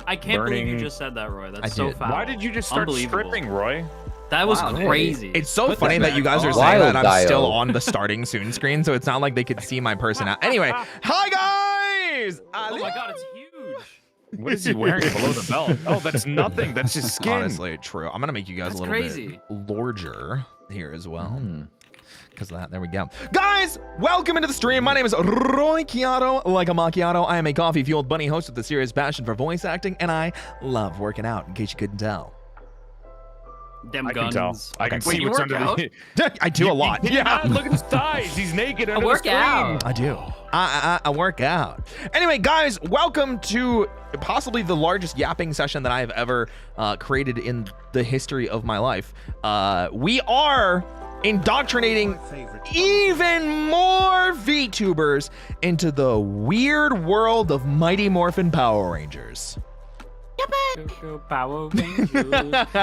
I can't believe you just said that, Roy. That's so foul. Why did you just start stripping, Roy? That was crazy. It's so funny that you guys are saying that I'm still on the starting soon screen, so it's not like they could see my personality. Anyway, hi guys! Oh my god, it's huge. What is he wearing below the belt? Oh, that's nothing. That's his skin. Honestly, true. I'm gonna make you guys a little bit larger here as well. Because of that, there we go. Guys, welcome into the stream. My name is Roy Chiato, like a macchiato. I am a coffee-fueled bunny host with a serious passion for voice acting, and I love working out, in case you couldn't tell. Them I guns. can tell. I can see what's under the... I do a lot. Yeah, look at his thighs. He's naked under the screen. I do. I work out. Anyway, guys, welcome to possibly the largest yapping session that I have ever created in the history of my life. We are indoctrinating even more VTubers into the weird world of Mighty Morphin Power Rangers. Power Rangers.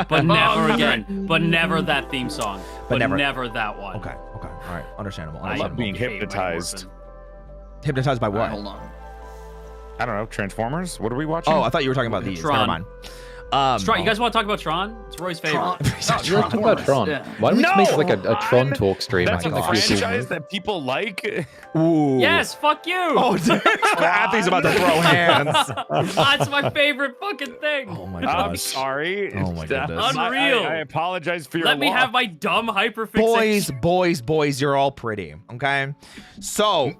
But never again. But never that theme song. But never that one. Okay. All right. Understandable. I love being hypnotized. Hypnotized by what? Right, hold on. I don't know. Transformers? What are we watching? Oh, I thought you were talking about these. Tron. Never mind. Tron, you guys want to talk about Tron? It's Roy's favorite. Let's talk about Tron. Yeah. Why don't we just make like a Tron talk stream? That's a franchise that people like. Ooh. Yes, fuck you. Oh, Athy's about to throw hands. That's my favorite fucking thing. Oh my gosh. I'm sorry. Oh my goodness. Unreal. I apologize for your Let me have my dumb hyperfixation. Boys, you're all pretty. Okay. So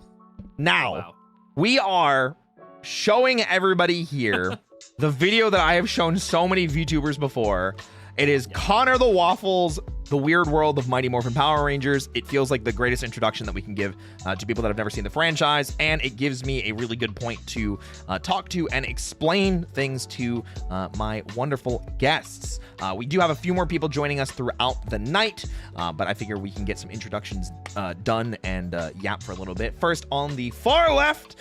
now we are showing everybody here the video that I have shown so many VTubers before. It is Connor the Waffles, The Weird World of Mighty Morphin Power Rangers. It feels like the greatest introduction that we can give to people that have never seen the franchise, and it gives me a really good point to talk to and explain things to my wonderful guests. We do have a few more people joining us throughout the night, but I figure we can get some introductions done and yap for a little bit. First, on the far left,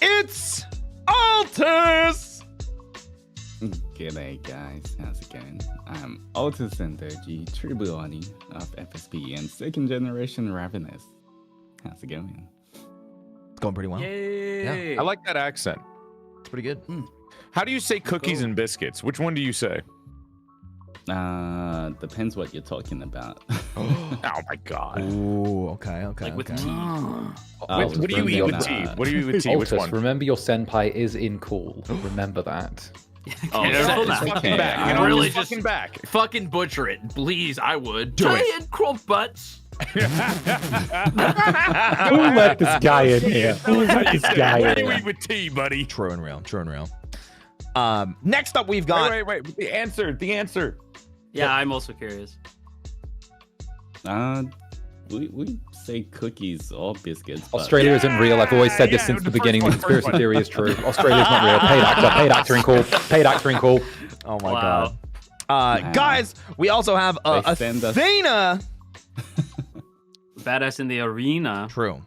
it's Altus! G'day guys, how's it going? I'm Altus Energy, Tribulani of FSP and second generation Ravenous. How's it going? It's going pretty well. Yay! I like that accent. It's pretty good. How do you say cookies and biscuits? Which one do you say? Depends what you're talking about. Oh my god. Ooh, okay. Like with tea. What do you eat with tea? What do you eat with tea? Which Altus, one? remember your senpai is in cool. Remember that. Careful now. Fucking back. I You know, really just fucking back. Fucking butcher it, please. I would. Do it. Giant crump butts. Who let this guy in here? Who let this guy What do you in? eat with tea, buddy? True and real. True and real. Next up, we've got. Wait. The answer. Yeah, I'm also curious. We say cookies or biscuits. but- Australia isn't real. I've always said this Yeah, since the the beginning. The first one, conspiracy theory is true. Australia's not real. Paid actor in cool. Paid actor in cool. Oh my Wow. god. Guys, we also have They send us- Athena. Badass in the arena. True.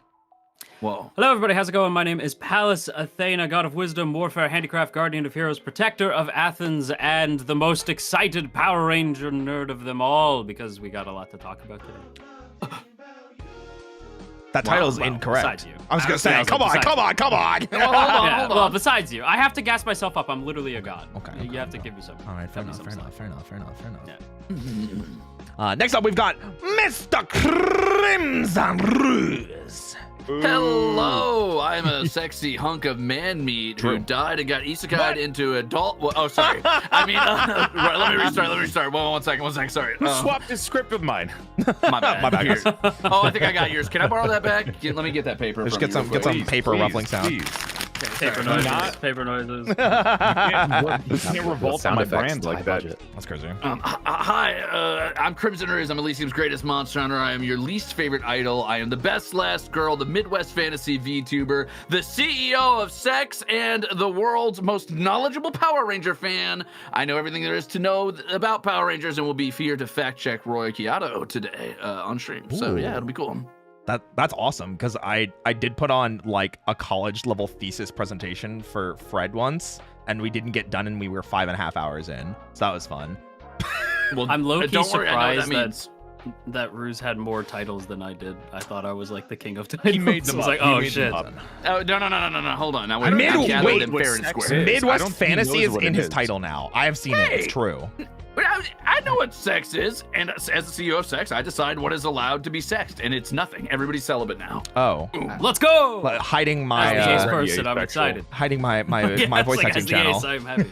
Whoa. Hello, everybody. How's it going? My name is Pallas Athena, god of wisdom, warfare, handicraft, guardian of heroes, protector of Athens, and the most excited Power Ranger nerd of them all, because we got a lot to talk about today. That title's well, incorrect. besides you. I was gonna say, come on. Well, hold on, Yeah, hold well, on. besides you, I have to gas myself up. I'm literally a god. Okay, You have to give me some. All right, fair give me enough. some slack. Yeah. Next up, we've got Mr. Crimson Ruse. Hello, I'm a sexy hunk of man meat who died and got isekai'd into adult. Well, oh, sorry. I mean, right, let me restart. One second. Sorry. Who swapped his script with mine? My bad. My bad, Here. Oh, I think I got yours. Can I borrow that back? Let me get that paper. Just from get you some real quick. paper ruffling sound. Paper Sorry. noises. Paper noises. You can't revolt on my brand like that. That's crazy. Hi, I'm Crimson Ruse. I'm Elysium's greatest monster hunter. I am your least favorite idol. I am the best last girl, the Midwest fantasy VTuber, the CEO of Sex, and the world's most knowledgeable Power Ranger fan. I know everything there is to know about Power Rangers and will be here to fact check Roy Chiato today on stream. So yeah, it'll be cool. That's awesome, because I did put on like a college level thesis presentation for Fred once, and we didn't get done, and we were 5.5 hours in, so that was fun. Well, I'm low-key don't worry, I know what surprised that means. that Ruse had more titles than I did. I thought I was like the king of titles. He made them I was up. like, He oh made shit. them up. Oh, no. Hold on. Now, wait. Mid- I'm gathering wait, them what fair and sex square. is? I Midwest don't think he Fantasy knows is what in it his is. title now. I have seen it. It's true. But I know what sex is, and as the CEO of Sex, I decide what is allowed to be sexed, and it's nothing. Everybo's celibate now. Oh, Let's go! like hiding As my the ace uh, person, I'm asexual. excited. hiding my Yeah, voice it's like, acting as the channel. ace, I'm happy.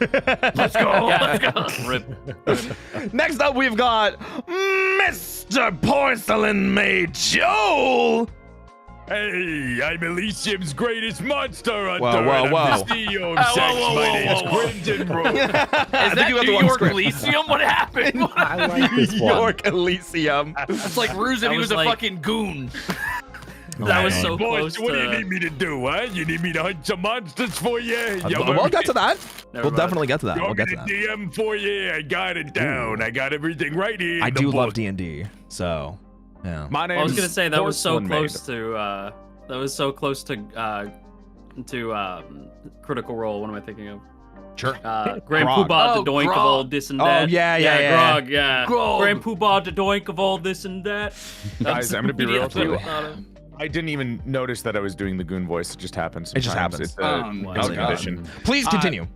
Let's go. Yeah. Let's go. Rip. Next up, we've got Mr. Porcelain Maid Joel. Hey, I'm Elysium's greatest monster hunter. Whoa, whoa, and whoa. I'm the CEO of Sex. whoa, My whoa, name's whoa, whoa. Crimson Rose. I Is that you got the New wrong York script. Elysium? What happened? I like this New one. York Elysium. It's like Ruse and he was was a like- fucking goon. That was so Boys, close what do you to. need me to do, huh? You need me to hunt some monsters for you? We'll get to that. Never We'll mind. definitely get to that. You We'll want me get to to that. DM for you? I got it down. I got everything right here. in I the do love book. D&D, so yeah. My name I was gonna say that was so Porcelain close Maid. to. That was so close to Critical Role. What am I thinking of? Sure. Grand Grog. Poobah, Oh, the doink of Grog. all this and Oh, that. yeah. Grog, yeah. Grog. Grand Poobah, the doink of all this and that. Guys, I'm gonna be real with you. with I didn't even notice that I was doing the goon voice. It just happens. It just sometimes. happens. It's a Oh, it's a God. condition. Please continue.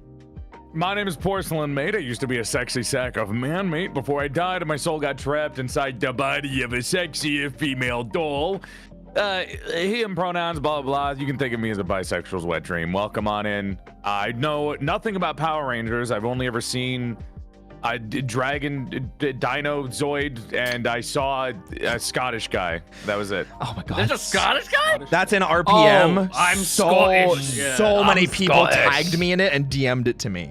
My name is Porcelain Maid. I used to be a sexy sack of man meat before I died and my soul got trapped inside the body of a sexy female doll. Him pronouns, blah, blah, blah. You can think of me as a bisexual's wet dream. Welcome on in. I know nothing about Power Rangers. I've only ever seen Dragon, Dino, Zoid, and I saw a Scottish guy. That was it. Oh my god. There's a Scottish guy? That's in RPM. Oh, I'm so Scottish. Yeah. so I'm many people Scottish. tagged me in it and DM'd it to me.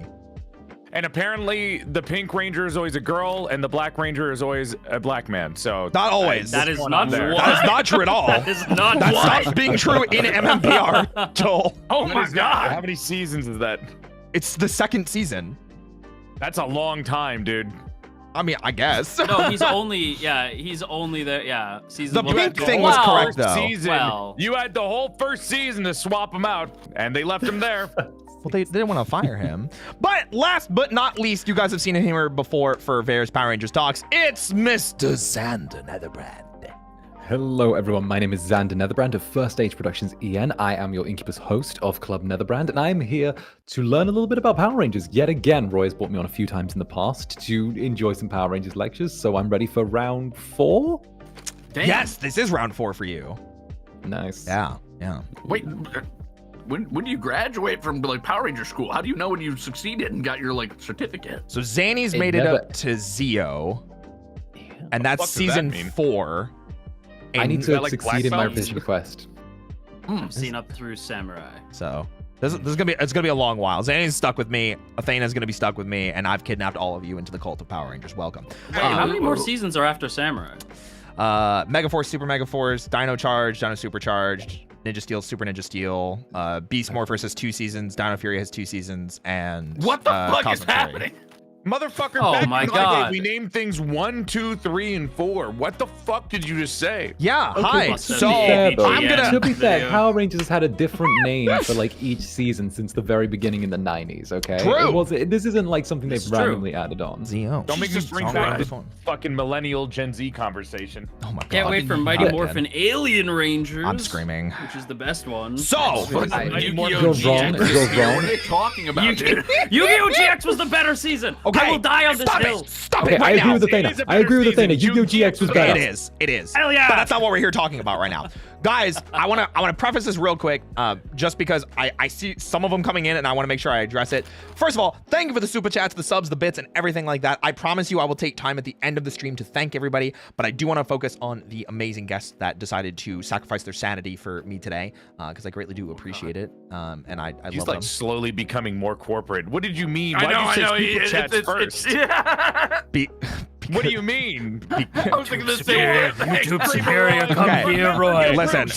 And apparently, the Pink Ranger is always a girl, and the Black Ranger is always a black man. So Not always. That is going not on there? true. That is not true at all. That is not That what? stops being true in MMPR, Joel. Oh What my is that? god. How many seasons is that? It's the second season. That's a long time, dude. I mean, I guess. No, he's only there. Yeah, season The one. pink You had thing the was whole correct, first though. Season. Well. You had the whole first season to swap him out, and they left him there. Well, they didn't want to fire him. But last but not least, you guys have seen him here before for various Power Rangers talks. It's Mr. Xander Netherbrand. Hello, everyone. My name is Xander Netherbrand of First Age Productions EN. I am your Incubus host of Club Netherbrand, and I am here to learn a little bit about Power Rangers. Yet again, Roy has brought me on a few times in the past to enjoy some Power Rangers lectures, so I'm ready for round 4. Damn. Yes, this is round 4 for you. Nice. Yeah. Wait, when do you graduate from like Power Ranger school? How do you know when you succeeded and got your like certificate? So Zanny's It made it never- up to Zeo, and that's fuck does that season mean? 4. I need Is to that like succeed in my Black Belt? vision quest. I've seen up through Samurai. So this is gonna be a long while. Zanny's stuck with me. Athena's gonna be stuck with me, and I've kidnapped all of you into the cult of Power Rangers. Welcome. Wait, how many more seasons are after Samurai? Megaforce, Super Megaforce, Dino Charge, Dino Supercharged, Ninja Steel, Super Ninja Steel, Beast Morphers has 2 seasons, Dino Fury has 2 seasons, and What the fuck is Cosmic Fury. happening? Motherfucker, Oh back my in the God. day, we named things 1, 2, 3, and 4. What the fuck did you just say? Yeah, Okay, hi. must have So been fair, though. I'm gonna. To be fair, Video. Power Rangers has had a different name for like each season since the very beginning in the 90s, okay? True. This isn't like something they've It's true. randomly added on. Zeo. Don't make me Jesus bring Christ. back This this one. fucking millennial Gen Z conversation. Oh my god. Can't wait for Mighty Not Morphin Alien Rangers. I'm screaming. Which is the best one. So Yu-Gi-Oh! You're wrong, GX. you're wrong. What are they talking about, dude? Yu-Gi-Oh! GX was the better season. Okay, I will die on this stop hill. it. Stop Okay, it I right agree now. with It Athena. is a I agree with better Athena. season. Yu-Gi-Oh! GX was It better. is. It is. Hell yeah. But that's not what we're here talking about right now. Guys, I wanna preface this real quick, just because I see some of them coming in and I want to make sure I address it. First of all, thank you for the super chats, the subs, the bits, and everything like that. I promise you I will take time at the end of the stream to thank everybody, but I do want to focus on the amazing guests that decided to sacrifice their sanity for me today, because I greatly do appreciate it. And I He's love like them. slowly becoming more corporate. What did you mean? I Why know, did you I know. say super chats first? What do you mean? I was thinking the same thing. YouTube Superior, come Okay. here, Roy. Listen.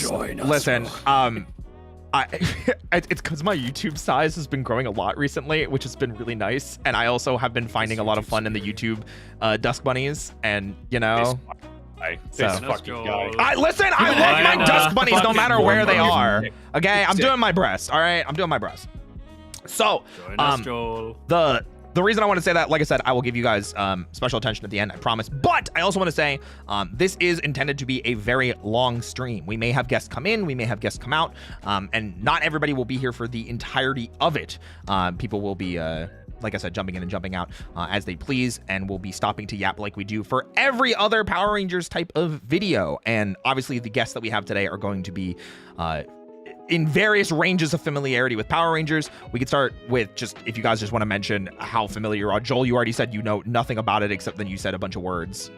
It's because my YouTube size has been growing a lot recently, which has been really nice. And I also have been finding a lot of fun in the YouTube Dusk Bunnies, and you know. This So- fucking guy. I love my Why Dusk Bunnies no fucking matter where they Join us. are. Okay, I'm Sick. doing my best. All right, I'm doing my best. So, Join us, Joel. the reason I want to say that, like I said, I will give you guys special attention at the end, I promise. But I also want to say this is intended to be a very long stream. We may have guests come in, we may have guests come out, and not everybody will be here for the entirety of it. People will be, like I said, jumping in and jumping out as they please, and we'll be stopping to yap like we do for every other Power Rangers type of video. And obviously the guests that we have today are going to be in various ranges of familiarity with Power Rangers. We could start with just, if you guys just want to mention how familiar you are. Joel, you already said you know nothing about it except then you said a bunch of words.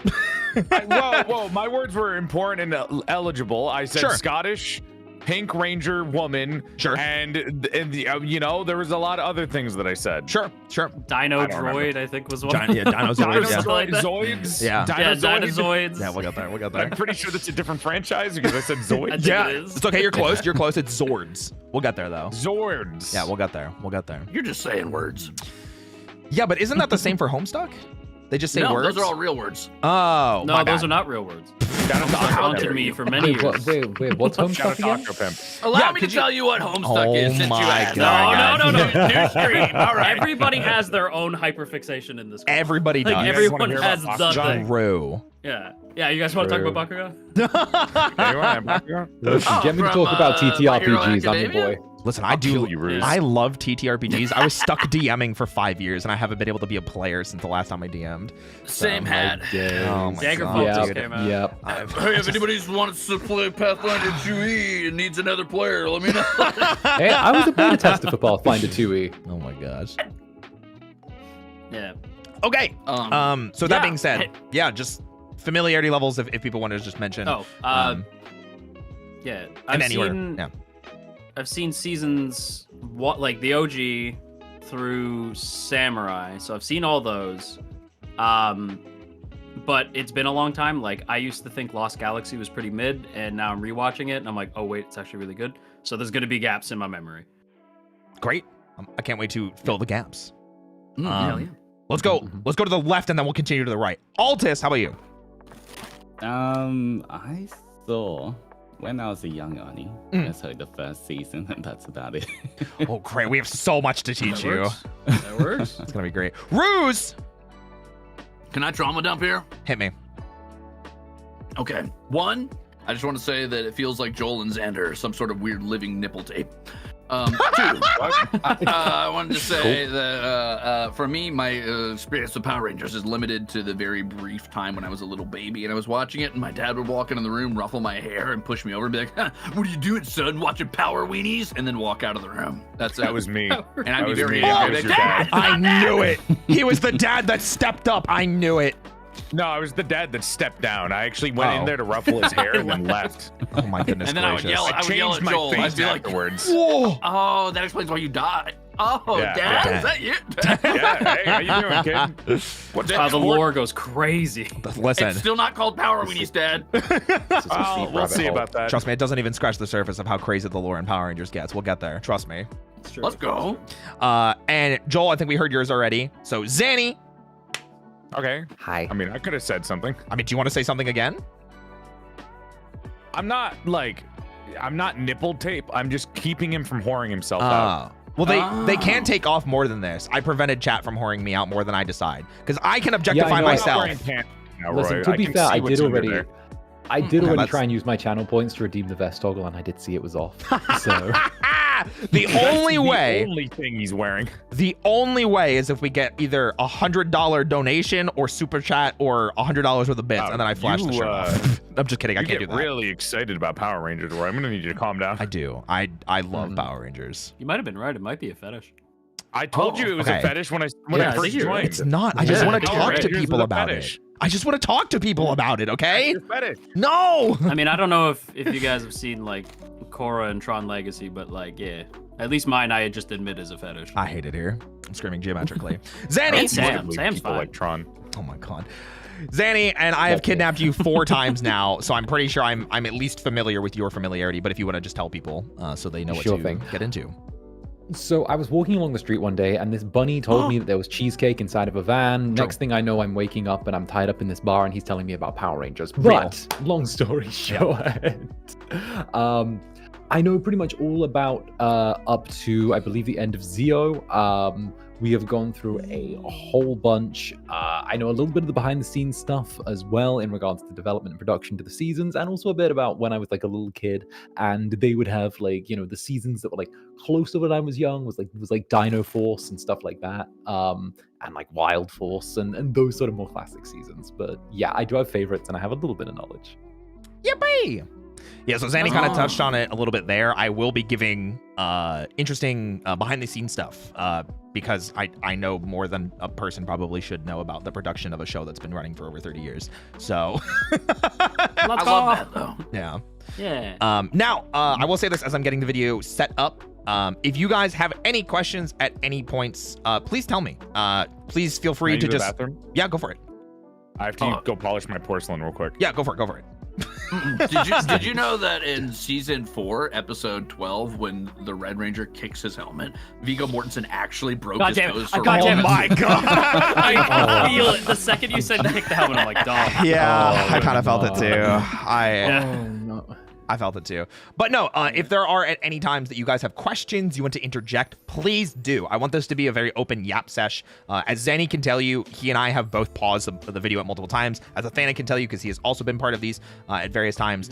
Whoa, my words were important and eligible. I said Sure. Scottish, Pink Ranger woman, Sure. and the, you know, there was a lot of other things that I said. Sure. Dino I don't remember. Droid, I think, was one. Yeah, Dinosaurs. Yeah. Like that. Zoids? Yeah. Yeah, Dinozoids? Dinozoids. Yeah, we'll get there. We'll get I'm there. pretty sure that's a different franchise because I said I Zoids. think Yeah, it is. it's okay. You're close. You're close. It's Zords. We'll get there though. Zords. Yeah, we'll get there. We'll get there. You're just saying words. Yeah, but isn't that the same for Homestuck? They just say No, words. those are all real words. Oh, No, my those bad. are not real words. That Haunted me for many years. Wait, what's Shout Homestuck out to again? Octo Pimp. Allow Yeah, me to could you- tell you what Homestuck Oh is since my you asked. God. No, new stream. All right. Everybody has their own hyperfixation in this. Group. Everybody Like does. everyone hear has about the Bakugan? thing. True. Yeah. You guys want to talk True. about Bakugan? Listen, Oh, get me to from, talk about My Hero TTRPGs. I'm your Academia? boy. Listen, I'll I do. kill you, Ruse. I love TTRPGs. I was stuck DMing for 5 years, and I haven't been able to be a player since the last time I DM'd. Same hat. Oh my Daggerfall god, just dude. came out. Yep. Hey, if anybody wants to play Pathfinder 2E and needs another player, let me know. Hey, I was a beta tester for Pathfinder 2E. Oh my gosh. Yeah. Okay. So that Yeah. being said, Hey. yeah, just familiarity levels. If people want to just mention. Oh. Yeah. and anywhere. Yeah. I've seen seasons, what like the OG through Samurai, so I've seen all those. But it's been a long time. Like, I used to think Lost Galaxy was pretty mid, and now I'm rewatching it, and I'm like, oh wait, it's actually really good. So there's gonna be gaps in my memory. Great. I can't wait to fill the gaps. Hell yeah. Let's go. Let's go to the left, and then we'll continue to the right. Altis, how about you? I saw when I was a young Ani. I saw the first season, and that's about it. Oh, great. We have so much to teach That you. works. That works. It's gonna be great. Ruse, Can I trauma dump here? hit me. Okay. One, I just want to say that it feels like Joel and Xander are some sort of weird living nipple tape. Two, I wanted to say that for me, my experience with Power Rangers is limited to the very brief time when I was a little baby and I was watching it, and my dad would walk into the room, ruffle my hair, and push me over and be like, "What are you doing, son? Watching Power Weenies?" and then walk out of the room. That's it. That was me. And I'd be was very me. angry. That was Like, your dad. I knew it. He was the dad that stepped up. I knew it. No, I was the dad that stepped down. I actually went in there to ruffle his hair and then left. Oh my goodness And then I would gracious. yell I I would yell changed at my Joel. face I'd be like, afterwards. Whoa. "Oh, that explains why you died." Oh, Yeah, Dad, yeah. is that you? Yeah, hey, how you doing, kid? What's Wow, the lore goes crazy. Listen, It's still not called Power Weenies, Dad. Oh, we'll see about that. trust me, it doesn't even scratch the surface of how crazy the lore in Power Rangers gets. We'll get there. Trust me. Let's go. And Joel, I think we heard yours already. So Zanny, Okay. Hi. I mean, I could have said something. I mean, do you want to say something again? I'm not nipple tape. I'm just keeping him from whoring himself out. Well, they can take off more than this. I prevented chat from whoring me out more than I decide. Because I can Yeah, objectify I know. I'm not myself. wearing pants now, Listen, Roy. to I be can fair, see I what's did under already. there. I did already that's- try and use my channel points to redeem the vest toggle, and I did see it was off. So The only way. The only thing he's wearing. The only way is if we get either $100 donation or super chat or $100 worth of bits, and then I flash the shirt off. I'm just kidding. I You can't get do that. really excited about Power Rangers, Roy. I'm gonna need you to calm down. I do. I love Power Rangers. You might have been right. It might be a fetish. I told you it was okay. a fetish when I Yeah, I first think you're right. joined. It's not. I just Yeah, want to you're talk right. to Rangers people is a about fetish. it. I just want to talk to people about it. Okay? It's a fetish. No. I mean, I don't know if you guys have seen like Korra and Tron Legacy, but like, yeah, at least mine I just admit is a fetish. I hate it here. I'm screaming geometrically. Hey, Zanny. Sam. Literally Sam's people fine. like Tron. Oh my god. Zanny, and I have kidnapped you 4 times now, so I'm pretty sure I'm at least familiar with your familiarity. But if you want to just tell people, so they know what Sure to thing. get into. So I was walking along the street one day, and this bunny told me that there was cheesecake inside of a van. Next thing I know, I'm waking up and I'm tied up in this bar, and he's telling me about Power Rangers. But long story short, I know pretty much all about up to, I believe, the end of Zeo. We have gone through a whole bunch. I know a little bit of the behind-the-scenes stuff as well in regards to development and production to the seasons, and also a bit about when I was like a little kid, and they would have like, you know, the seasons that were like close to when I was young was like Dino Force and stuff like that, and like Wild Force and those sort of more classic seasons. But yeah, I do have favorites, and I have a little bit of knowledge. Yippee! Yeah, so Zanny kind of touched on it a little bit there. I will be giving interesting behind-the-scenes stuff because I know more than a person probably should know about the production of a show that's been running for over 30 years. So, I love that though. yeah. Yeah. Now, I will say this as I'm getting the video set up. If you guys have any questions at any points, please tell me. Please feel free Can I to use the just... bathroom? Yeah, go for it. I have to go polish my porcelain real quick. Yeah, go for it. Go for it. Did you know that in season 4, episode 12, when the Red Ranger kicks his helmet, Viggo Mortensen actually broke God his damn it. toes for God damn it. my god. I feel it. The second you said kick the helmet, I'm like, dog. Yeah, I kind of felt it no. too. Yeah. Oh no. I felt it too. But no, if there are at any times that you guys have questions, you want to interject, please do. I want this to be a very open yap sesh. As Zanny can tell you, he and I have both paused the video at multiple times. As Athena can tell you, because he has also been part of these at various times.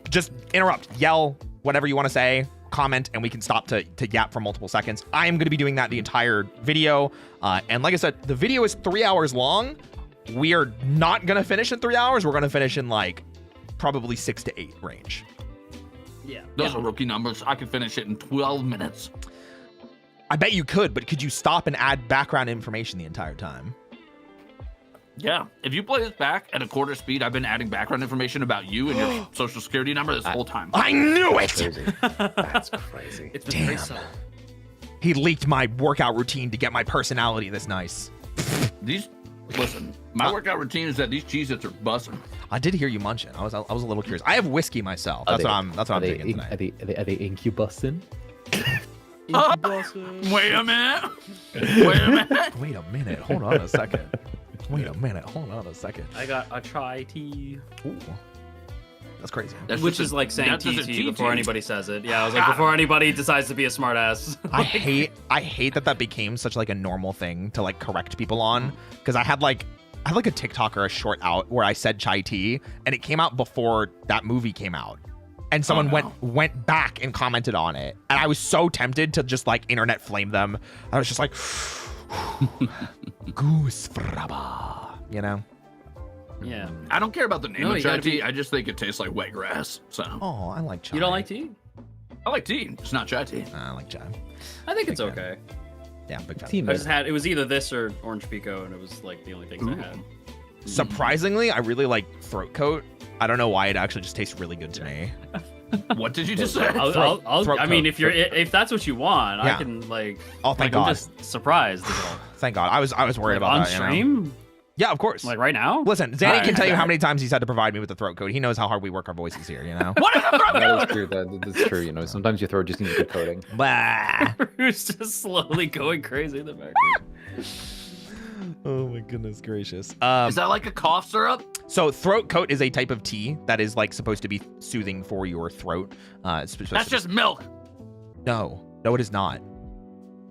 Just interrupt, yell, whatever you want to say, comment, and we can stop to yap for multiple seconds. I am going to be doing that the entire video. And like I said, the video is 3 hours long. We are not going to finish in 3 hours. We're going to finish in like probably 6 to 8 range. Yeah. Those are rookie numbers. I could finish it in 12 minutes. I bet you could, but could you stop and add background information the entire time? Yeah. If you play this back at a quarter speed, I've been adding background information about you and your social security number this whole time. I knew it! Crazy. That's crazy. It's been very Damn. subtle. He leaked my workout routine to get my personality this nice. Listen, my workout routine is that these Cheez-Its are busting. I did hear you munching. I was a little curious. I have whiskey myself. That's what I'm thinking tonight. Are they incubusing? Wait a minute. Wait a minute. Wait a minute. Hold on a second. Wait a minute. Hold on a second. I got a chai tea. Ooh. That's crazy. Which is like saying TT before anybody says it. Yeah, I was like, before anybody decides to be a smartass. I hate that became such like a normal thing to like correct people on, because I had like a TikTok or a short out where I said chai tea, and it came out before that movie came out, and someone went back and commented on it, and I was so tempted to just like internet flame them. I was just like, goose fraba, you know. Yeah. I don't care about the name of chai tea. I just think it tastes like wet grass. So. Oh, I like chai. You don't like tea? I like tea. It's not chai tea. I like chai. I think it's okay. Yeah, big fan. I just had it was either this or orange pico, and it was like the only things I had. Surprisingly, I really like throat coat. I don't know why, it actually just tastes really good to me. What did you just say? I mean, if that's what you want, I can like. Oh, thank God! I'm just surprised. Thank God! I was worried about on that. stream. You know? Yeah, of course. Like right now? Listen, Zanny can tell you how many times he's had to provide me with the throat coat. He knows how hard we work our voices here, you know? What is the throat That is true. That's true. You know, sometimes your throat just needs good coating. Blah. Who's just slowly going crazy in the background. Oh my goodness gracious. Is that like a cough syrup? So throat coat is a type of tea that is like supposed to be soothing for your throat. That's just milk. No, it is not.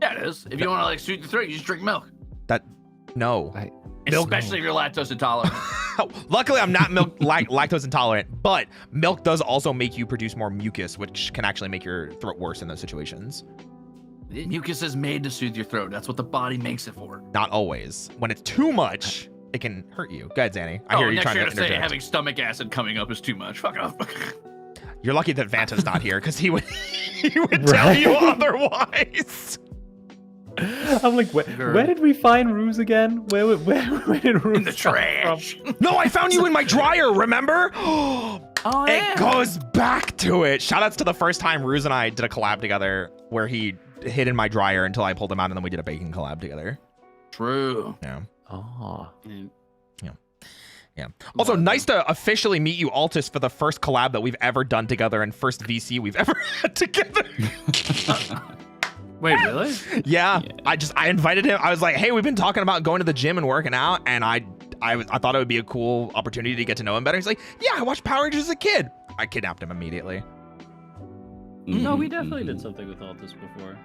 Yeah, it is. If you want to like soothe your throat, you just drink milk. No. Especially if you're lactose intolerant. Luckily, I'm not lactose intolerant, but milk does also make you produce more mucus, which can actually make your throat worse in those situations. Mucus is made to soothe your throat. That's what the body makes it for. Not always. When it's too much, it can hurt you. Go ahead, Zanny. I hear you trying to interject. Say having stomach acid coming up is too much. Fuck off. You're lucky that Vanta's not here, because he would tell you otherwise. I'm like, where did we find Ruse again? Where did Ruse in the trash? No, I found you in my dryer, remember? Oh, yeah. It goes back to it. Shoutouts to the first time Ruse and I did a collab together where he hid in my dryer until I pulled him out, and then we did a baking collab together. True. Yeah. Oh. Yeah. Also, nice to officially meet you, Altus, for the first collab that we've ever done together and first VC we've ever had together. Wait, really? Yeah. I invited him. I was like, hey, we've been talking about going to the gym and working out, and I thought it would be a cool opportunity to get to know him better. He's like, yeah, I watched Power Rangers as a kid. I kidnapped him immediately. No, we definitely did something with Altus before.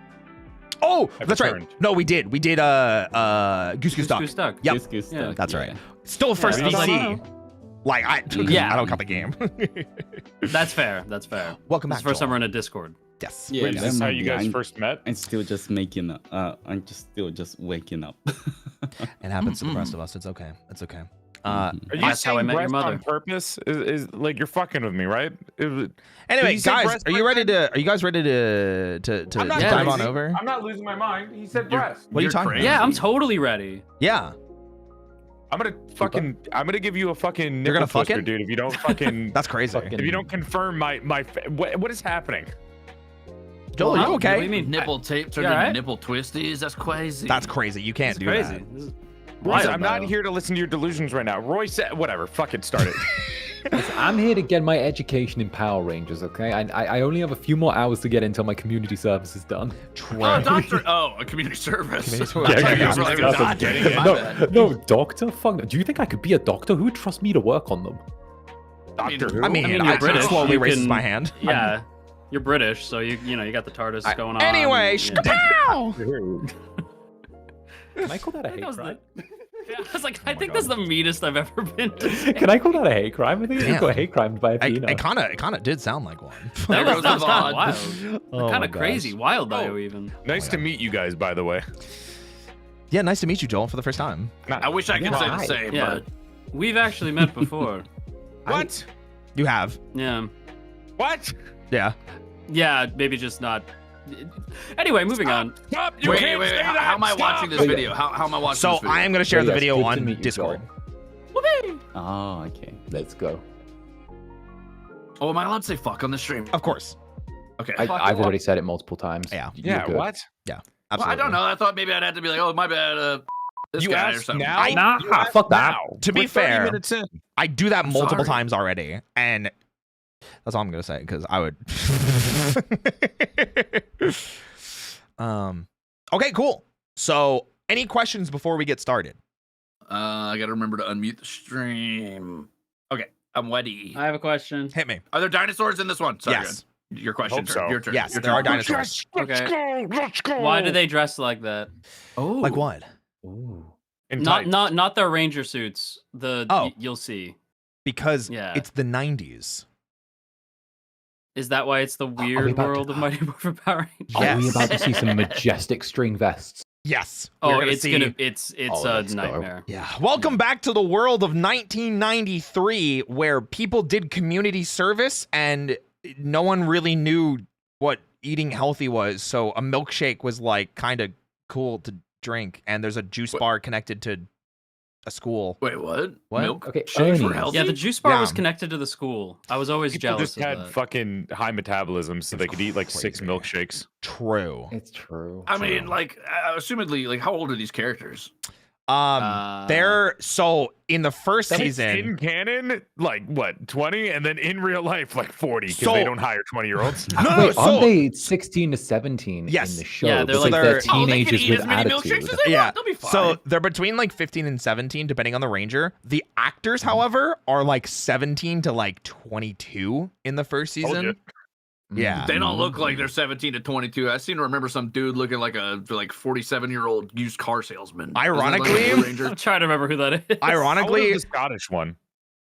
Oh, that's right. No, we did. We did Goose Goose Duck. Goose Duck. Yep. Goose Goose Duck, That's yeah. right. Still first VC. Like I don't count the game. That's fair. That's fair. Welcome back. It's the first time we're in a Discord. Yes. Yeah, Wait, is this how you guys first met? I'm still just making up. I'm still just waking up. It happens to the rest of us. It's okay. It's okay. Are you That's how I saying met your breast mother. on purpose? Is like you're fucking with me, right? Anyway, you say guys, breast are you ready to? Are you guys ready to I'm not dive on crazy. over? I'm not losing my mind. He said breast. What are you talking about? Yeah, I'm totally ready. Yeah. I'm gonna give you a fucking You're gonna nipple twister, fucking? dude. If you don't fucking, That's crazy. if you don't confirm what is happening? Joel, are you What do okay? you mean? Nipple tape turned You all into right? nipple twisties. That's crazy. That's crazy. You can't It's do crazy. that. This is Royce, wild, I'm not though. here to listen to your delusions right now. Roy said, whatever. Fucking start it. I'm here to get my education in Power Rangers, okay? I only have a few more hours to get until my community service is done. Oh, doctor. Oh, a community service. Community service. I Yeah, thought you community were like, service. "God damn it, my bad." No, doctor? Fuck. Do you think I could be a doctor? Who would trust me to work on them? Doctor Who? I mean, you're I British. slowly You raises can- my hand. Yeah, you're British, so you got the TARDIS going on. Anyway, yeah. Can I call that a I think hate that was crime? I was like, I think that's the meanest I've ever been to. Can I call that a hate crime? I think I Damn. got hate crimed by a Pino. It kind of did sound like one. That was Rose of kind Odd. of wild. Oh Kind my of crazy. gosh. Wild, though, even. Nice to meet you guys, by the way. Yeah, nice to meet you, Joel, for the first time. I wish I could say the same, Yeah. but We've actually met before. What? You have. Yeah. What? Yeah. Yeah, maybe just not. Anyway, moving on. Stop! You wait. can't say How that! am I watching this Stop! video? How am I watching So this video? I am going to share Oh, the yes, video good to on meet you, Discord. Oh, okay. Let's go. Oh, am I allowed to say fuck on the stream? Of course. Okay. I've already said it multiple times. Yeah. You're Yeah, good. what? Well, absolutely. I don't know. I thought maybe I'd have to be like, oh, my bad. This You guy or asked something. now? Nah, You asked fuck that. now. To be We're 30 fair, minutes in. I do that multiple sorry. times already, and that's all I'm gonna say because I would. Okay, cool. So, any questions before we get started? I gotta remember to unmute the stream. Okay, I'm ready. I have a question. Hit me. Are there dinosaurs in this one? Sorry, Yes. Gun. Your question. Hope so. Your turn. Yes, Your there are turn. dinosaurs. Okay. Let's go. Why do they dress like that? Oh, Like what? Ooh. In Not tights. not their ranger suits. Oh. You'll see. Because Yeah. it's the 90s. Is that why it's the we weird about to- world of Mighty Morphin Power Rangers? Are we Yes. about to see some majestic string vests? Yes. Oh, We're gonna it's see- gonna it's Oh, a let's go. nightmare. Yeah. Welcome back to the world of 1993, where people did community service and no one really knew what eating healthy was. So a milkshake was like kind of cool to drink, and there's a juice What? bar connected to a school. Wait, what? What? Milk Okay, shakes were Ernie. healthy? Yeah, the juice bar was Yeah. connected to the school. I was always People jealous just of had that. fucking high metabolism, so they could eat like 6 Crazy. milkshakes. True. It's true. I mean, like, assumedly, like, how old are these characters? They're so in the first In season. canon, like what, 20, and then in real life, like 40, because So- they don't hire 20-year-olds. No, no, Wait, so aren't they 16 to 17 Yes. in the show? Yeah, they're Because like- they're they're- Oh, they can teenagers eat with as many milkshakes attitude. as they Yeah. want. They'll be fine. So they're between like 15 and 17, depending on the ranger. The actors, however, are like 17 to like 22 in the first Told season. ya. Yeah. they don't look like they're 17 to 22. I seem to remember some dude looking like a 47-year-old used car salesman. Isn't that like Ironically- a Blue Ranger? I'm trying to remember who that is. How old Ironically, is the Scottish one.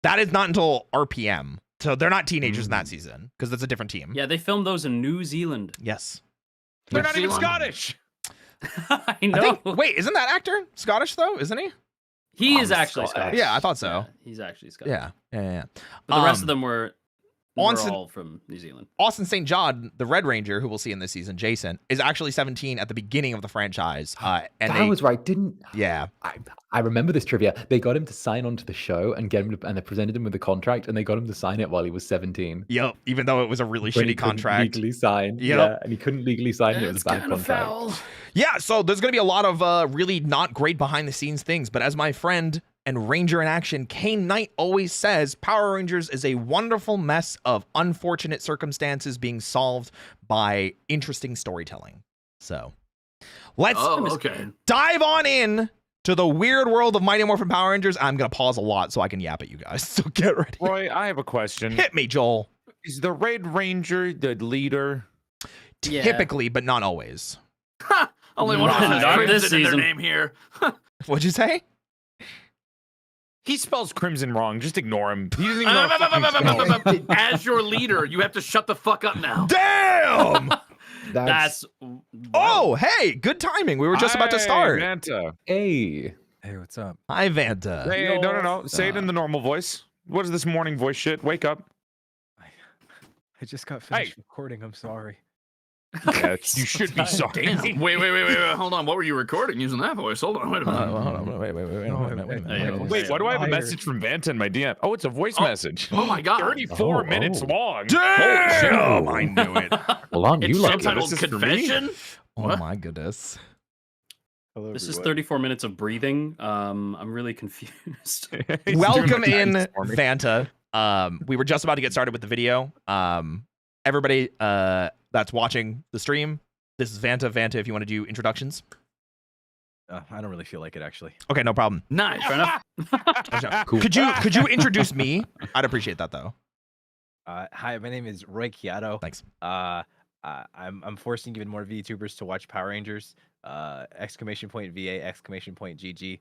that is not until RPM. So they're not teenagers in that season because that's a different team. Yeah, they filmed those in New Zealand. Yes. They're not New even Zealand. Scottish. I I know. think, wait, isn't that actor Scottish though? Isn't he? he is I'm actually Scottish. Scottish. Yeah, I thought so. Yeah, he's actually Scottish. Yeah. Yeah. But the rest Um, of them were Onsen- all from New Zealand. Austin St. John, the Red Ranger, who we'll see in this season, Jason, is actually 17 at the beginning of the franchise. And That they, was right. yeah. I remember this trivia. They got him to sign on to the show and get him to, and they presented him with a contract and they got him to sign it while he was 17. Yep. Even though it was a really When he shitty couldn't contract. legally sign. Yep. Yeah, and he couldn't legally sign it. It was a bad kinda contract. foul. Yeah, so there's going to be a lot of really not great behind the scenes things. But as my friend and Ranger in Action, Kane Knight, always says, Power Rangers is a wonderful mess of unfortunate circumstances being solved by interesting storytelling. So let's Oh, okay. dive on in to the weird world of Mighty Morphin Power Rangers. I'm going to pause a lot so I can yap at you guys. So get ready. Roy, I have a question. Hit me, Joel. Is the Red Ranger the leader? Yeah. Typically, but not always. Ha! Only one of us has Not crimson this in their season. name here. What'd you say? He spells crimson wrong. Just ignore him. He doesn't even know how to fucking spell. As your leader, you have to shut the fuck up now. Damn! That's Oh, hey, good timing. We were just about to start. Hey, Vanta. Hey. Hey, what's up? Hi, Vanta. Hey, no. Say it in the normal voice. What is this morning voice shit? Wake up. I just got finished recording. I'm sorry. Yeah, you should be sorry. Damn. Wait. Hold on. What were you recording using that voice? Hold on. Wait a minute. Hold on. Wait a minute. Wait, why do I have a Tired. message from Vanta in my DM? Oh, it's a voice message. Oh my god. 34 minutes long. Damn! Holy I knew it. Well, aren't you It's lucky? subtitled This is for me? Confession. Oh What? my goodness. Hello, This is everyone. 34 minutes of breathing. I'm really confused. He's Welcome doing in, my for me. Vanta. We were just about to get started with the video. Everybody that's watching the stream, this is Vanta. Vanta, if you want to do introductions. I don't really feel like it, actually. Okay, no problem. Nice. Fair enough. Cool. Could you introduce me? I'd appreciate that though. Hi, my name is Roy Chiato. Thanks. I'm forcing even more VTubers to watch Power Rangers. Exclamation point VA! Exclamation point GG.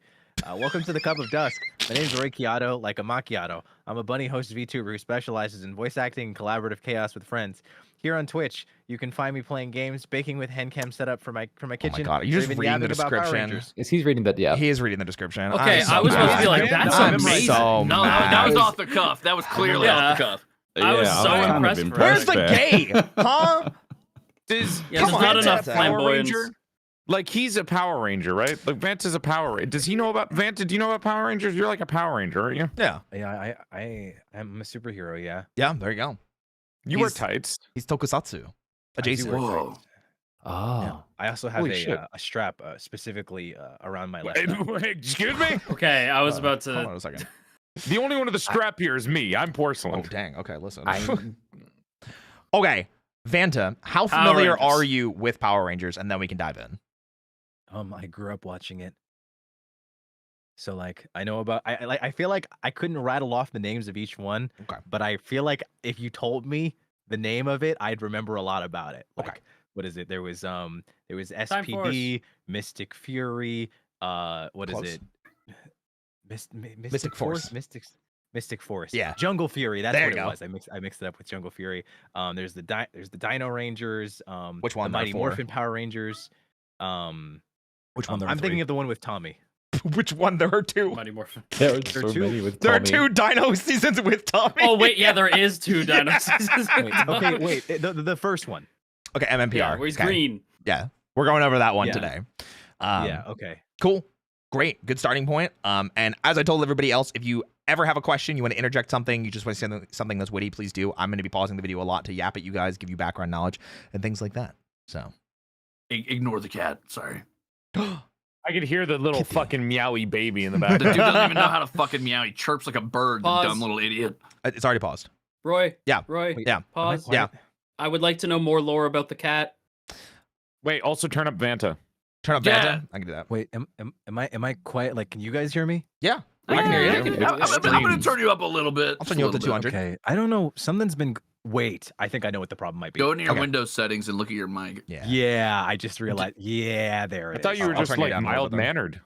Welcome to the Cup of Dusk. My name is Roy Chiato, like a macchiato. I'm a bunny host VTuber who specializes in voice acting and collaborative chaos with friends. Here on Twitch, you can find me playing games, baking with Hencam set up for my kitchen. God, you're or just even reading the yapping about Power description. Rangers. Yes, he's reading that. Yeah. He is reading the description. Okay, I'm so I was supposed to be mad. like, that's I'm amazing. so No, mad. that was off the cuff. That was clearly off the cuff. I was so kind of impressed. Where's the Right. gay? Huh? Does Yeah, there's Vanta not a enough Power flamboyance. Ranger? Like he's a Power Ranger, right? Like Vanta's a Power Ranger. Does he know about Vanta? Do you know about Power Rangers? You're like a Power Ranger, aren't you? Yeah. Yeah, I'm a superhero. Yeah. Yeah, there you go. You wear He's- tights. He's tokusatsu. I do Adjacent. wear Whoa. tights. Oh. I also have Holy shit. a strap specifically around my left. Wait, thigh. wait, excuse me? Okay, I was about Hold on to. a second. The only one with the strap here is me. I'm Oh, porcelain. dang. Okay, listen. I'm Okay, Vanta, how Power familiar Rangers. are you with Power Rangers? And then we can dive in. I grew up watching it. So like I know about I feel like I couldn't rattle off the names of each one, Okay. but I feel like if you told me the name of it, I'd remember a lot about it. Like, Okay. what is it? There was Time SPD, Mystic Fury, what is Close. it? Mystic Force. Mystic Force. Yeah. Jungle Fury. That's There what you it go. was. I mixed it up with Jungle Fury. There's the Dino Rangers. Which one The there Mighty for? Morphin Power Rangers. Which one? There are I'm thinking three? of the one with Tommy. Which one? There are two. Mighty Morphin. there are There so are two- many with There are Tommy. 2 Dino seasons with Tommy. Oh wait, yeah, there is 2 Dino seasons. Okay, wait. The first one. Okay, MMPR. Yeah, where he's Okay. green. Yeah, we're going over that one Yeah. today. Yeah. Okay. Cool. Great. Good starting point. And as I told everybody else, if you ever have a question, you want to interject something, you just want to say something that's witty, please do. I'm going to be pausing the video a lot to yap at you guys, give you background knowledge and things like that. So. Ignore the cat. Sorry. I could hear the little fucking meowy baby in the The back. dude doesn't even know how to fucking meow. He chirps like a bird. Pause. The dumb little idiot. It's already paused. Roy. Yeah. Roy. Wait, Yeah. Pause. Yeah. I would like to know more lore about the cat. Wait, also turn up Vanta. Turn up Yeah. Vanta. I can do that. Wait. Am I quiet? Like, can you guys hear me? Yeah. I can hear you. I'm going to turn you up a little bit. I'll just turn a you up to little bit. 200. Okay. I don't know. Something's been. Wait. I think I know what the problem might be. Go into your Okay. Windows settings and look at your mic. Yeah. Yeah. I just realized. Yeah. There it I is. thought you were I'll just turn you like down a little bit then. mild mannered.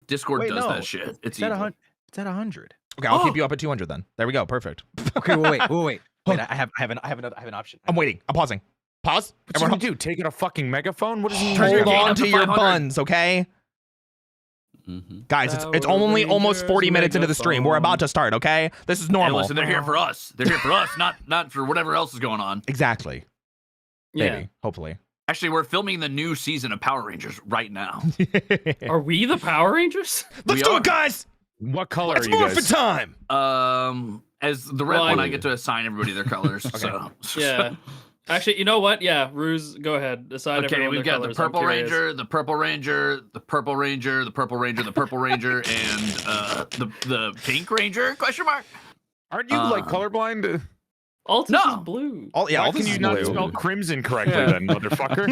Discord Wait, does no. that shit. It's It's at evil. It's at 100. Okay, I'll Oh. keep you up at 200 then. There we go. Perfect. Okay. Wait. Wait. I have an option. I'm waiting. I'm pausing. Pause. What's he Everyone gonna do? Take out a fucking megaphone? What does he Turn your hold gain on up to to your 500. buns, okay? Guys, it's Power only almost Rangers 40 minutes into the stream. We're about megaphone. to start, okay? This is Hey, normal. listen, they're here for us. They're here for us, not for whatever else is going on. Exactly. Yeah. Maybe. Hopefully. Actually, we're filming the new season of Power Rangers right now. Are we the Power Rangers? Let's We do are. it, guys. What color It's are you morphin' guys? time. As the red Well, one, I- I get to assign everybody their colors. So Yeah. Actually, you know what? Yeah, Ruse, go ahead. Decide Okay, everyone we've their got the colors. I'm Purple curious. Ranger, the Purple Ranger, the Purple Ranger, the Purple Ranger, the Purple Ranger, and the Pink Ranger? Question mark. Aren't you like Uh, colorblind? Altus No. is blue. All, yeah, Why all can this you is not blue. spell crimson correctly then, motherfucker?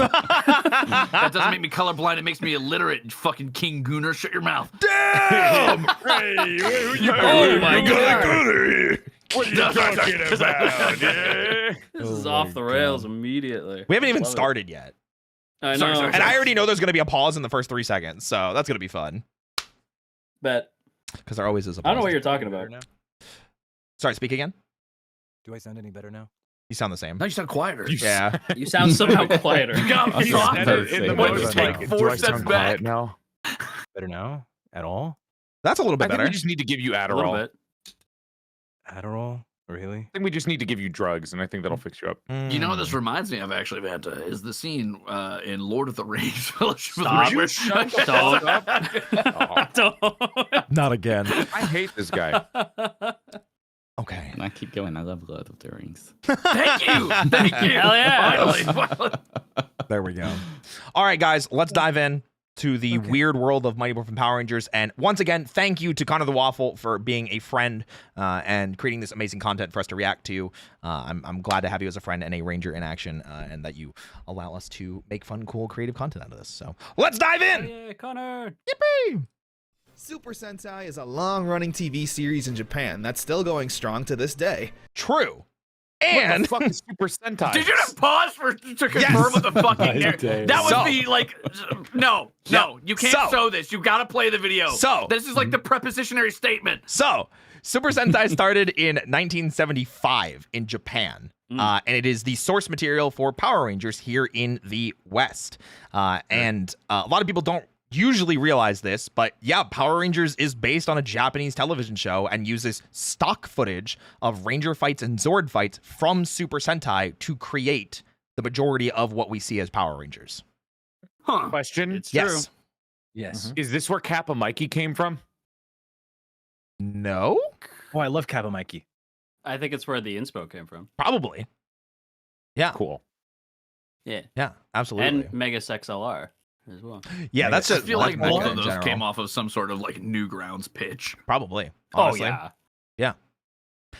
That doesn't make me colorblind. It makes me illiterate. Fucking King Gooner, shut your mouth. Damn! Hey, Oh my God. What are you talking about? Yeah? This is off the rails immediately. We haven't even Love it. started yet. I know. Sorry, sorry, And I already know there's going to be a pause in the first 3 seconds, so that's going to be fun. Bet. Because there always is a pause. I don't know what you're talking about. Now? Sorry, speak again. Do I sound any better now? You sound the same. No, you sound quieter. Yeah. You sound somehow quieter. You got You soft. said it in the When most you take like, 4 do I steps sound back. quiet now? Better now? At all? That's a little bit I think better. we just need to give you A little Adderall. bit. Adderall? Really? I think we just need to give you drugs, and I think that'll fix you up. You know what this Mm. reminds me of, actually, Vanta, is the scene in Lord of the Rings, Fellowship of Stop. the Ring. Stop. Don't. Not again. I hate this guy. Okay. And I keep going. I love Lord of the Rings. Thank you. Thank you. Hell yeah. Finally. There we go. All right, guys, let's dive in to the weird world of Mighty Morphin Power Rangers. And once again, thank you to Connor the Waffle for being a friend and creating this amazing content for us to react to. I'm glad to have you as a friend and a ranger in action, and that you allow us to make fun, cool, creative content out of this. So let's dive in. Yeah, Connor. Yippee! Super Sentai is a long-running TV series in Japan that's still going strong to this day. True. What And the fuck is Super Sentai? Did you just pause to confirm Yes. what the fucking I did. that was So- the like no you can't So- sew this, you gotta play the video. So- this is like the prepositionary statement. so, Super Sentai started in 1975 in Japan. And it is the source material for Power Rangers here in the West. And a lot of people don't usually realize this, but yeah, Power Rangers is based on a Japanese television show and uses stock footage of Ranger fights and Zord fights from Super Sentai to create the majority of what we see as Power Rangers. Huh. Question: It's true. Yes. Yes. Is this where Kappa Mikey came from? No? Oh, I love Kappa Mikey. I think it's where the inspo came from. Probably. Yeah. Cool. Yeah. Yeah, absolutely. And Mega XLR as well. Yeah, that's I just feel that's like both Mega of in those general. came off of some sort of like Newgrounds pitch. Probably. Honestly. Oh, yeah.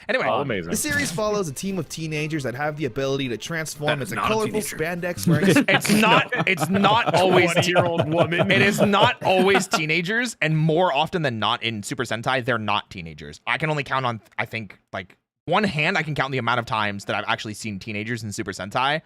Anyway, Oh, amazing. The series follows a team of teenagers that have the ability to transform That is into not a colorful teenager. spandex wearing. it's not always 20-year-old woman. It is not always teenagers, and more often than not in Super Sentai, they're not teenagers. I can only count on, I think, like one hand. I can count the amount of times that I've actually seen teenagers in Super Sentai,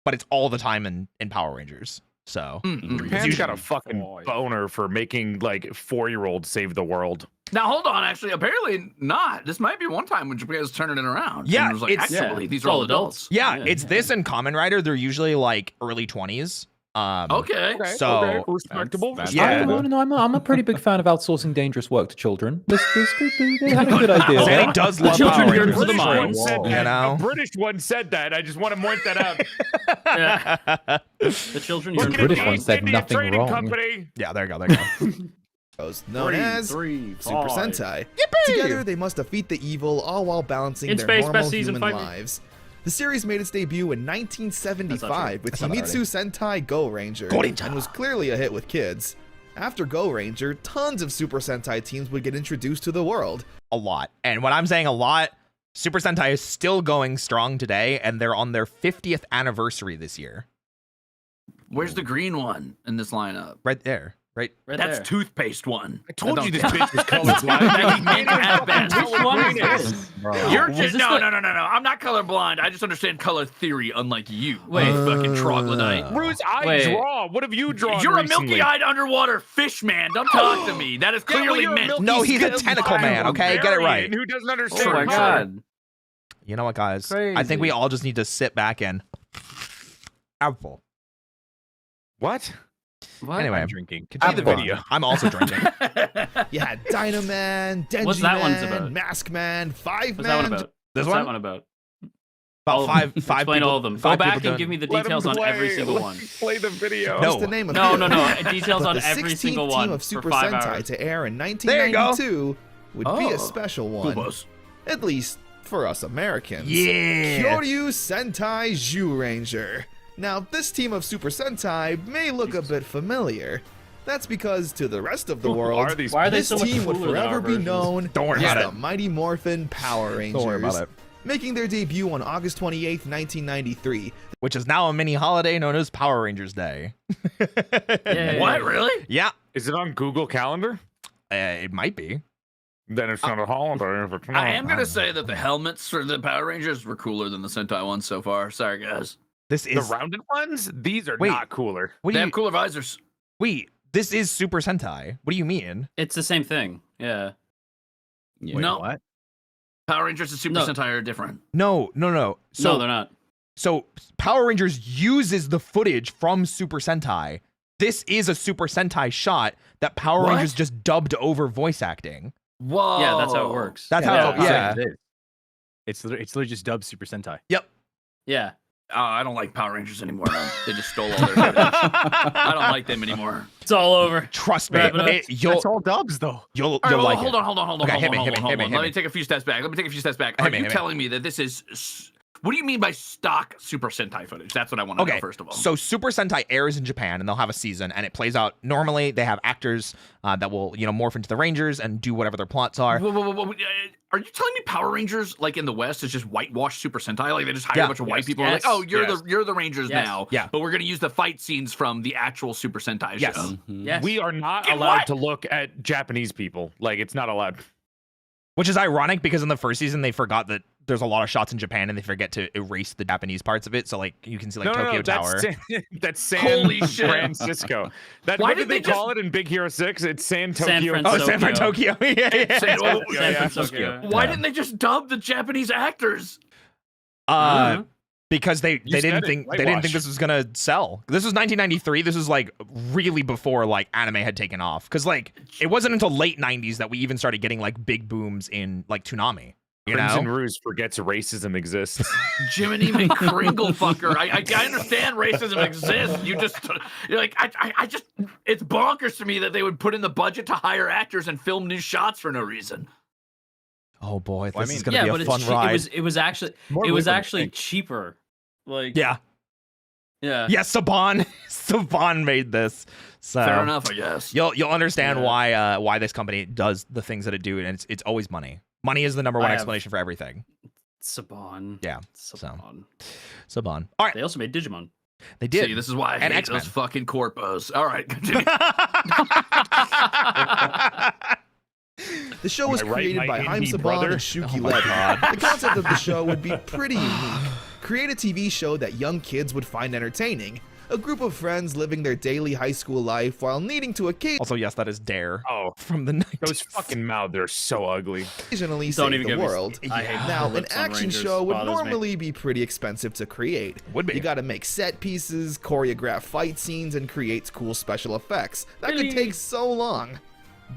but it's all the time in Power Rangers. So Japan's got a fucking boner for making like 4-year-olds save the world. Now hold on, actually, apparently not. This might be one time when Japan's turning it around. Yeah, and it was like, it's- actually, these It's are all all adults. yeah, it's this and Kamen Rider. They're usually like early 20s. Okay. So respectable. That's- Yeah. I'm a pretty big fan of outsourcing dangerous work to children. This could be, they have a good idea. Sandy there. does love children Power yearn Rangers. for the British mind. one said You that. know? A British one said that. I just want to point that out. Yeah. The children The yearn Look for at the British the one mind. said India nothing Trading wrong. Company. Yeah, there you go. There you go. Known as Super Sentai. Together, they must defeat the evil, all while balancing In their space, normal best season, human 5 lives. The series made its debut in 1975 with That's not Himitsu Sentai Go Ranger and was clearly a hit with kids. After Go Ranger, tons of Super Sentai teams would get introduced to the world. A lot. And when I'm saying a lot, Super Sentai is still going strong today, and they're on their 50th anniversary this year. Where's the green one in this lineup? Right there. Right. Right That's there. toothpaste one. I told you this don't- bitch was colorblind. That he can't have that. Which one is this? You're Is just this no. the- I'm not colorblind. I just understand color theory, unlike you. Wait. you fucking troglodyte. Bruce, I Wait. draw. What have you drawn You're a recently? milky-eyed underwater fish man. Don't talk to me. That is Yeah, well, clearly you're a meant. milky No, he's a skinned tentacle man, okay? Get it right. barbarian Who doesn't understand Oh my color. god. You know what, guys? I think we Crazy. all just need to sit back and apple. What? What? Anyway, I'm drinking. Play the Apple. video. I'm also drinking. You had Dynaman, Denji What's that one's Man, about? Mask Man, Five What's that one Man. about? This What's one? that one about? About All of five them. five Explain people, all of them. Go five back people and give doing- me the Let him details on play. every single Let one. him Play the video. No. Just the name of No, it. no, no. Details But on the every 16th single team one of for Super 5 Sentai hours. to air in There you go. 1992 would be Oh. a special one. Kubos. At least for us Americans. Yeah. Kyoryu Sentai Zyuranger. Now, this team of Super Sentai may look a bit familiar. That's because to the rest of the Who world, are these Why are they this so much team would cooler than our forever be versions? known Don't worry as about the it. Mighty Morphin Power Rangers. Don't worry about it. Making their debut on August 28th, 1993. Which is now a mini holiday known as Power Rangers Day. Yeah. What? Really? Yeah, Is it on Google Calendar? it might be. Then it's not a holiday. If it's not. I am gonna say that the helmets for the Power Rangers were cooler than the Sentai ones so far. Sorry, guys. This The is rounded ones? These are Wait. not cooler. what They do have you cooler visors. wait? This is Super Sentai. What do you mean? It's the same thing. Yeah. Yeah. Wait, No. what? Power Rangers and Super No. Sentai are different. No. No, they're not. So Power Rangers uses the footage from Super Sentai. This is a Super Sentai shot that Power What? Rangers just dubbed over voice acting. Whoa. Yeah, that's how it works. That's yeah. how. Yeah. It is. It's literally just dubbed Super Sentai. Yeah. I don't like Power Rangers anymore. They just stole all their footage. I don't like them anymore. It's all over. Trust me, Wrap it up. you'll That's all dubs though. you'll All right, well, like hold it. on, hold on. Okay, hold hit me, on, hit me, hold hit me, on. hit Let me. me take a few steps back. Are Hit me, you hit me. telling me that this is? What do you mean by stock Super Sentai footage? That's what I want to know Okay, first of all. so Super Sentai airs in Japan, and they'll have a season, and it plays out. Normally, they have actors that will, morph into the Rangers and do whatever their plots are. Whoa. Are you telling me Power Rangers, like in the West, is just whitewashed Super Sentai? Like they just hire Yeah. a bunch of white Yes, people and yes, like, oh, yes. you're the Rangers Yes. now. Yeah. But we're gonna use the fight scenes from the actual Super Sentai Yes. show. Yes. We are not Get allowed what? to look at Japanese people. Like, it's not allowed. Which is ironic because in the first season they forgot that there's a lot of shots in Japan and they forget to erase the Japanese parts of it. So like you can see like Tokyo Tower. That's San Holy shit. Francisco. That, Why what did did they they call it in Big Hero 6? It's San San Tokyo. Francisco. Oh, San Francisco. yeah. San- oh, San yeah. Francisco. Why didn't they just dub the Japanese actors? Because they You said didn't it, think whitewash. this was gonna sell. This was 1993. This was like really before like anime had taken off. Because like it wasn't until late 90s that we even started getting like big booms in like Toonami. You Crimson know? Ruse forgets racism exists. Jiminy McCringle fucker. I understand racism exists. You're like, I just, it's bonkers to me that they would put in the budget to hire actors and film new shots for no reason. Oh boy, Well, I this is mean- gonna Yeah, be but a fun it's ride. it was actually More it was liquid, I actually think. cheaper. Like Yeah. Yeah. Yes, Saban made this. So Fair enough, I guess. You'll understand why this company does the things that it do, and it's always money. Money is the number one explanation for everything. Saban. Yeah. Saban. Saban. All right. They also made Digimon. They did. See, this is why I hate X-Men. those fucking corpos. All right, continue. The show was Am I right, created my by Haim indie Saban brother? and Shuki Levy. The concept of the show would be pretty unique. Create a TV show that young kids would find entertaining. A group of friends living their daily high school life while needing to Also, yes, that is Dare Oh, from the 90s. those fucking mouths, they're so ugly. occasionally Don't save even the get me world. started. I hate Now, the an lips on action Rangers. show would Bothers me. normally be pretty expensive to create. Would be. You gotta make set pieces, choreograph fight scenes, and create cool special effects. That could take so long.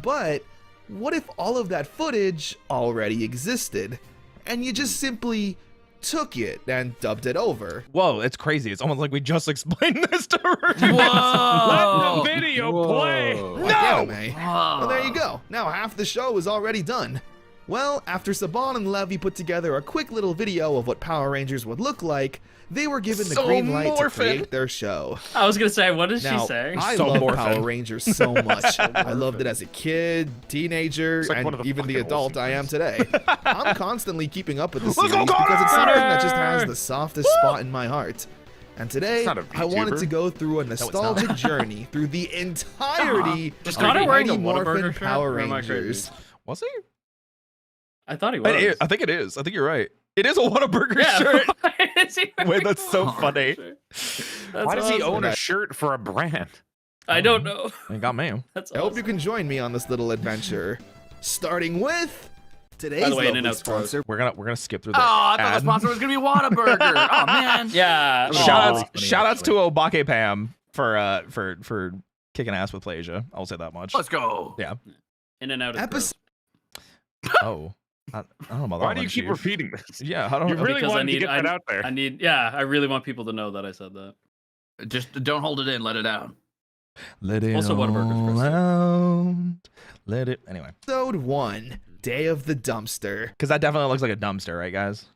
But what if all of that footage already existed, and you just simply took it and dubbed it over? Whoa, it's crazy. It's almost like we just explained this to her. Let the Whoa! video play. Like anime. Well, there you go. Now half the show is already done. Well, after Saban and Levy put together a quick little video of what Power Rangers would look like, they were given the So green light to Morphin. create their show. I was gonna say, what is Now, she saying? I So love Morphin. Power Rangers so much. I loved it as a kid, teenager, like one and of the even the fucking adult I am today. I'm constantly keeping up with the Let's series go, because it's Connor! something that just has the softest spot in my heart. And today, It's not a I wanted VTuber. to go through a nostalgic journey through the entirety Just of Connor wearing a Mighty Morphin Whataburger shirt? Power Or am I crazy? Rangers. Was he? I thought he was. I think it is. I think you're right. It is a Whataburger Yeah. shirt. Is he wearing Wait, that's so Oh, funny. That's Why does he awesome. own a shirt for a brand? I don't know. It got me. That's I hope awesome. you can join me on this little adventure. Starting with today's By the way, lovely In-N-Out's gross. sponsor. We're gonna skip through the Oh, I thought the ad. sponsor was gonna be Whataburger. Oh man. Yeah. Shout outs to Obake Pam for kicking ass with Plasia. I'll say that much. Let's go. Yeah. In-N-Out is Episode. Oh. I don't know about that Why do one, you keep Chief. repeating this? Yeah, I don't You know. really Because I wanted to need- get that out there. I really want people to know that I said that. Just don't hold it in. Let it out. Let it Also, Whataburger's all gross, too. out. Let it anyway. Episode 1, Day of the Dumpster. Because that definitely looks like a dumpster, right, guys?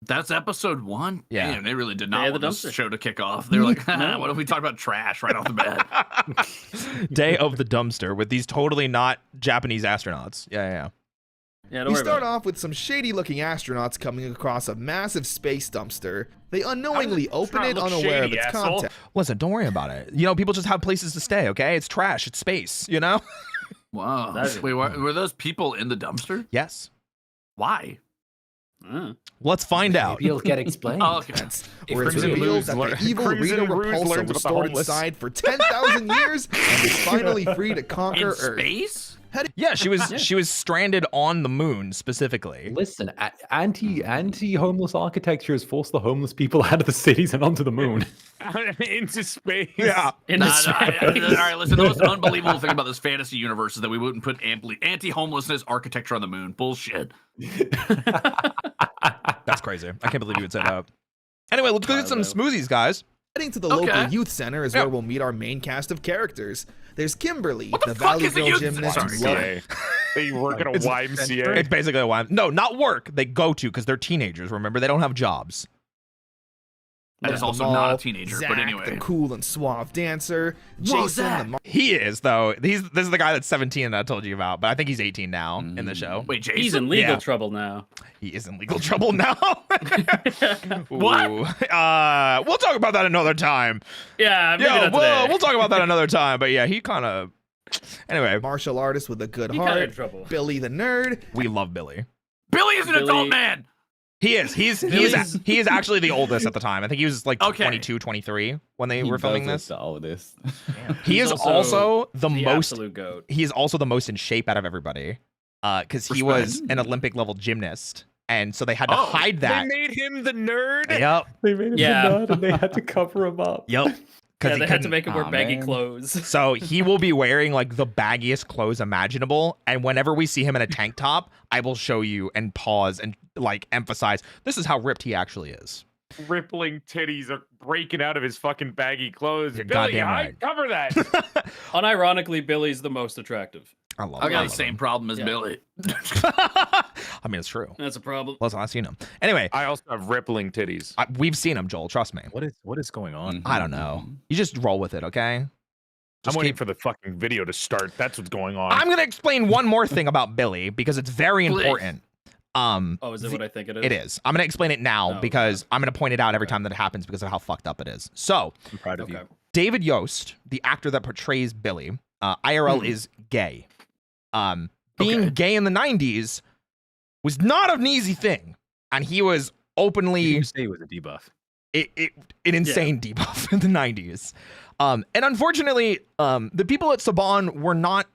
That's episode 1. Yeah. Man, they really did Day not of the want this dumpster. show to kick off. They're like, No. what if we talk about trash right off the bat? Day of the dumpster with these totally not Japanese astronauts. Yeah. Yeah, don't We worry start about off with some shady-looking astronauts coming across a massive space dumpster. They unknowingly open it, look unaware of shady, its asshole? content. Listen, don't worry about it. You know, people just have places to stay, okay? It's trash. It's space, you know? Wow. That- Wait, were those people in the dumpster? Yes. Why? it. Let's find out. Maybe it'll get explained. Oh, okay. Where it's Crimson revealed Rouge that lear- the evil Crimson Rita Rouge Repulsa learns was about the stored homeless. inside for 10,000 years and is finally free to conquer In Earth. space? Yeah, she was stranded on the moon specifically. Listen, anti-homeless architecture has forced the homeless people out of the cities and onto the moon. Into space. Yeah. In Nah, the nah, all right, listen, the most unbelievable thing about this fantasy universe is that we wouldn't put anti-homelessness architecture on the moon. Bullshit. That's crazy. I can't believe you would say that. Anyway, let's go get some smoothies, guys. Heading to the Okay. local youth center is Yeah. where we'll meet our main cast of characters. There's Kimberly, What the the fuck Valley is the Girl youth gymnast center? who Sorry. loves They work at a It's YMCA. basically a while. No, not work. They go to because they're teenagers. Remember, they don't have jobs. That is the also mall, not a teenager, Zach, but anyway. the cool and suave dancer, Whoa, Jason, Zach. the He is though. This is the guy that's 17 that I told you about, but I think he's 18 now in the show. Wait, Jason? He's in legal Yeah. trouble now. He is in legal trouble now. What? Ooh. We'll talk about that another time. Yeah, maybe Yeah, not today. we'll talk about that another time. But yeah, he kind of. Anyway, martial artist with a good He kinda in heart, trouble. Billy the nerd, we love Billy. Billy is an Billy- adult man. He is. He is actually the oldest at the time. I think he was like Okay. 22, 23 when they were filming this. All of this. He He's is also the The most. absolute goat. He's also the most in shape out of everybody, because he was an Olympic level gymnast, and so they had to hide that. They made him the nerd. Yep. They made him Yeah. a nerd and they had to cover him up. Yep. Yeah, he they had to couldn't- make him wear Aw, baggy man. clothes. So he will be wearing like the baggiest clothes imaginable, and whenever we see him in a tank top, I will show you and pause and like emphasize this is how ripped he actually is. Rippling titties are breaking out of his fucking baggy clothes. You're Billy, goddamn I right. cover that. Unironically, Billy's the most attractive. I love. I it. got love the same him. problem as Yeah. Billy. I mean, it's true. That's a problem. Listen, I've seen him. Anyway, I also have rippling titties. we've seen him, Joel. Trust me. What is going on? I don't know. You just roll with it, okay? I'm waiting for the fucking video to start. That's what's going on. I'm gonna explain one more thing about Billy because it's very important. Oh, is it what I think it is? It is. I'm gonna explain it now Oh, because I'm gonna point it out every time that it happens because of how fucked up it is. So, I'm proud of Okay. you. David Yost, the actor that portrays Billy, IRL is gay. Being gay in the 90s was not an easy thing, and he was openly You say it was a debuff. an insane debuff in the 90s. And unfortunately, the people at Saban were not.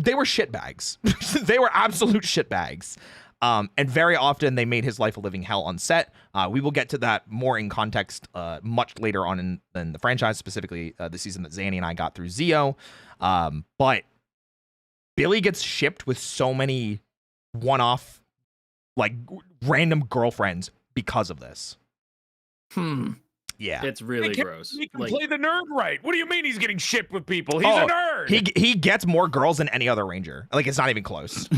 They were shitbags. They were absolute shitbags. And very often they made his life a living hell on set. We will get to that more in context much later on in the franchise, specifically the season that Zanny and I got through Zio. But Billy gets shipped with so many one-off, like, random girlfriends because of this. Yeah. It's really gross. He can Like, play the nerd right. What do you mean he's getting shipped with people? He's a nerd. He gets more girls than any other ranger. Like, it's not even close.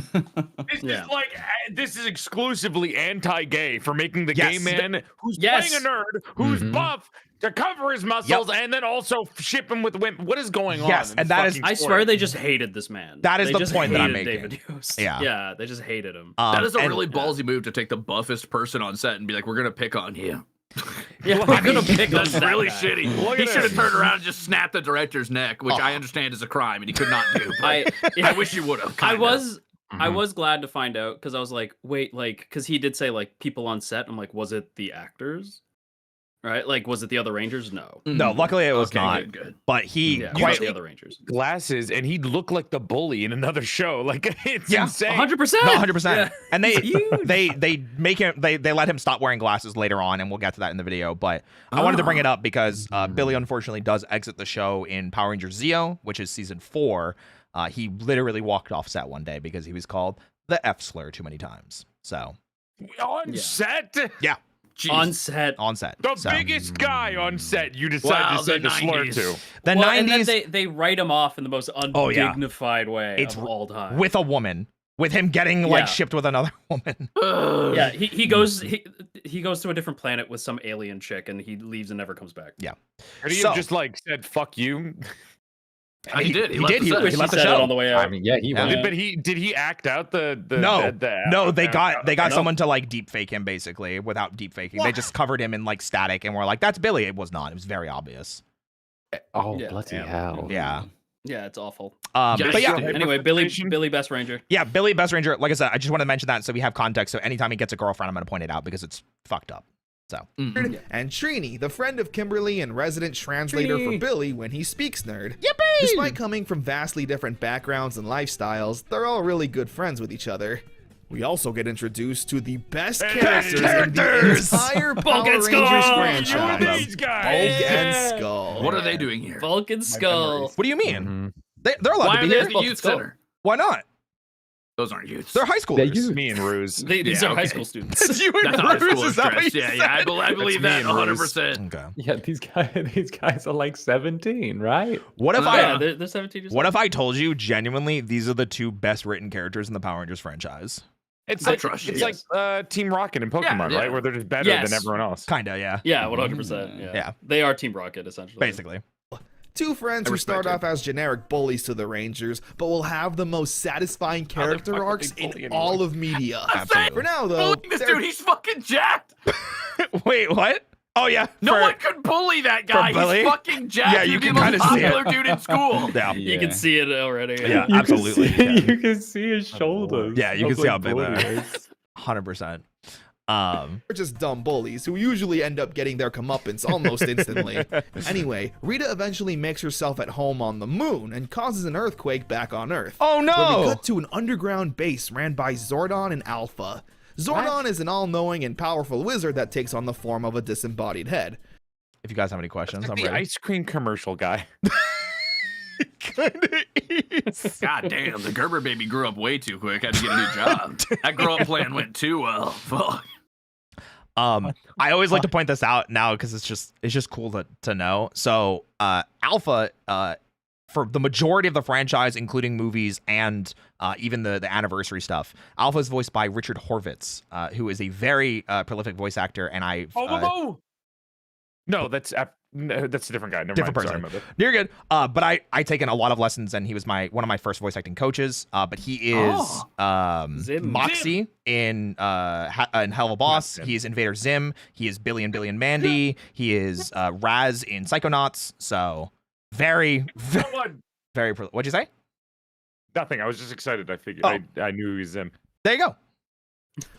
This is exclusively anti-gay for making the gay Yes. man who's Yes. playing a nerd, who's buff, to cover his muscles and then also ship him with women. What is going on? Yes, in and this that is- fucking I story? swear they just hated this man. That is They the just point that I'm hated making. David Yost. Yeah. Yeah, they just hated him. That is a and- really ballsy move to take the buffest person on set and be like, we're gonna pick on you. Yeah, we're gonna pick on That's that really guy. shitty. Look He at should have this. turned around and just snapped the director's neck, which I understand is a crime and he could not do. But I wish he would have. I was glad to find out because I was like, wait, like, because he did say like people on set. I'm like, was it the actors? Right? Like, was it the other Rangers? No. No, luckily it was Okay, not. good. But he Yeah, quite the other Rangers. glasses and he'd look like the bully in another show. Like it's Yeah, insane. 100%. no, 100%. And He's huge. they make him they let him stop wearing glasses later on, and we'll get to that in the video. But I wanted to bring it up because Billy unfortunately does exit the show in Power Rangers Zio, which is season 4. He literally walked off set one day because he was called the F slur too many times. So On set? yeah, Jeez. On set. on set. The So, biggest guy on set you decide Wow, to say the the slur 90s. to. the Well, and 90s then they write him off in the most Oh, yeah. undignified way It's of all time. with a woman, with him getting like Yeah. shipped with another woman. Yeah, he goes he goes to a different planet with some alien chick and he leaves and never comes back. Yeah. Could he So- have just like said "fuck you"? He did. He He left did. the set. He Wish left the said it show. on the way out. I mean, yeah, he Yeah. went. But did he act out the No, they got no. someone to like deep fake him basically without deep faking. They just covered him in like static and were like, "That's Billy." It was not. It was very obvious. Oh, Yeah. bloody hell. Yeah. Yeah, it's awful. But yeah, Anyway, Billy Best Ranger. yeah, Billy Best Ranger. Like I said, I just wanted to mention that so we have context. So anytime he gets a girlfriend, I'm going to point it out because it's fucked up. So And Trini, the friend of Kimberly and resident translator for Trini. Billy when he speaks nerd. yippee! Despite coming from vastly different backgrounds and lifestyles, they're all really good friends with each other. We also get introduced to the best characters in the characters! entire Power Bulk and Rangers Skull! franchise. These guys. Bulk and Skull. What are they doing here? Vulcan Skull. What do you mean? Mhm. They're allowed Why to are be they here. at the youth center? Why not? Those aren't youths. They're high They're schoolers. youth. Me and Ruse. These Yeah, are high okay. school students. You and That's how high Bruce, schoolers is that what dress. you Yeah, said? yeah. I believe me that and Ruse. 100%. Okay. Yeah, these guys are like 17, right? What if Yeah, they're 17 years What old. if I told you genuinely these are the two best written characters in the Power Rangers franchise? It's I like trust you. it's like Team Rocket and Pokemon, Yeah. right? Where they're just better Yes. than everyone else. Kinda, yeah. Yeah, 100%. Yeah. Yeah. They are Team Rocket, essentially. Basically. Two friends I who start respect off as generic bullies to the Rangers, but will have the most satisfying character fuck would arcs they in bully all anyone? of media. Absolutely. For now, though, Bullying this they're- dude, he's fucking jacked. Wait, what? Oh yeah. No for- one could bully that guy. Billy? He's fucking jacked. Yeah, He'd you be can the most kinda see it. popular dude in school. Yeah. You can see it already. Yeah, You can absolutely. see- Yeah. You can see his shoulders. Yeah, you I can was see how like, big they are. "Boys." 100%. They're just dumb bullies who usually end up getting their comeuppance almost instantly. Anyway, Rita eventually makes herself at home on the moon and causes an earthquake back on Earth. Oh Where we no! cut to an underground base ran by Zordon and Alpha. Zordon is an all-knowing and powerful wizard that takes on the form of a disembodied head. If you guys have any questions, I'm the ready. ice cream commercial guy. Kinda is. God damn, the Gerber baby grew up way too quick. Had to get a new job. That grow up plan went too well. Fuck. I always like to point this out now because it's just cool to know. So Alpha for the majority of the franchise, including movies and even the anniversary stuff. Alpha is voiced by Richard Horvitz, who is a very prolific voice actor, and No, that's a different guy. Never different mind. person. Sorry, mother. You're good. But I taken a lot of lessons, and he was one of my first voice acting coaches. But he is Moxie in Hell of a Boss. He is Invader Zim. He is Billy and Mandy. He is Raz in Psychonauts. So very. What'd you say? Nothing. I was just excited. I figured I knew he was him. There you go.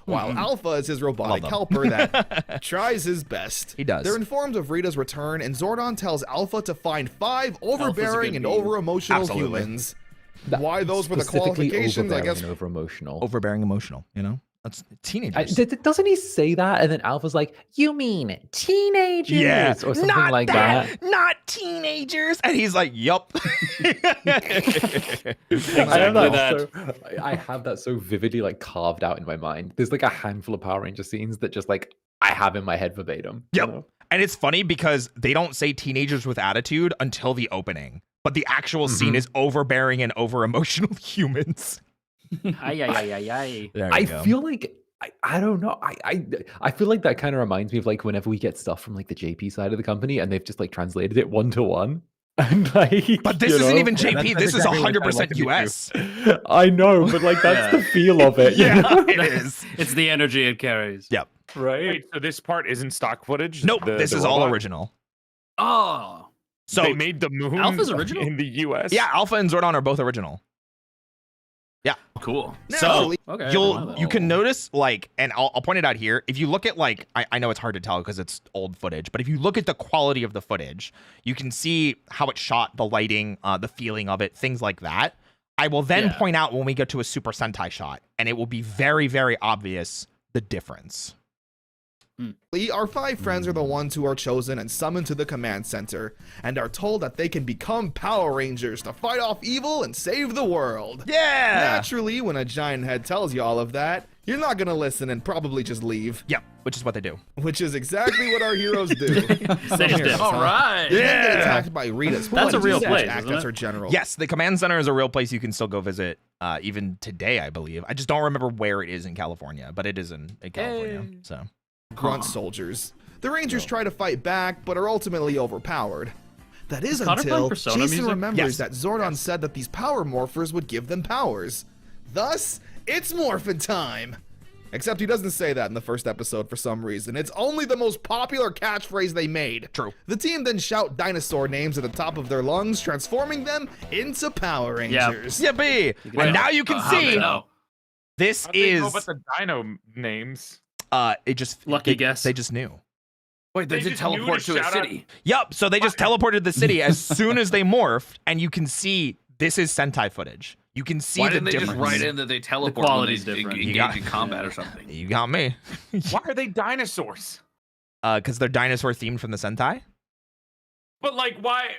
While Alpha is his robotic helper that tries his best. He does. They're informed of Rita's return, and Zordon tells Alpha to find 5 overbearing and over-emotional humans. Why those were the qualifications, I guess. Over-emotional. Overbearing emotional, you know? That's teenagers. Doesn't he say that? And then Alpha's like, you mean teenagers? Yeah. Or something like that. Not teenagers. And he's like, yup. I have that so vividly like carved out in my mind. There's like a handful of Power Ranger scenes that just like I have in my head verbatim. Yep. You know? And it's funny because they don't say teenagers with attitude until the opening. But the actual scene is overbearing and over-emotional humans. I feel like I don't know. I feel like that kind of reminds me of like whenever we get stuff from like the JP side of the company and they've just like translated it 1-to-1. And like, but this isn't even JP. This is exactly 100% US. I know, but like that's the feel of it. Yeah, you know? it is. It's the energy it carries. Yep. Right. Wait, so this part isn't stock footage? Nope. This is all original. Oh. So they made the moon Alpha's original in the US. Yeah, Alpha and Zordon are both original. Yeah. Cool. So okay, you can notice like, and I'll point it out here. If you look at like, I know it's hard to tell because it's old footage, but if you look at the quality of the footage, you can see how it's shot, the lighting, the feeling of it, things like that. I will then point out when we get to a Super Sentai shot, and it will be very, very obvious the difference. Our 5 friends are the ones who are chosen and summoned to the command center, and are told that they can become Power Rangers to fight off evil and save the world. Yeah! Naturally, when a giant head tells you all of that, you're not gonna listen and probably just leave. Yep, which is what they do. Which is exactly what our heroes do. All right. They then get attacked by Rita's That's a real place, act isn't as it? her general. Yes, the command center is a real place you can still go visit, even today, I believe. I just don't remember where it is in California, but it is in California. So. Grunt soldiers. The Rangers try to fight back, but are ultimately overpowered. That is Connor until playing Persona Jason music? remembers that Zordon said that these power morphers would give them powers. Thus, it's morphin' time! Except he doesn't say that in the first episode for some reason. It's only the most popular catchphrase they made. True. The team then shout dinosaur names at the top of their lungs, transforming them into Power Rangers. Yippee! And now you can see this How do they is know about the dino names? it just Lucky guess. They just knew. Wait, they did just knew teleport to to a shout city. Yep, so they just teleported to the city as soon as they morphed, and you can see this is Sentai footage. You can see Why the didn't they difference. just write in that they teleport quality's when they different. engage in combat or something? You got me. Why are they dinosaurs? Because they're dinosaur themed from the Sentai. But like, why?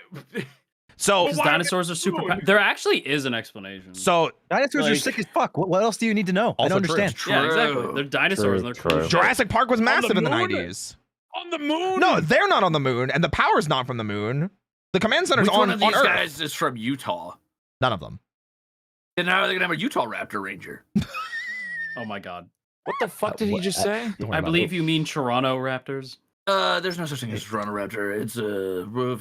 So Because Why are dinosaurs they are super. food? There actually is an explanation. so Dinosaurs are Like- sick as fuck. What else do you need to know? I Also don't true. understand. yeah, exactly. They're dinosaurs. True, and they're true. cool. Jurassic Park was massive in the moon? 90s. On the moon? No, they're not on the moon, and the power's not from the moon. The command center's Which one on of these Earth. guys is from Utah? None of them. Then how are they gonna have a Utah Raptor Ranger? Oh my god. What the fuck did he just say? I believe you mean Toronto Raptors. There's no such thing as Toronto Raptor. It's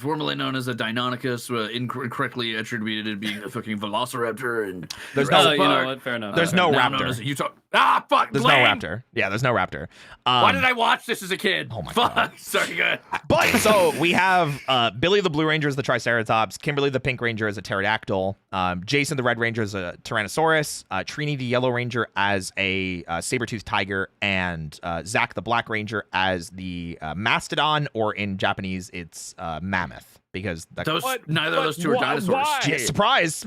formerly known as a Deinonychus, incorrectly attributed to being a fucking Velociraptor, and There's Oh, no, you know what? Fair enough. There's no now known raptor. as a Utah. Ah, fuck. There's blame! no raptor. Yeah, there's no raptor. Why did I watch this as a kid? Oh my fuck. God. Sorry, good. But so we have Billy the Blue Ranger is the Triceratops, Kimberly the Pink Ranger is a pterodactyl, Jason the Red Ranger is a Tyrannosaurus, Trini the Yellow Ranger as a saber-toothed tiger, and Zach the Black Ranger as the mastodon, or in Japanese it's mammoth, because Neither of those two are dinosaurs. Why? Yeah, surprise.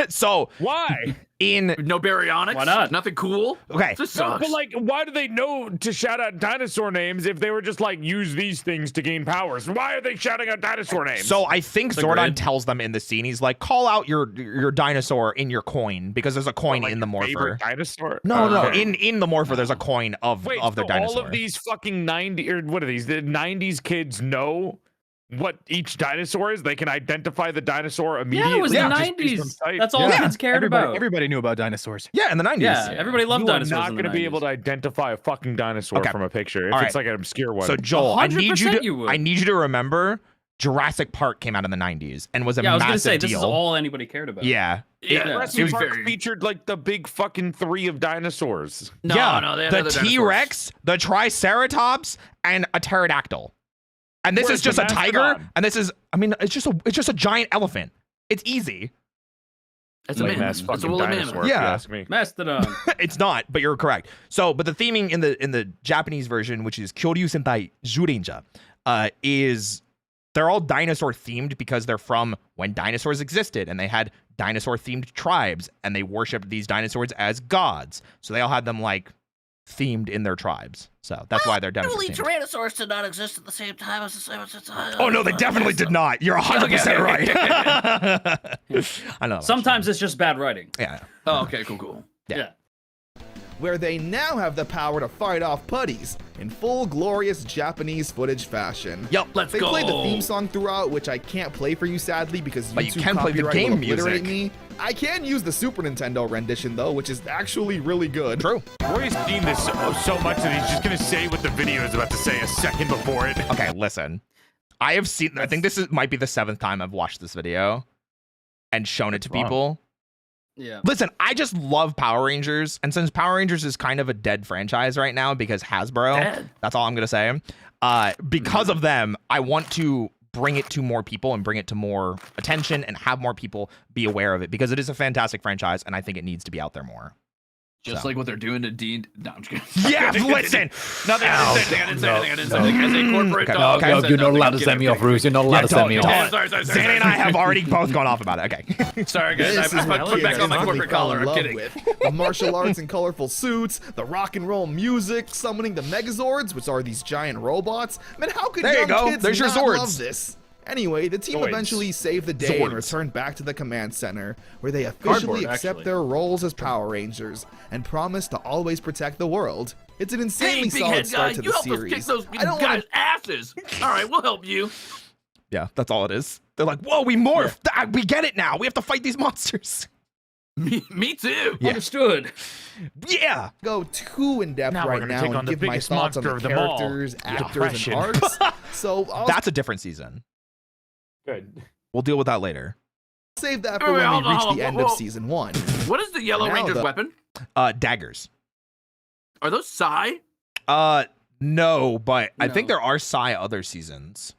So Why? in No baryonyx. Why not? Nothing cool. Okay. This No, sucks. but like, why do they know to shout out dinosaur names if they were just like, use these things to gain powers? Why are they shouting out dinosaur names? So I think The Zordon grid. tells them in the scene, he's like, call out your dinosaur in your coin, because there's a coin Like in the your favorite morpher. dinosaur? No, Okay. in the morpher there's a coin of Wait, their so dinosaur. all of these fucking 90 or what are these? The 90s kids know what each dinosaur is. They can identify the dinosaur immediately. Yeah, it was the just based on 90s. sight. That's all kids cared about. Everybody knew about dinosaurs. Yeah, in the 90s. Yeah, everybody loved You are dinosaurs. not in the going to be 90s. able to identify a fucking dinosaur Okay. from a picture if All it's right. like an obscure one. So Joel, I need 100% you would. you to remember Jurassic Park came out in the 90s and was a Yeah, I was massive gonna say deal. this is all anybody cared about. Yeah. Yeah, Jurassic it was Park very. featured like the big fucking 3 of dinosaurs. No, yeah, no, they had the other dinosaurs. T-Rex, the Triceratops, and a pterodactyl. And this Where's is just the a tiger, mastodon? and this is, I mean, it's just a giant elephant. It's easy. It's a Like mammoth. mass It's a fucking woolly dinosaur, mammoth. if you Yeah. ask me. Mastodon. It's not, but you're correct. So, but the theming in the Japanese version, which is Kyoryu Sentai Jurenja, is they're all dinosaur themed because they're from when dinosaurs existed and they had dinosaur themed tribes and they worshipped these dinosaurs as gods. So they all had them like themed in their tribes. So that's why they're dinosaur Actually, themed. Tyrannosaurus did not exist at the same time as the Oh no, they definitely did not. You're 100% right. I know. Sometimes it's just bad writing. Yeah. Oh, okay, cool. Yeah. Where they now have the power to fight off putties in full glorious Japanese footage fashion. Yep. Let's They go. play the theme song throughout, which I can't play for you sadly because But you YouTube can play the copyright game will obliterate music. me. I can use the Super Nintendo rendition though, which is actually really good. True. Roy's seen this so much that he's just going to say what the video is about to say a second before it. Okay, listen. I have seen. I think might be the 7th time I've watched this video and shown it to wrong? people. Yeah. Listen, I just love Power Rangers, and since Power Rangers is kind of a dead franchise right now because Hasbro, Dead? that's all I'm gonna say. Because of them, I want to bring it to more people and bring it to more attention and have more people be aware of it because it is a fantastic franchise, and I think it needs to be out there more. Just So. like what they're doing to Dean. No, I'm just kidding. Yeah, listen. Nothing. I didn't say anything. I didn't say anything. I said corporate Okay, dog. okay. I No, said you're not nothing. allowed I'm to kidding, send me I'm off, kidding. Ruse. You're not allowed to send me don't. off. Sorry. Zanny and I have already both gone off about it. Okay. Sorry, guys. This I is what put kids back on my instantly corporate fell collar. in I'm love kidding. with. The martial arts and colorful suits, the rock and roll music, summoning the Megazords, which are these giant robots. Man, how could There you young go. kids There's your not Zords. love this? Anyway, the team Zoids. eventually saved the day and Zords. returned back to the command center, where they officially Cardboard, accept actually. their roles as Power Rangers and promise to always protect the world. It's an insanely Hey, big solid head guy, start to you the helped us kick series. those I don't guys' want asses. All right, we'll help you. Yeah, that's all it is. They're like, whoa, we morphed. Ah, we get it now. We have to fight these monsters. Me too. Yeah. Understood. Yeah. to go too in depth Now we're right gonna now take on and the give my biggest thoughts on monster the of them all, characters, actors, depression. and arcs. So I'll That's a different season. Good. We'll deal with that later. save that for Wait, when hold we on, reach hold the on, end whoa, of whoa. season 1. What is the Yellow Now Ranger's the- weapon? Daggers. Are those Psy? No, but I think No. there are Psy other seasons.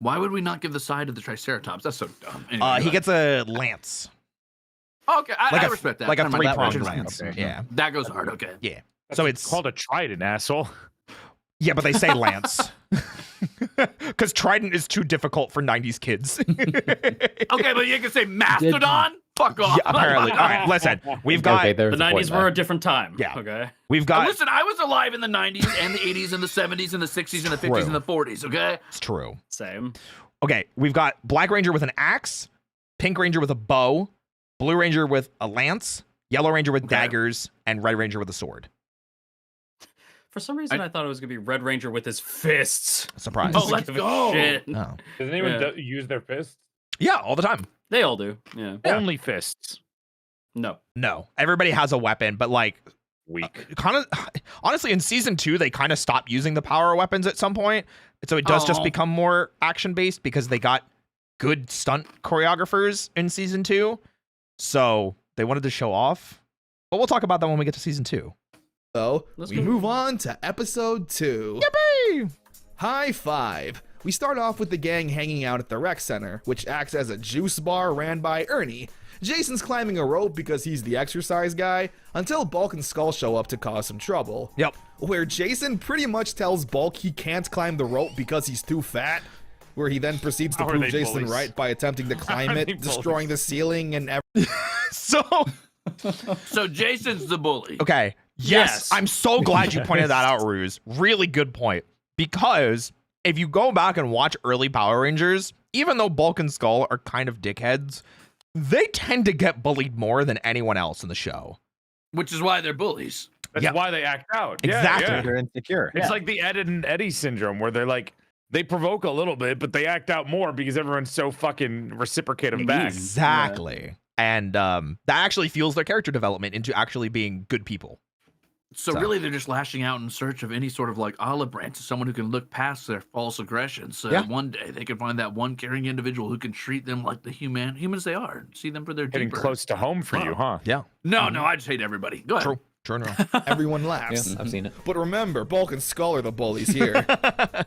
Why would we not give the Psy to the Triceratops? That's so dumb. Anyway, He go gets a lance. ahead. Okay, I Like a respect that. like a Never mind, that 3-pronged version's- lance. okay. Yeah. That goes hard. Okay. Yeah. That's So it's called a trident, asshole. yeah, but they say lance. Because Trident is too difficult for 90s kids. Okay, but you can say Mastodon. Fuck off. Yeah, apparently. All right, listen. We've got Okay, there's The a point 90s there. were a different time. Yeah. Okay. we've got Listen, I was alive in the 90s and the 80s and the 70s and the 60s and the 50s True. and the 40s, okay? it's true. Same. Okay, we've got Black Ranger with an axe, Pink Ranger with a bow, Blue Ranger with a lance, Yellow Ranger with Okay. daggers, and Red Ranger with a sword. For some reason, I thought it was gonna be Red Ranger with his fists. Surprise. Oh, let's Give a go. Shit. Oh. Does anyone Yeah. use their fists? Yeah, all the time. They all do. Yeah. Yeah. Only fists. No. No, everybody has a weapon, but like Weak. kind of honestly in season 2 they kind of stopped using the power weapons at some point, so it does just Oh. become more action based because they got good stunt choreographers in season 2, so they wanted to show off. But we'll talk about that when we get to season 2. So Let's we go. move on to episode 2. Yippee! High Five. We start off with the gang hanging out at the rec center, which acts as a juice bar ran by Ernie. Jason's climbing a rope because he's the exercise guy, until Bulk and Skull show up to cause some trouble. Yep. Where Jason pretty much tells Bulk he can't climb the rope because he's too fat, where he then proceeds to How are prove they Jason bullies? right by attempting to climb are it, they destroying the ceiling and So So Jason's the bully. okay, yes, I'm so glad you pointed that out, Ruse. Really good point, because if you go back and watch early Power Rangers, even though Bulk and Skull are kind of dickheads, they tend to get bullied more than anyone else in the show. Which is why they're bullies. That's Yep. why they act out. Yeah, Exactly. yeah. They're insecure. It's like the Ed and Eddie syndrome where they're like, They provoke a little bit, but they act out more because everyone's so fucking reciprocative back. Exactly. And that actually fuels their character development into actually being good people. So really, they're just lashing out in search of any sort of like olive branch to someone who can look past their false aggressions. So one day they can find that one caring individual who can treat them like the humans they are. See them for their Getting deeper. close to home for you, huh? Yeah. No, I just hate everybody. Go ahead. True. Everyone laughs. Yeah, I've seen it. But remember, Bulk and Skull are the bullies here.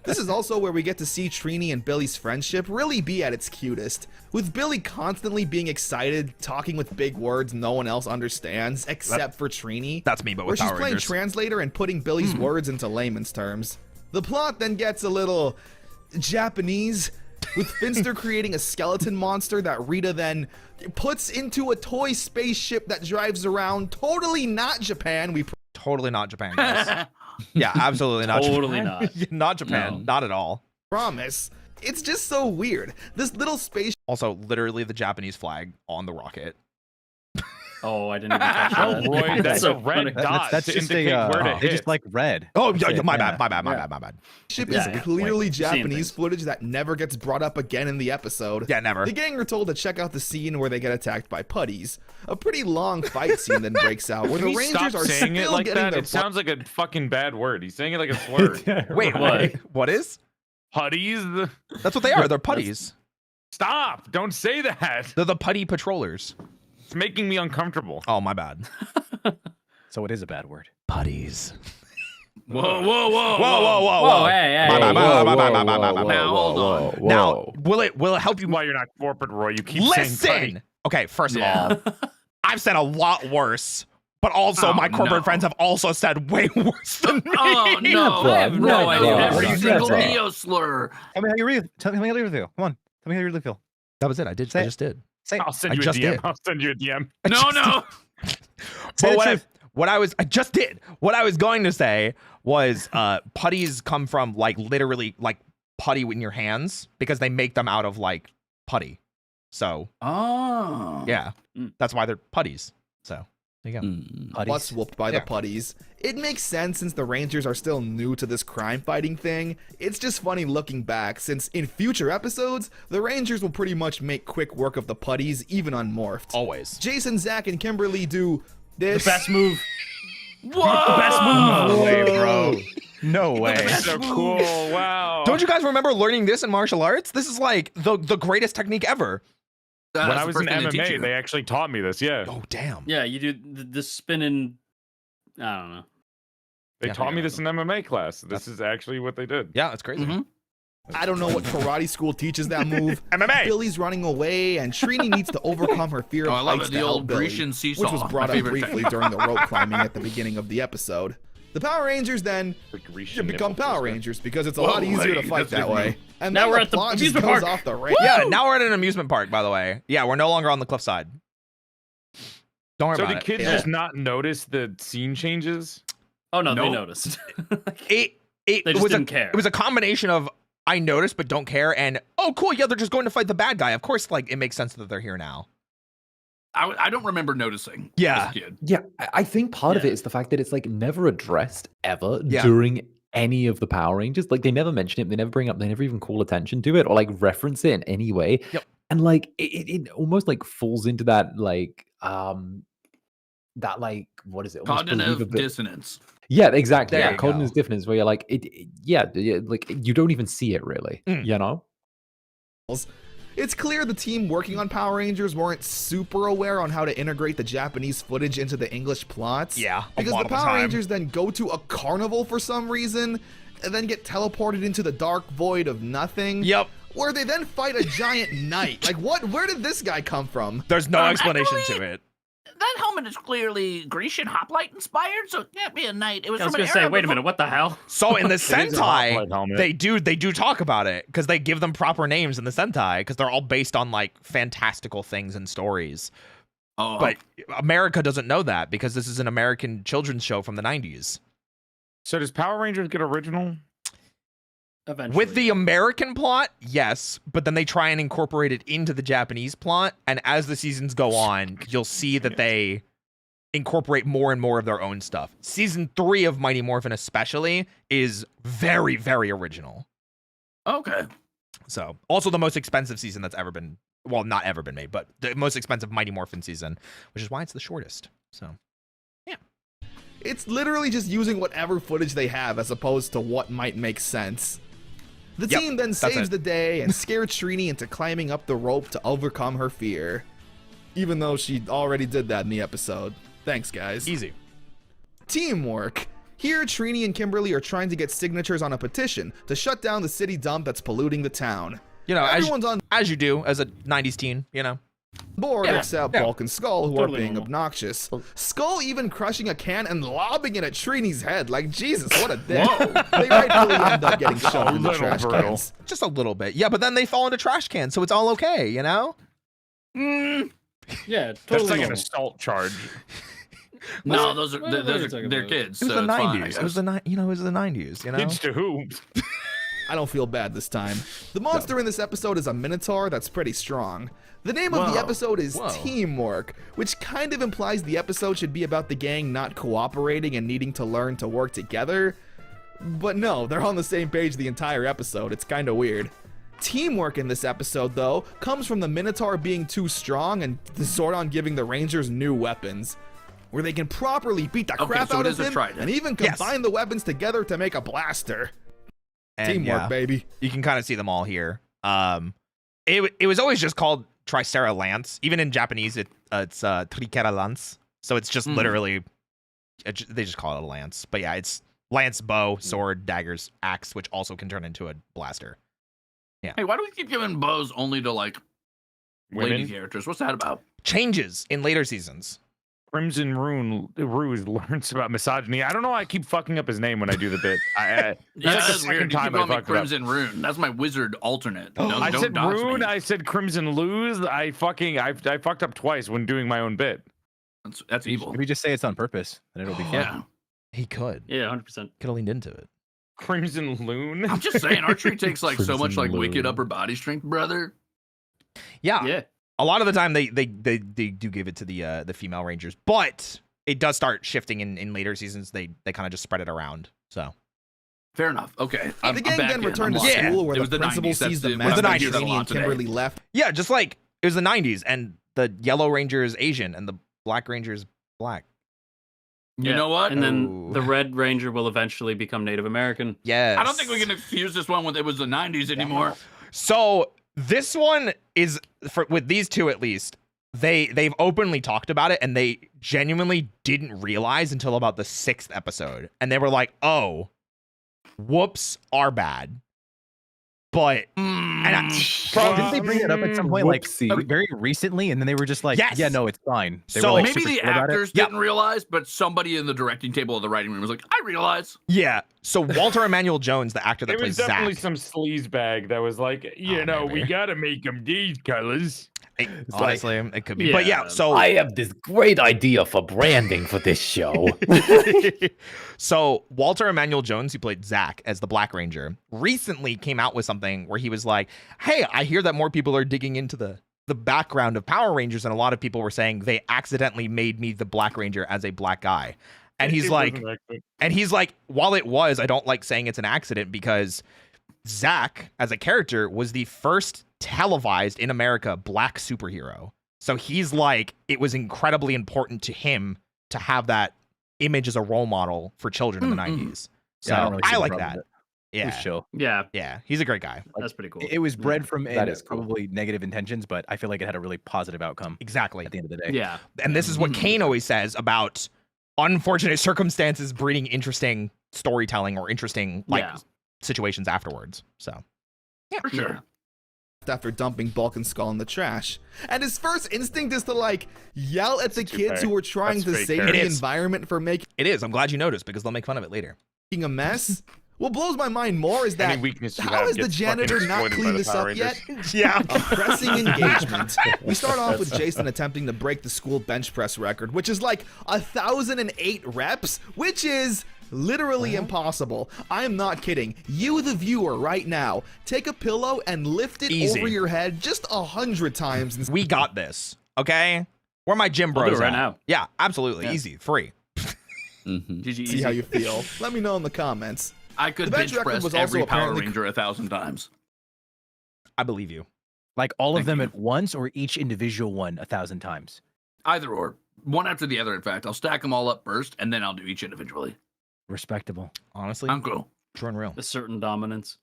This is also where we get to see Trini and Billy's friendship really be at its cutest, with Billy constantly being excited, talking with big words no one else understands, except for Trini. That's me, but where with she's Power playing Rangers. translator and putting Billy's words into layman's terms. The plot then gets a little Japanese, with Finster creating a skeleton monster that Rita then puts into a toy spaceship that drives around. Totally not Japan. Totally not Japan, guys. Yeah, absolutely not Totally Japan. not. Not Japan. Not at all. promise. It's just so weird. This little space. Also, literally the Japanese flag on the rocket. Oh, I didn't even catch that. Roy, that's so a red funny. dot That's to just indicate where to they hit. just like red. Oh, That's yeah, it, my yeah. bad. Ship Yeah, is yeah. clearly Like, seeing Japanese things. footage that never gets brought up again in the episode. Yeah, never. The gang are told to check out the scene where they get attacked by putties. A pretty long fight scene then breaks out where Can the he Rangers stop are saying it still like getting that? their It sounds like a fucking bad word. He's saying it like a slur. Wait, What? what is? Putties? That's what they are. They're putties. Stop! Don't say that. They're the putty patrollers. It's making me uncomfortable. Oh, my bad. So it is a bad word. Putties. Whoa. Whoa, hey. My bad. Now, hold on. Now, will it help you? Why you're not corporate, Roy? You keep saying putty. Listen. Okay, first of Yeah. all, I've said a lot worse, but also my corporate no. friends have also said way worse than me. Oh no, I have no Never. idea. Never. Every single Never. Neo slur. Tell me how you really. Tell me how you really feel. Come on. Tell me how you really feel. That was it. I just did. Say it. I'll send I you a just DM. did. I'll send you a DM. No. Say the truth. What I was going to say was putties come from like literally like putty in your hands because they make them out of like putty. So Oh. yeah, Mm. that's why they're putties. So there you go. Putties. Butts whooped by the putties. It makes sense since the Rangers are still new to this crime fighting thing. It's just funny looking back since in future episodes, the Rangers will pretty much make quick work of the putties even unmorphed. Always. Jason, Zach, and Kimberly do this. The best move. Whoa. Best move. No way, bro. No way. That's so cool. Wow. Don't you guys remember learning this in martial arts? This is like the greatest technique ever. That's when I the was first in thing teach MMA, you. they actually taught me this. Yeah. Oh damn. Yeah, you do the spinning. I don't know. They Yeah, taught me yeah. this in MMA class. This is actually what they did. Yeah, it's crazy. Mhm. I don't know what karate school teaches that move. MMA. Billy's running away, and Trini needs to overcome her fear of Oh, I love heights it. to The help old Billy, Grecian seesaw. which was brought My up favorite briefly thing. during the rope climbing at the beginning of the episode. The Power Rangers then The Grecian become nipple Power twister. Rangers because it's a Whoa, lot easier to wait, fight that's that different. way. And Now then we're the at the plot just amusement goes park. off the rails. Yeah, now we're at an amusement park, by the way. Yeah, we're no longer on the cliffside. Don't worry So about did it. kids Yeah. just not notice the scene changes? Oh no, they Nope. noticed. It They just was didn't care. It was a combination of I noticed but don't care and oh cool, yeah, they're just going to fight the bad guy. Of course, like it makes sense that they're here now. I don't remember noticing. Yeah. As a kid. Yeah, I think part of Yeah. it is the fact that it's like never addressed ever Yeah. during any of the Power Rangers. Like they never mention it, they never bring it up, they never even call attention to it or like reference it in any way. Yep. And like it almost like falls into that like what is it? Almost Cognitive believability- dissonance. Yeah, exactly. There Yeah, you cognitive go. dissonance where you're like like you don't even see it really. Mm. You know? It's clear the team working on Power Rangers weren't super aware on how to integrate the Japanese footage into the English plots. Yeah, a Because lot the of the Power time. Rangers then go to a carnival for some reason, and then get teleported into the dark void of nothing. Yep. Where they then fight a giant knight. Like what? Where did this guy come from? There's no explanation actually- to it. That helmet is clearly Grecian hoplite inspired, so it can't be a knight. It was I was from an gonna say, era wait a before- minute, what the hell? So in the is a hoplite Sentai, helmet. they do talk about it because they give them proper names in the Sentai because they're all based on like fantastical things and stories. Oh, But America doesn't know that because this is an American children's show from the 90s. So does Power Rangers get original? Eventually. With the American plot, yes, but then they try and incorporate it into the Japanese plot, and as the seasons go on, you'll see that they incorporate more and more of their own stuff. Season 3 of Mighty Morphin especially is very, very original. Okay. So also the most expensive season that's ever been, well, not ever been made, but the most expensive Mighty Morphin season, which is why it's the shortest. So yeah. It's literally just using whatever footage they have as opposed to what might make sense. The Yep, team then that's saves it. the day and scares Trini into climbing up the rope to overcome her fear. Even though she already did that in the episode. Thanks, guys. Easy. Teamwork. Here, Trini and Kimberly are trying to get signatures on a petition to shut down the city dump that's polluting the town. You know, Everyone's on as you do as a 90s teen, you know. board except Bulk and Skull, who Totally are being normal. obnoxious. Skull even crushing a can and lobbing it at Trini's head. Like, Jesus, what a dick. They rightfully end up getting shoved in the little trash brutal. cans. Just a little bit. Yeah, but then they fall into trash cans, so it's all okay, you know? Yeah, That's totally. like an normal. assault charge. No, those are What are you those talking are they're about? kids. It was so the it's fine, I 90s. It guess. was the it was the 90s, you know? Kids to who? I don't feel bad this time. The monster in this episode is a minotaur that's pretty strong. The name of the episode is Teamwork, which kind of implies the episode should be about the gang not cooperating and needing to learn to work together. But no, they're on the same page the entire episode. It's kind of weird. Teamwork in this episode, though, comes from the Minotaur being too strong and the Zordon giving the Rangers new weapons, where they can properly beat the crap so out it of is a him trident. and even Yes. combine the weapons together to make a blaster. And Teamwork, yeah, baby. you can kind of see them all here. It was always just called Tricera Lance. Even in Japanese, it's Tricera Lance. So it's just literally, they just call it a lance. But yeah, it's lance, bow, sword, daggers, axe, which also can turn into a blaster. Hey, why do we keep giving bows only to like lady Women? characters? What's that about? Changes in later seasons. Crimson Ruse learns about misogyny. I don't know why I keep fucking up his name when I do the bit. Yeah, That's like the that's second weird. You keep time I calling me fucked it up. Crimson Rune. That's my wizard alternate. I Don't said dox Rune. me. I said Crimson Lose. I fucked up twice when doing my own bit. That's evil. Maybe just say it's on purpose, and it'll be fine. Yeah. He could. Yeah, 100%. Could have leaned into it. Crimson Loon. I'm just saying, archery takes like so much like Crimson wicked Loon. upper body strength, brother. Yeah. Yeah. A lot of the time they do give it to the female rangers, but it does start shifting in later seasons. They kind of just spread it around. So Fair enough. Okay. The gang then returned to locked in. school where It the was the principal 90s. That's sees the the- mess was the that 90s. Trini and Kimberly left. yeah, just like it was the 90s, and the yellow ranger is Asian, and the black ranger is black. You know what? And then Ooh. the Red Ranger will eventually become Native American. Yes. I don't think we can excuse this one with it was the 90s anymore. So this one is with these two at least. They've openly talked about it, and they genuinely didn't realize until about the 6th episode, and they were like, "Oh, whoops, our bad." But Didn't they bring it up at some point, like Whoopsie. very recently, and then they were just like, Yes. "Yeah, no, it's fine." They So were, like, Maybe super the chill about it. actors Yep. didn't realize, but somebody in the directing table of the writing room was like, I realize. yeah, so Walter Emmanuel Jones, the actor that It plays was definitely Zach, some sleaze bag that was like, we maybe. gotta make them these colors. honestly, it could be. But yeah, Yeah. so I have this great idea for branding for this show. So Walter Emmanuel Jones, who played Zach as the Black Ranger, recently came out with something where he was like, "Hey, I hear that more people are digging into the background of Power Rangers, and a lot of people were saying they accidentally made me the Black Ranger as a black guy." And he's It like, wasn't actually- while it was, I don't like saying it's an accident because Zach as a character was the first televised in America black superhero. So he's like, it was incredibly important to him to have that image as a role model for children in the 90s. So Yeah, I don't really see I the like problem that. with it. It Yeah. was chill. Yeah, Yeah. He's a great guy. that's pretty cool. It was bred from that is cool. probably negative intentions, but I feel like it had a really positive outcome Exactly. at the end of the day. Yeah. And this is what Kane always says about unfortunate circumstances breeding interesting storytelling or interesting Yeah. situations afterwards. So For sure. After dumping Bulk and Skull in the trash. And his first instinct is to like yell at the too kids fake. who were trying That's to fake save character. the It is. environment for making it is. I'm glad you noticed because they'll make fun of it later. a mess. What blows my mind more is that Any weakness you how have has the gets janitor fucking not exploited by cleaned the this Power up yet? Rangers. Yeah. A pressing engagement. We start off with Jason attempting to break the school bench press record, which is like 1,008 reps, which is literally impossible. I am not kidding. You, the viewer, right now, take a pillow and lift it Easy. over your head just 100 times. And We got this. Okay? Where my gym I'll do bros it right at? now. Yeah, absolutely. Yeah. Easy. Free. GG see how you feel. Let me know in the comments. I could The bench bench record press was also every Power apparently- Ranger 1,000 times. I believe you. Like all of Thank them you. at once, or each individual one 1,000 times? Either or. One after the other, in fact. I'll stack them all up first, and then I'll do each individually. Respectable. Honestly, I'm cool. true and real. A certain dominance.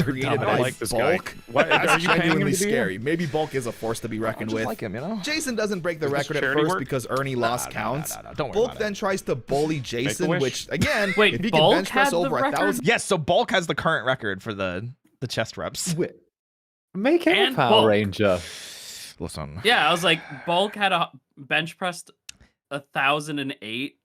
Created I by don't like this guy. Bulk. What, That's are you paying him genuinely to be here? scary. Maybe Bulk is a force to be I reckoned just with. like him, you know. Jason doesn't break the Is this record at charity first work? because Ernie lost counts. Don't worry Bulk about then it. tries to bully Jason, wish. which again, Wait, if he Bulk can bench press had the over record? 1,000, Yes, so Bulk has the current record for the chest reps. Make him And a Power Bulk. Ranger. Listen. Yeah, I was like, Bulk had a bench pressed 1,008.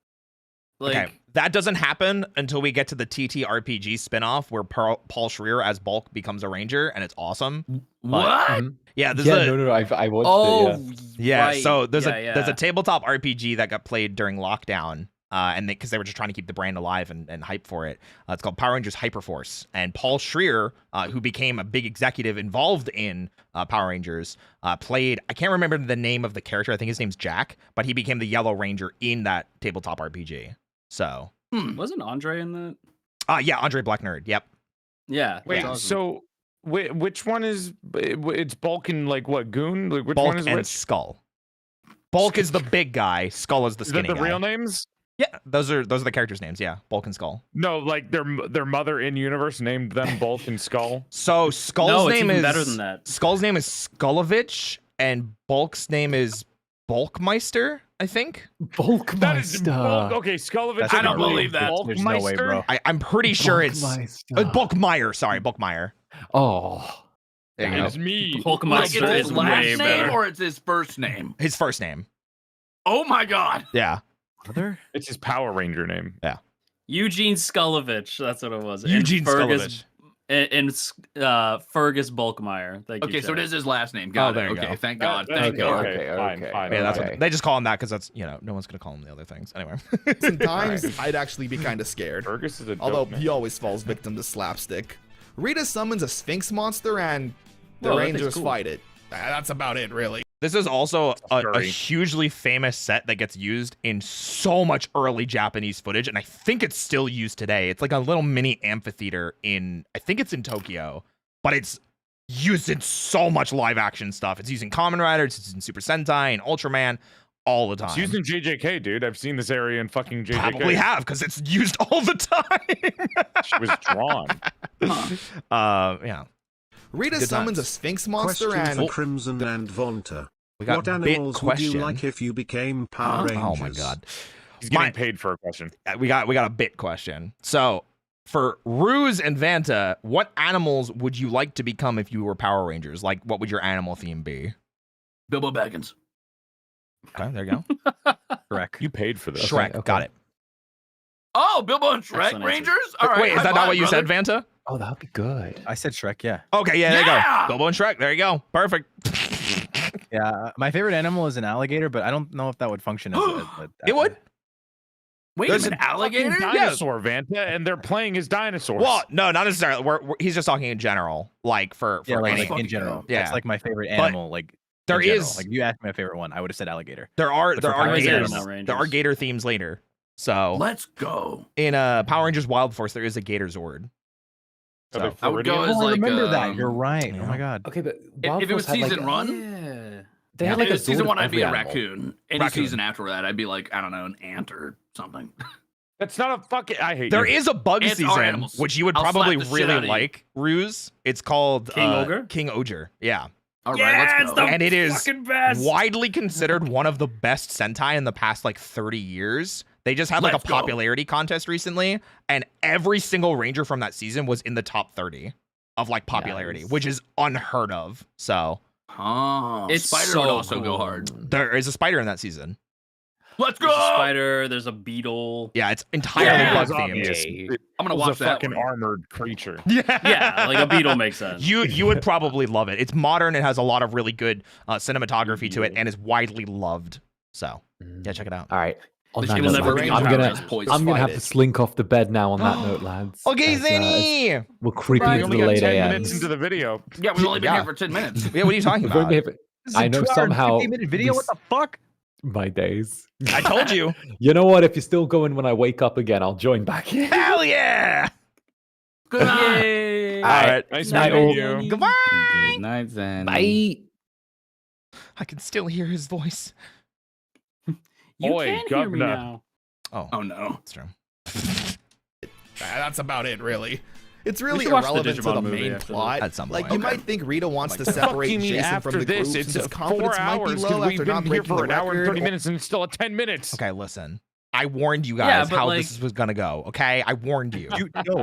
Like, Okay, that doesn't happen until we get to the TTRPG spinoff where Paul Schreier as Bulk becomes a ranger, and it's awesome. What? Yeah, there's Yeah, a no, I watched oh, it. yeah. right. So there's Yeah, there's a yeah. tabletop RPG that got played during lockdown, and because they were just trying to keep the brand alive and hype for it. It's called Power Rangers Hyperforce, and Paul Schreier, who became a big executive involved in Power Rangers, played. I can't remember the name of the character. I think his name's Jack, but he became the Yellow Ranger in that tabletop RPG. So. Wasn't Andre in that? Yeah, Andre Black Nerd. Yep. Yeah. Wait, that's awesome. so which one is it's Bulk and like what Goon? Like which Bulk one is and which? Skull. Bulk is the big guy. Skull is the Is that skinny the guy. real names? Yeah, those are the characters' names. Yeah, Bulk and Skull. No, like their mother in universe named them Bulk and Skull. So Skull's No, it's name even is better than that. Skull's name is Skullovich, and Bulk's name is Bulkmeister. I think. That is Bulk. Bulkmeister. Okay, Skullovich. That's I don't not believe that. There's no way, bro. I'm pretty sure it's Bulkmeister. Bulkmeyer. Sorry, Bulkmeyer. Oh. There you go. It's me. Bulkmeister Like it's his is last way name better. or it's his first name? His first name. Oh my god. Yeah. It's his Power Ranger name. Eugene Skullovich. That's what it was. And Eugene Fergus, and Fergus Bulkmeyer. Thank you. Okay, so it Chad. is his last name. Got there it. you Okay, go. thank God. That- Thank okay, God. okay, fine. Yeah, that's Okay. what they just call him that because that's no one's gonna call him the other things anyway. sometimes I'd actually be kind of scared. Fergus is a dope Although name. he always falls victim to slapstick. Rita summons a Sphinx monster and the Whoa, that thing's Rangers cool. fight it. That's about it, really. This is also a Furry. hugely famous set that gets used in so much early Japanese footage, and I think it's still used today. It's like a little mini amphitheater I think it's in Tokyo, but it's used in so much live action stuff. It's using Kamen Rider, it's used in Super Sentai and Ultraman all the time. It's used in JJK, dude. I've seen this area in fucking JJK. Probably have, because it's used all the time. She was drawn. Yeah. Rita Good summons times. a Sphinx monster Question for and Crimson and Vanta. We got What bit animals would question. you like if you became Power Rangers? Oh my god. He's getting My- paid for a question. We got a bit question. So for Ruse and Vanta, what animals would you like to become if you were Power Rangers? Like, what would your animal theme be? Bilbo Baggins. Okay, there you go. Correct. You paid for this. Shrek, okay. got it. Oh, Bilbo and Shrek Excellent answer. Rangers? All right. Wait, is high that not five, what you said, brother. Vanta? Oh, that'd be good. I said Shrek, yeah. Okay, yeah, there you Yeah! go. Bilbo and Shrek, there you go. Perfect. Yeah, my favorite animal is an alligator, but I don't know if that would function as a It would. Wait There's a minute, Fucking alligator? dinosaur, Vanta, and they're playing as dinosaurs. Well, no, not necessarily. He's just talking in general, like for Yeah, like, any. in general. Yeah. That's like my favorite But animal. Like there in general. is Like if you asked me my favorite one, I would have said alligator. there are But there for are Power gators. Rangers- There are gator themes later. So Let's go. in Power Rangers Wild Force, there is a Gator Zord. Are they So- I would go Floridian? as Oh, I like remember that. um, You're right. yeah. Oh my god. Okay, but if it was Wild Force had, season like, one? Yeah. They If had like it a was season Zord one, of I'd be a every animal. raccoon. Any Raccoon. season after that, I'd be like, I don't know, an ant or something. That's not a fucking. I hate There you. is a bug Ants are season, animals. which you would I'll slap probably the shit really out of you. like, Ruse. It's called King Ogre? King Ogre. Yeah. All right, Yeah, let's it's go. the And it is fucking best. widely considered one of the best Sentai in the past like 30 years. They just had like Let's a go. popularity contest recently, and every single Ranger from that season was in the top 30 of like popularity, Nice. which is unheard of. So Oh, It's Spider so would also go cool. hard. there is a spider in that season. Let's go. There's a spider. There's a beetle. Yeah, it's entirely Yeah, bug It's obvious. themed. It I'm gonna was watch a that fucking one. armored creature. Yeah, like a beetle makes sense. You would probably love it. It's modern. It has a lot of really good cinematography to it, and is widely loved. So yeah, check it out. All right. On This that will note, never lads, be I'm Power gonna Rangers poison. I'm gonna have Fight to it. slink off to bed now. On that note, lads. Okay, as, Zenny. we're creeping We into only the got late 10 AM. minutes into the video. Yeah, we've only been Yeah. here for 10 minutes. Yeah, what are you talking We've only about? been here for- I know somehow 50-minute video. we What the fuck? my days. I told you. You know what? If you're still going when I wake up again, I'll join back in. Hell yeah! Good night. Yay! All right. Nice Night, meeting old. you. Goodbye. Good night, Zen. Bye. I can still hear his voice. You Oi, can hear me governor. now. Oh no. That's true. That's about it, really. It's really should watch the irrelevant to the Digimon movie main after plot. this. At some Like point. you might think Rita wants to Fuck separate you mean Jason after from the group this? since It's his 4 confidence might be hours low because after we've been not here breaking for the an hour and record. 30 minutes and it's still at 10 minutes. Okay, listen. I warned you Yeah, guys but, how like- this was gonna go. Okay, I warned you.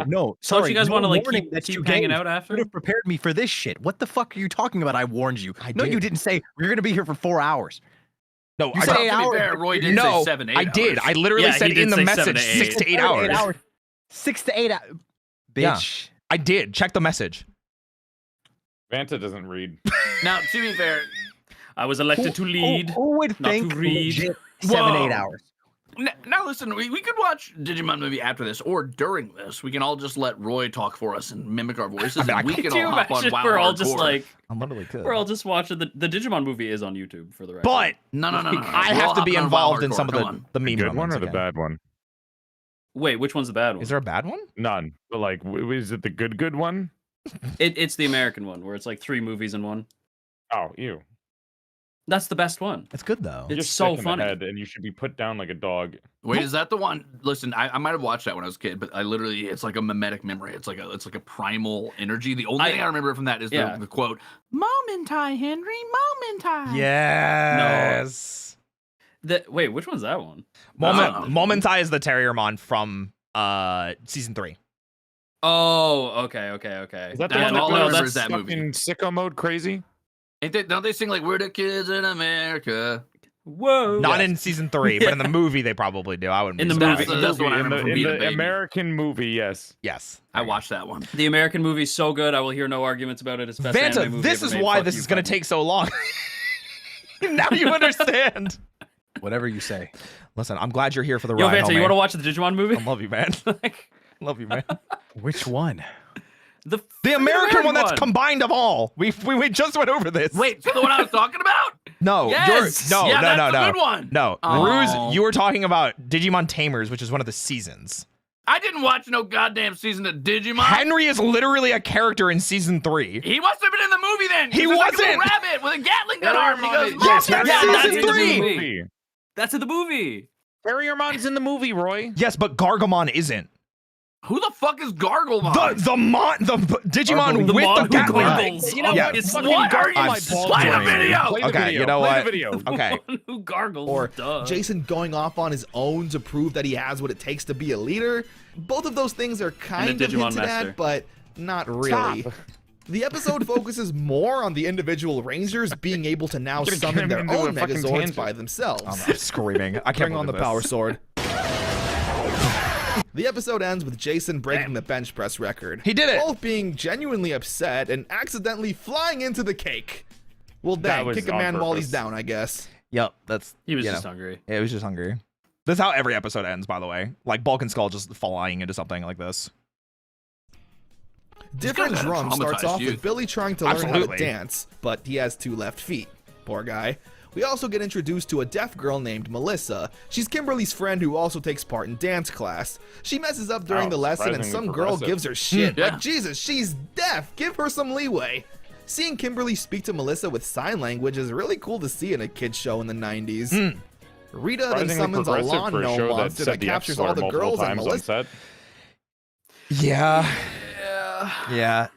No. Don't you guys want to like warning keep, that keep you hanging gave. out after? Could have prepared me for this shit. What the fuck are you talking about? I warned you. I No, you did. didn't say we're gonna be here for 4 hours. No, You I said To 8 be hours. fair, Roy did no, say 7, 8 I did. hours. I literally Yeah, he said did in the say message 7 to 6 to 8 8 hours. hours. 6 to 8 hours. Yeah. Bitch. I did. Check the message. Vanta doesn't read. Now, to be fair, I was elected to lead. Who would not to think read. legit 7, Whoa. 8 hours? now listen, we could watch Digimon movie after this or during this. We can all just let Roy talk for us and mimic our voices, and we Could can you all hop on imagine WoW we're all just Hardcore. like I literally could. we're all just watching the Digimon movie is on YouTube for the record. But No. I We're have all to be hopping on WoW involved in Hardcore, some of come the on. the meme Good one moments, or the okay? bad one? wait, which one's the bad one? Is there a bad one? None. But like, is it the good one? It's the American one where it's like 3 movies in one. Oh, ew. That's the best one. It's good though. It's You're so sick in the funny. head and you should be put down like a dog. Wait, is that the one? Listen, I might have watched that when I was a kid, but I literally, it's like a mimetic memory. It's like a primal energy. The only thing I remember from that is yeah. the quote, "Momentai, Henry, Momentai." Yes. Wait, which one's that one? Momentai is the Terriermon from season 3. Oh, okay. Is that the That's one that all I goes remember is that movie. fucking sicko mode crazy? Don't they sing like "We're the kids in America"? Whoa. Not in season 3, but in the movie they probably do. I wouldn't. In be the surprised. movie. That's the one I in remember the, from in being a the baby. American movie, yes. Yes. I watched that one. The American movie's so good, I will hear no arguments about it. It's the best anime Vanta, movie this ever is made. why Fuck this you, is going to fuck. take so long. Now you understand. Whatever you say. Listen, I'm glad you're here for the Yo, ride. Vanta, you want to watch the Digimon movie? I love you, man. Like, Love you, man. Which one? the American one that's one. combined of all. We just went over this. Wait, so the one I was talking about? No, Yes! no, Yeah, no, that's no, the no. good one. No, Oh. Ruse, you were talking about Digimon Tamers, which is one of the seasons. I didn't watch no goddamn season of Digimon. Henry is literally a character in season 3. He must have been in the movie then. 'cause He there's like a little wasn't. rabbit with a Gatling gun arm. And he goes, Yes, "Mom, that's Dad." season in the 3. movie. That's in the movie. Terriermon's in the movie, Roy. Yes, but Gargamon isn't. Who the fuck is Garglemon? The Digimon The with mon the who Gatling. gargles. You know Yeah. what? It's Fucking what are you? I'm Play the video. Play the Okay, video. you know Play what? the video. Okay. One who gargles. Or duh. Jason going off on his own to prove that he has what it takes to be a leader. Both of those things are kind of Digimon hinted Master. at, but not really. The episode focuses more on the individual Rangers being able to now Gonna get summon him their into a own fucking Megazords tangent. by themselves. I'm screaming. I can't Bring on the believe power this. sword. The episode ends with Jason breaking the bench press record. He did it. Both being genuinely upset and accidentally flying into the cake. Well, dang, was kick a on man while purpose. he's down, I guess. Yep, that's He was you just know. hungry. Yeah, it was just hungry. This is how every episode ends, by the way. Like Bulk and Skull just flying into something like this. Different guy's had a Drum starts traumatized off with youth. Billy trying to learn how to Absolutely. dance, but he has 2 left feet. Poor guy. We also get introduced to a deaf girl named Melissa. She's Kimberly's friend who also takes part in dance class. She messes up during Wow, the lesson and surprisingly some girl progressive. gives her shit. Yeah. Like, Jesus, she's deaf. Give her some leeway. Seeing Kimberly speak to Melissa with sign language is really cool to see in a kid's show in the 90s. Rita then Surprisingly summons a progressive lawn for a gnome show that monster said that the F captures slur all the multiple girls and times on Melissa. set. Yeah.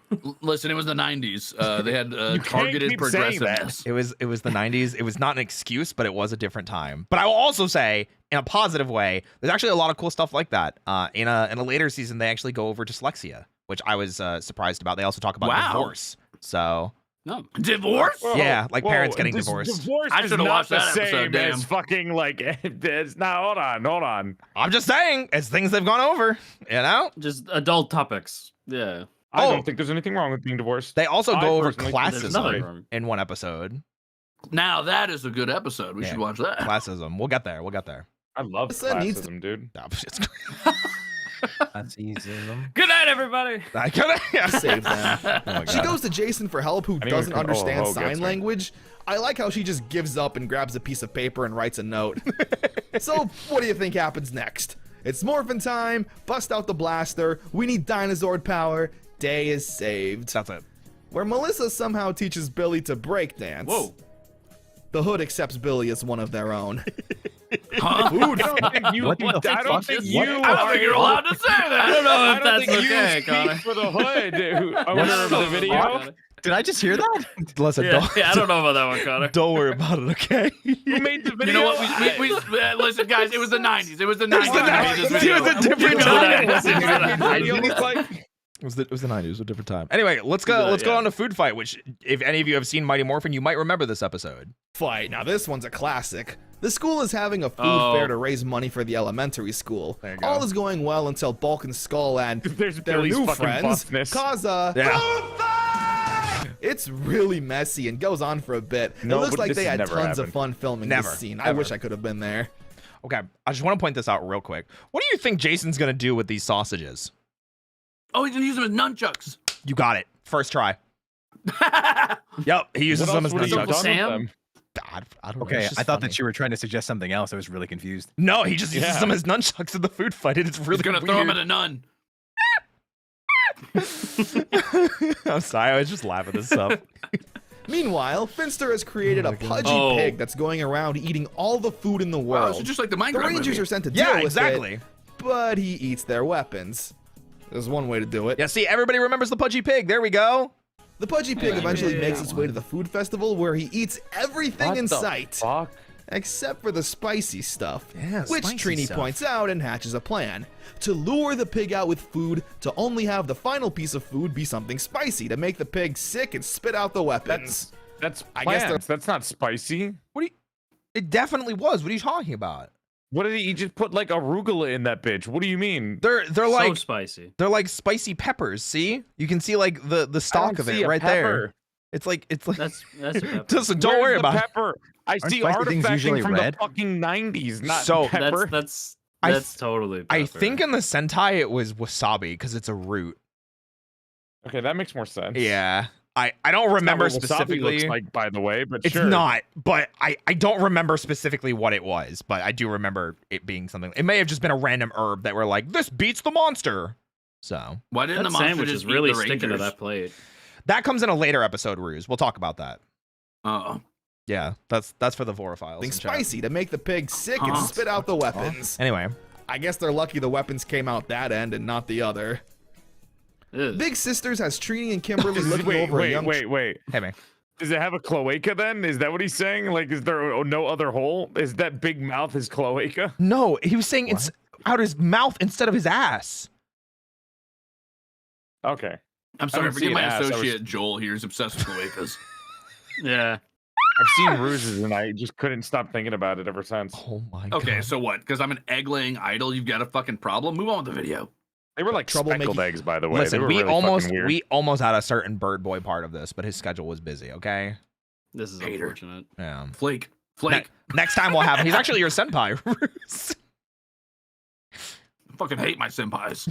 Listen, it was the 90s. They had can't targeted keep saying that. progressiveness. It was the 90s. It was not an excuse, but it was a different time. But I will also say, in a positive way, there's actually a lot of cool stuff like that. In a later season, they actually go over dyslexia, which I was surprised about. They also talk about Wow. divorce. So No. Divorce? yeah, like parents getting divorced. Divorce I is should've not watched the that episode, same damn. as fucking like. It's not. Hold on. I'm just saying, it's things they've gone over. You know. Just adult topics. Yeah. I Oh. don't think there's anything wrong with being divorced. They also I go over personally think there's nothing classism wrong. in one episode. Now that is a good episode. We Yeah. should watch that. Classism. We'll get there. We'll get there. I love Melissa needs to- classism, dude. No, it's- That's easy. Good night, everybody. I could yeah. Save them. Oh my She God. goes to Jason for help who Anyone doesn't can- understand gets sign me. language. I like how she just gives up and grabs a piece of paper and writes a note. So, what do you think happens next? It's morphin' time. Bust out the blaster. We need dinosaur power. Day is saved. That's it. Where Melissa somehow teaches Billy to breakdance. Whoa. The hood accepts Billy as one of their own. Huh? I don't think you. I don't think you're allowed to say that. I don't know I if don't that's think okay, you Connor. speak for the hood. Owner of the video. Did I just hear that? Listen, Yeah, I don't know about that one, Connor. don't worry about it, okay? Who made the video? You know what? We listen, guys. It was the 90s. It was the 90s. It was a different time. It was the 90s. It was a different time. Anyway, let's go on to Food Fight, which, if any of you have seen Mighty Morphin, you might remember this episode. Fight. Now this one's a classic. The school is having a food fair to raise money for the elementary school. There you go. All is going well until Bulk and Skull and There's their Billy's new fucking friends buffness. cause a It's really messy and goes on for a bit. No, it looks but like this they has had never tons of happened. fun filming Never, this scene. I ever. wish I could have been there. Okay, I just want to point this out real quick. What do you think Jason's going to do with these sausages? Oh, he's gonna use them as nunchucks. You got it. First try. Yep, he uses What them else as would he have nunchucks. done with Sam? them? I don't know. Okay, it's just I thought funny. that you were trying to suggest something else. I was really confused. No, he just uses Yeah. them as nunchucks in the food fight. It's really He's gonna weird. throw him at a nun. I'm sorry, I was just laughing this up. Meanwhile, Finster has created a pudgy Oh. pig that's going around eating all the food in the Wow, world. so just like the Minecraft The Rangers movie. are sent to deal Yeah, with exactly. it, but he eats their weapons. There's one way to do it. Yeah, see, everybody remembers the pudgy pig. There we go. The pudgy pig eventually makes its way to the food festival where he eats everything in sight. Fuck. Except for the spicy stuff, Yeah, which spicy Trini stuff. points out and hatches a plan. To lure the pig out with food, to only have the final piece of food be something spicy to make the pig sick and spit out the weapons. That's I guess plants. That's not spicy. It definitely was. What are you talking about? What did he just put like arugula in that bitch? What do you mean? They're So like spicy. they're like spicy peppers. See, you can see like the stalk of it right there. It's like That's a pepper. Listen, don't worry about it. pepper. I see spicy things artifacting usually from red? the fucking 90s, not So- pepper. That's I totally pepper. I think in the Sentai it was wasabi because it's a root. Okay, that makes more sense. Yeah, I don't It's remember not what wasabi specifically. looks like, by the way, but It's sure. not, but I don't remember specifically what it was, but I do remember it being something. It may have just been a random herb that were like, this beats the monster. So Why didn't that the monster sandwich just is really eat the sticking to Rangers? that plate. that comes in a later episode, Ruse. We'll talk about that. Oh. Yeah, that's for the Vorophiles. Something in chat. spicy to make the pig sick and Huh? spit out the weapons. Anyway, I guess they're lucky the weapons came out that end and not the other. Ugh. Big Sisters has Trini and Kimberly looking Wait, over a young wait. hey man. Does it have a cloaca then? Is that what he's saying? Like, is there no other hole? Is that big mouth his cloaca? No, he was saying it's out his mouth instead of his ass. Okay. I'm sorry, don't see forget my an ass, I was- associate Joel here is obsessed with cloacas. Yeah. I've seen Ruses and I just couldn't stop thinking about it ever since. Oh my Okay, god. so what? Because I'm an egg-laying idol, you've got a fucking problem? Move on with the video. They were like Trouble speckled making- eggs, by the way. Listen, they were we really almost fucking weird. had a certain bird boy part of this, but his schedule was busy. Okay. This is Hater. unfortunate. Yeah. Flake. Ne- Flake. next time we'll have him. He's actually your senpai. Ruse. I fucking hate my senpais.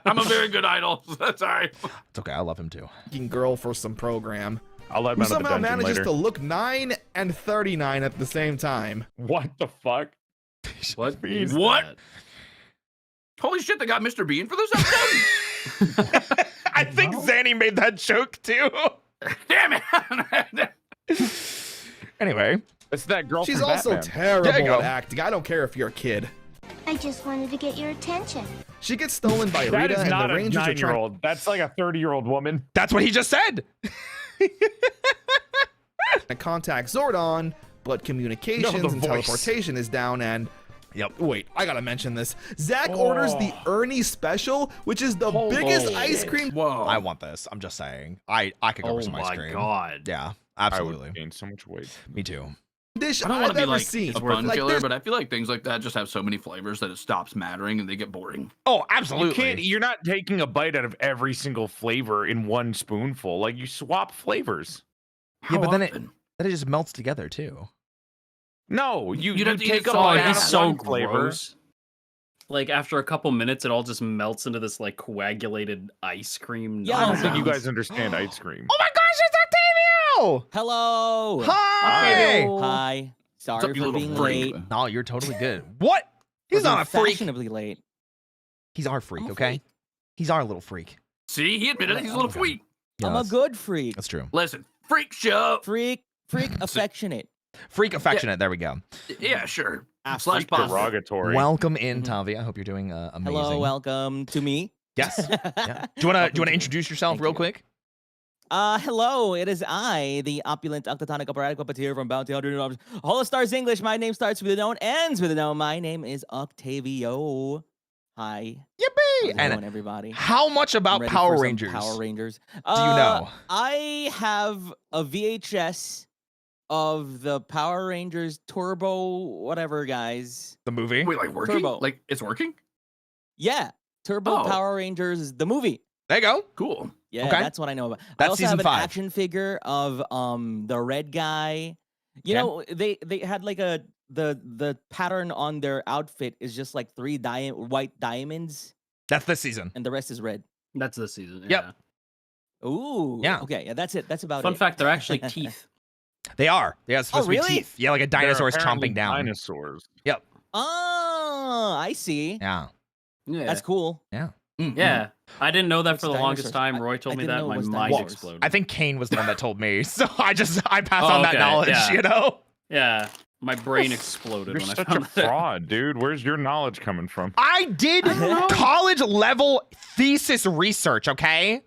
I'm a very good idol. That's all right. It's okay. I love him too. girl for some program, I'll let him who out of the somehow dungeon manages later. to look 9 and 39 at the same time. What the fuck? What? Means is what? that? Holy shit, they got Mr. Bean for this episode? I think Zanny made that joke too. Damn it. Anyway, It's that girl She's from also Batman. terrible There you go. at acting. I don't care if you're a kid. I just wanted to get your attention. She gets stolen by That Rita, is and not the a Rangers are trying. 9-year-old. That's like a 30-year-old woman. that's what he just said. To contact Zordon, but communications No, the and voice. teleportation is down. And Yep. wait, I gotta mention this. Zach orders the Ernie special, which is the biggest ice cream. Whoa. I want this. I'm just saying. I could go Oh for some ice my cream. god. Yeah, I absolutely. would gain so much weight. Me too. Dish I don't I've want to be ever like seen. a fun Like, killer, there's- but I feel like things like that just have so many flavors that it stops mattering and they get boring. Oh, You absolutely. can't. You're not taking a bite out of every single flavor in one spoonful. Like you swap flavors. Yeah, but then often? it just melts together too. No, You'd have to eat take it a so bite Oh, fast. out he's of so one flavor. gross. Like after a couple minutes, it all just melts into this like coagulated ice cream. I don't think you nonsense. guys understand ice cream. Oh my gosh, it's Octavio! Hello. Hi! Hi. What's Sorry up, you for little being freak? late. No, you're totally good. What? He's not a freak. Fashionably late. He's our freak, I'm a okay? freak. He's our little freak. See, he admitted he's a little freak. Yeah, I'm a good freak. That's true. Listen, freak show. Freak affectionate. Freak affectionate. There we go. Yeah, sure. / Freak positive. derogatory. Welcome in, Tavi. I hope you're doing amazing. Hello, welcome to me. Yes. Yeah. Do you wanna introduce yourself Thank real you. quick? Hello, it is I, the opulent octotonic operatic puppeteer from Bounty Hunter Holo Stars English. My name starts with a no and ends with a no. My name is Octavio. Hi. Yippee! How's it And going, everybody? how much I'm about ready Power for some Rangers? Power Rangers. Do you know? I have a VHS of the Power Rangers Turbo whatever, guys. The movie? Wait, like working? Turbo. Like it's working? Yeah, Turbo Oh. Power Rangers, the movie. There you go. Cool. Yeah, Okay. that's what I know about. I That's also season have an 5. action figure of the red guy. You Okay. know, they had like the pattern on their outfit is just like 3 white diamonds, That's this season. and the rest is red. That's this season. Yep. Yeah. Ooh. Yeah. Okay. Yeah, that's it. That's about Fun it. fact, they're actually teeth. They are. Yeah, it's supposed to be really? teeth. Yeah, like a They're dinosaur's apparently chomping down. Dinosaurs. Yep. Oh, I see. Yeah. Yeah. That's cool. Yeah. Yeah. I didn't know that What's for the longest dinosaurs? time. Roy I told me didn't that. know it My was mind dinosaurs. exploded. I think Kane was the one that told me. So I pass Oh, on that okay, knowledge, yeah. you know? Yeah. My brain exploded You're when I such found a that. fraud, dude. Where's your knowledge coming from? I did college level thesis research, okay?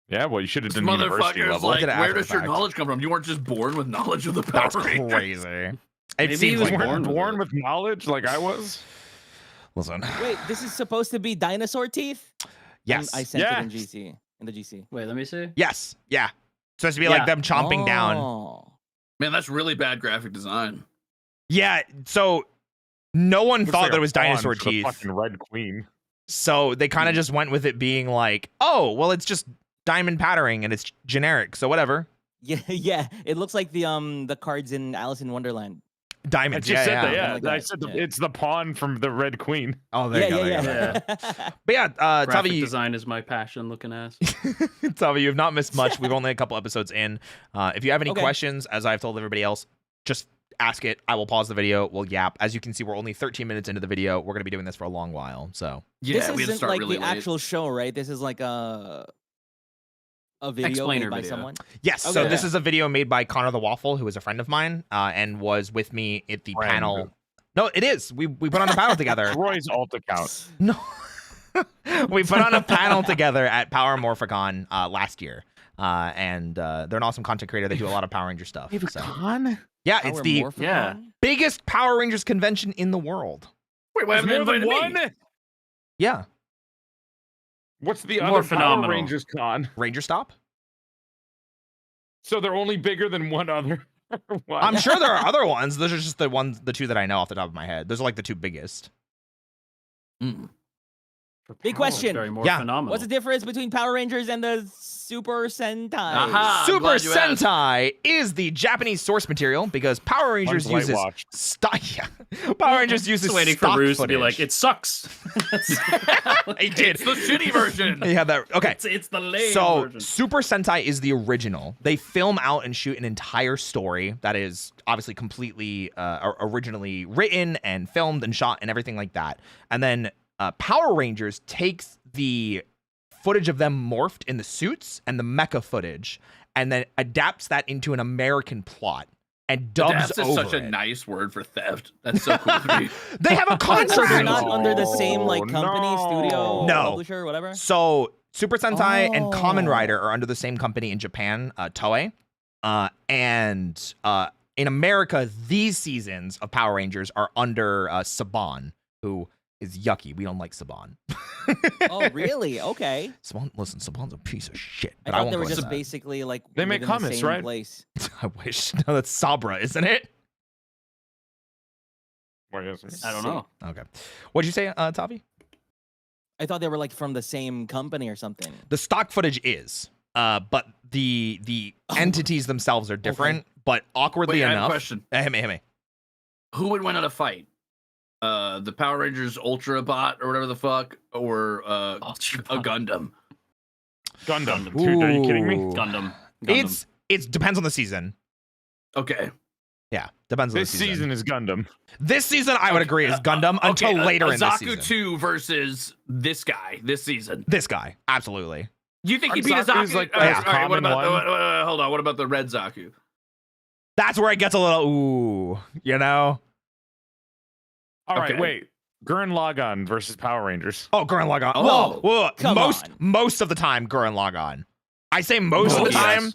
Yeah, well, you should have This done university motherfucker's level. like, Look at it where after does the your fact. knowledge come from? You weren't just born with knowledge of the Power That's Rangers. crazy. It Maybe he seems was like born with born it. with knowledge like I was. Listen. Wait, this is supposed to be dinosaur teeth? Yes. I sent it in Yes. GC. In the GC. Wait, let me see. Yes. Yeah. Supposed to be like Yeah. them chomping down. Oh. Man, that's really bad graphic design. Yeah. So no one Looks thought like that a it was pawn dinosaur for the teeth. Fucking Red Queen. So they kind of just went with it being like, oh, well, it's just diamond patterning and it's generic. So whatever. Yeah, yeah. It looks like the cards in Alice in Wonderland. I Diamonds. just said that. yeah. Yeah, Like I that, said yeah. it's the pawn from the Red Queen. Oh, there you go. Yeah, there you go. yeah. But yeah, Graphic Tavi, design is my passion. Looking ass. Tavi, you've not missed much. We've only a couple episodes in. If you have any Okay. questions, as I've told everybody else, just ask it. I will pause the video. We'll yap. As you can see, we're only 13 minutes into the video. We're going to be doing this for a long while. So Yeah, This we had to isn't start like really the late. actual show, right? This is like a video Explainer made by video. someone. yes, so Okay. this is a video made by Connor the Waffle, who is a friend of mine and was with me at the Friend. panel. No, it is. We put on a panel together. Roy's alt account. No. We put on a panel together at Power Morphicon last year. And they're an awesome content creator. They do a lot of Power Ranger stuff. So. Yeah, it's Power the Morphicon? Yeah. biggest Power Rangers convention in the world. Wait, why haven't they More than invited me? one? Yeah. What's the More other Power phenomenal. Rangers con? Ranger Stop? So they're only bigger than one other. What? I'm sure there are other ones. Those are just the two that I know off the top of my head. Those are like the two biggest. Big question. Very more Yeah. phenomenal. What's the difference between Power Rangers and the Super Sentai? Aha! I'm Super glad you asked. Sentai is the Japanese source material because Power Rangers One's uses whitewashed. Power Rangers uses Just waiting for stock Ruse to be footage. like, it sucks. He did. It's the shitty version. He had that. Okay. It's the lame So version. Super Sentai is the original. They film out and shoot an entire story that is obviously completely originally written and filmed and shot and everything like that. And then Power Rangers takes the footage of them morphed in the suits and the mecha footage and then adapts that into an American plot and dubs That's over such a it. nice word for theft. That's so cool to me. They have a So they're contract. not under the same like company, no. studio, No. publisher, whatever. So Super Sentai and Kamen Oh. Rider are under the same company in Japan, Toei. And in America, these seasons of Power Rangers are under Saban, who is yucky. We don't like Saban. Oh, really? Okay. Saban, listen, Saban's a piece of shit. I But I, thought won't they go were into just that. basically like They make live in the hummus, same right? place. I wish. No, that's Sabra, isn't it? What is it? I don't know. Okay. What'd you say, Tavi? I thought they were like from the same company or something. The stock footage is, but the entities themselves are different. But awkwardly Wait, I have a enough, question. Hit me. Who would win at a fight? The Power Rangers Ultra Bot or whatever the fuck, or a Gundam? Gundam. Dude, are you kidding me? Ooh. Gundam. It depends on the season. Okay. Yeah, depends on This the season. season is Gundam. This season, I would agree, is Gundam until later in the Zaku season. 2 versus this guy this season. This guy, absolutely. You think he beat a Zaku's Zaku? like the All right, most all right, what common about one. hold on? What about the red Zaku? That's where it gets a little ooh, you know. All right, Okay. wait. Gurren Lagann versus Power Rangers. Oh, Gurren Lagann. Oh, whoa. come Most of the time, Gurren Lagann. I say most of the Yes. time.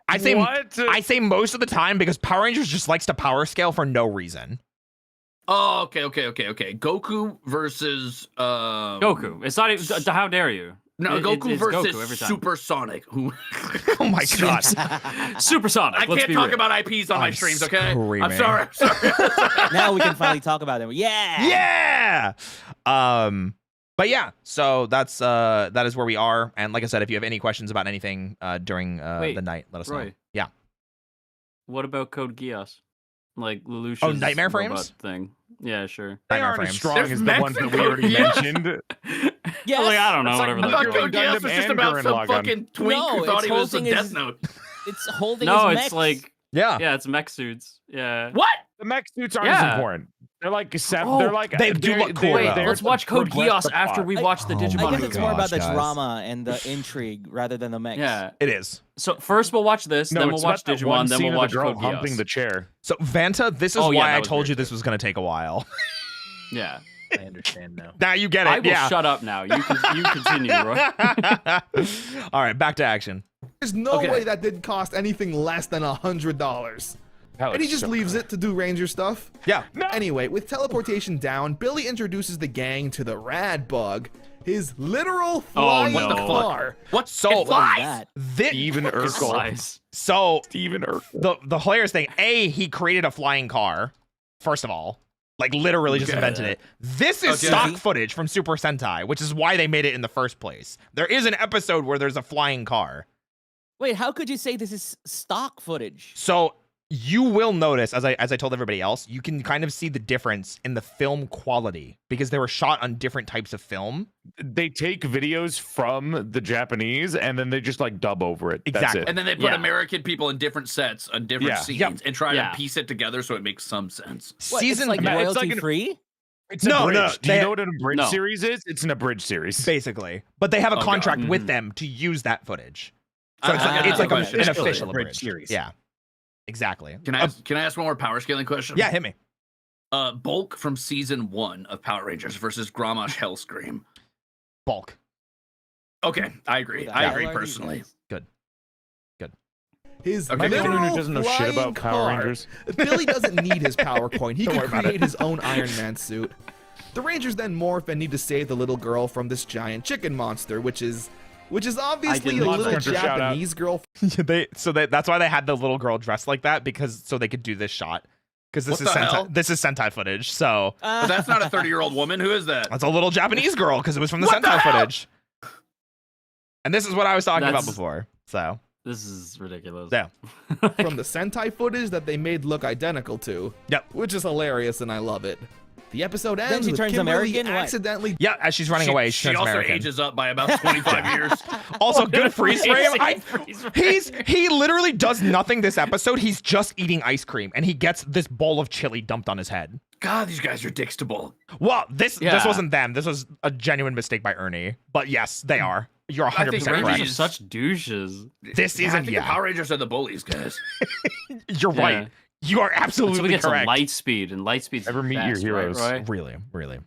I say What? I say most of the time because Power Rangers just likes to power scale for no reason. Oh, okay. Goku versus Goku. It's not even. How dare you? No, Goku it's versus Goku every time. Supersonic. Who? Oh my god. Supersonic. I let's can't be talk real. about IPs on my I'm streams, okay? screaming. I'm sorry. Now we can finally talk about them. Yeah. Yeah. But yeah, so that is where we are. And like I said, if you have any questions about anything during Wait, the night, let us know. Roy. Yeah. What about Code Geass? Like Lelouch's Oh, Nightmare robot Frames? thing. Yeah, sure. They Nightmare aren't as Frames. strong There's as the mech ones that we for already Code Geass. mentioned. Yes. Like, I don't know. It's like Whatever. I the thought fuck. Code Geass Gundam was just and about Gurren some Lagann. fucking twink No, who thought its he whole was some thing Death is- Note. It's holding No, his it's mechs. like Yeah. yeah, it's mech suits. Yeah. What? The mech suits aren't Yeah. as important. They're like Oh, they're like they do look cool, Wait, though. let's watch Code progress Geass the after plot. we watch the Oh Digimon. I guess my it's more about the gosh, guys. drama and the intrigue rather than the mechs. Yeah. It is. So first we'll watch this, No, then it's we'll watch about that one Digimon, then scene we'll of watch the girl Code humping Geass. the chair. So Vanta, this is Oh, yeah, why that I was told weird you this too. was gonna take a while. Yeah. I understand now. Now you get it. I will yeah. shut up now. You continue, Roy. All right, back to action. There's no Okay. way that didn't cost anything less than $100. That And he looks just so leaves good. it to do Ranger stuff. Yeah. Anyway, with teleportation down, Billy introduces the gang to the Rad Bug, his literal flying no. car. What? So- It What is flies? that? This, Steven Urkel. Lies. so Steven Urkel. the hilarious thing, he created a flying car, first of all. Like literally just Okay. invented it. This is Okay. stock footage from Super Sentai, which is why they made it in the first place. There is an episode where there's a flying car. Wait, how could you say this is stock footage? So you will notice, as I told everybody else, you can kind of see the difference in the film quality because they were shot on different types of film. They take videos from the Japanese and then they just like dub over it. That's Exactly. it. And then they put Yeah. American people in different sets on different Yeah. scenes Yep. and try Yeah. to piece it together so it makes some sense. What, Season it's like it's royalty like an- free? It's No, abridged. no, Do you they- know what an abridged No. series is? It's an abridged series. basically, but they have a Okay. contract with Mhm. them to use that footage. So it's I like, got it's like another an question. official Abridged abridged series. Yeah, exactly. Can I ask one more power scaling question? Yeah, hit me. Bulk from season 1 of Power Rangers versus Grommash Hellscream. Bulk. Okay, I agree. Who the I hell agree are these personally. guys? His Okay. Anyone literal who doesn't know shit flying about Power car. Rangers. Billy doesn't need his power coin. He Don't can worry about create his own Iron Man suit. The Rangers then morph and need to save the little girl from this giant chicken monster, which is obviously a didn't- little Monster shout out. Japanese girl. That's why they had the little girl dressed like that because so they could do this shot because this What is the hell? This is Sentai footage. So But that's not a 30-year-old woman. Who is that? that's a little Japanese girl because it was from the What the Sentai hell? footage. And this is what I was talking about That's- before. So This is ridiculous. yeah. from the Sentai footage that they made look identical to. Yep. Which is hilarious and I love it. The episode ends she with turns Kimberly American? What? accidentally Yeah, as she's running away, she turns also American. ages up by about 25 years. Also, good freeze frame. Freeze frame. He literally does nothing this episode. He's just eating ice cream, and he gets this bowl of chili dumped on his head. God, these guys are dicks to bull. Well, this Yeah. wasn't them. This was a genuine mistake by Ernie. But yes, they are. You're I 100% think correct. Rangers are Rangers- such douches. This I season, think yeah, the Power Rangers are the bullies, guys. you're Yeah. right. You are Until we absolutely get some correct. light speed, and light speed's Ever meet your fast, heroes. Right, Roy? Really.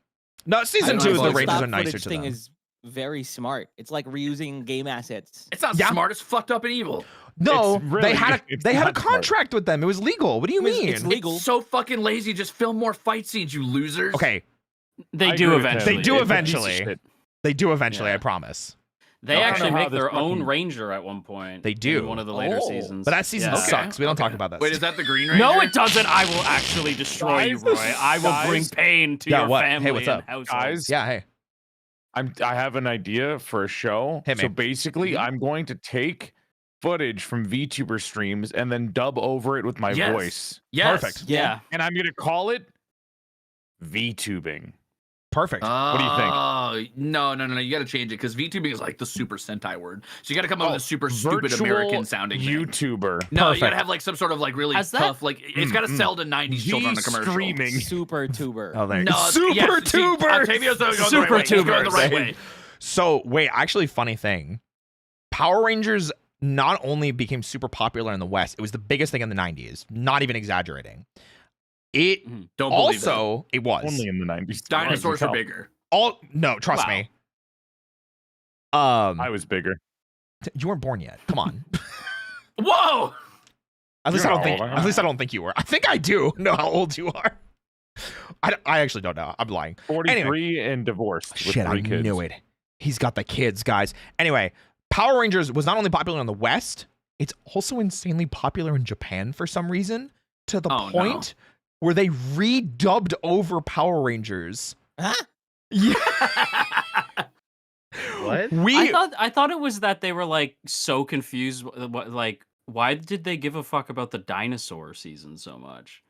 No, season I two, don't the know, Rangers stock are nicer footage to thing them. is very smart. It's like reusing game assets. It's not Yeah. smart. It's fucked up and evil. No, It's really they had good. It's they had a not smart. contract with them. It was legal. What do you mean? It's legal. It's so fucking lazy. Just film more fight scenes, you losers. Okay, They I do agree with him. eventually. They do It's a piece of eventually. shit. they do eventually. Yeah. I promise. They I don't actually know how make their this own fucking- Ranger at one point. They do. In one of the later Oh. seasons. But that season Yeah. sucks. We don't talk about that. Wait, is that the Green Ranger? No, it doesn't. I will actually destroy you, Roy. I will bring Guys. pain to Yeah, your what? Hey, family what's and up? household. Guys, Yeah. Hey. I have an idea for a show. Hit me. So basically, I'm going to take footage from VTuber streams and then dub over it with my Yes. voice. Yes. Perfect. Yeah. And I'm going to call it VTubing. Perfect. What do you think? Oh, no. You got to change it because VTubing is like the super Sentai word. So you got to come up with a super stupid Virtual American sounding thing. YouTuber. No, Perfect. you got to have like some sort of like really tough, like it's got to sell to 90s children on a commercial. Streaming. Super tuber. Oh, there. No, Super yes, see, tubers. Octavio's going the right way. He's going the right way. So wait, actually, funny thing. Power Rangers not only became super popular in the West, it was the biggest thing in the 90s. Not even exaggerating. It Don't believe also it was Only in the 90s. Dinosaurs are bigger. No, trust me. I was bigger. You weren't born yet. Come on. Whoa! At least You're I not don't think. old, At least I don't think you were. I think I do know how old you are. I actually don't know. I'm lying. 43 Anyway. and divorced. With Shit, 3 I kids. knew it. He's got the kids, guys. Anyway, Power Rangers was not only popular in the West, it's also insanely popular in Japan for some reason, to the point where they redubbed over Power Rangers. Huh? Yeah. What? I thought it was that they were like so confused. Like, why did they give a fuck about the dinosaur season so much?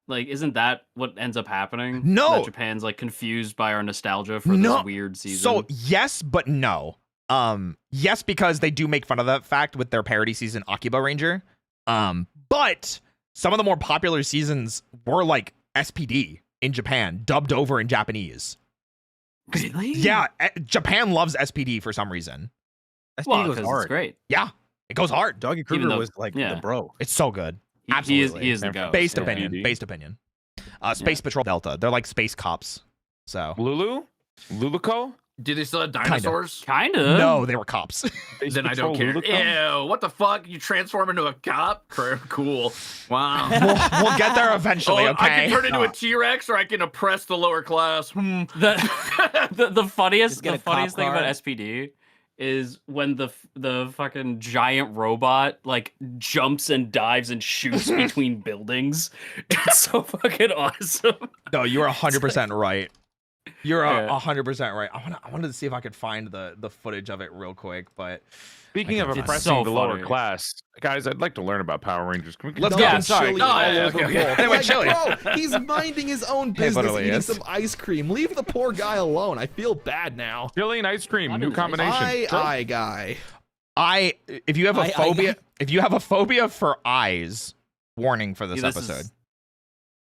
Like, isn't that what ends up happening? No. That Japan's like confused by our nostalgia for No. this weird season. So yes, but no. Yes, because they do make fun of that fact with their parody season Akiba Ranger. But some of the more popular seasons were like SPD in Japan, dubbed over in Japanese. Really? Yeah, Japan loves SPD for some reason. SPD Well, goes hard. it's great. Yeah, it goes hard. Doggy Even Kruger though- was like yeah. the bro. It's so good. He is Absolutely. the ghost. Based yeah. opinion. SPD. Based opinion. Space Patrol Delta. They're like space cops. So Luluco? Do they still have dinosaurs? Kinda. no, they were cops. Then I don't care. Ew, what the fuck? You transform into a cop? Cool. Wow. we'll get there eventually. I Okay. can turn into a T-Rex or I can oppress the lower class. The funniest Just get a thing cop about car. SPD is when the fucking giant robot like jumps and dives and shoots between buildings. It's so fucking awesome. No, you are 100% right. You're Yeah. 100% right. I wanted to see if I could find the footage of it real quick, but Speaking of It's oppressing so the lower funny. class, guys, I'd like to learn about Power Rangers. Can we Let's No, go. Yeah, sorry. Chili Oh, all yeah, over okay, the okay. bowl. Anyway, Like, Chili. bro, he's minding his own business, literally eating is. some ice cream. Leave the poor guy alone. I feel bad now. Chili and ice cream, Not new in the- combination. I guy. if you have a I phobia, got- if you have a phobia for eyes, warning for this Yeah, this is- episode.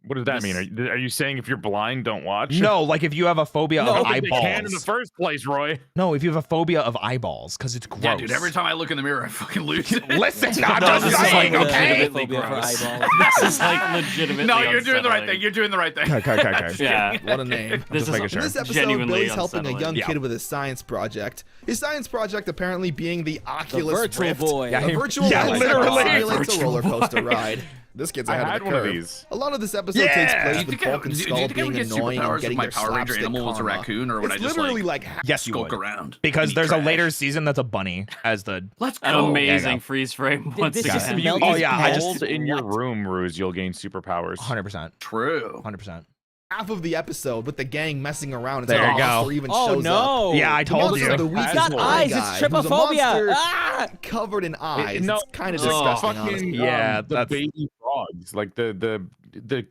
What does that This- mean? Are you saying if you're blind, don't watch? No, like if you have a phobia No, of but They can in the eyeballs. first place, Roy. No, if you have a phobia of eyeballs, because it's gross. Yeah, dude, every time I look in the mirror, I fucking lose it. Listen, I'm No, just this is saying, like okay? legitimately Phobia for gross. eyeballs. This is like legitimately. No, you're doing the right unsettling. thing. You're doing the right thing. Okay. Yeah. What a name. This Just is making In sure. this episode, Genuinely Billy's helping a unsettling. young Yeah. kid with his science project. His science project apparently being the Oculus virtual Rift. boy. Yeah, A virtual yeah, reality literally. simulates a Virtual roller coaster boy. ride. This kid's I ahead had of the one of curve. these. A lot of this episode Yeah. takes Do place you with think Bulk and do you Skull think I being would get annoying and superpowers if getting my their Power Ranger slapstick animal was a karma. raccoon, or would I It's just literally like like Yes, you skulk would. around? Because Eat there's trash? a later season that's a bunny as the. Let's An go. amazing freeze frame once this again. just If you melt Oh, his yeah, I just- balls? Hold in your What? room, Ruse, you'll gain superpowers. 100%. True. 100%. half of the episode with the gang messing around. There you until go. Monster even Oh shows up. no! Yeah, I The told monster you. of the week He's is got the eyes. guy, It's who's a trypophobia. monster Ah! covered in eyes. No, It's kind of oh, disgusting, fucking, honestly. Yeah, the that's- baby frogs, like the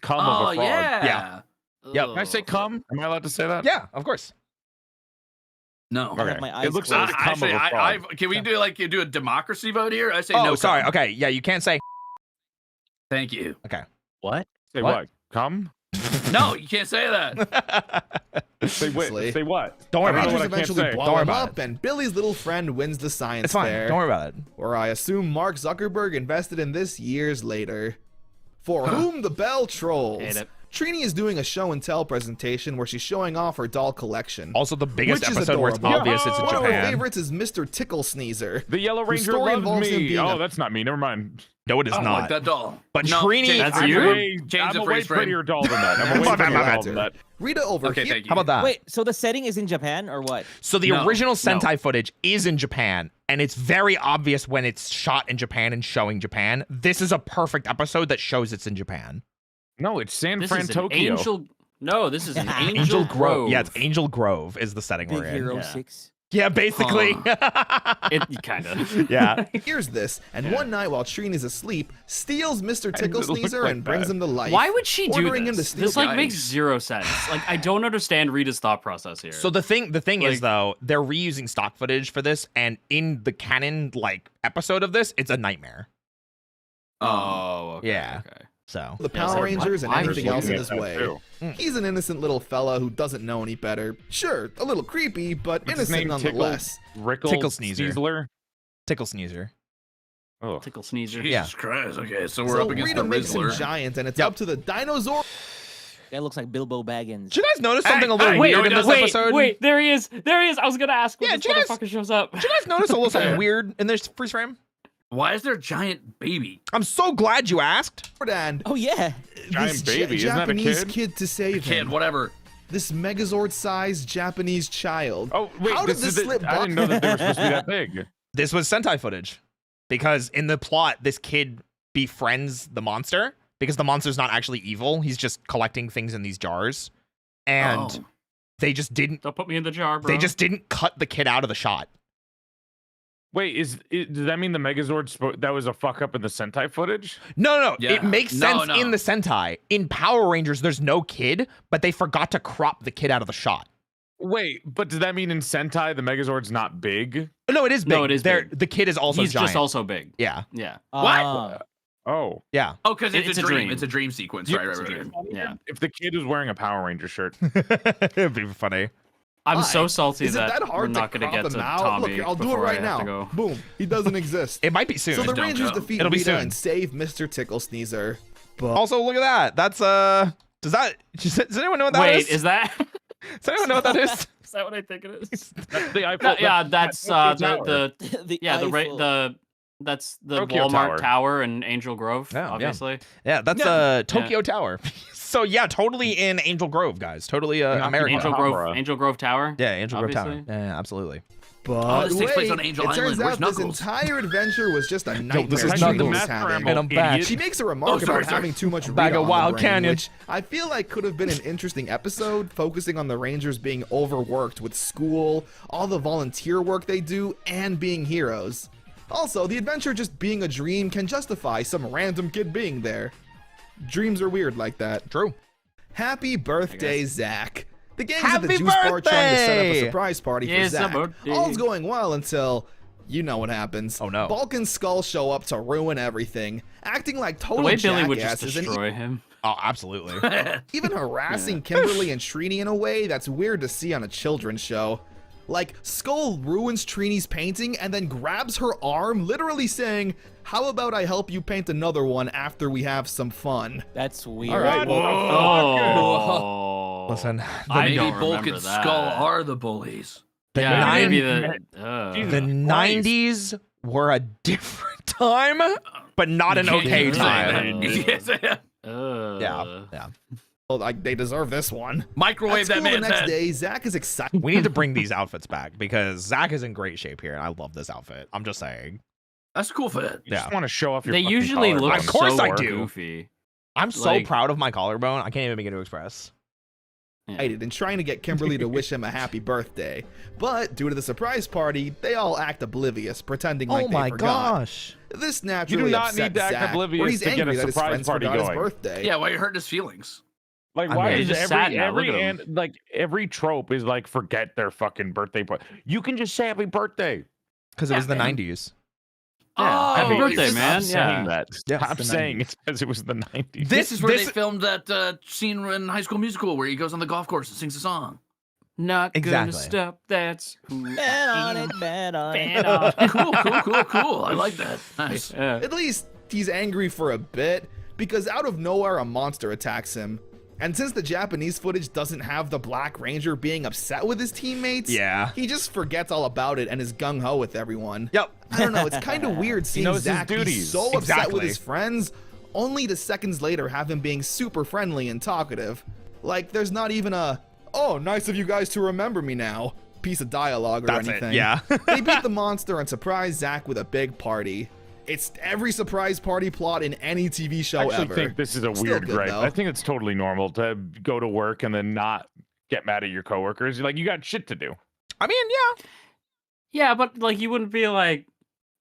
cum Oh of a frog. yeah. Yep. Can I say cum? Am I allowed to say that? Yeah, of course. No. I have Okay. my eyes It looks like closed. the cum Actually, of a frog. can we do like you do a democracy vote here? I say Oh, no. sorry. cum. Okay, yeah, you can't say. Thank you. What? Say What? what? Cum? No, you can't say that. Say what? Seriously. Say what? Don't worry I don't about know it. Rangers what I can't eventually say. blow Don't worry him about up, and Billy's little friend wins the science It's fine. fair. Don't worry about it. Where I assume Mark Zuckerberg invested in this years later. For whom the bell trolls. Hate it. Trini is doing a show and tell presentation where she's showing off her doll collection. Also, the biggest Which is episode where it's adorable. obvious it's in One of her Japan. favorites is Mr. Tickle Sneezer. The Yellow Whose Ranger story loves involves him me. being Oh, a- that's not me. Never mind. No, it is I don't not. like that doll. But No, Trini- change- That's I'm you? a way, Change I'm the a way freeze frame. prettier doll than that. I'm a way My bad, prettier my bad. doll than that. Rita over Okay, here. thank you. How about that? Wait, so the setting is in Japan or what? So the No, original no. Sentai footage is in Japan, and it's very obvious when it's shot in Japan and showing Japan. This is a perfect episode that shows it's in Japan. No, it's San This Fran, is an Tokyo. Angel. No, this is an Angel Grove. Yeah, it's Angel Grove is the setting Big we're in. Hero Yeah. 6. Yeah, basically. It kind of. Yeah. Hears this, and one night while Trini's asleep, steals Mr. Tickle Sneezer and brings him to life. Why would she do ordering him to this? steal This like the makes ice. zero sense. Like I don't understand Rita's thought process here. So the thing Like- is though, they're reusing stock footage for this, and in the canon like episode of this, it's a nightmare. Oh, okay. Yeah. Okay. So The Yeah, it's Power like, Rangers why and would anything she else do in that his way. He's an innocent little fella who doesn't know any better. Sure, a little creepy, but What's his innocent name? nonetheless. Tickle Sneezer. Sneezler? Tickle Sneezer. Oh. Tickle Sneezer. Yeah. Jesus Christ. Okay, so we're So up against Rita the makes him Rizzler. giant, and it's up to the dinosaur. That looks like Bilbo Baggins. Did you guys notice something a little hey, weird no, in this wait, episode? wait, there he is. There he is. I was gonna ask when Yeah, this did you guys- motherfucker shows up. Did you guys notice a little something weird in this freeze frame? Why is there a giant baby? I'm so glad you asked. And Oh yeah. Giant this baby, isn't that a Japanese kid? to save Kid, him. whatever. This Megazord-sized Japanese child. Oh, wait, How did this this is the- slip I didn't know that they were supposed to be that big. This was Sentai footage. Because in the plot, this kid befriends the monster because the monster's not actually evil. He's just collecting things in these jars. And Oh. they just didn't Don't put me in the jar, bro. they just didn't cut the kid out of the shot. Wait, does that mean the Megazord that was a fuck up in the Sentai footage? No. Yeah. It makes No, sense no. in the Sentai. In Power Rangers, there's no kid, but they forgot to crop the kid out of the shot. Wait, but does that mean in Sentai the Megazord's not big? No, it is big. No, it is big. The kid is also He's giant. just also big. Yeah. Yeah. What? Oh, Yeah. Oh, because It's it's a a dream. dream. It's a dream sequence. Yeah, Right, It's a right, dream. right. Yeah. if the kid was wearing a Power Ranger shirt. It'd be funny. I'm Why? so salty Is it that we're hard not to gonna crop get him to out? Tommy Look, I'll do it before right I have to now. go. Boom. He doesn't exist. It might be soon. So the Don't Rangers go. defeat It'll be Rita soon. and save Mr. Tickle Sneezer. But Also, look at that. That's does anyone know what that Wait, is? is that? Does anyone know what that is? Is that what I think it is? That's the Eiffel, No, yeah, that's Tokyo the The yeah Eiffel. that's the Tokyo Walmart Tower. Tower in Angel Grove, Yeah, yeah. obviously. Yeah, that's Tokyo Tower. So yeah, totally in Angel Grove, guys. Totally American. Angel Grove Tower. Yeah, Angel Grove Tower. obviously. Yeah, absolutely. But this takes place wait, on Angel it turns Island. Where's out this Knuckles? entire adventure was just a nightmare this is Trina Knuckles. was Master having. Emerald, And I'm back. idiot. She makes a remark sorry, about sorry. having too much Bag Rita of on Wild the brain, Canyon. which I feel like could have been an interesting episode, focusing on the Rangers being overworked with school, all the volunteer work they do, and being heroes. Also, the adventure just being a dream can justify some random kid being there. Dreams are weird like that. True. Happy birthday, Zach. The gang's at the Happy juice bar trying to set up a birthday! surprise party for It's a Zach. birthday. All's going well until you know what happens. Oh, no. Bulk and Skull show up to ruin everything, acting like The total way Billy would just jackasses and destroy him. Oh, absolutely. even harassing Kimberly and Trini in a way that's weird to see on a children's show. Like, Skull ruins Trini's painting and then grabs her arm, literally saying, "How about I help you paint another one after we have some fun?" That's weird. All right, well, Oh. Listen, I Maybe don't Bulk remember and that. Skull are the bullies. Yeah, nine- maybe the. the 90s were a different time, but not an You can't okay say time. that. Yes, Yeah, yeah. well, like, they deserve this one. Microwave At that school the man's next head. day, Zach is excited. We need to bring these outfits back because Zach is in great shape here, and I love this outfit. I'm just saying. That's a cool fit. You just want to show off your They fucking usually look collarbone. Of course so I do. goofy. I'm so Like- proud of my collarbone. I can't even begin to express. Yeah. And trying to get Kimberly to wish him a happy birthday. But due to the surprise party, they all act oblivious, pretending like Oh they my forgot. gosh. This naturally not upset need to act Zach, oblivious where he's to get angry a that his surprise friends party forgot his going. birthday. Yeah, why you hurting his feelings? Like, I why mean, is he's just sad now, look every at him. and like every trope is like forget their fucking birthday party? You can just say happy birthday. Because it was the man. 90s. Oh, happy you're birthday, just- man. Stop Yeah. saying that. Yeah, Stop it's the saying it because it was the 90s. This is where they filmed that scene in High School Musical where he goes on the golf course and sings a song. Not Exactly. gonna stop. That's who Bet I on am. it, bet on it. Bet on it. Cool. I like that. Nice. Yeah. At least he's angry for a bit, because out of nowhere a monster attacks him. And since the Japanese footage doesn't have the Black Ranger being upset with his teammates, Yeah. he just forgets all about it and is gung-ho with everyone. Yep. I don't know, it's kind of weird seeing knows his Zach be duties. so upset Exactly. with his friends, only to seconds later have him being super friendly and talkative. Like, there's not even a, "Oh, nice of you guys to remember me now," piece of dialogue or That's anything. it. Yeah. They beat the monster and surprise Zach with a big party. It's every surprise party plot in any TV show I actually ever. think this is a Still weird good, gripe. though. I think it's totally normal to go to work and then not get mad at your coworkers. You're like, you got shit to do. I mean, yeah. Yeah, but like you wouldn't be like,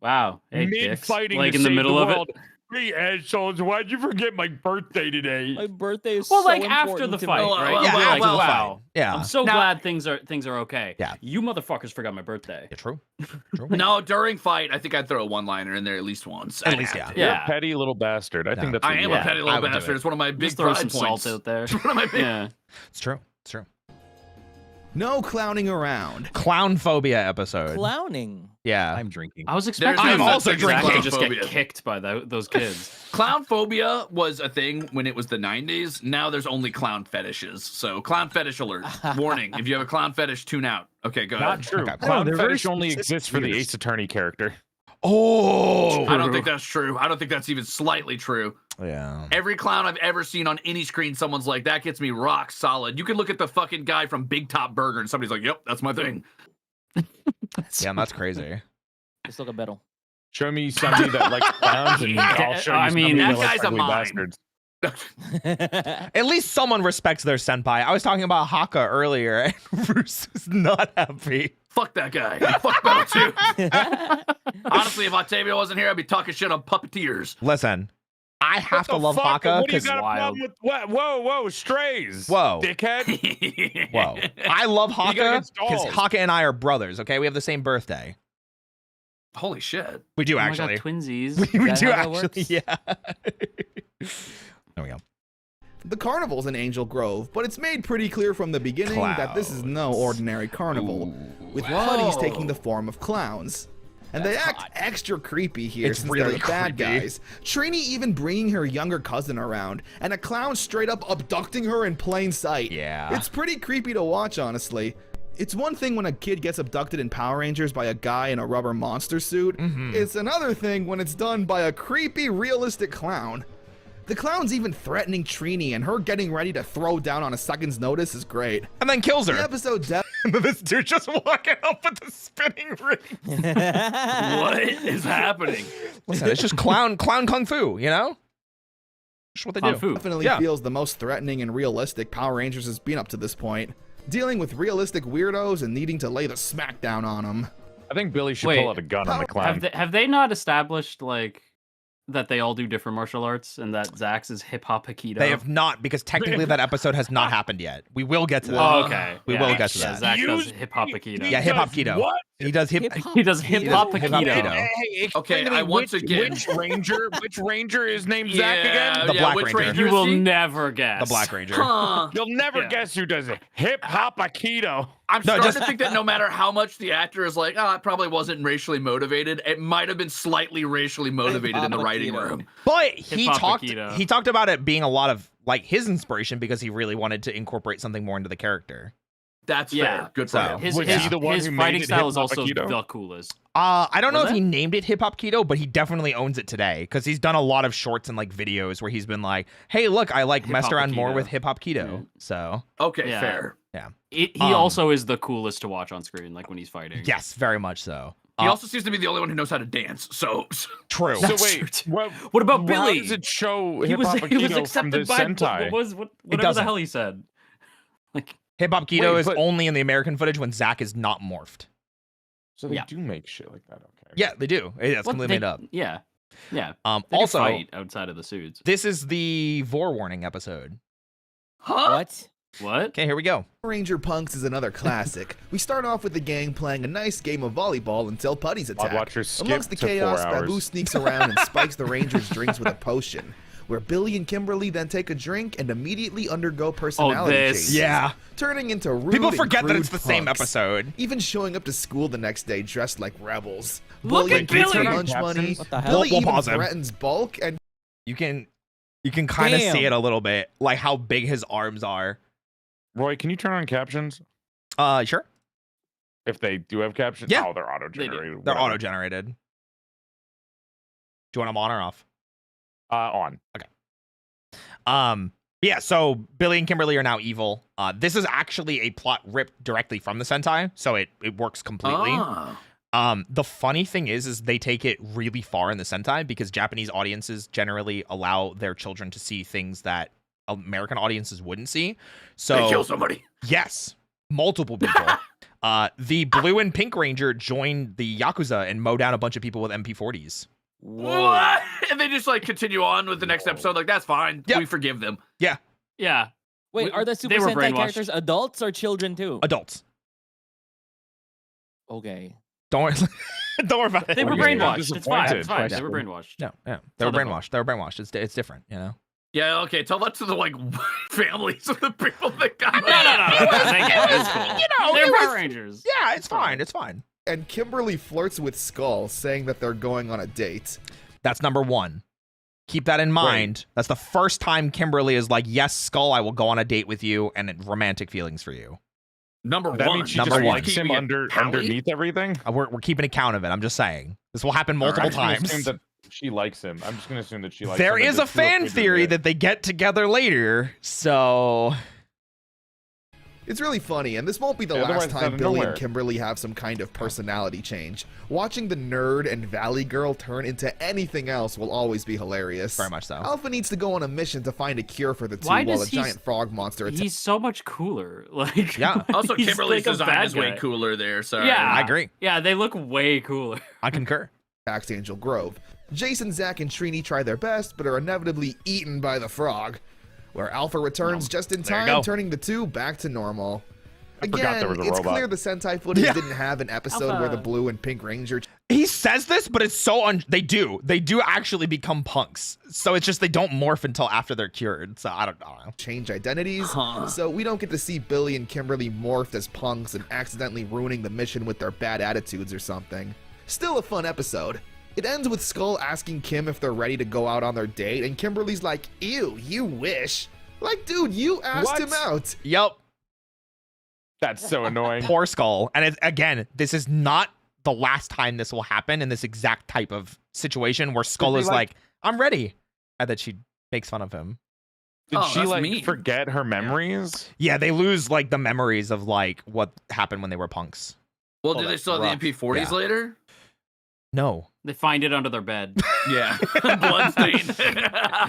wow, hey, dicks. Mid-fighting like to in the save middle of world. it. Hey, assholes, why'd you forget my birthday today? My birthday is Well, so like after important the to fight, me. right? well, You'd be well, like, well, wow. Yeah. I'm so Now- glad things are okay. Yeah. You motherfuckers forgot my birthday. Yeah, true. True. No, during fight, I think I'd throw a one-liner in there at least once. At I'd least, have to. yeah. You're a petty little bastard. I think that's I what am you a are. petty I little would do bastard. it. It's one of my big Just throw pride some points. salt out there. It's one of my big. Yeah. It's true. It's true. No clowning around. Clown phobia episode. Clowning. Yeah. I'm drinking. I was expecting no I'm such also thing as drinking. Zach to just get clownphobia. kicked by those kids. Clown phobia was a thing when it was the 90s. Now there's only clown fetishes. So clown fetish alert. Warning. If you have a clown fetish, tune out. Okay, go Not ahead. true. Okay. Clown they're very fetish only specific exists for the years. Ace Attorney character. Oh. I don't think that's true. I don't think that's even slightly true. Yeah. Every clown I've ever seen on any screen, someone's like, that gets me rock solid. You can look at the fucking guy from Big Top Burger and somebody's like, yep, that's my thing. Yeah, that's crazy. Let's look at Battle. Show me somebody that likes clowns, and I'll show you I mean, somebody that likes guy's a ugly mime. bastards. At least someone respects their senpai. I was talking about Haka earlier, and Bruce is not happy. Fuck that guy. Fuck Battle too. Honestly, if Octavio wasn't here, I'd be talking shit on puppeteers. Listen, I have What to the love fuck? Haka What do you because got a wild. problem with what? Whoa, strays. Whoa. Dickhead. whoa, I love You Haka gotta get because stalls. Haka and I are brothers. Okay, we have the same birthday. Holy shit. We do Oh my actually. God, twinsies. We Is that do how that actually. works? Yeah. There we go. The carnival's in Angel Grove, but it's made pretty clear from the beginning that this is no ordinary carnival, with putties taking the form of clowns. And they act extra creepy here It's since really they're the bad creepy. guys. Trini even bringing her younger cousin around, and a clown straight up abducting her in plain sight. Yeah. It's pretty creepy to watch, honestly. It's one thing when a kid gets abducted in Power Rangers by a guy in a rubber monster suit. It's another thing when it's done by a creepy, realistic clown. The clown's even threatening Trini, and her getting ready to throw down on a second's notice is great. And then kills The her. episode This dude just walking up with the spinning ring. What is happening? Listen, it's just clown kung fu, you know? Just what they Kung do. fu. definitely Yeah. feels the most threatening and realistic Power Rangers has been up to this point. Dealing with realistic weirdos and needing to lay the smackdown on them. I think Billy should Wait, pull out a gun on the clown. Have they not established like that they all do different martial arts and that Zax is hip hop Aikido? They have not, because technically that episode has not happened yet. We will get to that. Oh, okay. We Yeah, will get to yeah, that. Zax does Use hip hop me. Aikido. Yeah, hip hop Does keto. what? He does hip. He does hip hop Hip hop Aikido. keto. Hey, Okay, explain to me I once which, again- which ranger is named Zach again? The Black which Ranger. You is will he? never guess. The Black Ranger. Huh. You'll never Yeah. guess who does it. Hip hop Aikido. I'm No, starting just- to think that no matter how much the actor is like, it probably wasn't racially motivated, it might have been slightly racially motivated in the writing Aikido. room. But he Hip-hop talked. Aikido. He talked about it being a lot of like his inspiration because he really wanted to incorporate something more into the character. That's Yeah. fair. Good for So- him. His, Was his, he the one his who made fighting it style is hip-hop also Aikido? the coolest. I don't know Was if he it? named it Hip Hop Keto, but he definitely owns it today because he's done a lot of shorts and like videos where he's been like, "Hey, look, I like messed Hip-hop around more Aikido. with Hip Hop Keto." Yeah. So Okay, Yeah. fair. He Um, also is the coolest to watch on screen, like when he's fighting. yes, very much so. He also seems to be the only one who knows how to dance. So True. So That's wait, true, too. what, What about how Billy? does it show He hip was hop he was Aikido from the accepted by Sentai? whatever the doesn't. hell he said. Like Hip Hop Keto Wait, is but- only in the American footage when Zack is not morphed. So they Yeah. do make shit like that. Okay. Yeah, they do. That's what completely they- made up. Yeah, yeah. They do Also, fight outside of the suits. this is the Vor warning episode. Huh? What? What? Okay, here we go. Ranger Punks is another classic. We start off with the gang playing a nice game of volleyball until putties attack. Watchers skip Amongst the to 4 chaos, hours. Babu sneaks around and spikes the Rangers' drinks with a potion, where Billy and Kimberly then take a drink and immediately undergo personality this. changes, Yeah. turning into rude People and forget that crude it's the same punks, episode. even showing up to school the next day dressed like rebels. Look Bullying at kids for Billy! lunch money. What the hell? Billy We'll even pause him. threatens Bulk, and You can kind of see Damn. it a little bit, like how big his arms are. Roy, can you turn on captions Sure. if they do have captions? Yeah. Oh, they're auto generated. They're auto generated. Do you want them on or off? On. Yeah, so Billy and Kimberly are now evil. This is actually a plot ripped directly from the Sentai, so it works completely. Ah. The funny thing is they take it really far in the Sentai because Japanese audiences generally allow their children to see things that American audiences wouldn't see. They kill So somebody. yes, multiple people. The blue and pink ranger joined the Yakuza and mow down a bunch of people with MP40s. What? And they just like continue on with the next episode. Like, that's fine. Yep. We forgive them. Yeah. Yeah. Wait, are the Super they were Sentai brainwashed. characters adults or children too? Adults. Okay. Don't worry. Don't worry about it. They were Okay, brainwashed. It's fine. It's fine. They Question. were brainwashed. No, yeah. They were brainwashed. They were brainwashed. It's different, you know? Yeah, okay. Tell that to the like families of the people that got No. Thank you. It's cool. You know, They're it was- Power Rangers. Yeah, it's fine. It's fine. And Kimberly flirts with Skull, saying that they're going on a date. That's number one. Keep that in mind. That's the first time Kimberly is like, yes, Skull, I will go on a date with you and romantic feelings for you. Number That one. means she Number just one. likes him Keeping it underneath everything. We're keeping account of it. I'm just saying. This will happen multiple I'm just gonna times. assume that she likes him. I'm just gonna assume that she likes There him. and is a just feels fan good to theory do it. that they get together later, so... It's really funny, and this won't be the Otherwise, last it's out time of Billy nowhere. and Kimberly have some kind of personality change. Watching the nerd and valley girl turn into anything else will always be hilarious. Very much so. Alpha needs to go on a mission to find a cure for the two Why while does a he- giant frog monster attacks. He's so much cooler. Like, Yeah. Also, he's Kimberly's like a design bad is way guy. cooler there. Sorry. Yeah. I agree. Yeah, they look way cooler. I concur. Angel Grove. Jason, Zack, and Trini try their best, but are inevitably eaten by the frog, where Alpha returns just in There you time, go. turning the two back to normal. forgot Again, there was a it's robot. clear the Sentai footage Yeah. didn't have an episode where the blue and pink ranger He says this, but it's so they do actually become punks. So it's just they don't morph until after they're cured. So I don't know. change identities, so we don't get to see Billy and Kimberly morphed as punks and accidentally ruining the mission with their bad attitudes or something. Still a fun episode. It ends with Skull asking Kim if they're ready to go out on their date, and Kimberly's like, ew, you wish. Like, dude, you asked him out. Yep. That's so annoying. Poor Skull. And again, this is not the last time this will happen in this exact type of situation where Skull they is like, I'm ready. And then she makes fun of him. Did she that's like mean. forget her memories? Yeah, they lose like the memories of like what happened when they were punks. Well, Oh, do they that's still have rough. the MP40s Yeah. later? No. They find it under their bed. Yeah. Bloodstain.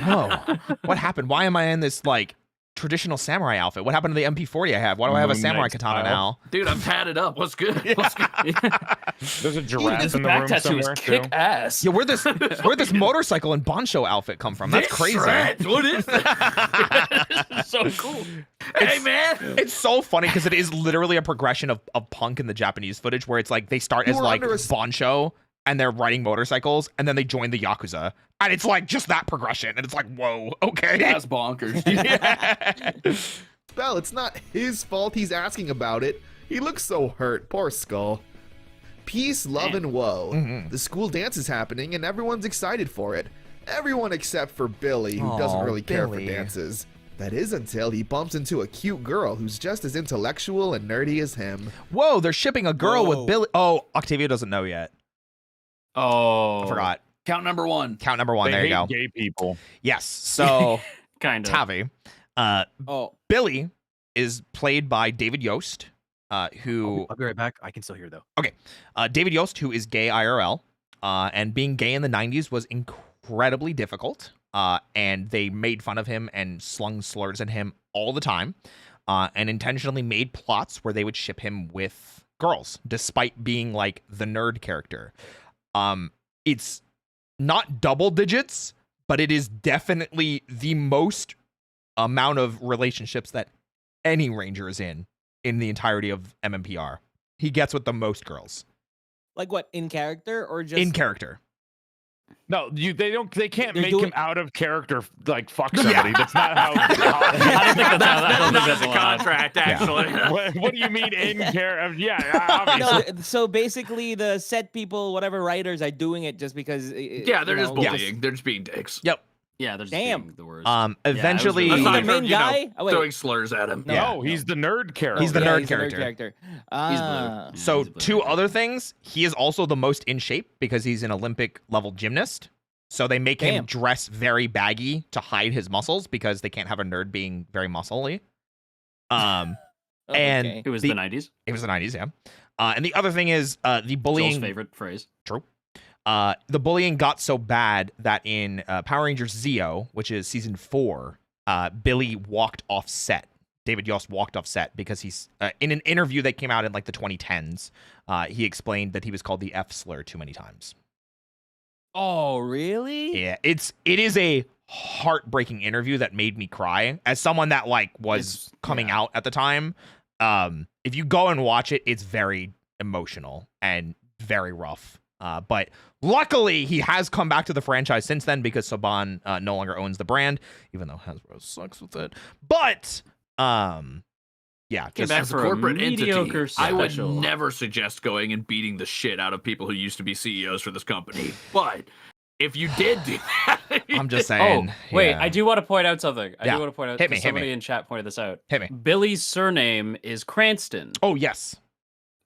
No. What happened? Why am I in this like traditional samurai outfit? What happened to the MP40 I have? Why do I have a Moon samurai Knight katana style. now? Dude, I'm tatted up. What's good? What's good? There's a giraffe This in the back room tattoo is somewhere kick too. ass. Yeah, where'd this motorcycle and poncho outfit come from? That's This crazy. shreds. What is that? This is so cool. Hey, man. It's so funny because it is literally a progression of punk in the Japanese footage where it's like they start as We're like under a- boncho and they're riding motorcycles and then they join the Yakuza. And it's like just that progression. And it's like, whoa, okay. That's bonkers. Spell, it's not his fault he's asking about it. He looks so hurt. Poor Skull. Peace, love, and woe. The school dance is happening and everyone's excited for it. Everyone except for Billy, who doesn't Aw, really care for Billy. dances. That is until he bumps into a cute girl who's just as intellectual and nerdy as him. Whoa, they're shipping a girl Whoa. with Billy. Oh, Octavio doesn't know yet. Oh. I forgot. Count number one. Count number one. They There you hate go. gay people. Yes. So, Kind of. Tavi. Oh, Billy is played by David Yost, who I'll be right back. I can still hear though. David Yost, who is gay IRL, and being gay in the 90s was incredibly difficult. And they made fun of him and slung slurs at him all the time, and intentionally made plots where they would ship him with girls, despite being like the nerd character. It's not double digits, but it is definitely the most amount of relationships that any ranger is in the entirety of MMPR. He gets with the most girls like what, in character or just in character. No, they can't They're make doing- him out of character like fuck somebody. That's not how. I don't think that's how I don't think That's that's the allowed. contract, actually. what do you mean in care? Yeah, obviously. No, so basically the set people, whatever writers are doing it just because. Yeah, they're just Yes. bullying. They're just being dicks. Yep. Yeah, they're just Damn. being the worst. Eventually, Yeah, it was He's really- the main you know, guy? Oh, wait. throwing slurs at him. Yeah. No, he's the nerd character. He's the Yeah, nerd he's character. He's blue. So He's blue. two other things. He is also the most in shape because he's an Olympic level gymnast. So they make him Damn. dress very baggy to hide his muscles because they can't have a nerd being very muscly. And Okay. It was the- the 90s. it was the 90s, yeah. And the other thing is the Joel's bullying. favorite phrase. The bullying got so bad that in Power Rangers Zeo, which is season 4, Billy walked off set David Yost walked off set because he's in an interview that came out in like the 2010s. He explained that he was called the F slur too many times. Oh, really? Yeah, it is a heartbreaking interview that made me cry as someone that like was coming out at the time. If you go and watch it, it's very emotional and very rough. But luckily, he has come back to the franchise since then because Saban no longer owns the brand, even though Hasbro sucks with it. But yeah, just as a corporate entity, I would never suggest going and beating the shit out of people who used to be CEOs for this company. But if you did do that, I'm just saying. Oh, wait, I do want to point out something. I do want to point out. Hit me, somebody in chat pointed this out. Hit me. Billy's surname is Cranston. Oh yes,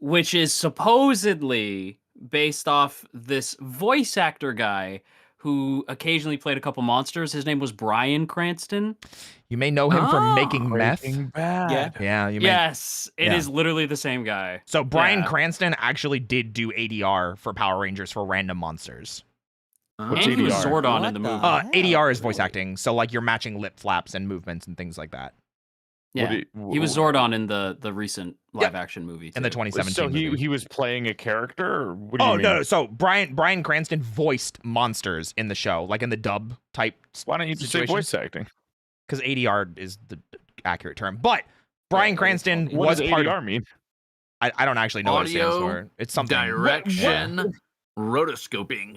which is supposedly based off this voice actor guy who occasionally played a couple monsters. His name was Bryan Cranston. You may know him from Making Meth. Yeah. You may. Yes, it is literally the same guy. So Bryan Cranston actually did do ADR for Power Rangers for random monsters. What's and ADR? He was Zordon in the movie. ADR is voice acting, so like you're matching lip flaps and movements and things like that. Yeah, he was Zordon in the recent live action movie too. In the 2017 So movie. he was playing a character? Or what do you mean? No. So Bryan Cranston voiced monsters in the show, like in the dub type. Why don't you just say voice acting? Because ADR is the accurate term. But Bryan Cranston was part part of mean? I don't actually know what it stands for. It's something. Direction. Rotoscoping.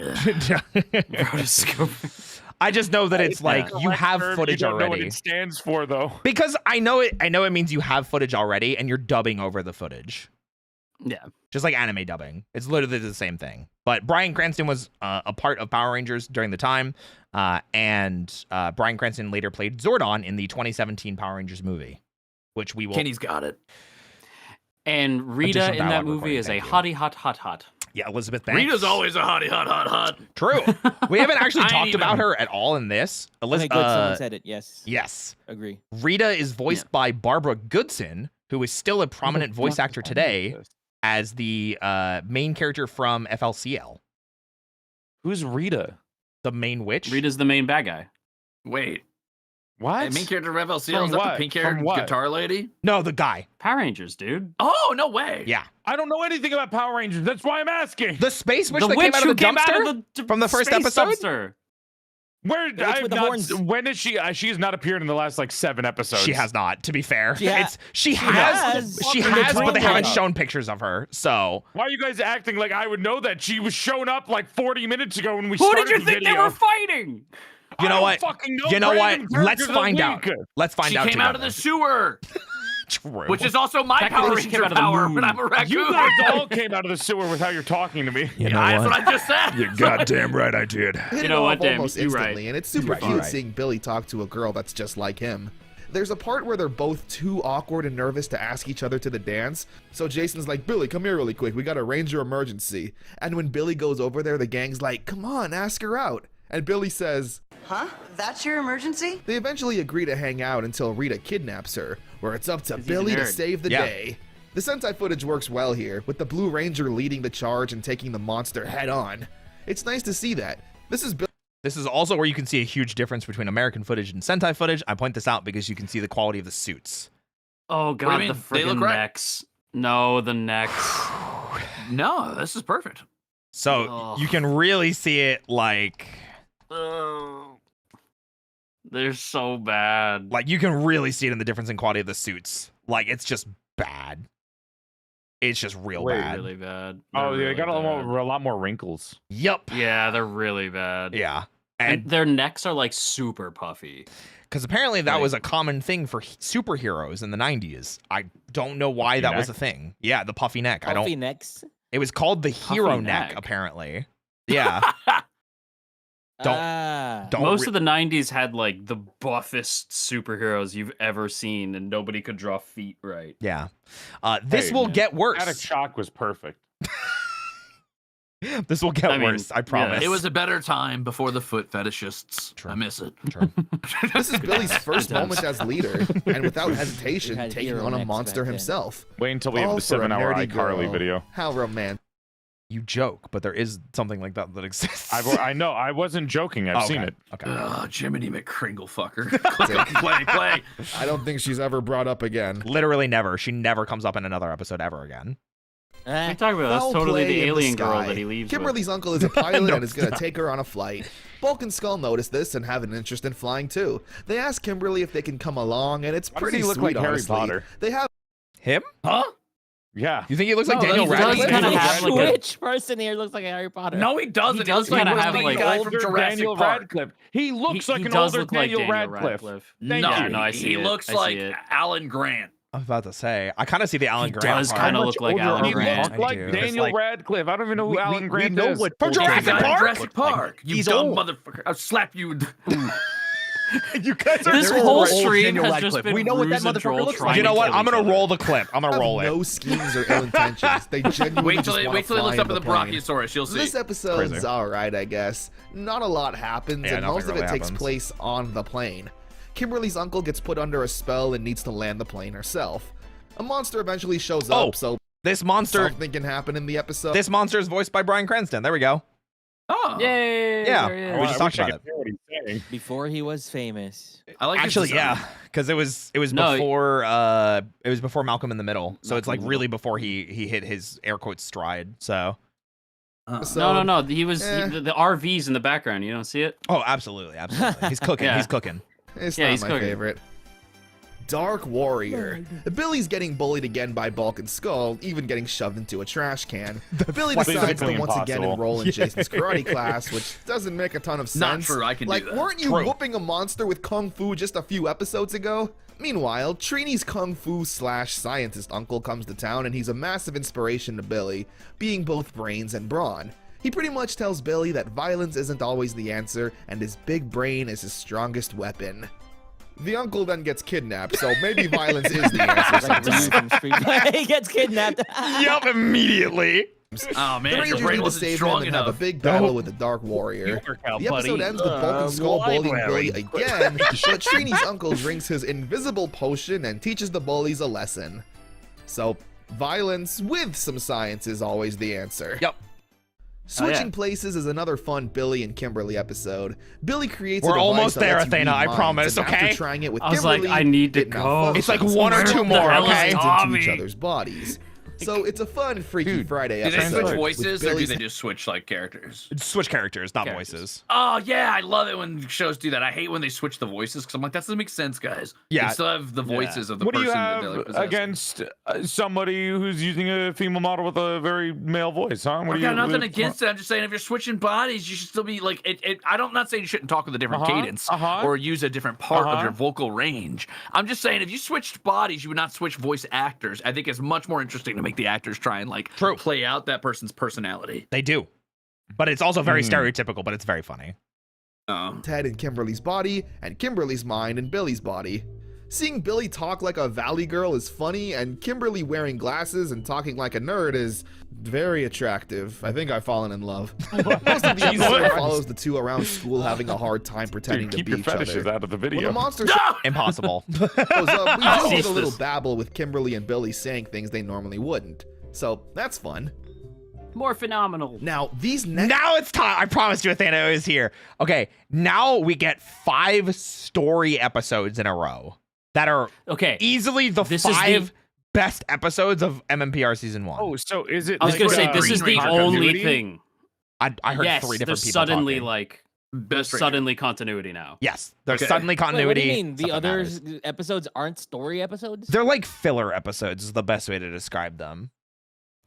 Rotoscoping. I just know that it's like you have footage you don't already. Know what it stands for though. Because I know it means you have footage already and you're dubbing over the footage. Yeah. Just like anime dubbing. It's literally the same thing. But Bryan Cranston was a part of Power Rangers during the time. And Bryan Cranston later played Zordon in the 2017 Power Rangers movie, which we will. Kenny's got it. And Rita in that movie is a hottie hot. Yeah, Elizabeth Banks. Rita's always a hottie hot. True. We haven't actually talked about her at all in this. Okay, good. Someone said it. Yes. Yes. Agree. Rita is voiced by Barbara Goodson, who is still a prominent voice actor today as the main character from FLCL. Who's Rita? The main witch? Rita's the main bad guy. Wait. What? The main character of FLCL? Is that the pink haired guitar lady? No, the guy. Power Rangers, dude. Oh, no way. Yeah. I don't know anything about Power Rangers. That's why I'm asking. The space witch that came out of the dumpster from the first episode? Dumpster. Where when is she? She has not appeared in the last like 7 episodes. She has not. To be fair, she has, but they haven't shown pictures of her. So why are you guys acting like I would know that? She was shown up like 40 minutes ago when we Who started did you the think video. they were fighting? You know what? You know what? Let's find out. Let's find out. She came out of the sewer. True. Which is also my Power Ranger power when I'm a raccoon. You guys all came out of the sewer with how you're talking to me. You know that's what I just said. You're goddamn right I did. You know what, damn, almost you're instantly, right. and it's super cute seeing Billy talk to a girl that's just like him. There's a part where they're both too awkward and nervous to ask each other to the dance. So Jason's like, Billy, come here really quick. We got a ranger emergency. And when Billy goes over there, the gang's like, come on, ask her out. And Billy says, huh? That's your emergency? They eventually agree to hang out until Rita kidnaps her, where it's up to Billy to save the day. The Sentai footage works well here, with the Blue Ranger leading the charge and taking the monster head on. It's nice to see that. This is also where you can see a huge difference between American footage and Sentai footage. I point this out because you can see the quality of the suits. Oh god, the freaking right. necks. No, the necks. No, this is perfect. So you can really see it like... They're so bad. Like you can really see it in the difference in quality of the suits. Like it's just bad. It's just real bad. Really bad. They got a lot more wrinkles. Yep. Yeah, they're really bad. Yeah. And their necks are like super puffy. Because apparently that was a common thing for superheroes in the 90s. I don't know why that was a thing. Yeah, the puffy neck. Puffy necks? It was called the hero neck, apparently. Yeah. Most of the 90s had like the buffest superheroes you've ever seen, and nobody could draw feet right. Yeah. This will get worse. Static Shock was perfect. This will get worse, I promise. It was a better time before the foot fetishists. True. I miss it. True. This is Billy's first moment as leader, and without hesitation, taking on a monster himself. Wait until we have the 7-hour iCarly video. How romantic. You joke, but there is something like that that exists. I know. I wasn't joking. I've seen it. Okay. Jiminy McCringle fucker. play. I don't think she's ever brought up again. Literally never. She never comes up in another episode ever again. What are you talking about? That's Foul totally play the in alien girl sky. that he leaves Kimberly's with. uncle is a pilot and is going to take her on a flight. Bulk and Skull notice this and have an interest in flying too. They ask Kimberly if they can come along, and it's Why does pretty he look sweet, like Harry honestly. Potter? They have Him? Huh? Yeah. You think he looks like No, Daniel he does Radcliffe? kinda have like a- Which person here looks like Harry Potter? No, he doesn't. He does looks kinda like have, the like, guy from older Jurassic Daniel Park. Radcliffe. He looks like He an does older look like Daniel Radcliffe. No, Yeah, no, I see he it. looks I see like it. Alan Grant. I was about to say. I kind of see the Alan He Grant does part. kind of How look much like older Alan he Grant. looks like I do. Daniel Like- Radcliffe. I don't even know who we- Alan we Grant know is. what From old Jurassic Guy Daniel from Park? Jurassic Park. You He's dumb old. motherfucker. I'll slap you. You guys are This so whole old. stream Daniel has Radcliffe. just been We know what that Ruse and motherfucker Troll looks trying like. You know to what? kill I'm each gonna other. roll the clip. I'm gonna have roll it. no schemes or ill intentions. They genuinely Wait just till want he to looks up at the plane. Brachiosaurus. You'll see. This episode's Crazy. alright, I guess. Not a lot happens, Yeah, and most of nothing it really takes happens. place on the plane. Kimberly's uncle gets put under a spell and needs to land the plane herself. A monster eventually shows Oh, up, so This monster. something can happen in the episode. This monster is voiced by Bryan Cranston. There we go. Oh, Yay! Yeah. there he is. We just talked I about wish I could hear what he's saying. Before he was famous. I like his Actually, design. yeah, because it was No, before Malcolm in the Middle. So it's like Malcolm in the really before he hit his air quotes stride. So No. He was Eh. the RVs in the background. You don't see it? oh, absolutely. He's cooking. Yeah. He's cooking. It's Yeah, not he's my cooking. favorite. Dark Warrior. Billy's getting bullied again by Bulk and Skull, even getting shoved into a trash can. Billy That's decides to physically once again impossible. enroll in Jason's karate class, which doesn't make a ton of sense. Not true, I can do like, that. weren't you True. whooping a monster with kung fu just a few episodes ago? Meanwhile, Trini's kung fu / scientist uncle comes to town, and he's a massive inspiration to Billy, being both brains and brawn. He pretty much tells Billy that violence isn't always the answer, and his big brain is his strongest weapon. The uncle then gets kidnapped, so maybe violence is the answer. Like Ryu from Street Fighter. He gets kidnapped. Yep, immediately. Oh The man, your Rangers brain need to wasn't save him strong and have a enough. big battle with the Dark Warrior. work out, The episode buddy. ends with Bulk and Skull bullying Billy library. again, but Trini's uncle drinks his invisible potion and teaches the bullies a lesson. So, violence with some science is always the answer. Yep. Switching places is another fun Billy and Kimberly episode. Billy creates a We're device almost that there, lets you Athena, read I minds, promise, and okay? After trying it with I was like, Kimberly, I need to it go. malfunctions. It's like one or It two more, minds okay? into Tommy. each other's bodies. So it's a fun Freaky Friday Do they episode. switch with voices or do Billy's they just switch like characters? Switch characters, not Characters. voices. Oh yeah, I love it when shows do that. I hate when they switch the voices because I'm like, that doesn't make sense, guys. Yeah. They still have the voices of the What do person you that they're have like possessing. against somebody who's using a female model with a very male voice, huh? What I do got you- nothing against it. I'm just saying if you're switching bodies, you should still be like I'm not saying you shouldn't talk with a different cadence or use a different part of your vocal range. I'm just saying if you switched bodies, you would not switch voice actors. I think it's much more interesting to make the actors try and like play out that person's personality. They do. But it's also very stereotypical, but it's very funny. Head in Kimberly's body and Kimberly's mind in Billy's body. Seeing Billy talk like a valley girl is funny, and Kimberly wearing glasses and talking like a nerd is very attractive. I think I've fallen in love. Most of the episode follows the two around school having a hard time pretending Dude, keep to your be each other. fetishes out of the video. When the monster Impossible. shows up, we do get Cease a little this. babble with Kimberly and Billy saying things they normally wouldn't. So that's fun. More phenomenal. Now, these next Now it's time. I promised you, Athena is here. Okay, now we get 5 story episodes in a row that are Okay. easily the This is 5 best episodes of MMPR season 1. Oh, so is it? I was like, gonna say this Green is the Ranger only continuity? thing. I heard Yes, 3 different there's people suddenly talking. like Best Ranger. suddenly continuity now. Yes, there's Okay. suddenly Wait, what continuity. do you mean? The stuff that other matters. episodes aren't story episodes? They're like filler episodes is the best way to describe them.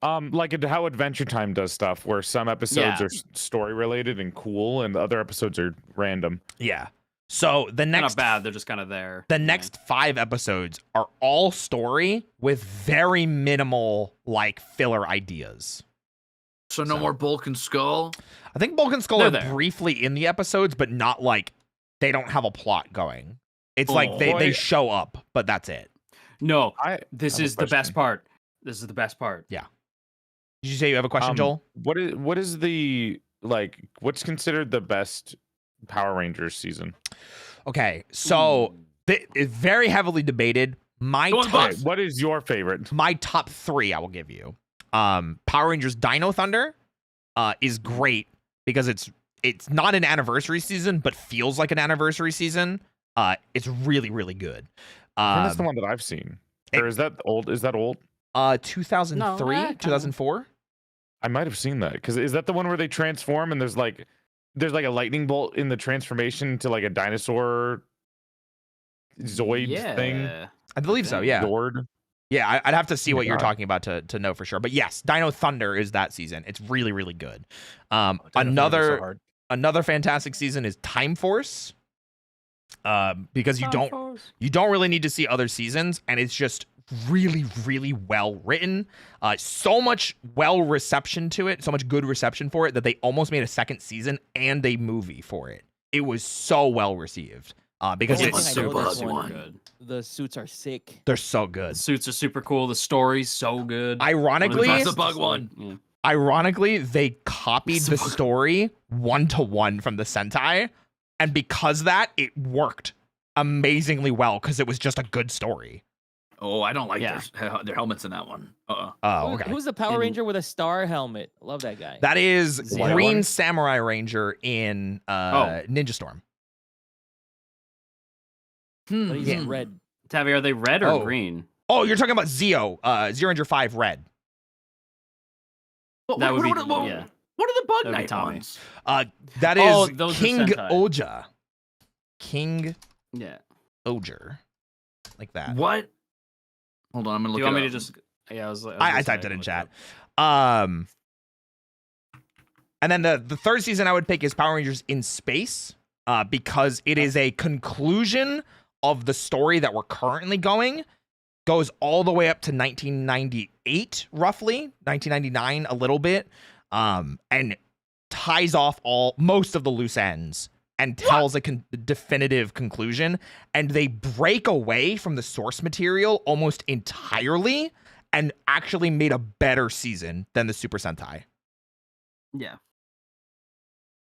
Like how Adventure Time does stuff, where some episodes Yeah. are story related and cool, and the other episodes are random. Yeah. So the They're not next bad. They're just kind of there. the next 5 episodes are all story with very minimal like filler ideas. So no more Bulk and Skull. I think Bulk and Skull They're are there. briefly in the episodes, but not like they don't have a plot going. It's like they boy. show up, but that's it. No, I this have a is the best question. part. This is the best part. Did you say you have a question, Joel? What is the what's considered the best Power Rangers season? Okay, so it's very heavily debated. My Go on, top Bucks. What is your favorite? my top 3 I will give you. Power Rangers Dino Thunder, is great because it's not an anniversary season, but feels like an anniversary season. It's really, really good. I think that's the one that I've seen. Or is that old? Is that old? 2003, 2004. I might have seen that because is that the one where they transform and there's like a lightning bolt in the transformation to like a dinosaur Zoid thing? I believe so. Yeah. Zord. Yeah, I'd have to see what you're talking about to know for sure. But yes, Dino Thunder is that season. It's really, really good. Another fantastic season is Time Force. Because you don't really need to see other seasons, and it's just really, really well written. So much reception to it, so much good reception for it that they almost made a second season and a movie for it. It was so well received. Because it's so good. The suits are sick. They're so good. The suits are super cool. The story's so good. Ironically, that's the bug one. Yeah. Ironically, they copied the story 1-to-1 from the Sentai, and because of that, it worked amazingly well because it was just a good story. Oh, I don't like their helmets in that one. Oh, okay. Who's the Power Ranger with a star helmet? Love that guy. That is Green Samurai Ranger in Ninja Storm. But he's in red. Tavi, are they red or green? Oh, you're talking about Zeo, Zero Ranger 5 red. That would be What are the Bug Knight ones? That is those are King Sentai. Oja. King Oger. Like that. What? Hold on, I'm gonna look. Do you want it me up. to just? Yeah, I typed it in chat. And then the third season I would pick is Power Rangers in Space, because it is a conclusion of the story that we're currently going. Goes all the way up to 1998, roughly 1999, a little bit, and ties off most of the loose ends and tells a definitive conclusion. And they break away from the source material almost entirely and actually made a better season than the Super Sentai. Yeah.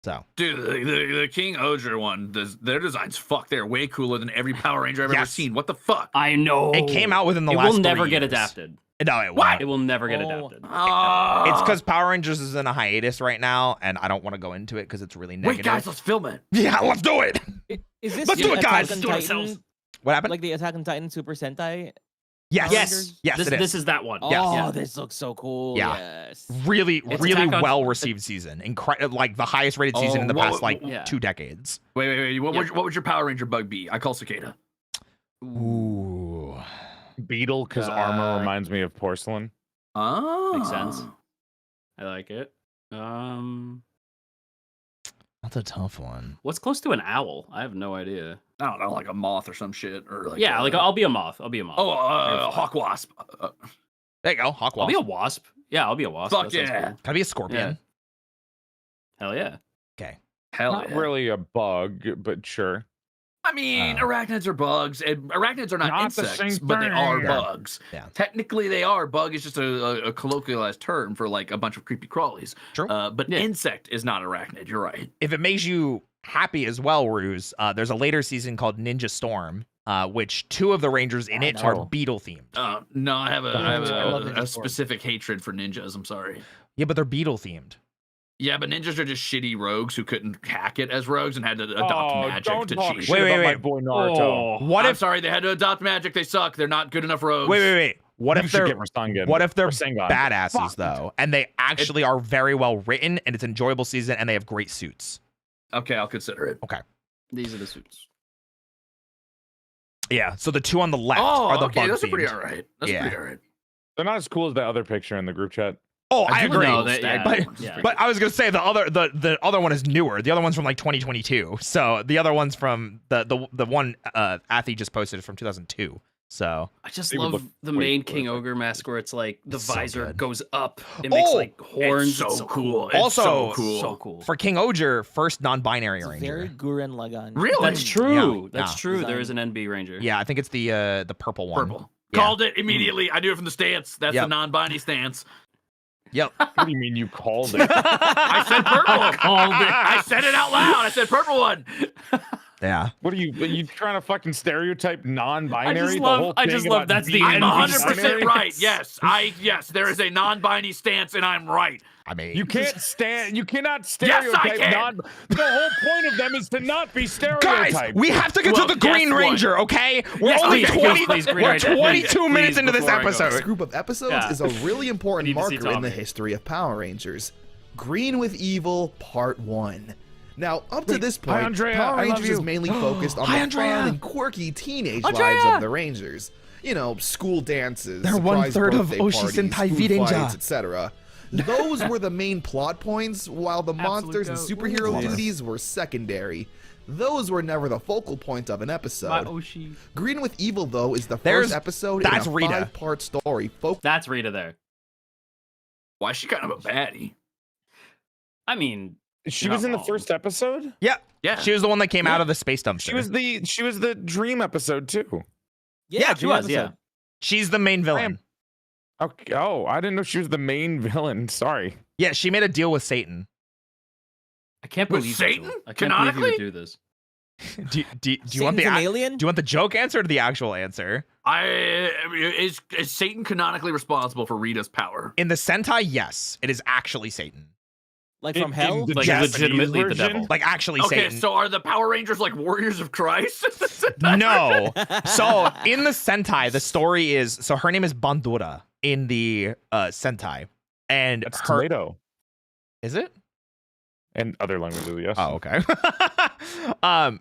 So, dude, the King Oger one, their designs, they're way cooler than every Power Ranger I've ever seen. What the fuck? I know. It came out within the last 3 years. It will never get adapted. No, it won't. It will never get adapted. It's because Power Rangers is in a hiatus right now, and I don't want to go into it because it's really negative. Wait, guys, let's film it. Yeah, let's do it. Is this let's do it, guys. Attack on Titan, what happened? Like the Attack on Titan Super Sentai? Yes. Yes, it is. This is that one. Oh, this looks so cool. Yeah. Yes. Really well received season. Like the highest rated season in the past 2 decades. Wait. What would your Power Ranger bug be? I call Cicada. Ooh. Beetle, because armor reminds me of porcelain. Oh. Makes sense. I like it. That's a tough one. What's close to an owl? I have no idea. I don't know, like a moth or some shit, or like like I'll be a moth. Oh, hawk wasp. There you go, hawk wasp. I'll be a wasp. Yeah, I'll be a wasp. Fuck that yeah. cool. Can I be a scorpion? Yeah. Hell yeah. Okay. Not really a bug, but sure. I mean, arachnids are bugs, and arachnids are not insects, but they are bugs. Yeah. Technically, they are. Bug is just a colloquialized term for like a bunch of creepy crawlies. True. But insect is not arachnid. You're right. If it makes you happy as well, Ruse, there's a later season called Ninja Storm, which 2 of the Rangers in it are beetle themed. No, I have a specific hatred for ninjas. I'm sorry. Yeah, but they're beetle themed. Yeah, but ninjas are just shitty rogues who couldn't hack it as rogues and had to adopt magic to cheat. Wait. My boy Naruto. I'm sorry, they had to adopt magic. They suck. They're not good enough rogues. Wait. What if they're Rasengan. badasses though, and they actually are very well written, and it's an enjoyable season, and they have great suits? Okay, I'll consider it. Okay. These are the suits. Yeah. So the 2 on the left are the bug those are pretty themed. alright. That's pretty alright. They're not as cool as the other picture in the group chat. Oh, I agree. But I was gonna say the other one is newer. The other one's from like 2022. So the other one's from the one Athy just posted from 2002. So I just love the main King Ogre mask where it's like the visor goes up. It makes like horns. It's so cool. Also, so cool. For King Ogre, first non-binary ranger. Very Gurren Lagann. Really? That's true. Yeah. That's true. There is an NB ranger. Yeah, I think it's the purple one. Purple. Yeah. Called it immediately. I knew it from the stance. That's the non-binary stance. Yep. What do you mean you called it? I said purple. Called it. I said it out loud. I said purple one. Yeah. What are you trying to fucking stereotype non-binary? I just love that's the I'm end. 100% right. Yes, there is a non-binary stance, and I'm right. I mean, you cannot stereotype Yes, I can. The whole point of them is to not be stereotyped. Guys, we have to get to the Green Ranger, okay? We're only 22 minutes into this episode. This group of episodes is a really important marker in the history of Power Rangers. Green with Evil, Part 1. Now, up to this point, Power Rangers is mainly focused on the fun and quirky teenage lives of the Rangers. You know, school dances, they're one-third of Oshi Sentai V-Danger, etc. Those were the main plot points, while the monsters and superhero duties were secondary. Those were never the focal point of an episode. Green with Evil, though, is the first episode in a 5-part story. That's Rita there. Why is she kind of a baddie? I mean, she was in the first episode? Yeah. Yeah. She was the one that came out of the space dumpster. She was the Dream episode too. Yeah, she was, yeah. She's the main villain. Okay. Oh, I didn't know she was the main villain. Sorry. Yeah, she made a deal with Satan. I can't With believe Satan? I can't believe you would do this. Do you want the alien? Do you want the joke answer or the actual answer? Is Satan canonically responsible for Rita's power? In the Sentai, yes, it is actually Satan. Like from hell? Like legitimately the devil. Like actually Okay, Satan. so are the Power Rangers like warriors of Christ? No. So in the Sentai, the story is, so her name is Bandura in the Sentai. And That's her tomato. Is it? And other languages, yes. Oh, okay.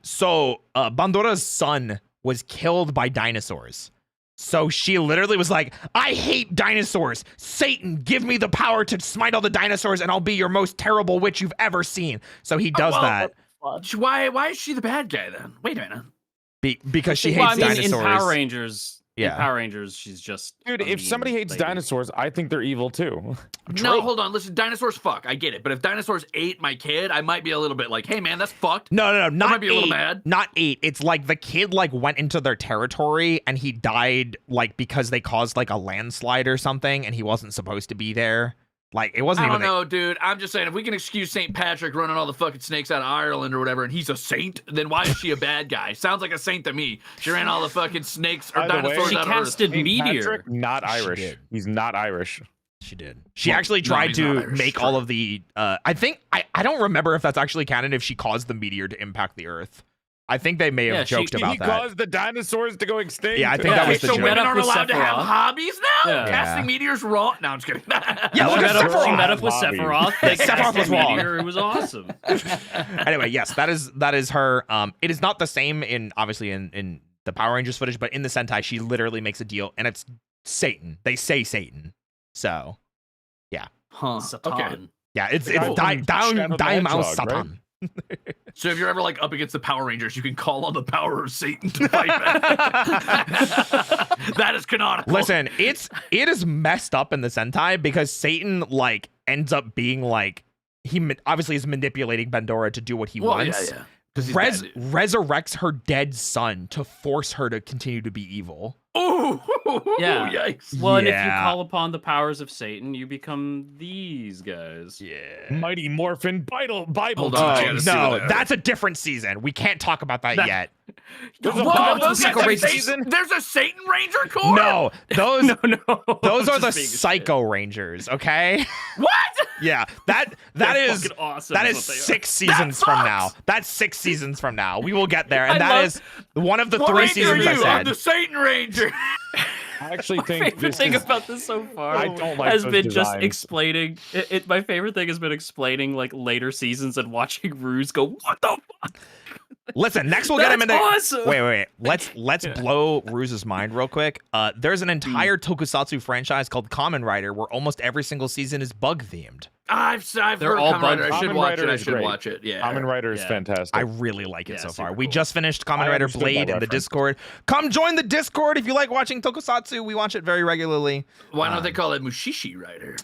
So Bandura's son was killed by dinosaurs. So she literally was like, I hate dinosaurs. Satan, give me the power to smite all the dinosaurs and I'll be your most terrible witch you've ever seen. So he does that. Why is she the bad guy then? Wait a minute. Because she hates dinosaurs. In Power Rangers, Yeah. in Power Rangers, she's just Dude, if somebody hates dinosaurs, I think they're evil too. No, hold on. Listen, dinosaurs fuck. I get it. But if dinosaurs ate my kid, I might be a little bit like, hey man, that's fucked. No, I not might be a little 8. mad. Not 8. It's like the kid like went into their territory and he died like because they caused like a landslide or something and he wasn't supposed to be there. Like it wasn't I even. don't know, dude. I'm just saying, if we can excuse St. Patrick running all the fucking snakes out of Ireland or whatever, and he's a saint, then why is she a bad guy? Sounds like a saint to me. She ran all the fucking snakes or dinosaurs she out casted of Earth. Meteor. Patrick, not Irish. He's not Irish. She did. She actually tried to make all of the. I think I don't remember if that's actually canon. If she caused the meteor to impact the Earth, I think they may have joked about that. He caused the dinosaurs to go extinct. Yeah, I think that was the so joke. women aren't allowed to have hobbies now? Yeah. Casting meteors wrong? No, I'm just kidding. Yeah, look at She met up Sephiroth. with Sephiroth. They Sephiroth was casted wrong. Meteor. It was awesome. Anyway, yes, that is her. It is not the same in obviously in the Power Rangers footage, but in the Sentai, she literally makes a deal, and it's Satan. They say Satan. So, yeah. Huh. Satan. Okay. Yeah, it's Cool. down Shadow the Hedgehog, Satan. So if you're ever like up against the Power Rangers, you can call on the power of Satan to fight back. That is canonical. Listen, it is messed up in the Sentai because Satan like ends up being like obviously is manipulating Bandura to do what he wants. Yeah. 'Cause he's bad, dude. Resurrects her dead son to force her to continue to be evil. Ooh, Yeah. yikes. Well, and if you Yeah. call upon the powers of Satan, you become these guys. Yeah. Mighty Morphin Bible Hold on, I Oh gotta see no, what that's a different season. We can't talk about that yet. There's Whoa, a season. there's a Satan Ranger Corps? No, those those are the Just being a Psycho Rangers. Okay. What? Yeah, that They're is fucking awesome that is is what they are. 6 seasons from now. That's 6 seasons from now. We will get there, and I that love- is one of the What 3 ranger are seasons I you? I'm said. the Satan Ranger. I actually My think favorite this thing is. about this so far I don't like has those been just designs. explaining. My favorite thing has been explaining like later seasons and watching Ruse go, "What the fuck?" Listen, next we'll get him in the. That's awesome. Wait. Let's blow Ruse's mind real quick. There's an entire tokusatsu franchise called Kamen Rider where almost every single season is bug themed. I've They're heard all Kamen Rider. I bugs. should Kamen watch Rider it. I is should great. watch it. Yeah. Kamen Rider is Yeah. fantastic. I really like it Yeah, so super far. We cool. just finished Kamen I Rider understood that Blade in the reference. Discord. Come join the Discord if you like watching tokusatsu. We watch it very regularly. Why don't they call it Mushishi Rider?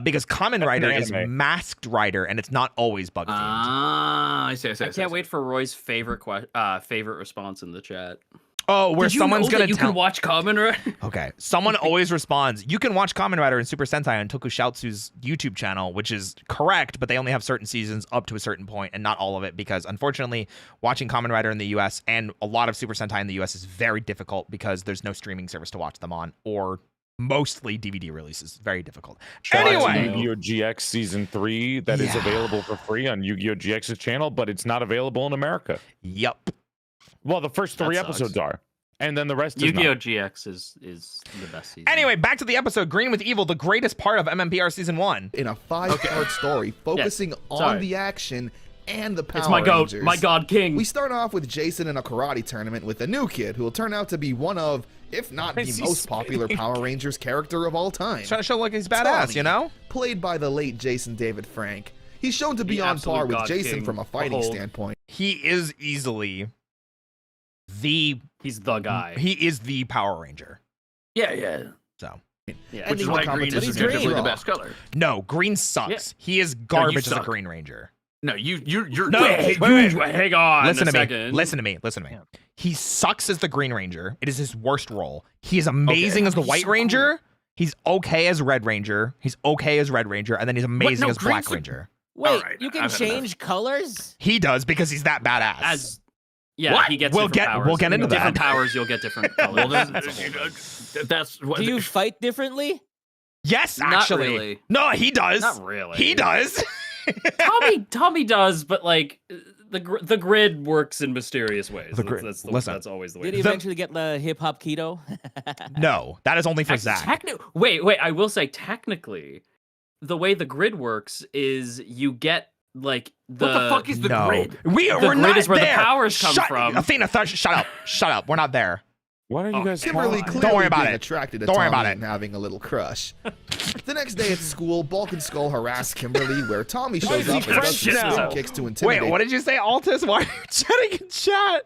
Because Kamen Rider is anime. masked rider and it's not always bug themed. Ah, I see. I can't wait for Roy's favorite favorite response in the chat. Oh, where Did you someone's know gonna that you tell. can watch Kamen Rider? Okay, someone always responds. You can watch Kamen Rider and Super Sentai on Tokushoutsu's YouTube channel, which is correct, but they only have certain seasons up to a certain point, and not all of it, because unfortunately, watching Kamen Rider in the U.S. and a lot of Super Sentai in the U.S. is very difficult because there's no streaming service to watch them on, or mostly DVD releases. Very difficult. Anyway, Yu-Gi-Oh! GX Season 3 that is available for free on Yu-Gi-Oh! GX's channel, but it's not available in America. Yep. Well, the first 3 episodes are, and then the rest is Yu-Gi-Oh! not. GX is the best season. Anyway, back to the episode. Green with Evil, the greatest part of MMPR Season 1. In a 5-part story focusing on the action and the Power It's my goat, Rangers. my god king. We start off with Jason in a karate tournament with a new kid who will turn out to be one of, if not the most popular Power Rangers character of all time. Trying to show like he's badass, Tommy, you know? Played by the late Jason David Frank. He's shown to be The on absolute par with god Jason king. from a fighting Behold. standpoint. He is easily He's the guy. He is the Power Ranger. Yeah. So. Yeah. Which is why green is objectively the best color. No, green sucks. He is garbage as a Green Ranger. No, you're No, wait. Hang on. Listen a to second. me. Listen to me. He sucks as the Green Ranger. It is his worst role. He is amazing as the White Ranger. Cool. He's okay as Red Ranger. He's okay as Red Ranger, and then he's amazing as Black Ranger. Wait, you can change colors? He does because he's that badass. He gets different powers. We'll get into different that. powers, you'll get different colors. That's what. Do you fight differently? Yes, Not actually. really. No, he does. Not really. He does. Tommy does, but like the grid works in mysterious ways. That's always the way. Did he eventually get the hip hop keto? No, that is only for Zach. Wait, I will say technically, the way the grid works is you get like the. What the fuck is the grid? We're grid not is where there. the powers come from. Athena, shut up. We're not there. What are you guys Kimberly talking clearly Don't worry about being it. attracted to Don't worry Tommy about it. and having a little crush. The next day at school, Bulk and Skull harass Kimberly, where Tommy shows up and does spin kicks to intimidate. Wait, what did you say, Altus? Why are you chatting in chat?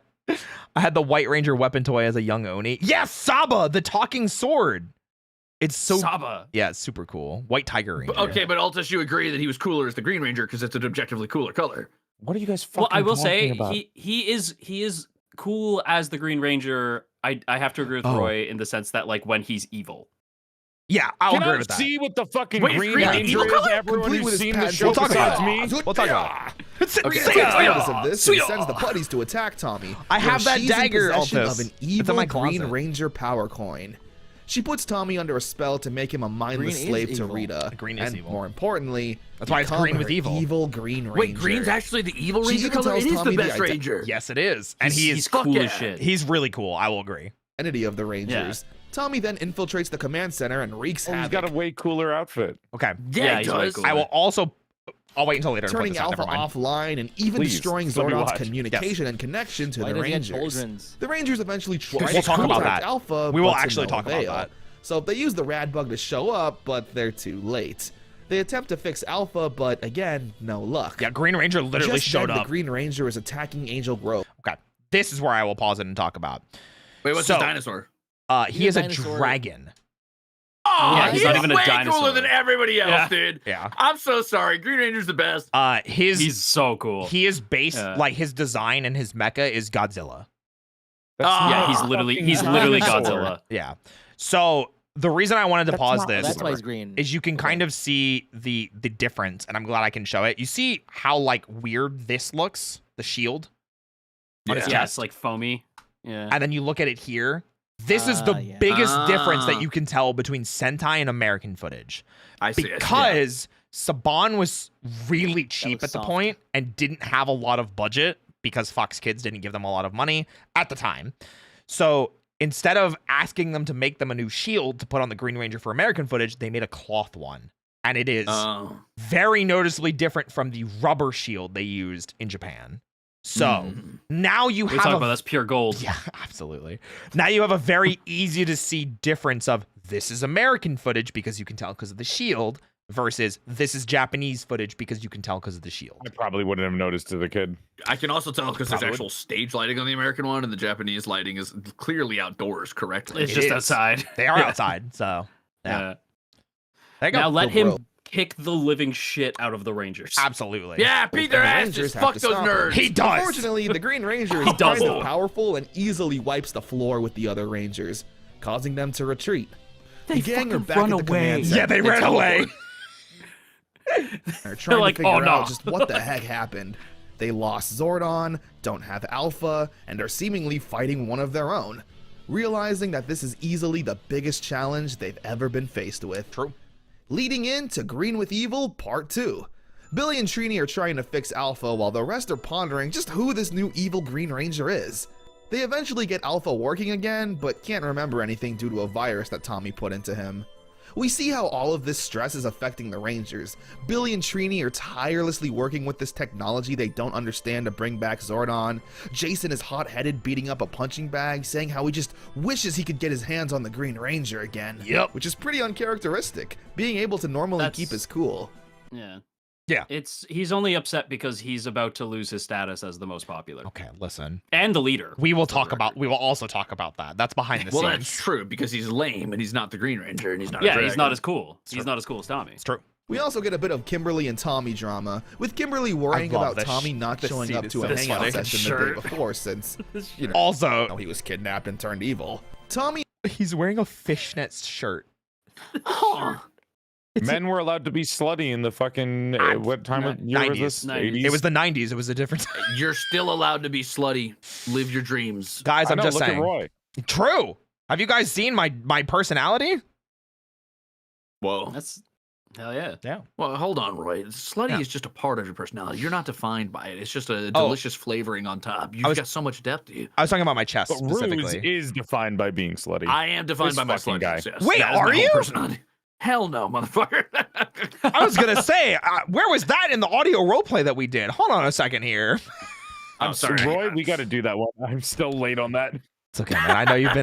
I had the White Ranger weapon toy as a young Oni. Yes, Saba, the talking sword. It's so Saba. Yeah, it's super cool. White Tiger Ranger. Okay, but Altus, you agree that he was cooler as the Green Ranger because it's an objectively cooler color. What are you guys fucking Well, I will say about? he is cool as the Green Ranger. I have to agree with Roy in the sense that like when he's evil. Yeah, I'll Can agree I with that. see what the fucking Wait, Green Green Ranger evil is? color? Everyone Complete with who's his seen the pads. show We'll talk besides about me. it. We'll talk about it. Rita takes notice of this and sends the putties to attack Tommy. I have where that she's in dagger, possession Altus. of an It's in evil my Green closet. Ranger power coin. She puts Tommy under a spell to make him a mindless Green is slave to evil. Rita. Green is and evil. more importantly, That's why it's become green with her evil. Evil Green Ranger. Wait, Green's actually the evil She Ranger even color? tells It is Tommy the the best idea- Ranger. Yes, it is. And He's fuck cool yeah. as shit. he's really cool. I will agree. identity of the Rangers. Tommy then infiltrates the command center and wreaks Oh, he's havoc, got a way cooler outfit. Okay. Yeah, he's he way does. cooler. I will also. I'll wait until later. to point turning this out. Alpha Never mind. offline and even Please, destroying let me Zordon's watch. communication and connection to Why the does he have Rangers. children's? The Rangers eventually try We'll to talk about contact that. Alpha. We will but to actually no talk about avail. that. So they use the rad bug to show up, but they're too late. They attempt to fix Alpha, but again, no luck. Yeah, Green Ranger literally Just showed then, up. The Green Ranger is attacking Angel Grove. Okay. This is where I will pause it and talk about. Wait, what's So, his dinosaur? He is a dinosaur. dragon. Oh, Yeah, he's not even a way dinosaur. cooler than everybody else, Yeah. dude. Yeah. I'm so sorry. Green Ranger's the best. He's so cool. He is based like his design and his mecha is Godzilla. Yeah, he's literally dinosaur. Godzilla. Yeah. So the reason I wanted to pause this That's why he's green. is you can kind of see the difference, and I'm glad I can show it. You see how like weird this looks, the shield on his Yeah, chest, it's like foamy. Yeah. and then you look at it here. This is the yeah. biggest difference that you can tell between Sentai and American footage. I see it. Because Saban was really cheap was at the soft. point and didn't have a lot of budget because Fox Kids didn't give them a lot of money at the time. So instead of asking them to make them a new shield to put on the Green Ranger for American footage, they made a cloth one. And it is very noticeably different from the rubber shield they used in Japan. So now you We're have talking about that's pure gold. yeah, absolutely. Now you have a very easy to see difference of this is American footage because you can tell because of the shield versus this is Japanese footage because you can tell because of the shield. I probably wouldn't have noticed to the kid. I can also tell because there's Probably actual stage lighting on the American one, and the Japanese lighting is clearly outdoors correctly. It's It just is. outside. They are Yeah. outside, so yeah. There you go. Now let The him rope. kick the living shit out of the Rangers. Absolutely. Yeah, beat their The asses. Rangers have Fuck to those stop him. nerds. He does. Unfortunately, the Green Ranger He is does. kind of powerful and easily wipes the floor with the other Rangers, causing them to retreat. The gang are back at the command center. Yeah, they ran away. They're trying like, to figure "Oh, no." out just what the heck happened. They lost Zordon, don't have Alpha, and are seemingly fighting one of their own, realizing that this is easily the biggest challenge they've ever been faced with. True. Leading into Green with Evil Part 2. Billy and Trini are trying to fix Alpha while the rest are pondering just who this new evil Green Ranger is. They eventually get Alpha working again, but can't remember anything due to a virus that Tommy put into him. We see how all of this stress is affecting the Rangers. Billy and Trini are tirelessly working with this technology they don't understand to bring back Zordon. Jason is hot-headed, beating up a punching bag, saying how he just wishes he could get his hands on the Green Ranger again. Yep. Which is pretty uncharacteristic, being able to normally keep his cool. Yeah. Yeah. He's only upset because he's about to lose his status as the most popular. Okay, listen. And the leader. We will also talk about that. That's behind the Well, scenes. that's true because he's lame and he's not the Green Ranger and he's not. Yeah, he's not as cool. He's not as cool as Tommy. It's true. We also get a bit of Kimberly and Tommy drama, with Kimberly worrying love about this. Tommy not This showing scene up is to so a hangout funny. session the day before since, you know, Also, he was kidnapped and turned evil. Tommy he's wearing a fishnet shirt. Huh. Men were allowed to be slutty in the fucking what time of year was this? 80s. It was the 90s. It was a different time. You're still allowed to be slutty. Live your dreams. Guys, I'm just look saying. At Roy. True. Have you guys seen my personality? Whoa. That's hell yeah. Yeah. Well, hold on, Roy. Slutty Yeah. is just a part of your personality. You're not defined by it. It's just a delicious flavoring on top. You've got so much depth to you. I was talking about my chest But Ruse specifically. is defined by being slutty. I am defined This by my fucking guy. sluttiness, yes. Wait, That is my are whole you? personality. Hell no, motherfucker. I was gonna say, where was that in the audio roleplay that we did? Hold on a second here. I'm sorry. Roy, we got to do that one. I'm still late on that. It's okay, man.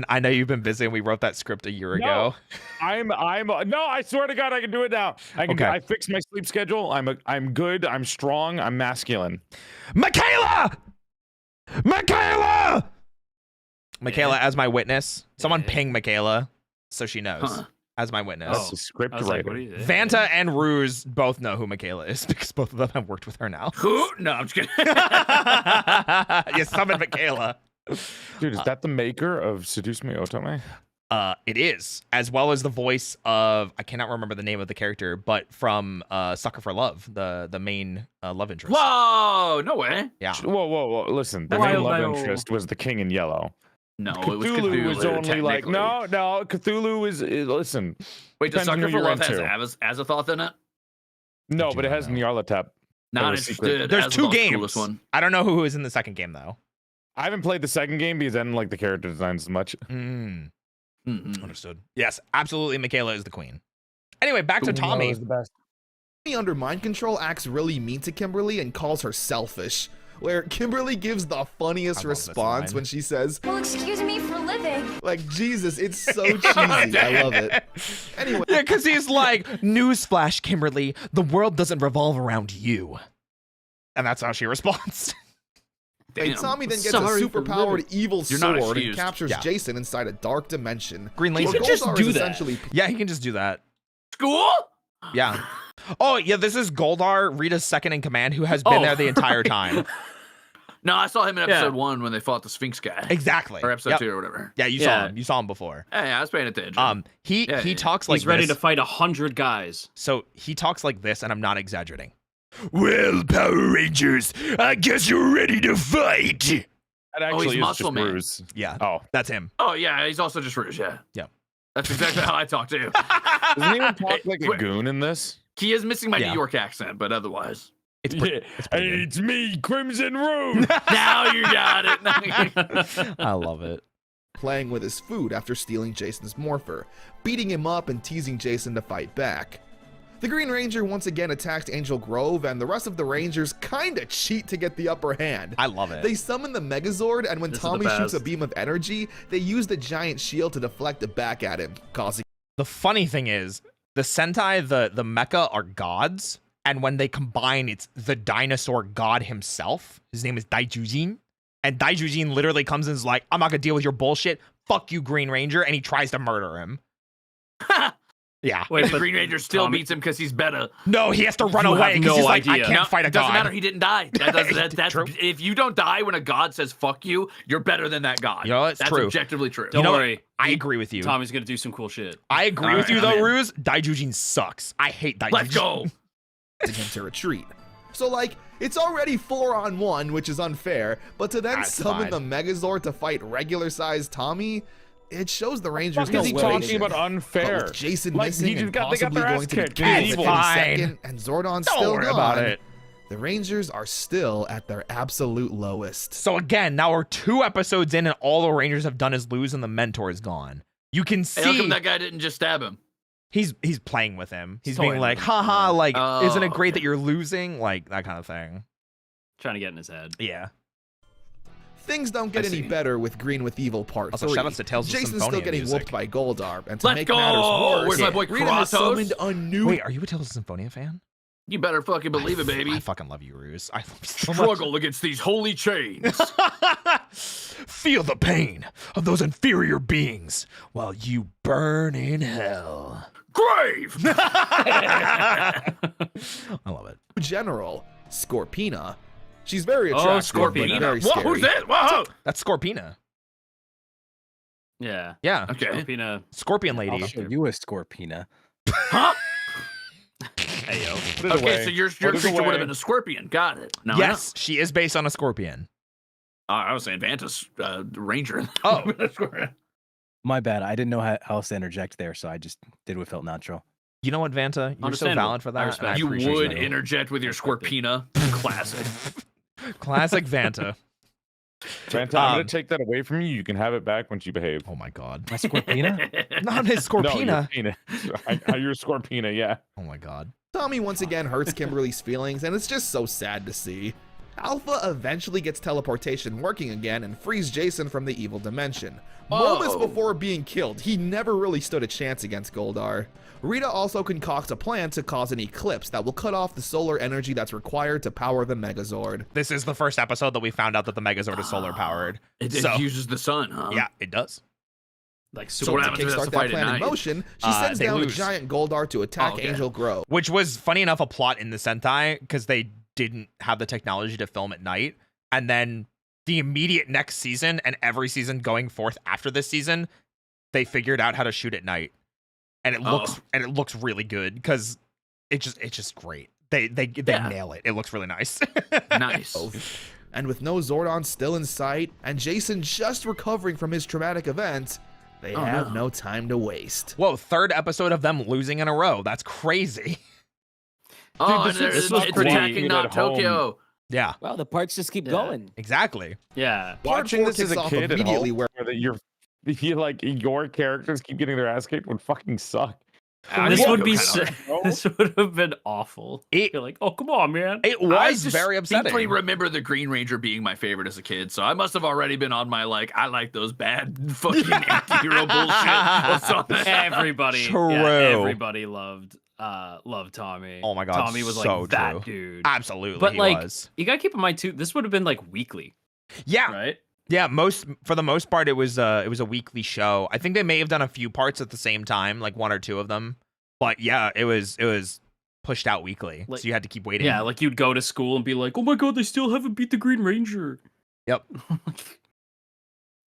I know you've been busy, and we wrote that script a year ago. No, I swear to God, I can do it now. Okay. I fixed my sleep schedule. I'm good. I'm strong. I'm masculine. Michaela, as my witness. Someone ping Michaela so she knows as my witness. That's a script I was like, writer. what are you- Vanta and Ruse both know who Michaela is because both of them have worked with her now. Who? No, I'm just kidding. You summoned Michaela. Dude, is that the maker of Seduce Me Otome? It is, as well as the voice of, I cannot remember the name of the character, but from Sucker for Love, the main love interest. Whoa, no way. Yeah. Whoa. Listen, the Wild main love Wild. interest was the King in Yellow. No, it was Cthulhu Cthulhu. was only like, technically. no, Cthulhu is listen. Wait, does depends on Sucker who for you're Love into. has Azathoth in it? No, do but it not has know. Nyarlathotep. Not was secret. interested. There's two Azathoth's the coolest games. one. I don't know who is in the second game, though. I haven't played the second game because I didn't like the character designs as much. Understood. Yes, absolutely. Michaela is the queen. Anyway, back to Tommy. The best. Tommy under mind control acts really mean to Kimberly and calls her selfish, where Kimberly gives the funniest I love this response line. when she says, Well, excuse me for living. like, Jesus, it's so cheesy. I love it. Anyway, Yeah, because he's like, newsflash, Kimberly, the world doesn't revolve around you. And that's how she responds. and Tommy then gets Sorry a for superpowered evil You're not sword and excused. captures Yeah. Jason inside a dark dimension. Green Where laser. can just Goldar do is that. essentially Yeah, he can just do that. School? Yeah. Oh, yeah, this is Goldar, Rita's second in command, who has been there the entire time. No, I saw him in Yeah. episode 1 when they fought the Sphinx guy. Exactly. Or episode Yep. 2 or whatever. Yeah, you saw him. You saw him before. Yeah, I was paying attention. He Yeah. talks like He's ready this. to fight 100 guys. So he talks like this, and I'm not exaggerating. Well, Power Rangers, I guess you're ready to fight. That actually he's is Muscle just Man. Ruse. Yeah, Oh, that's him. Oh, yeah, he's also just Rouge, yeah. Yeah. That's exactly how I talk to him. doesn't he even talk like a Wait. goon in this? He is missing my Yeah. New York accent, but otherwise. It's pretty, it's Hey, pretty good. it's me, Crimson Rune. Now you got it. I love it. playing with his food after stealing Jason's morpher, beating him up and teasing Jason to fight back. The Green Ranger once again attacks Angel Grove, and the rest of the Rangers kinda cheat to get the upper hand. I love it. They summon the Megazord, and when This is the Tommy shoots a best. beam of energy, they use the giant shield to deflect it back at him, causing The funny thing is, the Sentai, the mecha are gods, and when they combine, it's the dinosaur god himself. His name is Daijujin, and Daijujin literally comes and is like, I'm not gonna deal with your bullshit. Fuck you, Green Ranger, and he tries to murder him. Yeah. Wait, And the but Green Ranger still Tommy- beats him because he's better. No, he has to run You away have because no he's like, I idea. can't fight a It doesn't god. matter. He didn't die. That's True. if you don't die when a god says "fuck you," you're better than that god. You know, it's that's true. objectively true. Don't know what? worry. I agree with you. Tommy's gonna do some cool shit. I agree All with you right, though, I'm in. Ruse. Daijujin sucks. I hate Daijujin. Let's go. him to retreat. So like, it's already 4-on-1, which is unfair, but to then That's summon fine. the Megazord to fight regular-sized Tommy, it shows the Rangers What is he no talking patience. about unfair? But with Jason Like, missing he just and they got possibly their ass going to be kicked. killed It's any fine. second, and Zordon's Don't still worry gone, about it. the Rangers are still at their absolute lowest. So again, now we're 2 episodes in, and all the Rangers have done is lose, and the mentor is gone. You can Hey, how see come that guy didn't just stab him? he's playing with him. He's Toying being like, with him. haha, like, Oh, isn't it great okay. that you're losing? Like that kind of thing. Trying to get in his head. Yeah. Things don't get I any see. better with Green with Evil Part Also, 3. shoutouts to Tales of Jason's still Symphonia getting music. whooped by Goldar, and to Let's make go! matters worse, Where's my boy Rita has Kratos? summoned a new Wait, are you a Tales of Symphonia fan? You better fucking believe it, baby. I fucking love you, Ruse. I love you so Struggle against these holy chains. much. Feel the pain of those inferior beings while you burn in hell. Grave. I love it. general, Scorpina. She's very Oh, attractive, but Scorpina. very Whoa, scary. who's that? Whoa. That's Scorpina. Yeah. Yeah. Okay. Scorpina. Scorpion lady. I'll show you a Scorpina. Huh? Hey yo. Put it Okay, away. so your Put it creature would away. have been a scorpion. Got it. No, Yes, she is based on a scorpion. I was saying Vanta's ranger. Oh. My bad. I didn't know how else to interject there, so I just did what felt natural. You know what, Vanta? You're so Understandable. valid for I that. respect and I You appreciate would you. interject with your Scorpina. Classic. Classic Vanta. Vanta, I'm gonna Um, take that away from you. You can have it back once you behave. Oh my god. My Scorpina? Not his No, Scorpina. your penis. Your Scorpina, yeah. Oh my god. Tommy once again hurts Kimberly's feelings, and it's just so sad to see. Alpha eventually gets teleportation working again and frees Jason from the evil dimension. Moments Whoa. before being killed, he never really stood a chance against Goldar. Rita also concocts a plan to cause an eclipse that will cut off the solar energy that's required to power the Megazord. This is the first episode that we found out that the Megazord is solar powered. It So- uses the sun, huh? Yeah, it does. Like So So what to happens if that's kickstart the that fight at plan in night? motion, she sends they down lose. a giant Goldar to attack Oh, okay. Angel Grove. Which was funny enough a plot in the Sentai because they didn't have the technology to film at night. And then the immediate next season and every season going forth after this season, they figured out how to shoot at night. And it looks really good because it's just great. They Yeah. nail it. It looks really nice. Nice. And with no Zordon still in sight, and Jason just recovering from his traumatic event, they Oh, have no. no time to waste. Whoa, 3rd episode of them losing in a row. That's crazy. Oh, Dude, and this it's was pretty attacking not at home. Tokyo. Yeah, Well, the parts just keep Yeah. going. exactly. Yeah. Part Watching four this as kicks a off kid at immediately home, where where you feel like your characters keep getting their ass kicked would fucking suck. This Yeah, would be kinda. this would have been awful. It- You're like, oh come on, man. It I was just very distinctly upsetting. remember the Green Ranger being my favorite as a kid, so I must have already been on my I like those bad fucking anti-hero bullshit or something. Everybody, True. everybody loved Tommy. Oh my God, Tommy was so like that true. dude. Absolutely, But he like, was. you gotta keep in mind too. This would have been like weekly, Yeah, right? yeah. For the most part, it was a weekly show. I think they may have done a few parts at the same time, like 1 or 2 of them. But yeah, it was pushed out weekly, Like- so you had to keep waiting. Yeah, like you'd go to school and be like, oh my god, they still haven't beat the Green Ranger. Yep.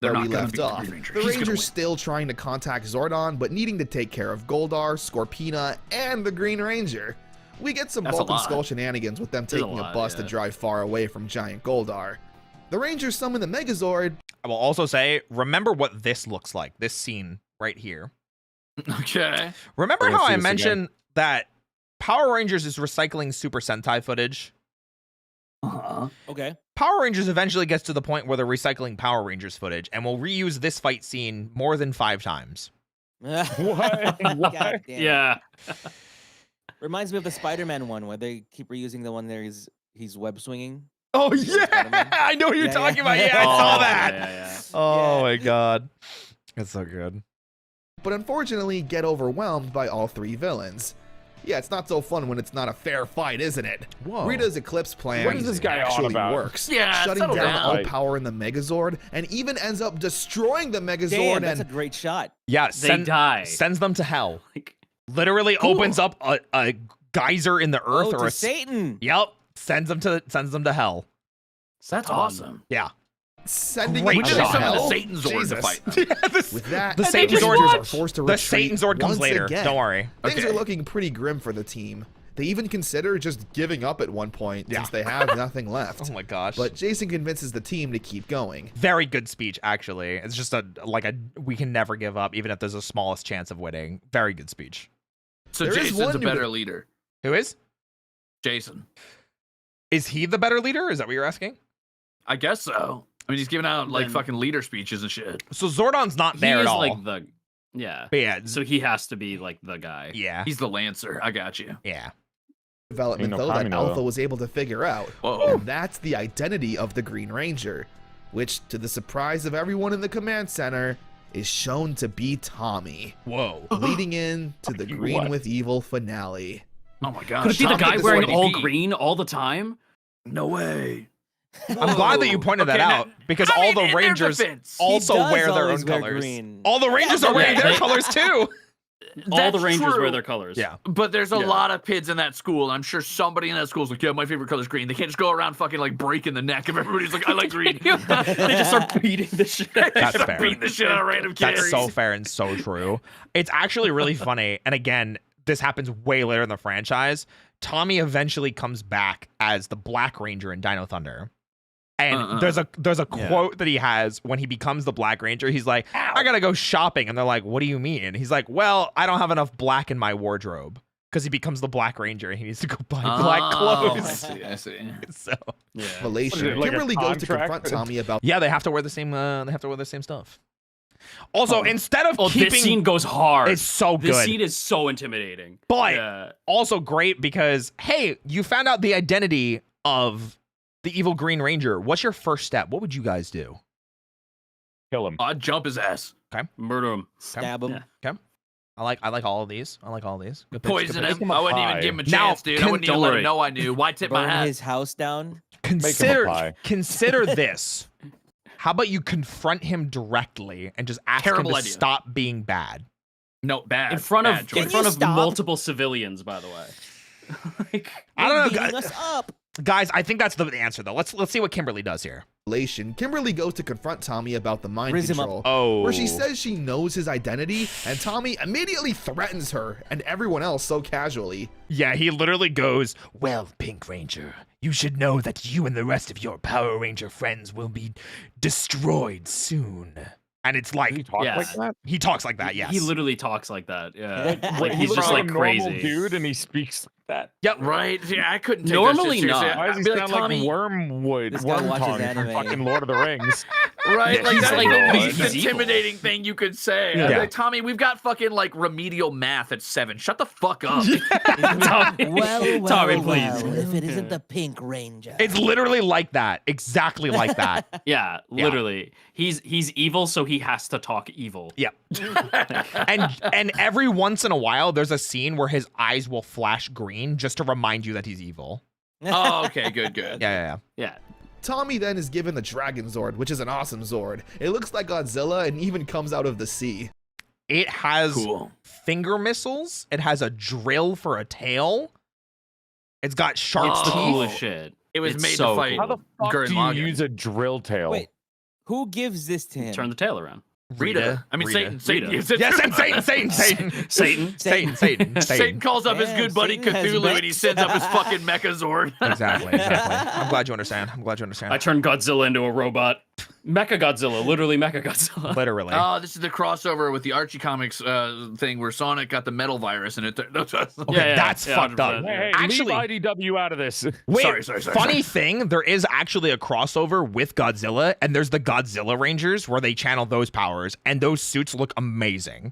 They're we not gonna left beat the off. Green Ranger. The He's gonna Ranger's win. still trying to contact Zordon, but needing to take care of Goldar, Scorpina, and the Green Ranger. We get some That's a Bulk and lot. Skull shenanigans with them There's a taking a lot, bus yeah. to drive far away from giant Goldar. The Rangers summon the Megazord, I will also say, remember what this looks like. This scene right here. Okay. Remember Let's how see I this mentioned that Power Rangers is recycling Super Sentai footage? Uh-huh. Okay. Power Rangers eventually gets to the point where they're recycling Power Rangers footage and will reuse this fight scene more than 5 times. What? God What? damn. Yeah. Reminds me of the Spider-Man one where they keep reusing the one there. He's web swinging. Oh Yeah, yeah, Spider-Man. I know what you're Yeah, talking yeah. about. Yeah, I saw Oh, that. yeah. Oh Yeah. my god, that's so good. but unfortunately get overwhelmed by all 3 villains. Yeah, it's not so fun when it's not a fair fight, isn't it? Whoa. Rita's Eclipse plan What is this guy on actually about? works, Yeah, shutting settle down down. all Right. power in the Megazord, and even ends up destroying the Megazord Damn, that's a and great shot. Yeah, They die. sends them to hell. Like, Literally opens up a geyser in the earth Oh, or to a Satan. Yep, sends them to hell. That's awesome. Yeah. Sending Great them to shot. Summon the hell? Satan Zord to Jesus. fight them. With that, The the Satan Rangers Zord- are forced to The retreat Satan Zord comes once later. again. Don't worry. Things Okay. are looking pretty grim for the team. They even consider just giving up at one point since they have nothing left. Oh my gosh. But Jason convinces the team to keep going. Very good speech, actually. It's just we can never give up, even if there's the smallest chance of winning. Very good speech. So There is Jason's one a new- better leader. Who is? Jason. Is he the better leader? Is that what you're asking? I guess so. I mean, he's giving out like Then- fucking leader speeches and shit. So Zordon's not He there is at all. like the yeah. But yeah, So he has to be like the guy. yeah, He's the Lancer. I got you. yeah. Development, Ain't no though, that Kamino, Alpha though. was able to figure out. Whoa. And that's the identity of the Green Ranger, which, to the surprise of everyone in the command center, is shown to be Tommy, Whoa. leading in to the Fucking Green what? with Evil finale. Oh my gosh. Could it be the Tommy guy the wearing Sweaty all Bee. green all the time? No way. I'm glad that you pointed that Okay, now- out because I all mean, the in their Rangers defense, also He does wear their always own wear colors. green. All the Rangers are wearing yeah, their they- colors too. All That's the Rangers true. wear their colors. Yeah. But there's a Yeah. lot of kids in that school. I'm sure somebody in that school is like, yeah, my favorite color is green. They can't just go around fucking like breaking the neck of everybody's like, I like green. they just start beating the shit. That's fair. Beating the shit out of random kids. That's so fair and so true. It's actually really funny. And again, this happens way later in the franchise. Tommy eventually comes back as the Black Ranger in Dino Thunder. And there's a quote that he has when he becomes the Black Ranger. He's like, I gotta go shopping. And they're like, what do you mean? He's like, well, I don't have enough black in my wardrobe. Because he becomes the Black Ranger and he needs to go buy black I clothes. see, I see. So Yeah. Revelation. it, like a Kimberly goes to contract? confront Tommy about yeah, they have to wear the same. They have to wear the same stuff. Also, instead of Oh, keeping, this scene goes hard. it's so good. This scene is so intimidating. But Yeah. also great because, hey, you found out the identity of the evil Green Ranger. What's your first step? What would you guys do? Kill him. I'd jump his ass. Murder him. Stab him. Yeah. Okay. I like all of these. I like all of these. Good picks, good Poison picks. him. I wouldn't even give him a Now, chance, dude. I wouldn't even don't let worry. him know I knew. Why tip my Burn hat? his house down. Consider pie. this. How about you confront him directly and just ask Terrible him to idea. stop being bad? No, bad. In front Bad of choice. in front of stop? multiple civilians, by the way. Like, I don't know, Beating guys. us up. Guys, I think that's the answer though. Let's see what Kimberly does here. Revelation. Kimberly goes to confront Tommy about the mind Riz him up. control. Oh. Where she says she knows his identity, and Tommy immediately threatens her and everyone else so casually. Yeah, he literally goes, well, Pink Ranger, you should know that you and the rest of your Power Ranger friends will be destroyed soon. And it's like, He talk Yeah. like that? he talks like that, yes. He literally talks like that. Yeah. Wait, Like he's looks just like a normal crazy. dude, and he speaks like that. Yep. Right? Yeah, I couldn't take Normally that shit seriously. not. Why does he I'd be sound like, like Tommy, Wormwood, This guy watches Wormtongue from anime. fucking Lord of the Rings? right? Yeah, Like he's that's like- the he's least evil. intimidating thing you could say. I'd be Yeah. like, Tommy, we've got fucking like remedial math at 7. Shut the fuck up. Tommy, Well, Tommy, please. if it isn't the Pink Ranger. It's literally like that. Exactly like that. Yeah, literally. He's evil, so he has to talk evil. Yeah. and every once in a while, there's a scene where his eyes will flash green just to remind you that he's evil. Oh, okay, good. Yeah. Yeah. Tommy then is given the Dragon Zord, which is an awesome Zord. It looks like Godzilla and even comes out of the sea. It has Cool. finger missiles. It has a drill for a tail. It's got sharp It's the teeth. coolest shit. It was It's made so to fight. cool. How the fuck Gurren do you Lagann. use a drill tail? Wait, who gives this to him? Turn the tail around. Rita. I mean, Rita. Satan. Rita. gives it Yes, to and him. Satan. Satan calls up his Damn, good buddy Satan has Cthulhu and he mechs. sends up his fucking Mechazord. Exactly. I'm glad you understand. I turned Godzilla into a robot. Mecha Godzilla, literally Mecha Godzilla. Literally. Oh, this is the crossover with the Archie Comics thing where Sonic got the metal virus and it. Okay, yeah, that's yeah, fucked up. 100%. Hey, Actually- leave IDW out of this. Wait, Sorry. funny thing, there is actually a crossover with Godzilla, and there's the Godzilla Rangers where they channel those powers, and those suits look amazing.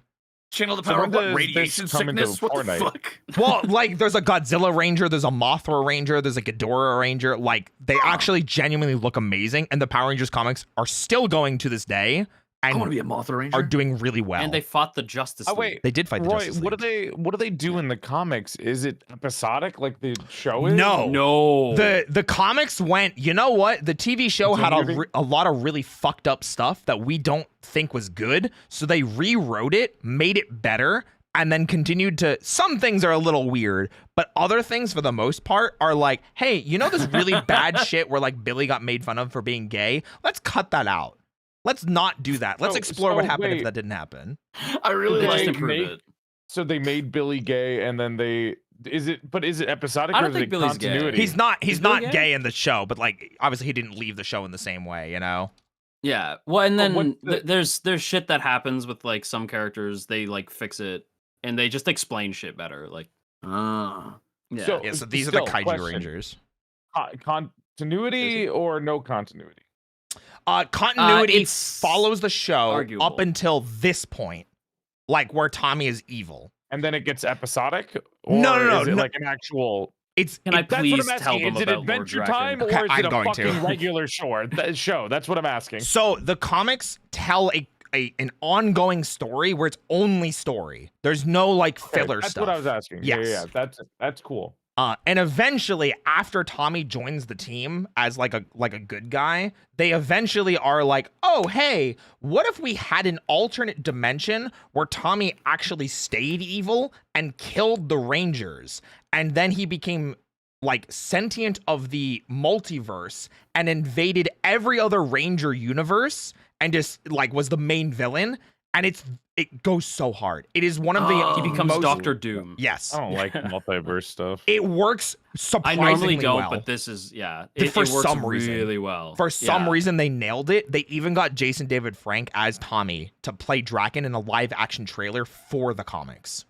Channel the So power when of what? does Radiation this come into sickness? What the Fortnite? fuck? Well, like, there's a Godzilla Ranger, there's a Mothra Ranger, there's a Ghidorah Ranger. Like, they actually genuinely look amazing, and the Power Rangers comics are still going to this day, I want to and be a Mothra Ranger. are doing really well. And they fought the Justice League. wait. They did fight the Roy, Justice League. what do they do in the comics? Is it episodic like the show is? No. No. The comics went, you know what? The TV show It's a had movie? a lot of really fucked up stuff that we don't think was good. So they rewrote it, made it better, and then continued to, some things are a little weird, but other things for the most part are like, hey, you know this really bad shit where like Billy got made fun of for being gay? Let's cut that out. Let's not do that. Let's explore what happened if that didn't happen. I really like They to made- prove it. So they made Billy gay, and then is it episodic I or don't is think it Billy's gay. continuity? He's not Billy gay? gay in the show, but like obviously he didn't leave the show in the same way, you know? Yeah. Well, and But then what there's shit that happens with like some characters. They like fix it and they just explain shit better. Like, yeah. So- Yeah, so these are Still, the Kaiju question. Rangers. Continuity or no continuity? Continuity it's follows the show arguable. up until this point, like where Tommy is evil. And then it gets episodic? Or No, is it no. like an actual... It's Can I That's what please I'm tell asking. them Is it about Lord Adventure Draken? Time or Okay, is I'm it a going to. fucking regular show? That's what I'm asking. So the comics tell an ongoing story where it's only story. There's no like filler That's stuff. what I was asking. Yes. Yeah. That's cool. And eventually, after Tommy joins the team as like a good guy, they eventually are like, oh hey, what if we had an alternate dimension where Tommy actually stayed evil and killed the Rangers, and then he became like sentient of the multiverse and invaded every other Ranger universe and just like was the main villain. And it goes so hard. It is one of the He becomes most, Doctor Doom. Yes. I don't like multiverse stuff. It works I surprisingly normally don't, well. but this is For it works some reason. really well. For some Yeah. reason, they nailed it. They even got Jason David Frank as Tommy to play Draken in a live-action trailer for the comics.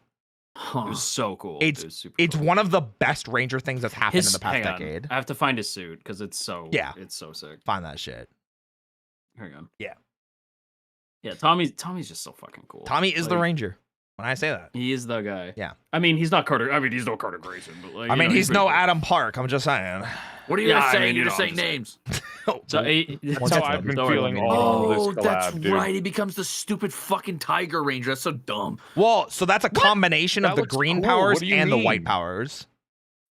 It was so cool. It's It was super it's cool. one of the best Ranger things that's happened in the past hang on. decade. I have to find his suit because it's so it's so sick. Find that shit. Hang on. Yeah. Yeah, Tommy's just so fucking cool. Tommy is the Like, Ranger. When I say that, He is the guy. Yeah. I mean, he's not Carter. I mean, he's no Carter Grayson, but like, I you mean, know, he's no pretty Adam Park. I'm just saying. What are you Yeah, gonna I say? mean, You're you just know, saying I'm names. cool. So That's how I've been feeling all Oh, this that's collab, dude. right. He becomes the stupid fucking Tiger Ranger. That's so dumb. Well, so that's a combination of That the looks green cool. powers What do you and the white mean? powers.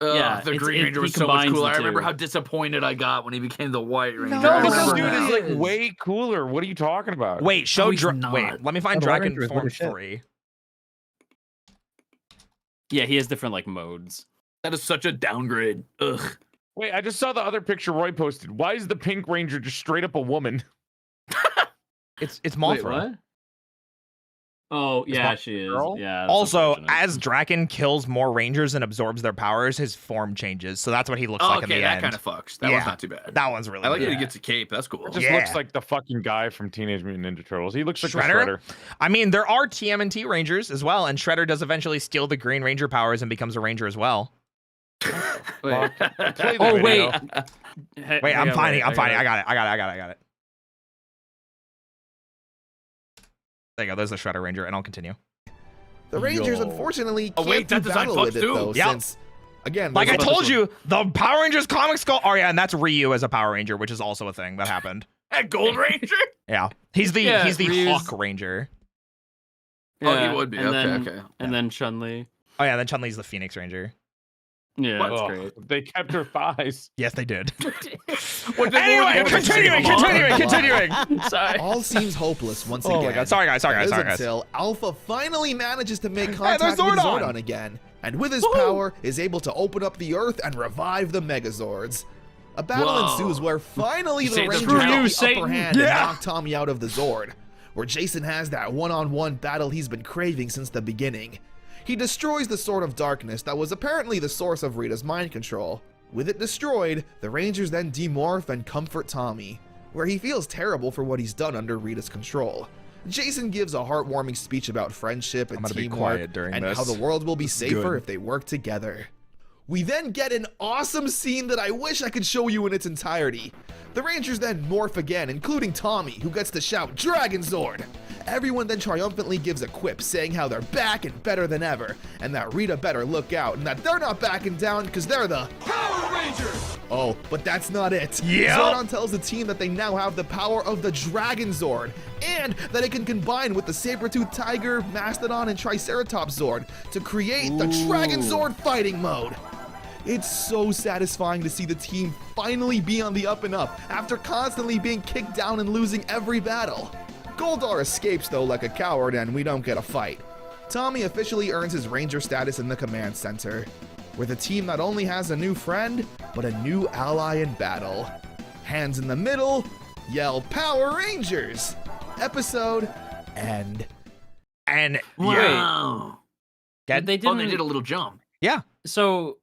Yeah, the it's- Green Ranger he was so much combines cooler. the I remember two. how disappointed I got when he became the White Ranger. No, I This remember dude that. is like way cooler. What are you talking about? Wait, show he's not. wait. Let me find Oh, the White Dragon Ranger is Form good as shit. 3. Yeah, he has different like modes. That is such a downgrade. Ugh. Wait, I just saw the other picture Roy posted. Why is the Pink Ranger just straight up a woman? It's Wait, Mothra. what? Oh, yeah, that she is. girl? Yeah. that's Also, unfortunate. as Draken kills more Rangers and absorbs their powers, his form changes. So that's what he looks Oh, like in okay, the that end. kind of fucks. That Yeah. one's not too bad. That one's really I like good. that he gets a cape. That's cool. It just Yeah. looks like the fucking guy from Teenage Mutant Ninja Turtles. He looks like Shredder? the Shredder. I mean, there are TMNT Rangers as well, and Shredder does eventually steal the Green Ranger powers and becomes a Ranger as well. Wait. Play the Oh video. wait. Wait, I'm finding. I got it. There you go. There's the Shredder Ranger, and I'll continue. The Rangers, Yo. unfortunately, Oh, can't wait, do that design battle fucks with it, too. though, Yep. since, again, Like I there's a- told you, the Power Rangers comics go. Oh yeah, and that's Ryu as a Power Ranger, which is also a thing that happened. That Gold Ranger? Yeah, he's the Yeah, Ryu's- Hawk Ranger. Oh, he would be. And Okay, then, okay. And then Chun-Li. Oh yeah, then Chun-Li's the Phoenix Ranger. Yeah, that's Ugh, great. They kept her thighs. Yes, they did. What Anyway, continuing. Sorry. all seems hopeless once Oh again. my god, sorry guys. That is until Alpha finally manages to make there's contact with Zordon! Zordon again, and with his power is able to open up the Earth and revive the Megazords. A battle Whoa. ensues where finally the Say the Rangers truth. get the Satan. upper hand Yeah. and knock Tommy out of the Zord, where Jason has that one-on-one battle he's been craving since the beginning. He destroys the Sword of Darkness that was apparently the source of Rita's mind control. With it destroyed, the Rangers then demorph and comfort Tommy, where he feels terrible for what he's done under Rita's control. Jason gives a heartwarming speech about friendship and I'm gonna be teamwork quiet during and this. how the world will be safer good. if they work together. We then get an awesome scene that I wish I could show you in its entirety. The Rangers then morph again, including Tommy, who gets to shout Dragon Zord. Everyone then triumphantly gives a quip saying how they're back and better than ever, and that Rita better look out, and that they're not backing down because they're the Power Rangers! Oh, but that's not it. Yep. Zordon tells the team that they now have the power of the Dragon Zord, and that it can combine with the Saber-Tooth Tiger, Mastodon, and Triceratops Zord to create the Dragon Zord fighting mode. It's so satisfying to see the team finally be on the up and up after constantly being kicked down and losing every battle. Goldar escapes though like a coward and we don't get a fight. Tommy officially earns his Ranger status in the command center, where the team not only has a new friend, but a new ally in battle. Hands in the middle, yell Power Rangers! Episode end. And Wow. But they didn't. Oh, they did a little jump. yeah, So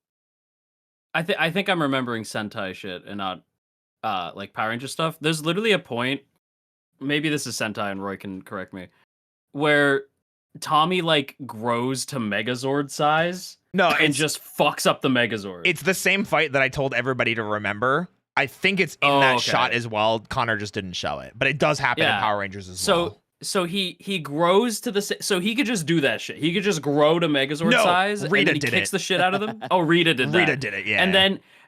I think I'm remembering Sentai shit and not like Power Ranger stuff. There's literally a point, maybe this is Sentai and Roy can correct me, where Tommy like grows to Megazord size. No, and just fucks up the Megazord. It's the same fight that I told everybody to remember. I think it's in that shot as well. Connor just didn't show it, but it does happen in Power Rangers as well. So he grows to the so he could just do that shit. He could just grow to Megazord size. Rita and then he did kicks it. the shit out of them. Oh, Rita did that. Rita did it, yeah.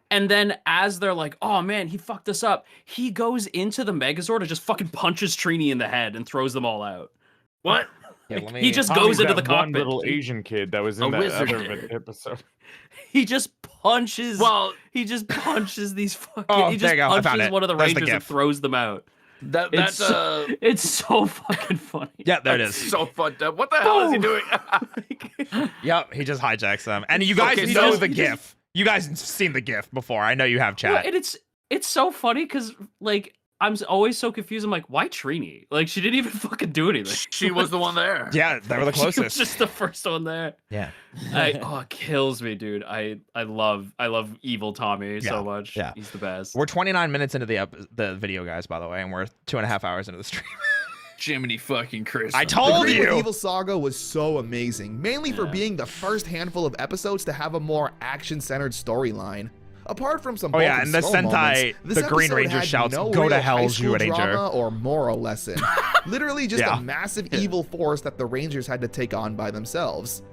And then as they're like, oh man, he fucked us up. He goes into the Megazord and just fucking punches Trini in the head and throws them all out. What? Yeah, He just goes into the one cockpit. little Asian kid that was in A that wizard. other episode. He just punches. Well, he just punches these fucking. Oh, he there just you go. I found punches it. one of the There's the Rangers and gif. throws them out. that's It's so fucking funny. Yeah, there it that's is. so fucked up. What the hell is he doing? Yep, he just hijacks them. And you guys Okay, know so- the GIF. You guys have seen the GIF before. I know you have, chat. Well, and it's so funny because like I'm always so confused. I'm like, why Trini? Like she didn't even fucking do anything. She was the one there. Yeah, they were the She was closest. just the first one there. Yeah. It kills me, dude. I love evil Tommy so much. yeah. He's the best. We're 29 minutes into the video, guys, by the way, and we're 2.5 hours into the stream. Jiminy fucking Chris. I The told Greenwood you. Evil Saga was so amazing, mainly for Yeah. being the first handful of episodes to have a more action-centered storyline. Apart from some Oh, yeah, bulk and the skull Sentai, moments, this the Green episode Ranger had shouts, no "Go to real hell, high school Zhu Ranger." drama or moral lesson. Literally just Yeah. a massive evil force that the Rangers had to take on by themselves.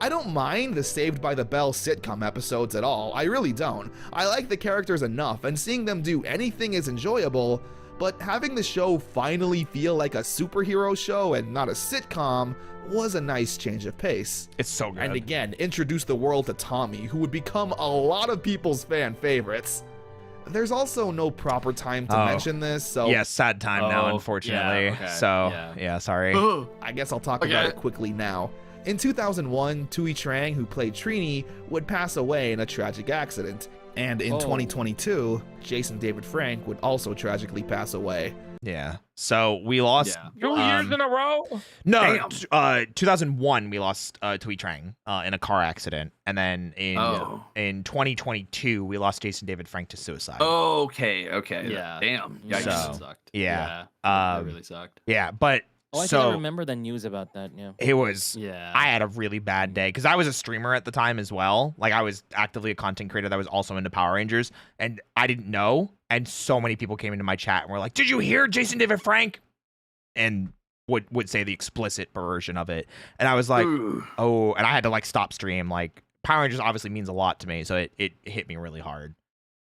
I don't mind the Saved by the Bell sitcom episodes at all, I really don't. I like the characters enough, and seeing them do anything is enjoyable, but having the show finally feel like a superhero show and not a sitcom was a nice change of pace. It's so good. And again, introduce the world to Tommy, who would become a lot of people's fan favorites. There's also no proper time to mention this, so yeah, sad time now, unfortunately. yeah, okay, So, yeah, sorry. I guess I'll talk about it quickly now. In 2001, Tui Trang, who played Trini, would pass away in a tragic accident. And in 2022, Jason David Frank would also tragically pass away. Yeah. So we lost 2 years in a row? No, 2001 we lost Tui Trang in a car accident, and then in 2022 we lost Jason David Frank to suicide. Okay. Yeah. Damn. So, That sucked. yeah. That really sucked. Yeah, but Oh, I think I remember the news about that. Yeah. it was. Yeah. I had a really bad day because I was a streamer at the time as well. Like I was actively a content creator that was also into Power Rangers, and I didn't know. And so many people came into my chat and were like, "Did you hear Jason David Frank?" And would say the explicit version of it, and I was like, "Oh!" And I had to like stop stream. Like Power Rangers obviously means a lot to me, so it hit me really hard.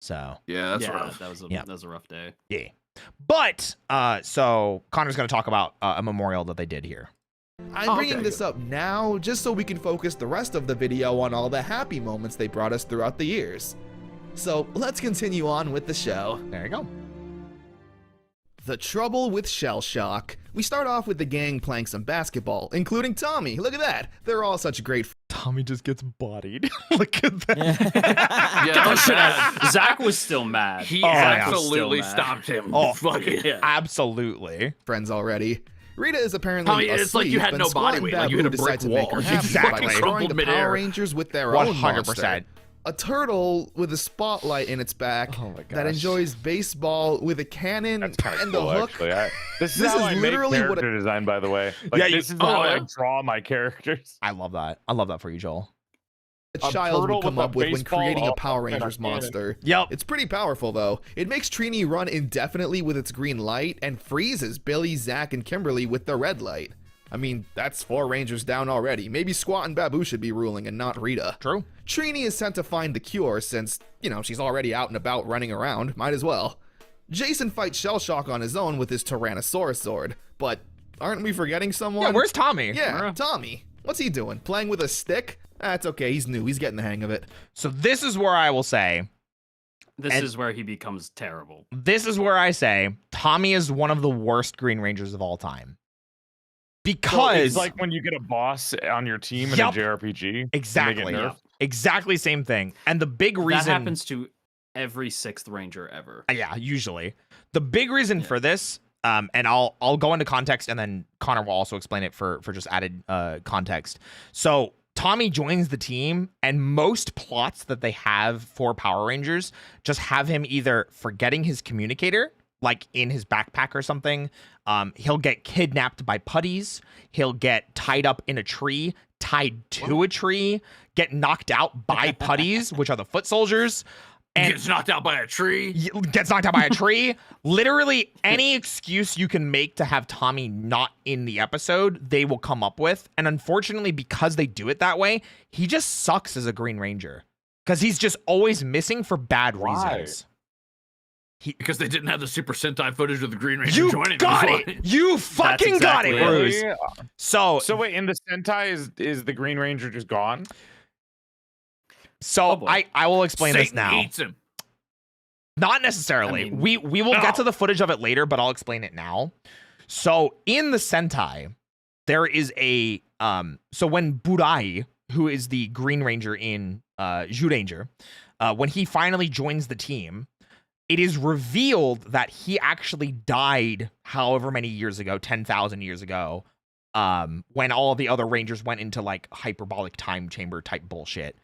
So yeah, that's rough. That was a rough day. Yeah. But so Connor's going to talk about a memorial that they did here. I'm bringing this up now just so we can focus the rest of the video on all the happy moments they brought us throughout the years. So let's continue on with the show. There you go. The Trouble with Shell Shock. We start off with the gang playing some basketball, including Tommy. Look at that. They're all such great. Tommy just gets bodied. Look at that. Yeah, Zach was still mad. He Zach was absolutely still mad. stopped him. Oh, Fucking absolutely. Friends already. Rita is apparently Tommy, it's like you had asleep, no and Squat body and weight, like you hit Babu a brick decide to make wall. her happy Exactly. by destroying Crumpled the midair. Power Rangers with their own 100%. monster. A turtle with a spotlight in its back Oh my that gosh. enjoys baseball with a cannon That's kind of and cool, a hook. actually. This is This how is I make literally what character design, by the way. Like, Yeah, this is how I draw my characters. I love that. I love that for you, Joel. A child turtle would come with a up with when baseball creating a up Power and a Rangers cannon. monster. Yep. It's pretty powerful though. It makes Trini run indefinitely with its green light and freezes Billy, Zach, and Kimberly with the red light. I mean, that's 4 Rangers down already. Maybe Squat and Babu should be ruling and not Rita. True. Trini is sent to find the cure since, she's already out and about running around. Might as well. Jason fights Shellshock on his own with his Tyrannosaurus sword. But aren't we forgetting someone? Yeah, where's Tommy? Yeah, Tommy. What's he doing? Playing with a stick? That's okay. He's new. He's getting the hang of it. So this is where I will say, This is where he becomes terrible. this is where I say Tommy is one of the worst Green Rangers of all time. because it's like when you get a boss on your team in a JRPG. Exactly. Exactly same thing. And the big reason that happens to every 6th ranger ever. Yeah, usually. The big reason for this, and I'll go into context, and then Connor will also explain it for just added context. So Tommy joins the team, and most plots that they have for Power Rangers just have him either forgetting his communicator, like in his backpack or something. He'll get kidnapped by putties. He'll get tied up in a tree, tied to a tree, get knocked out by putties, which are the foot soldiers. And gets knocked out by a tree. Gets knocked out by a tree. Literally any excuse you can make to have Tommy not in the episode, they will come up with. And unfortunately, because they do it that way, he just sucks as a Green Ranger. Because he's just always missing for bad reasons. Because they didn't have the Super Sentai footage of the Green Ranger joining. You got it. You fucking got it, Bruce. So wait, in the Sentai, is the Green Ranger just gone? So I will explain this now. Eats him. Not necessarily. We will get to the footage of it later, but I'll explain it now. So in the Sentai, there is a so when Burai, who is the Green Ranger in Zyuranger, when he finally joins the team, it is revealed that he actually died however many years ago, 10,000 years ago, when all the other Rangers went into like hyperbolic time chamber type bullshit.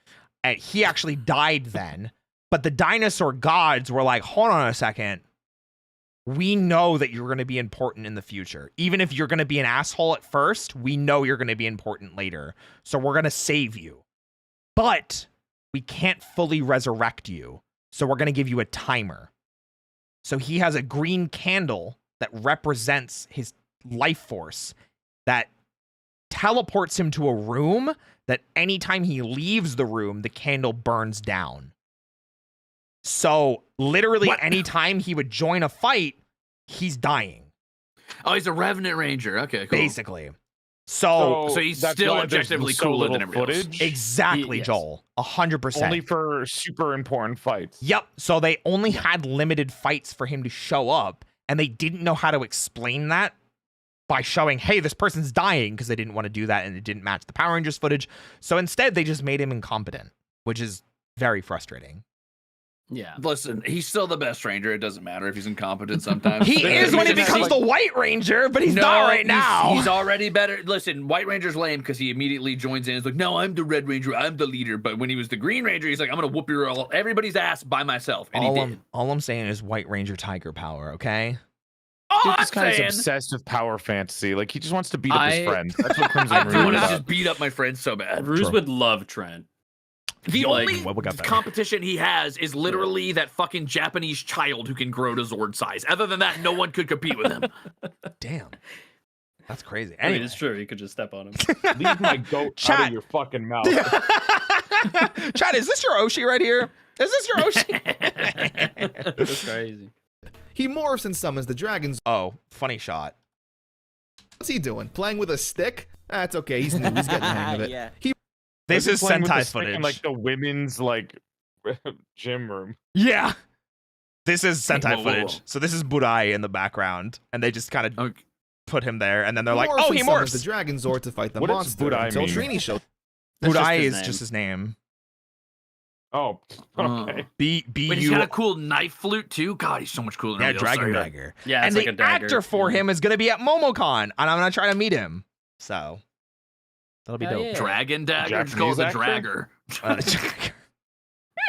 And he actually died then, but the dinosaur gods were like, hold on a second. We know that you're going to be important in the future. Even if you're going to be an asshole at first, we know you're going to be important later. So we're going to save you. But we can't fully resurrect you. So we're going to give you a timer. So he has a green candle that represents his life force that teleports him to a room that anytime he leaves the room, the candle burns down. So literally anytime he would join a fight, he's dying. Oh, he's a Revenant Ranger. Okay, cool. Basically. So he's still objectively cooler than everybody else. Exactly, Joel. 100%. Only for super important fights. Yep. So they only had limited fights for him to show up, and they didn't know how to explain that by showing, hey, this person's dying, because they didn't want to do that, and it didn't match the Power Rangers footage. So instead, they just made him incompetent, which is very frustrating. Yeah. Listen, he's still the best Ranger. It doesn't matter if he's incompetent sometimes. He is when he becomes the White Ranger, but he's not right now. He's already better. Listen, White Ranger's lame because he immediately joins in. He's like, no, I'm the Red Ranger. I'm the leader. But when he was the Green Ranger, he's like, I'm going to whoop everybody's ass by myself. And he did. All I'm saying is White Ranger Tiger Power, okay? Dude, this guy's obsessed with power fantasy. Like, he just wants to beat up his friends. That's what Crimson I want to just beat up my friends so bad. Ruse would love Trent. The only competition he has is literally that fucking Japanese child who can grow to Zord size. Other than that, no one could compete with him. Damn. That's crazy. Anyway. I mean, it's true. You could just step on him. Leave my goat out of your fucking mouth. Chad, is this your Oshi right here? Is this your Oshi? That's crazy. He morphs and summons the dragons. Oh, funny shot. What's he doing? Playing with a stick? That's okay. He's new. He's getting the hang of it. Yeah. This is Sentai footage. In, like, the women's, like, gym room. Yeah. This is Sentai footage. So this is Burai in the background, and they just kind of put him there, and then they're like, oh, he morphs. The Dragon Zord to fight the what monster does until mean? Trini shows. Burai is just his name. Oh, okay. But he's got a cool knife flute too. God, he's so much cooler. Yeah, than Dragon Dagger. Yeah, and it's the like a dagger. actor for him is going to be at MomoCon, and I'm going to try to meet him. So that'll be dope. Yeah. Dragon Dagger. Just call it the Dragger.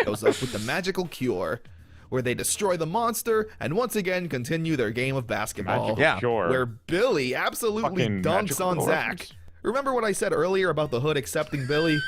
Goes up with the magical cure, where they destroy the monster and once again continue their game of basketball. Where Billy absolutely dunks on Zach. Remember what I said earlier about the hood accepting Billy?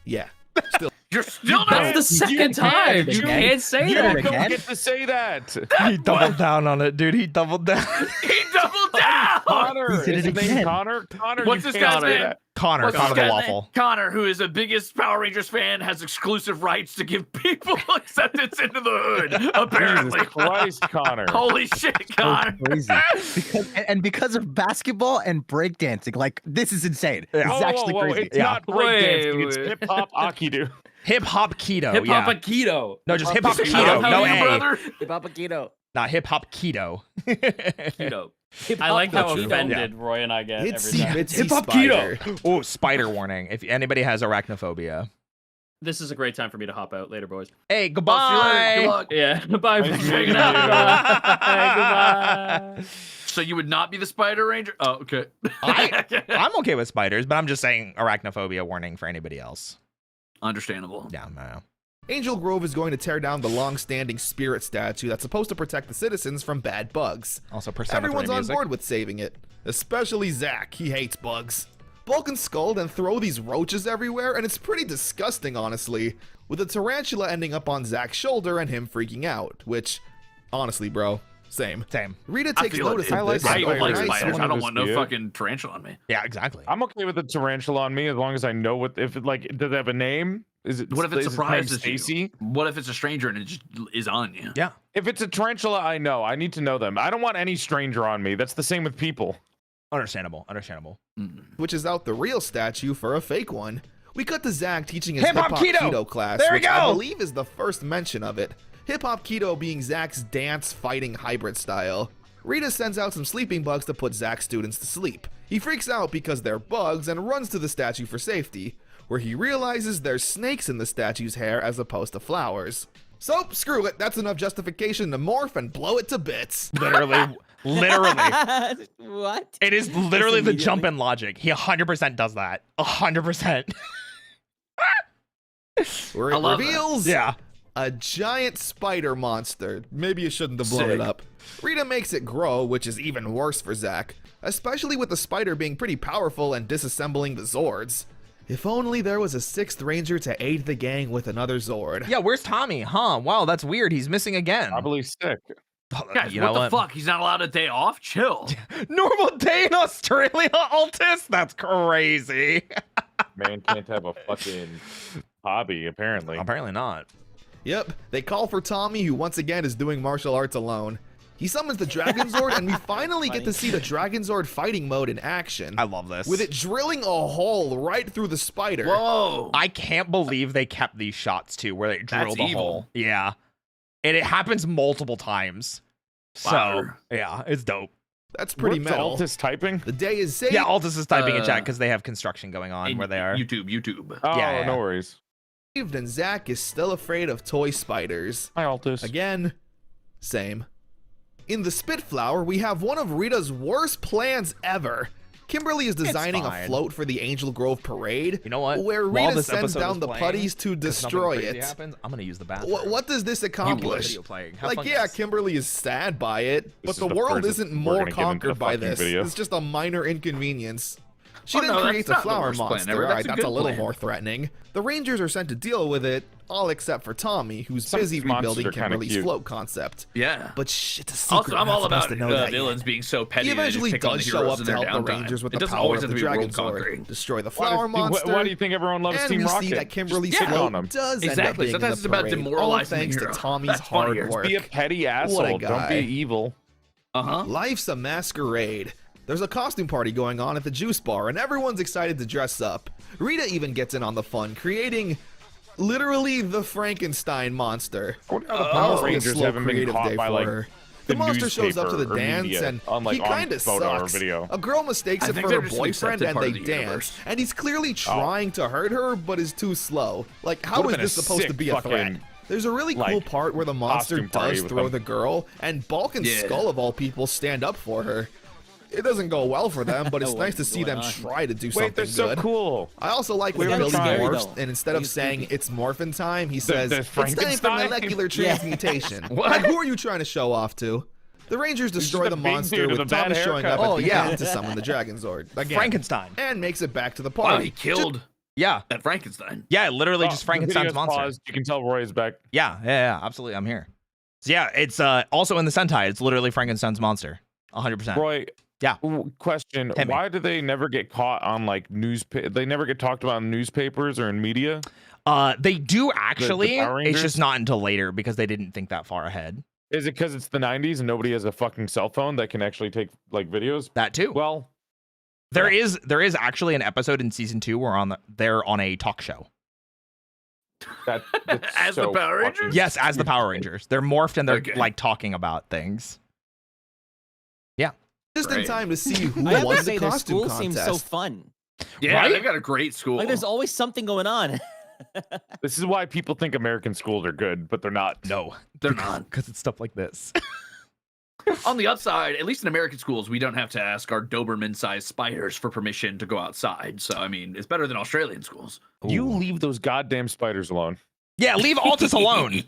Yeah. Still. You're still That's the second time. You can't say that. You don't get to say that. He doubled down on it, dude. He doubled down. He doubled down. Connor. Is his name Connor? Connor. What's this guy's name? Connor the Waffle. Connor, who is the biggest Power Rangers fan, has exclusive rights to give people acceptance into the hood. Apparently. Jesus Christ, Connor. Holy shit, Connor. Crazy. Because of basketball and breakdancing. Like, this is insane. Yeah. It's actually crazy. It's not breakdancing. It's hip hop Akido. Hip hop keto. Hip hop keto. No, just hip hop keto. No A. Hip hop keto. Not hip hop keto. Keto. I like how True. offended Roy and I get It's every time. Bitsy Hip hop Spider. keto. Oh, spider warning. If anybody has arachnophobia. This is a great time for me to hop out. Later, boys. Hey, Good goodbye. luck. Yeah, bye. Nice Thanks for meeting hanging out. you. Goodbye. So you would not be the Spider Ranger? Oh, okay. I'm okay with spiders, but I'm just saying arachnophobia warning for anybody else. Understandable. Yeah, no. Angel Grove is going to tear down the long-standing spirit statue that's supposed to protect the citizens from bad bugs. Also, Persona 3 Everyone's on music. board with saving it, especially Zack. He hates bugs. Bulk and Skull then throw these roaches everywhere, and it's pretty disgusting, honestly, with a tarantula ending up on Zack's shoulder and him freaking out, which, honestly, bro, same. Rita takes notice of this. I don't like and spiders. writes- I don't want no Yeah. fucking tarantula on me. Yeah, exactly. I'm okay with the tarantula on me as long as I know what if it like does it have a name? Is it What if it is its name surprises Stacy? you? What if it's a stranger and it just is on you? Yeah. If it's a tarantula, I know. I need to know them. I don't want any stranger on me. That's the same with people. Understandable. which is out the real statue for a fake one. We cut to Zack teaching his Hip-hop hip-hop keto. keto class, There we which I go. believe is the first mention of it. Hip-hop keto being Zack's dance fighting hybrid style. Rita sends out some sleeping bugs to put Zack's students to sleep. He freaks out because they're bugs and runs to the statue for safety, where he realizes there's snakes in the statue's hair as opposed to flowers. So, screw it, that's enough justification to morph and blow it to bits. Literally. What? It is literally the immediately. jump in logic. He 100% does that. 100%. Where it I love that. reveals Yeah. a giant spider monster. Maybe you shouldn't have blown it Sick. up. Rita makes it grow, which is even worse for Zack, especially with the spider being pretty powerful and disassembling the Zords. If only there was a 6th Ranger to aid the gang with another Zord. Yeah, where's Tommy? Huh? Wow, that's weird. He's missing again. Probably sick. Guys, You what know the fuck? He's not allowed a day off? Chill. Normal day in Australia, Altus? That's crazy. Man can't have a fucking hobby, apparently. Apparently not. Yep, they call for Tommy, who once again is doing martial arts alone. He summons the Dragon Zord, and we finally get to see the Dragon Zord fighting mode in action. I love this. With it drilling a hole right through the spider. Whoa. I can't believe they kept these shots too, where they drill That's the evil. hole. Yeah. And it happens multiple times. So, Wow. yeah, it's dope. That's pretty What's metal. Altus typing? The day is saved. Yeah, Altus is typing in chat Uh, because they have construction going on where they are. YouTube. Oh, Yeah. no worries. And Zack is still afraid of toy spiders. Hi, Altus. Again, same. In the Spitflower, we have one of Rita's worst plans ever. Kimberly is designing a fine. float for the Angel Grove parade. You know what? Where While Rita this sends episode down is the playing, putties to 'cause nothing destroy crazy it. happens, I'm gonna use the bathroom. What does this accomplish? Video playing. Have Like, fun, yeah, guys. Kimberly is sad by it, but is the the world furthest isn't we're more gonna get into conquered the by fucking this. video. It's just a minor inconvenience. She Oh, then no, that's creates a not the flower worst plan monster. ever. Alright, That's a that's a good little plan. more threatening. The Rangers are sent to deal with it, all except for Tommy, who's Some of busy these monsters rebuilding are kinda Kimberly's cute. float concept. Yeah. But shh, it's a secret. Also, I'm We're all not supposed about to know that villains yet. being so petty. He they just eventually pick on does the show heroes up in to their help the downtime. Rangers with It the doesn't power always of have the to be world Dragon Sword, conquering. destroy the Why flower do- monster. Why do you think everyone loves And Team we Rocket? see that Kimberly's Just pick on float them. does end up Exactly. being in Sometimes the it's about parade, all demoralizing the thanks to hero. Tommy's That's hard funnier. work. Be a petty What a asshole. Don't guy. be evil. Uh-huh. Life's a masquerade. There's a costume party going on at the juice bar, and everyone's excited to dress up. Rita even gets in on the fun, creating literally the Frankenstein monster. I wonder how the Must Power be a Rangers slow haven't been creative caught day by for like her. The the monster shows up to the newspaper or dance, media, and unlike he on kind of photo or sucks. video. A girl mistakes I it think for they're her just an boyfriend, accepted and part they of the dance. universe. And he's clearly trying to hurt her, but is too slow. Like, how Would've is been a this supposed to sick be a threat? fucking, There's a really cool like, part where the monster costume party does with throw them. the girl, and Bulk and Yeah. Skull, of all people, stand up for her. It doesn't go well for them, but it's Oh, nice to what's see them going on? try to do Wait, something they're so good. cool. I also like when We're Billy trying. morphs, Though. and instead of He's saying creepy. it's morphin' time, he says, the it's time for Frankenstein? molecular Yeah. transmutation. Like, who are you trying to show off to? The Rangers destroy just the a big monster dude with with a bad Tommy showing up haircut. at the end to summon the Dragon Zord. Again. Frankenstein. And makes it back to the Wow, party. he killed Yeah. that Frankenstein. Yeah, literally Oh, just the Frankenstein's video's monster. paused. You can tell Roy is back. Yeah, absolutely. I'm here. So yeah, it's also in the Sentai. It's literally Frankenstein's monster. 100%. Roy. Yeah. Question: Hit me. why do they never get caught on like They never get talked about in newspapers or in media. They do actually. Power It's Rangers? just not until later because they didn't think that far ahead. Is it because it's the 90s and nobody has a fucking cell phone that can actually take like videos? That too. Well, there is actually an episode in season 2 where they're on a talk show. that's As the so Power fucking- Rangers? Yes, as the Power Rangers. They're morphed and they're Okay. like talking about things. Yeah. Just in time to see who I have won to the say, their costume school contest. seems so fun. Yeah, Right? they've got a great school. Like, there's always something going on. This is why people think American schools are good, but they're not. No, They're not. because it's stuff like this. On the upside, at least in American schools, we don't have to ask our Doberman-sized spiders for permission to go outside. So, I mean, it's better than Australian schools. You leave those goddamn spiders alone. Yeah, leave Altus alone.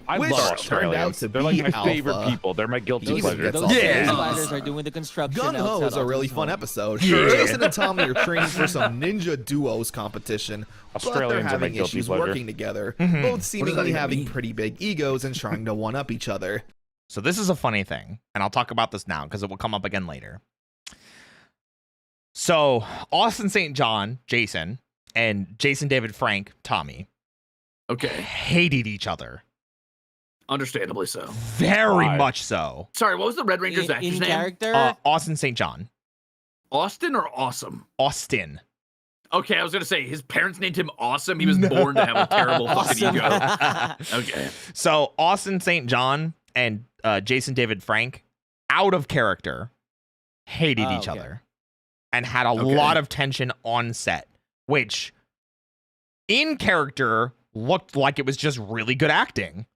I Which love turned out Australians. to They're like be my favorite alpha. people. They're my guilty Those pleasure. gets Those all Yeah. spiders are doing the construction. Gun Ho outside is a really Altus's fun home. episode. Yeah. Jason and Tommy are training for some ninja duos competition, but they're Australians are my having guilty issues pleasure. working together, Mhm. both seemingly even having mean? pretty big egos and trying to one-up each other. So this is a funny thing, and I'll talk about this now because it will come up again later. So Austin St. John, Jason, and Jason David Frank, Tommy, Okay, hated each other. understandably so. Very Why? much so. Sorry, what was the Red Ranger's In actor's name? character? Austin St. John. Austin or Awesome? Austin. Okay, I was gonna say his parents named him Awesome. He was born to have a terrible fucking ego. Okay. So Austin St. John and Jason David Frank, out of character, hated each okay. other and had a lot of tension on set, which in character looked like it was just really good acting.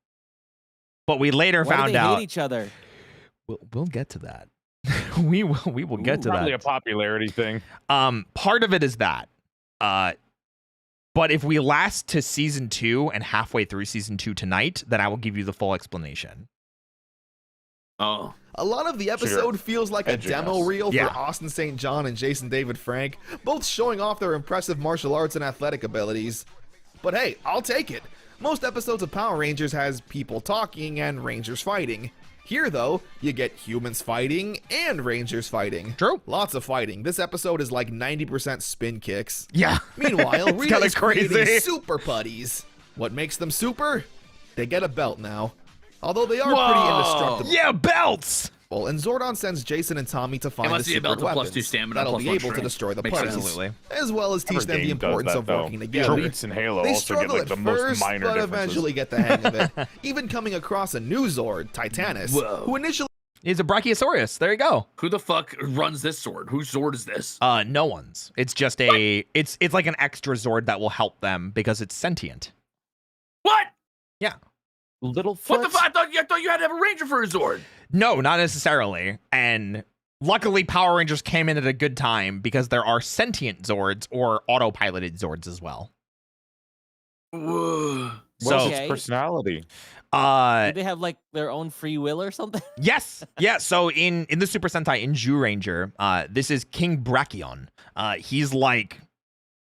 But we later Why do found they out hate each other? we'll get to that. we will get to Probably that. a popularity thing. Part of it is that. But if we last to season 2 and halfway through season 2 tonight, then I will give you the full explanation. Oh. A lot of the episode feels like a Edging demo us. reel Yeah. for Austin St. John and Jason David Frank, both showing off their impressive martial arts and athletic abilities. But hey, I'll take it. Most episodes of Power Rangers has people talking and Rangers fighting. Here, though, you get humans fighting and Rangers fighting. True. Lots of fighting. This episode is like 90% spin kicks. Yeah. Meanwhile, Rita kinda is creating crazy. super putties. What makes them super? They get a belt now. Although they are pretty indestructible. Yeah, belts. And Zordon sends Jason and Tommy to find the must be a secret belt with weapons +2 stamina, that'll +1 be able to strength. destroy the Makes putties, sense. Absolutely. as well as teach Every them the game does importance that, of though. working together. Treats and Halo They also get struggle like at the most first, minor but differences. eventually get the hang of it. Even coming across a new Zord, Titanus, who initially He's a Brachiosaurus. There you go. Who the fuck runs this sword? Whose Zord is this? No one's. It's just a it's like an extra Zord that will help them because it's sentient. What? Yeah. Littlefoot. What the fuck? I thought you had to have a Ranger for a Zord. No, not necessarily. And luckily Power Rangers came in at a good time because there are sentient Zords or autopiloted Zords as well. Whoa. What's Okay. its personality? Do they have like their own free will or something? Yes. Yeah. So in the Super Sentai in Jew Ranger, this is King Brachion. He's like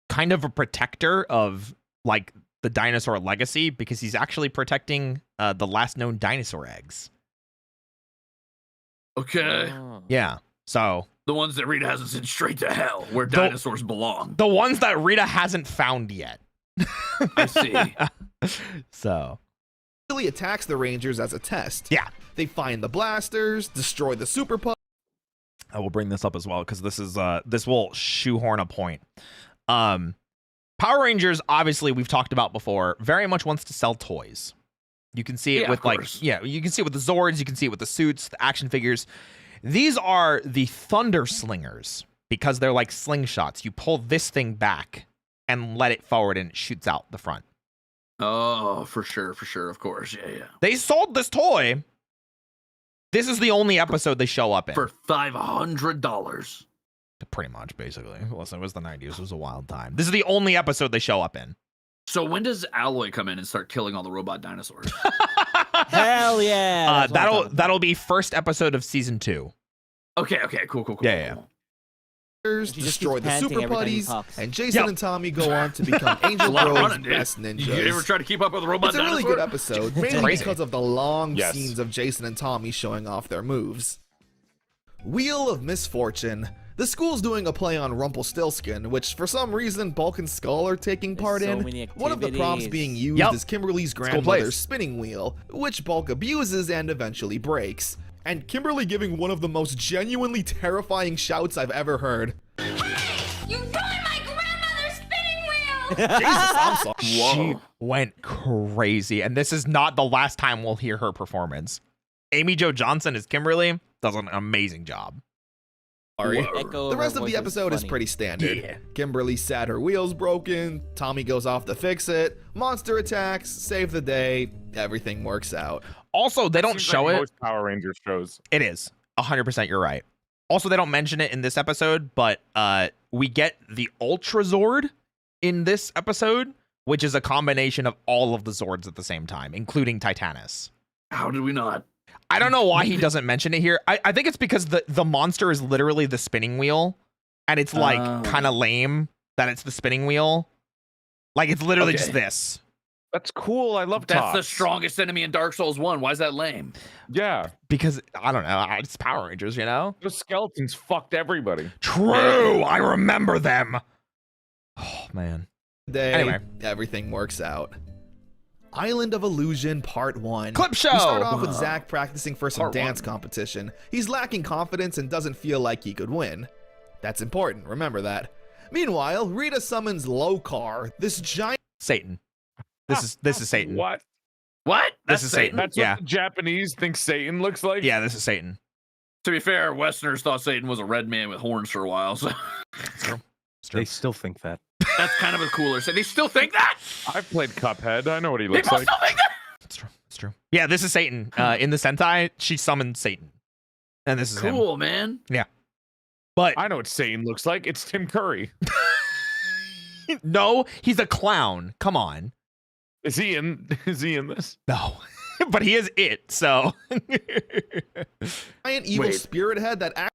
kind of a protector of like the dinosaur legacy because he's actually protecting the last known dinosaur eggs. Okay. Oh. Yeah. So The ones that Rita hasn't sent straight to hell, where dinosaurs belong. the ones that Rita hasn't found yet. I see. So attacks the Rangers as a test. yeah. They find the blasters, destroy the super putties. I will bring this up as well because this is this will shoehorn a point. Power Rangers, obviously, we've talked about before, very much wants to sell toys. You can see it Yeah, with of like course. you can see it with the Zords, you can see it with the suits, the action figures. These are the Thunder Slingers because they're like slingshots. You pull this thing back and let it forward and it shoots out the front. Oh, for sure, of course. Yeah. They sold this toy. This is the only episode they show up in. For $500. Pretty much, basically. Listen, it was the 90s. It was a wild time. This is the only episode they show up in. So when does Alloy come in and start killing all the robot dinosaurs? Hell yeah! That's what I'm talking about. That'll be first episode of season 2. Okay, cool. Yeah. She just destroy keeps the panting super every time he putties, talks. and Jason and Tommy go on to become Angel A lot of Grove's running, dude. best ninjas. You ever try to keep up with a robot It's a really dinosaur? good episode, mainly crazy. because of the long Yes. scenes of Jason and Tommy showing off their moves. Wheel of Misfortune. The school's doing a play on Rumpelstiltskin, which for some reason Bulk and Skull are taking part so in. many One of the props activities. being used Yep. is Kimberly's cool grandmother's place. spinning wheel, which Bulk abuses and eventually breaks. And Kimberly giving one of the most genuinely terrifying shouts I've ever heard. You ruined my grandmother's spinning wheel! Jesus, I'm sorry. She went crazy, and this is not the last time we'll hear her performance. Amy Jo Johnson as Kimberly does an amazing job. The rest of the episode is pretty standard. Yeah. Kimberly's sad her wheel's broken, Tommy goes off to fix it, monster attacks, save the day, everything works out. Also, they don't Seems show like it. most Power Rangers shows. It is 100%. You're right. Also, they don't mention it in this episode, but we get the Ultra Zord in this episode, which is a combination of all of the Zords at the same time, including Titanus. How did we not? I don't know why he doesn't mention it here. I think it's because the monster is literally the spinning wheel, and it's like kind of lame that it's the spinning wheel. Like it's literally just this. That's cool. I love That's Tots. the strongest enemy in Dark Souls 1. Why is that lame? Yeah. Because I don't know. It's Power Rangers, you know. Those skeletons fucked everybody. True. I remember them. Oh man. Anyway, everything works out. Island of Illusion Part 1. Clip show! We start off with Zack practicing for some dance competition. He's lacking confidence and doesn't feel like he could win. That's important, remember that. Meanwhile, Rita summons Lokar, this giant Satan. This is Satan. What? What? This is Satan. That's what the Japanese think Satan looks like? Yeah, this is Satan. To be fair, Westerners thought Satan was a red man with horns for a while, so It's true. They still think that. that's kind of a cooler. So they still think that? I've played Cuphead. I know what he looks People like. still think that? It's true. It's true. Yeah, this is Satan. In the Sentai, she summoned Satan. And this is him. Cool, man. Yeah. But I know what Satan looks like. It's Tim Curry. no, he's a clown. Come on. Is he in this? No. But he is it, so. giant evil spirit head that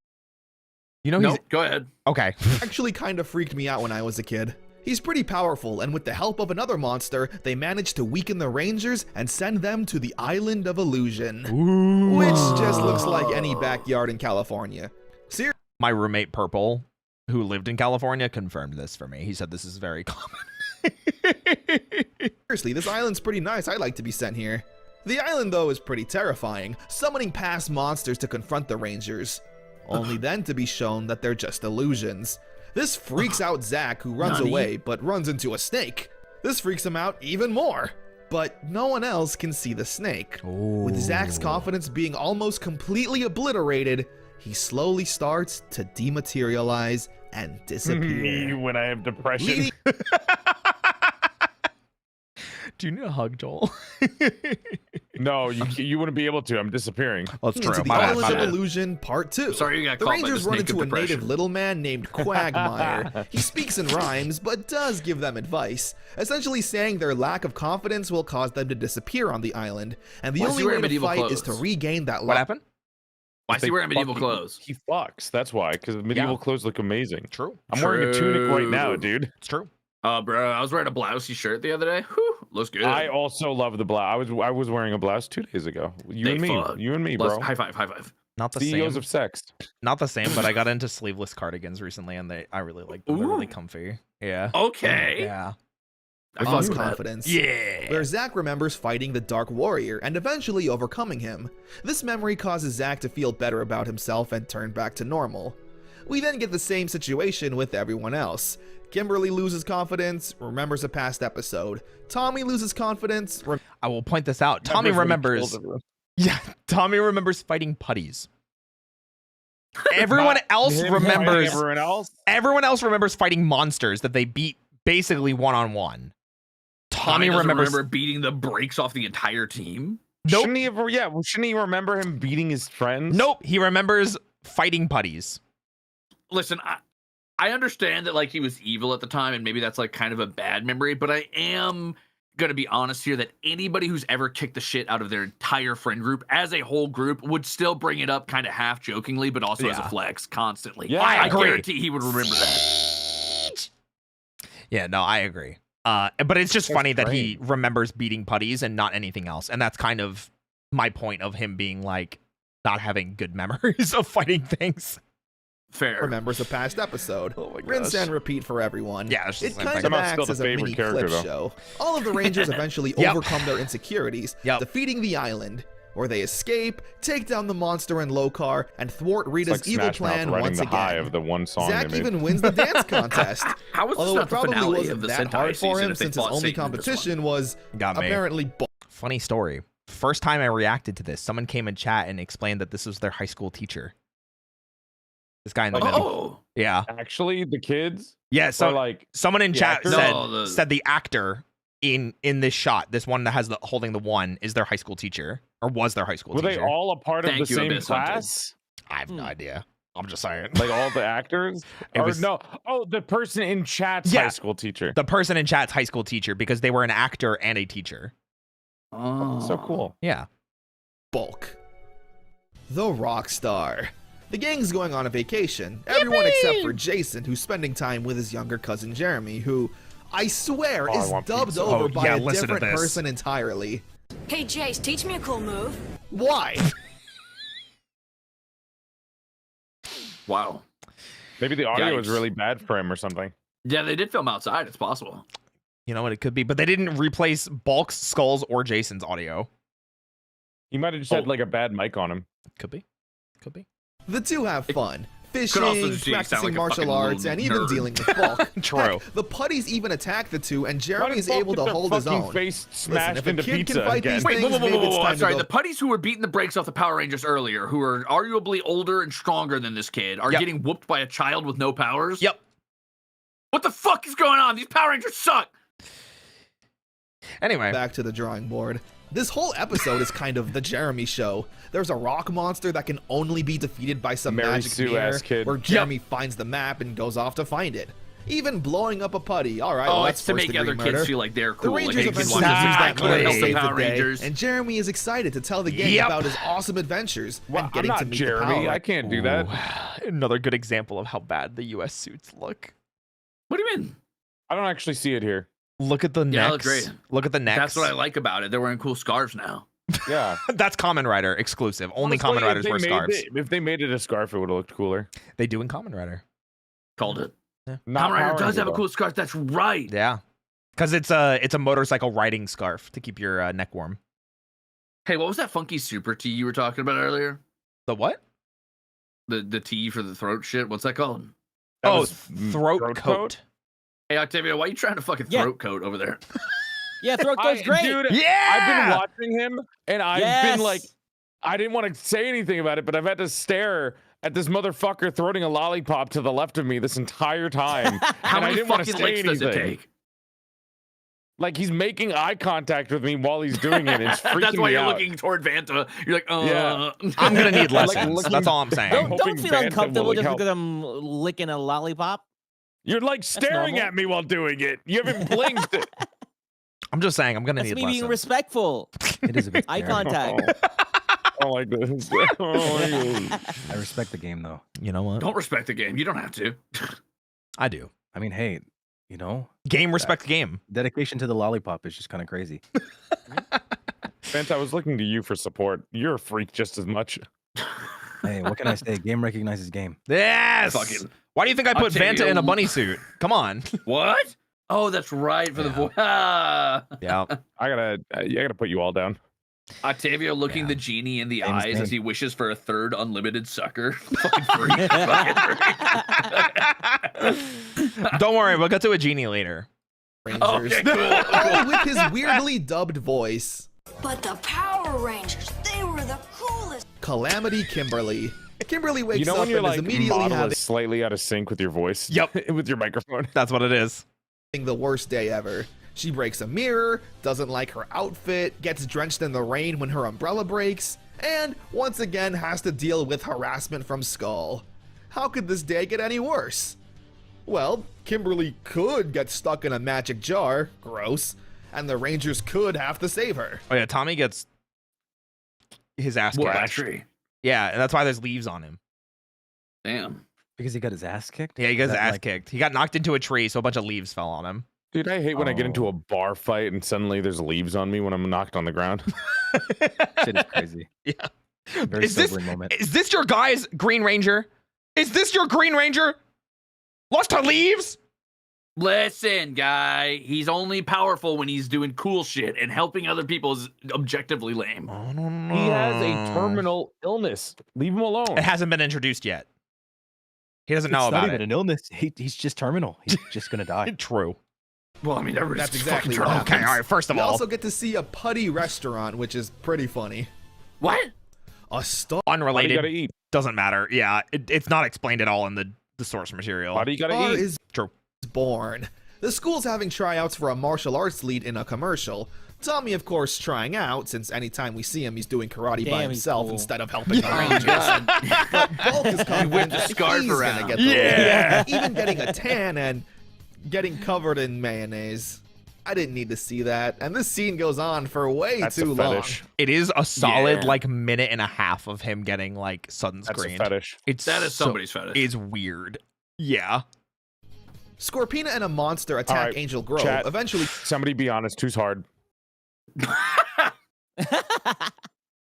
You know he's Nope, go ahead. okay. actually kind of freaked me out when I was a kid. He's pretty powerful, and with the help of another monster, they managed to weaken the Rangers and send them to the Island of Illusion. Which just looks like any backyard in California. My roommate Purple, who lived in California, confirmed this for me. He said this is very common. Seriously, this island's pretty nice. I'd like to be sent here. The island, though, is pretty terrifying, summoning past monsters to confront the Rangers. Only then to be shown that they're just illusions. This freaks out Zack, who runs away, but runs into a snake. This freaks him out even more. But no one else can see the snake. With Zack's confidence being almost completely obliterated, he slowly starts to dematerialize and disappear. When I have depression. Do you need a hug, Joel? No, you wouldn't be able to. I'm disappearing. Oh, it's true. Into the My bad, Island my of bad. Illusion Part 2. Sorry, you got The caught by Rangers the run snake into of a native depression. little man named Quagmire. He speaks in rhymes, but does give them advice, essentially saying their lack of confidence will cause them to disappear on the island, and the Why is only he way wearing to medieval fight is to clothes? regain that What happened? Why is he wearing medieval clothes? He fucks. That's why. Because medieval clothes look amazing. True. I'm wearing a tunic right now, dude. It's true. Oh, bro, I was wearing a blousey shirt the other day. Whew, looks good. I also love the blouse. I was wearing a blouse 2 days ago. You and me, bro. High five, high five. Not the CEOs same. of sex. Not the same, but I got into sleeveless cardigans recently, and I really like them. They're really comfy. Yeah. Okay. Yeah. I lost fuck with that. confidence. Yeah. Where Zack remembers fighting the Dark Warrior and eventually overcoming him. This memory causes Zack to feel better about himself and turn back to normal. We then get the same situation with everyone else. Kimberly loses confidence, remembers a past episode. Tommy loses confidence. I will point this out. Tommy remembers. Yeah, Tommy remembers fighting putties. Everyone else remembers. Everyone else remembers fighting monsters that they beat basically one-on-one. Tommy doesn't remembers remember beating the brakes off the entire team. Nope. Shouldn't he remember him beating his friends? Nope. He remembers fighting putties. Listen, I understand that like he was evil at the time, and maybe that's like kind of a bad memory, but I am gonna be honest here that anybody who's ever kicked the shit out of their entire friend group as a whole group would still bring it up kind of half jokingly, but also as a flex constantly. Yeah, I agree. guarantee he would remember that. Yeah, no, I agree. But it's just funny that he remembers beating putties and not anything else. And that's kind of my point of him being like not having good memories of fighting things. Fair. Remembers a past episode. Rinse and repeat for everyone. Yeah, it's just it the same kind thing. of I'm still acts the as a favorite mini character, clip though. show. All of the Rangers eventually overcome their insecurities, defeating the island, where they escape, take down the monster and Lokar, and thwart Rita's It's like evil Smash Mouth plan writing once the high again. of the one song Zack they made. even wins the dance contest. How was this Although not it the probably finale wasn't of the that Sentai hard for season him if they since his fought only Satan in this one? competition was Got me. apparently Funny story. First time I reacted to this, someone came in chat and explained that this was their high school teacher. This guy in the middle. Yeah. Actually, the kids. Yeah. So like someone in chat actors? said the actor in this shot, this one that has the holding the one, is their high school teacher or was their high school Were teacher. they all a part of the same class? I have no idea. I'm just saying. Like all the actors? No. Oh, the person in chat's high school teacher. The person in chat's high school teacher because they were an actor and a teacher. Oh, so cool. Yeah. Bulk. The rock star. The gang's going on a vacation. Everyone except for Jason, who's spending time with his younger cousin Jeremy, who I swear is dubbed over by a different person entirely. Hey, Jace, teach me a cool move. Why? Wow. Maybe the audio was really bad for him or something. Yeah, they did film outside. It's possible. You know what it could be, but they didn't replace Bulk's, Skull's, or Jason's audio. He might have just had like a bad mic on him. Could be. Could be. The two have fun. Fishing, also practicing like martial arts, and even dealing with Bulk. True. Heck, the putties even attack the two, and Jeremy is able to hold his own. Face Listen, smashed if a into kid pizza can fight again. these Wait, things, maybe it's time I'm sorry. to The go. putties who were beating the brakes off the Power Rangers earlier, who are arguably older and stronger than this kid, are getting whooped by a child with no powers? Yep. What the fuck is going on? These Power Rangers suck! Anyway. Back to the drawing board. This whole episode is kind of the Jeremy show. There's a rock monster that can only be defeated by some Mary magic Sue mirror, ass kid. where Jeremy finds the map and goes off to find it. Even blowing up a putty. All right, well, that's it's to make other first-degree kids murder. feel like they're The cool. Rangers Like, eventually hey, use that exactly. murder to Help the save Power the day, Rangers. and Jeremy is excited to tell the gang about his awesome adventures and I'm getting not to meet Jeremy. the Power. I can't do that. Another good example of how bad the U.S. suits look. What do you mean? I don't actually see it here. Look at the necks. Yeah, it looks great. Look at the necks. That's what I like about it. They're wearing cool scarves now. Yeah. That's Kamen Rider exclusive. Only Honestly, Kamen Riders wear scarves. If they made it a scarf, it would have looked cooler. They do in Kamen Rider. Called it. Yeah. Kamen Rider does have a cool scarf. That's right. Yeah. Because it's a motorcycle riding scarf to keep your neck warm. Hey, what was that funky super tea you were talking about earlier? The what? The tea for the throat shit. What's that called? Throat coat. Hey, Octavia, why are you trying to fucking throat coat over there? Yeah, throat coat's great. Dude, yeah. I've been watching him, and I've been like, I didn't want to say anything about it, but I've had to stare at this motherfucker throwing a lollipop to the left of me this entire time. How and I many didn't want to fucking say licks does it anything. take? Like he's making eye contact with me while he's doing it. It's freaking That's why me you're out. looking toward Vanta. You're like, Yeah. I'm gonna need Like lessons. looking- That's all I'm saying. Don't hoping feel Vanta uncomfortable will, just help. because I'm licking a lollipop. You're like staring normal. at me while doing it. You haven't blinked. I'm just saying I'm gonna That's need me being lessons. respectful. It is a bit Eye scary. contact. I like this. Oh, my God. I respect the game though. You know what? don't respect the game. You don't have to. I do. I mean, hey, you know, Game respect game. dedication to the lollipop is just kind of crazy. Vance, I was looking to you for support. You're a freak just as much. Hey, what can I say? Game recognizes game. Yes. Fucking- Why do you think I put Octavia- Vanta in a bunny suit? Come on. What? Oh, that's right for the voice. Ah. Yeah. I gotta put you all down. Octavio looking the genie in the Same eyes thing. as he wishes for a third unlimited sucker. Fucking freak. Fucking freak. Don't worry, we'll get to a genie later. Rangers. Okay, cool. All with his weirdly dubbed voice. But the Power Rangers, they were the coolest. Calamity Kimberly. Kimberly wakes You know up when you're and is like immediately model having is slightly out of sync with your voice? Yep. With your microphone. That's what it is. the worst day ever. She breaks a mirror, doesn't like her outfit, gets drenched in the rain when her umbrella breaks, and once again has to deal with harassment from Skull. How could this day get any worse? Well, Kimberly could get stuck in a magic jar, gross, and the Rangers could have to save her. Oh yeah, Tommy gets his ass What, kicked. actually? Yeah, and that's why there's leaves on him. Damn. Because he got his ass kicked? Yeah, he got Is his that ass like- kicked. He got knocked into a tree, so a bunch of leaves fell on him. Dude, I hate when I get into a bar fight and suddenly there's leaves on me when I'm knocked on the ground. Shit is crazy. Yeah. Very Is this sobering moment. is this your guy's Green Ranger? Is this your Green Ranger? Lost to leaves? Listen, guy, he's only powerful when he's doing cool shit, and helping other people is objectively lame. Oh, no, He has a terminal illness. Leave him alone. It hasn't been introduced yet. He doesn't It's know not about even it. an illness. He's just terminal. He's just gonna die. True. Well, I mean, everybody's That's exactly fucking what drunk. happens. Okay, all right, first of We all. also get to see a putty restaurant, which is pretty funny. What? A star Unrelated. You gotta eat. Doesn't matter. Yeah, it's not explained at all in the source material. Why do you gotta eat? is True. born. The school's having tryouts for a martial arts lead in a commercial. Tommy, of course, trying out, since anytime we see him, he's doing karate by Damn, he's himself cool. instead of helping the Oh, Rangers. God. But Bulk is confident the that scarf he's around. gonna get the Yeah. lead, even getting a tan and getting covered in mayonnaise. I didn't need to see that, and this scene goes on for way That's too a long. fetish. It is a solid Yeah. like minute and a half of him getting like sudden That's a screened. fetish. That is somebody's fetish. It's weird. Yeah. Scorpina and a monster attack right, Angel Grove. chat. Eventually, Somebody be honest. Who's hard?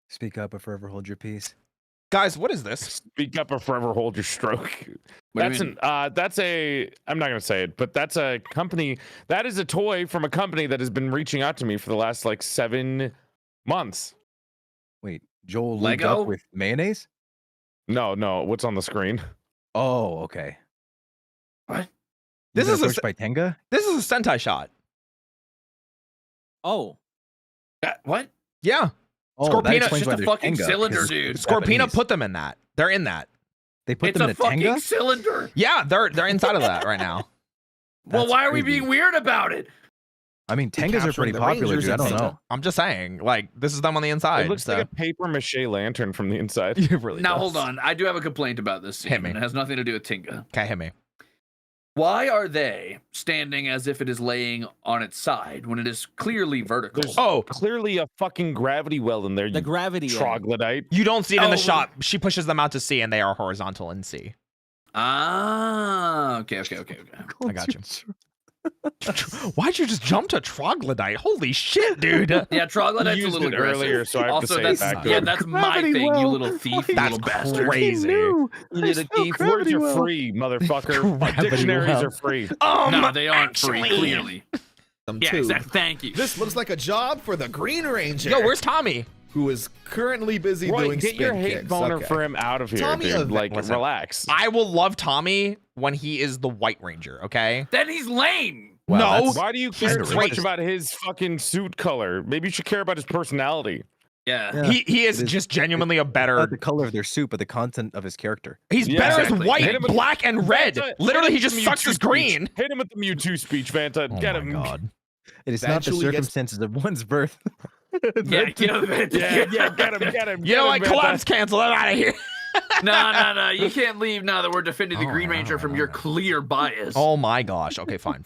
Speak up or forever hold your peace. Guys, what is this? Speak up or forever hold your stroke. What do you That's mean? that's a, I'm not gonna say it, but that's a company. That is a toy from a company that has been reaching out to me for the last like 7 months. Wait, Joel lubed Lego? up with mayonnaise? No, what's on the screen? Oh, okay. What? This is a approached by Tenga? This is a Sentai shot. Oh. What? Yeah. Oh, Scorpina- that it's explains just why a they're fucking Tenga, cylinder, 'cause dude. it's Scorpina Japanese. put them in that. They're in that. They put It's them a in a fucking Tenga? cylinder. Yeah, they're inside of that right now. Well, That's why are we creepy. being weird about it? I mean, Tengas are capturing pretty the popular, Rangers dude. I and don't Tenga. know. I'm just saying, like, this is them on the inside. It looks so. like a paper mache lantern from the inside. It really Now, does. hold on. I do have a complaint about this scene. Hit me. And it has nothing to do with Tinga. Okay, hit me. Why are they standing as if it is laying on its side when it is clearly vertical? There's Oh, clearly a fucking gravity well in there. The You gravity. troglodyte. you don't see it in the Oh. shot. She pushes them out to sea, and they are horizontal in sea. Ah, okay. I got you. Why'd you just jump to troglodyte? Holy shit, dude! Yeah, troglodyte's You a used little it aggressive. earlier, so I have to Also, say it that's back to yeah, him. that's my Gravity thing, you well. little thief, you That's little bastard. crazy. You need a thief. Words are free, motherfucker. Gravity Dictionaries well. are free. No, they aren't free. actually- Clearly. them Yeah, too. exactly. Thank you. This looks like a job for the Green Ranger. Yo, where's Tommy? who is currently busy Roy, doing get spin your hate kicks. boner Okay. for him out of here, Tommy, dude. Like, listen. relax. I will love Tommy when he is the White Ranger. Okay. Then he's lame. Wow, No. that's- Why do you care He's so great. much about his fucking suit color? Maybe you should care about his personality. Yeah. Yeah. He is It is- just genuinely a Not better. the color of their suit, but the content of his character. He's Yeah, better exactly. as white, Hit him with- black, and red. Vanta, Literally, he hit him just with sucks Mewtwo his speech. green. Hit him with the Mewtwo speech, Vanta. Oh Get my him. god. It is not the Eventually gets- circumstances of one's birth. Yeah, get him. Yeah, get him, get him. You know what? Get him, Vanta. Collab's canceled. I'm out of here. No. You can't leave now that we're defending the All Green right, Ranger all from right, your all right. clear bias. Oh my gosh. Okay, fine.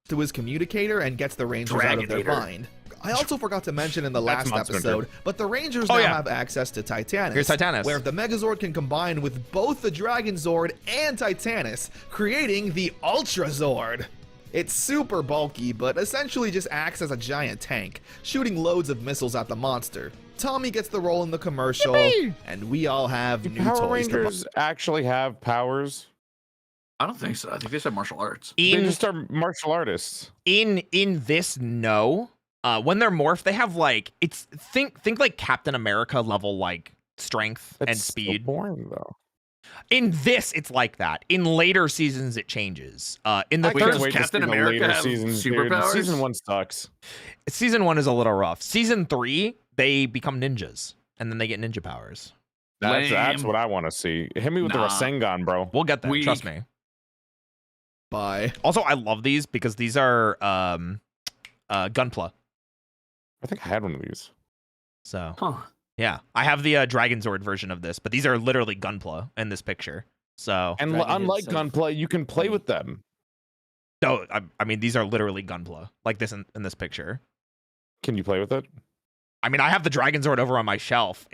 To his communicator and gets the Rangers out of their Dragonator. bind. I also forgot to mention in the That's last Monster Hunter. episode, but the Rangers Oh, now yeah. have access to Titanus. Here's Titanus. Where the Megazord can combine with both the Dragon Zord and Titanus, creating the Ultra Zord. It's super bulky, but essentially just acts as a giant tank, shooting loads of missiles at the monster. Tommy gets the role in the commercial, and we all have Do new Power toys to Rangers actually have powers? I don't think so. I think they said martial arts. They In just are martial artists. in this, no. When they're morphed, they have like think like Captain America level like strength and That's so speed. boring though. In this, it's like that. In later seasons, it changes. In the I Wait, can't does wait to Captain see the America later have seasons, dude. superpowers? Season 1 sucks. season 1 is a little rough. Season 3, they become ninjas, and then they get ninja powers. That's Lame. what I want to see. Hit me with Nah. the Rasengan, bro. We'll get that. Weak. Trust me. buy. Also, I love these because these are Gunpla. I think I had one of these. So Huh. yeah, I have the Dragon Zord version of this, but these are literally Gunpla in this picture. So And Dragon unlike hits of- Gunpla, you can play with them. no, I mean these are literally Gunpla, like this in this picture. Can you play with it? I mean, I have the Dragon Zord over on my shelf.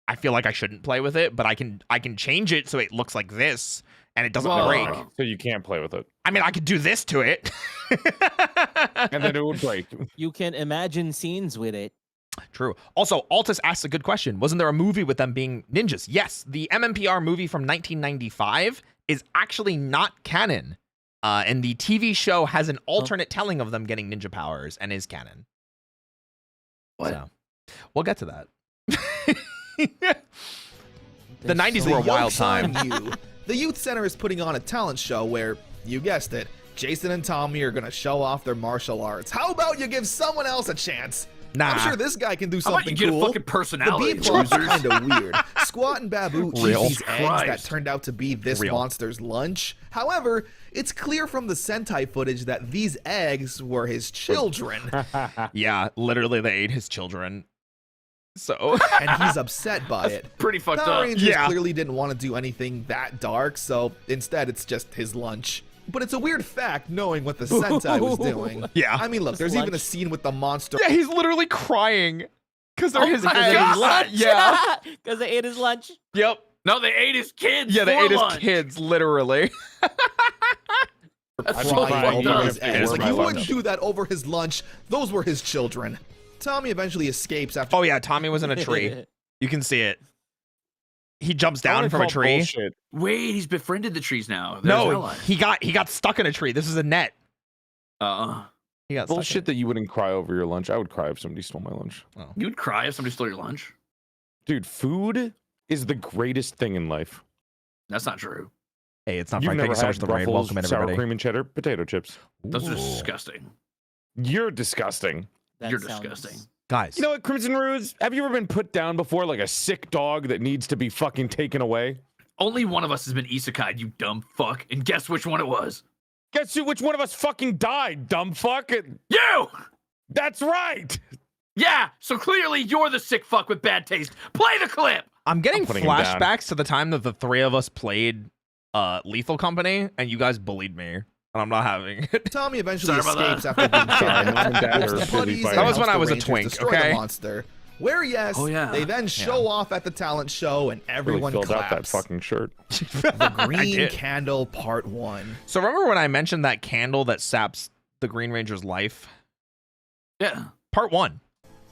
I feel like I shouldn't play with it, but I can change it so it looks like this and it doesn't Whoa. break. So you can't play with it. I mean, I could do this to it. And then it would break. You can imagine scenes with it. True. Also, Altus asks a good question. Wasn't there a movie with them being ninjas? Yes, the MMPR movie from 1995 is actually not canon. And the TV show has an alternate telling of them getting ninja powers and is canon. What? So, we'll get to that. The There's 90s so were a The wild Yoke's on time. You. The Youth Center is putting on a talent show where, you guessed it, Jason and Tommy are gonna show off their martial arts. How about you give someone else a chance? Nah. I'm sure this guy can do How about something you get cool. a fucking personality, The B-plot's losers? kind of weird. Squat and Babu eat Real. these eggs that turned out to be this Real. monster's lunch. However, it's clear from the Sentai footage that these eggs were his children. Yeah, literally they ate his children. So And he's upset by it. Pretty fucked Power up. Rangers clearly didn't want to do anything that dark, so instead it's just his lunch. But it's a weird fact knowing what the Sentai was doing. Yeah. I mean, look, there's lunch. even a scene with the monster. yeah, he's literally crying because they're his my eggs. God. Yeah. Because they ate his lunch. Yep. No, they ate his kids. Yeah, they for ate his lunch. kids, literally. That's crying fucked over up. his eggs. Like, my he lunch. wouldn't do that over his lunch. Those were his children. Tommy eventually escapes after Oh yeah, Tommy was in a tree. You can see it. He jumps down from a tree. Bullshit. Wait, he's befriended the trees now. There's No, allies. he got stuck in a tree. This is a net. He got Bullshit stuck in that you wouldn't cry over your lunch. I would cry if somebody stole my lunch. You'd cry if somebody stole your lunch. Dude, food is the greatest thing in life. That's not true. it. Hey, it's not You've Frank. never Thank you so much had for the raid. Ruffles, Welcome in, sour everybody. cream and cheddar potato chips. Those are Ooh. disgusting. You're disgusting. That You're sounds- disgusting. Guys, You know what, Crimson Ruse? Have you ever been put down before like a sick dog that needs to be fucking taken away? Only one of us has been isekai'd, you dumb fuck. And guess which one it was? Guess which one of us fucking died, dumb fuck? You! That's right. Yeah, so clearly you're the sick fuck with bad taste. Play the clip! I'm getting putting him down. flashbacks to the time that the three of us played Lethal Company, and you guys bullied me, and I'm not having it. Tommy eventually Sorry about escapes after being Sorry, Mom and Dad kidnapped. are The busy putties fighting. and That was when helps I the was a Rangers twink, destroy okay? the monster. Where yes, Oh, yeah. they then show off at the talent show and Really everyone filled out that claps. fucking shirt. The Green did. Candle Part 1. So remember when I mentioned that candle that saps the Green Ranger's life? Yeah. Part 1.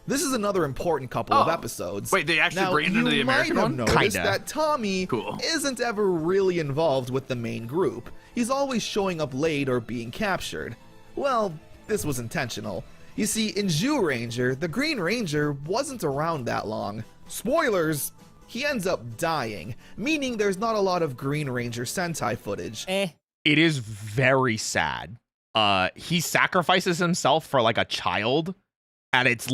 This is another important couple of episodes. Wait, they actually Now, bring it into the you might American have one? noticed Kinda. that Tommy Cool. isn't ever really involved with the main group. He's always showing up late or being captured. Well, this was intentional. You see, in Zyuranger, the Green Ranger wasn't around that long. Spoilers, he ends up dying, meaning there's not a lot of Green Ranger Sentai footage. It is very sad. He sacrifices himself for like a child, and it's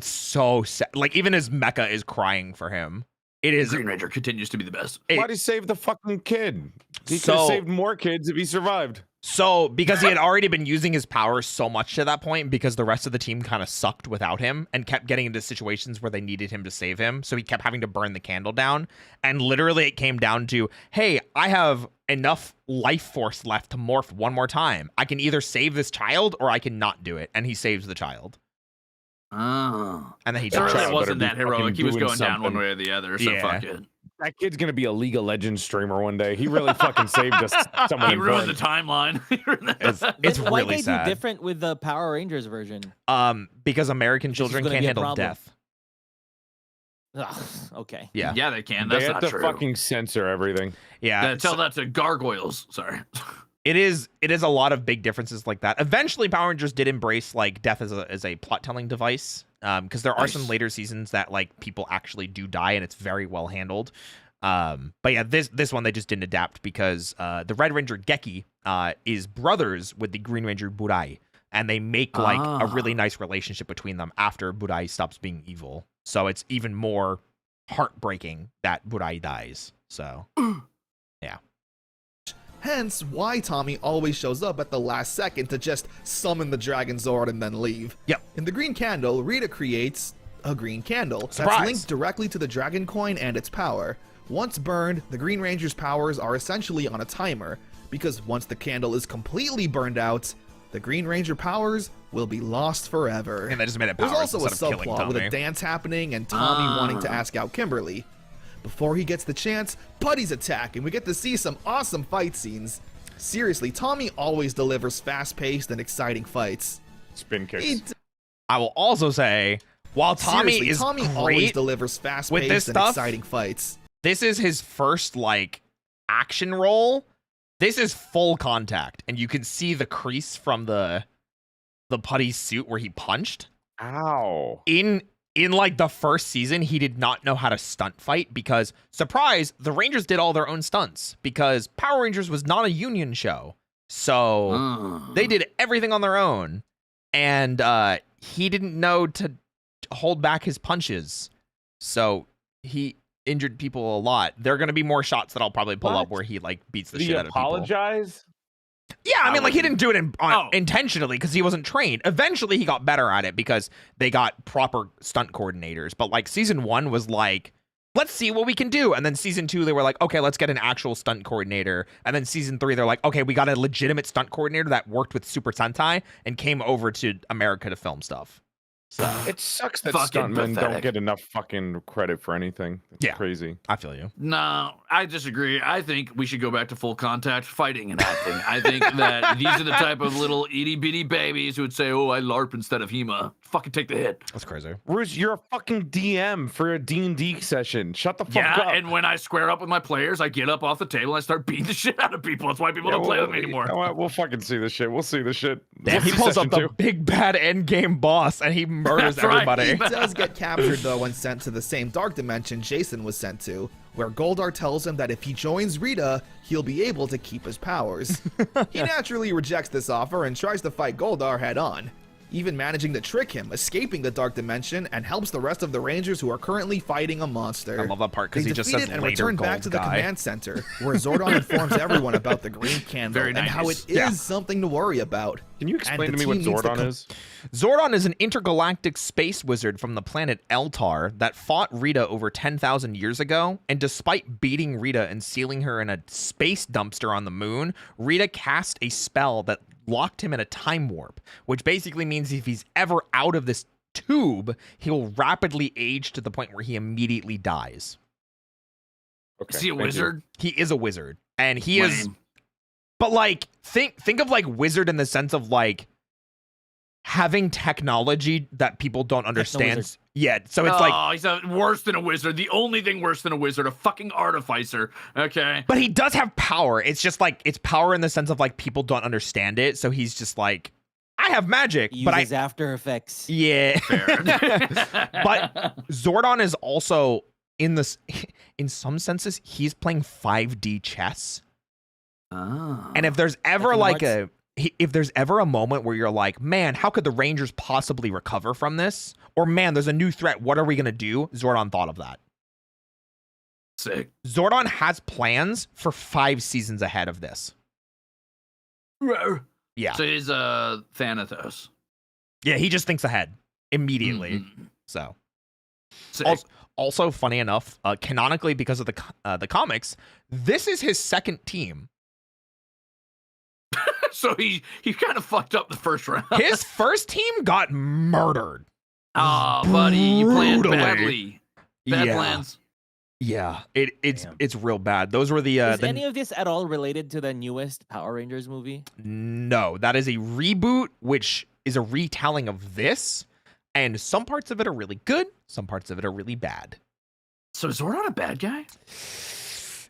so sad. Like even his mecha is crying for him. It is. Green Ranger continues to be the best. Why'd he save the fucking kid? He could So- have saved more kids if he survived. So, because he had already been using his powers so much to that point, because the rest of the team kind of sucked without him and kept getting into situations where they needed him to save him. So he kept having to burn the candle down. And literally it came down to, hey, I have enough life force left to morph one more time. I can either save this child or I can not do it. And he saves the child. Oh. And then he So dies. really it Child wasn't better that be fucking heroic. He was doing going down one something. way or the other, so Yeah. fuck it. That kid's gonna be a League of Legends streamer one day. He really fucking saved us. Someone He ruined the important. timeline. He ruined the- It's Why really they sad. do different with the Power Rangers version? Because American is children gonna can't be a handle problem. death. Ugh, okay. Yeah. Yeah, they can. They That's have not to true. fucking censor everything. Yeah. Tell that to gargoyles. Sorry. It is a lot of big differences like that. Eventually Power Rangers did embrace like death as a plot telling device. Because there are some Nice. later seasons that like people actually do die and it's very well handled. But yeah, this one they just didn't adapt because the Red Ranger Geki is brothers with the Green Ranger Burai. And they make like a really nice relationship between them after Burai stops being evil. So it's even more heartbreaking that Burai dies. So yeah. Hence why Tommy always shows up at the last second to just summon the Dragon Zord and then leave. Yep. In the Green Candle, Rita creates a green candle Surprise. that's linked directly to the Dragon Coin and its power. Once burned, the Green Ranger's powers are essentially on a timer, because once the candle is completely burned out, the Green Ranger powers will be lost forever. And they just made it There's powers also a instead of killing subplot with a Tommy. dance happening and Tommy wanting to ask out Kimberly. Before he gets the chance, Putties attack and we get to see some awesome fight scenes. Seriously, Tommy always delivers fast-paced and exciting fights. Spin kicks. He I will also say, while Tommy Seriously, is Tommy always great delivers with fast-paced this and stuff, exciting fights. this is his first like action role. This is full contact, and you can see the crease from the Putty's suit where he punched. Ow. In like the first season, he did not know how to stunt fight because, surprise, the Rangers did all their own stunts because Power Rangers was not a union show. So they did everything on their own, and he didn't know to hold back his punches. So he injured people a lot. There are going to be more shots that I'll probably pull up where he like beats the shit out of people. Apologize? Yeah, I mean, like, he didn't do it intentionally because he wasn't trained. Eventually, he got better at it because they got proper stunt coordinators. But, like, season 1 was like, let's see what we can do. And then season 2, they were like, okay, let's get an actual stunt coordinator. And then season 3, they're like, okay, we got a legitimate stunt coordinator that worked with Super Sentai and came over to America to film stuff. So it sucks that Fucking stuntmen don't pathetic. get enough fucking credit for anything. It's crazy. I feel you. No, I disagree. I think we should go back to full contact fighting and acting. I think that these are the type of little itty bitty babies who would say, "Oh, I LARP instead of HEMA." Fucking take the hit. That's crazy. Bruce, you're a fucking DM for a D&D session. Shut the fuck up. Yeah, and when I square up with my players, I get up off the table and I start beating the shit out of people. That's why people don't play with me anymore. You know what? We'll fucking see this shit. We'll see this shit. Damn, he pulls up the big bad end game boss and he murders everybody. He does get captured though and sent to the same dark dimension Jason was sent to, where Goldar tells him that if he joins Rita, he'll be able to keep his powers. He naturally rejects this offer and tries to fight Goldar head on, even managing to trick him, escaping the dark dimension, and helps the rest of the Rangers who are currently fighting a monster. I love that part because They he just defeat says it and later return back gold to the guy. command center, where Zordon informs everyone about the green candle Very and how it is something to worry about. Can you explain And to the me what team needs to Zordon is? Zordon is an intergalactic space wizard from the planet Eltar that fought Rita over 10,000 years ago, and despite beating Rita and sealing her in a space dumpster on the moon, Rita cast a spell that locked him in a time warp, which basically means if he's ever out of this tube, he'll rapidly age to the point where he immediately dies. Okay, Is he a wizard? He is a wizard, and he is... Lame. But, like, think of, like, wizard in the sense of, like, having technology that people don't understand yet. So it's like... he's worse than a wizard. The only thing worse than a wizard, a fucking artificer. Okay. But he does have power. It's just, like, it's power in the sense of, like, people don't understand it. So he's just like, I have magic, but I... After Effects. Yeah. But Zordon is also, in some senses, he's playing 5D chess. Oh. And if there's ever if there's ever a moment where you're like, man, how could the Rangers possibly recover from this? Or man, there's a new threat. What are we going to do? Zordon thought of that. Sick. Zordon has plans for 5 seasons ahead of this. Yeah. So he's Thanatos. Yeah, he just thinks ahead immediately. So. Also, funny enough, canonically, because of the comics, this is his second team. So he kind of fucked up the first round. His first team got murdered. Oh, buddy, you planned Brutally. badly. Bad Yeah. plans. Yeah, it's real bad. Those were the Is any of this at all related to the newest Power Rangers movie? No, that is a reboot, which is a retelling of this, and some parts of it are really good, some parts of it are really bad. So is Zordon a bad guy?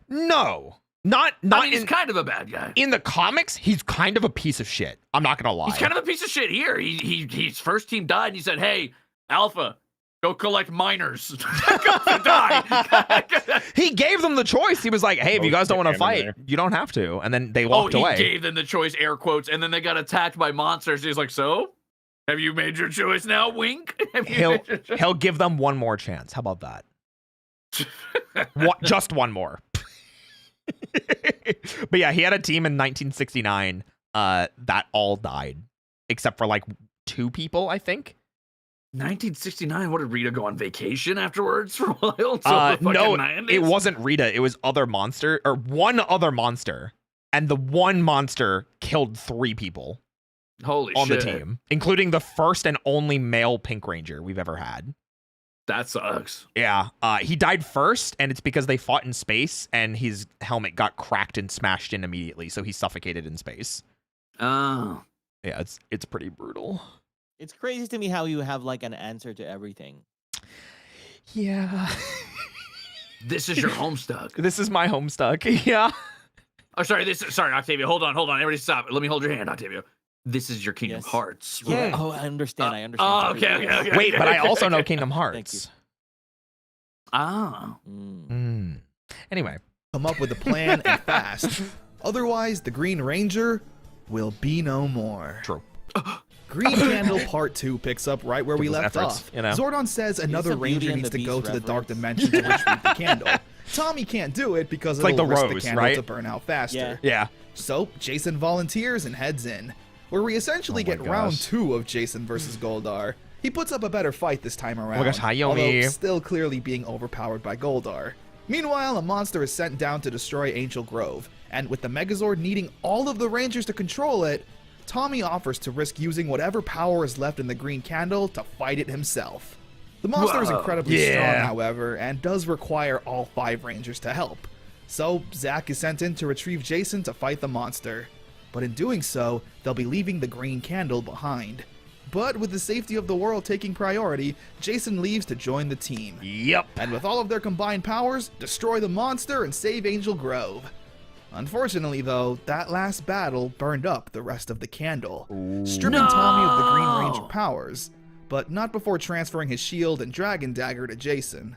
No, not. I mean, he's kind of a bad guy. In the comics, he's kind of a piece of shit. I'm not gonna lie. He's kind of a piece of shit here. His first team died, and he said, "Hey, Alpha, go collect miners." He gave them the choice. He was like, "Hey, if you guys don't want to fight, you don't have to." And then they walked away. He gave them the choice, air quotes, and then they got attacked by monsters. He's like, "So, have you made your choice now? Wink." He'll give them one more chance. How about that? Just one more. But yeah, he had a team in 1969 that all died, except for like 2 people, I think. 1969. What did Rita go on vacation afterwards for a while? No, 90s? it wasn't Rita. It was one other monster, and the one monster killed 3 people. Holy on shit. the team, including the first and only male Pink Ranger we've ever had. That sucks. Yeah, he died first, and it's because they fought in space, and his helmet got cracked and smashed in immediately, so he suffocated in space. Oh. Yeah, it's pretty brutal. It's crazy to me how you have like an answer to everything. Yeah. This is your Homestuck. This is my Homestuck. Yeah. Oh, sorry. Sorry, Octavio. Hold on. Everybody stop. Let me hold your hand, Octavio. This is your Kingdom Hearts. Yeah. Oh, I understand. Oh, okay. Wait, but I also know Kingdom Hearts. Thank you. Ah. Anyway. Come up with a plan and fast. Otherwise, the Green Ranger will be no more. True. Green Candle Part 2 picks up right where we left efforts, off. you know? Zordon says another the Beauty ranger and needs the to go Beast to the dark reference. dimension to retrieve the candle. Tommy can't do it because like it'll the risk rose, the candle right? to burn out faster. Yeah. So Jason volunteers and heads in, where we essentially get round 2 of Jason versus Goldar. He puts up a better fight this time around, gosh, hi, although Yomi. still clearly being overpowered by Goldar. Meanwhile, a monster is sent down to destroy Angel Grove, and with the Megazord needing all of the Rangers to control it, Tommy offers to risk using whatever power is left in the green candle to fight it himself. The monster is incredibly strong, however, and does require all 5 Rangers to help. So, Zack is sent in to retrieve Jason to fight the monster. But in doing so, they'll be leaving the green candle behind. But with the safety of the world taking priority, Jason leaves to join the team. Yep. And with all of their combined powers, destroy the monster and save Angel Grove. Unfortunately, though, that last battle burned up the rest of the candle, stripping Tommy of the Green Ranger powers, but not before transferring his shield and dragon dagger to Jason.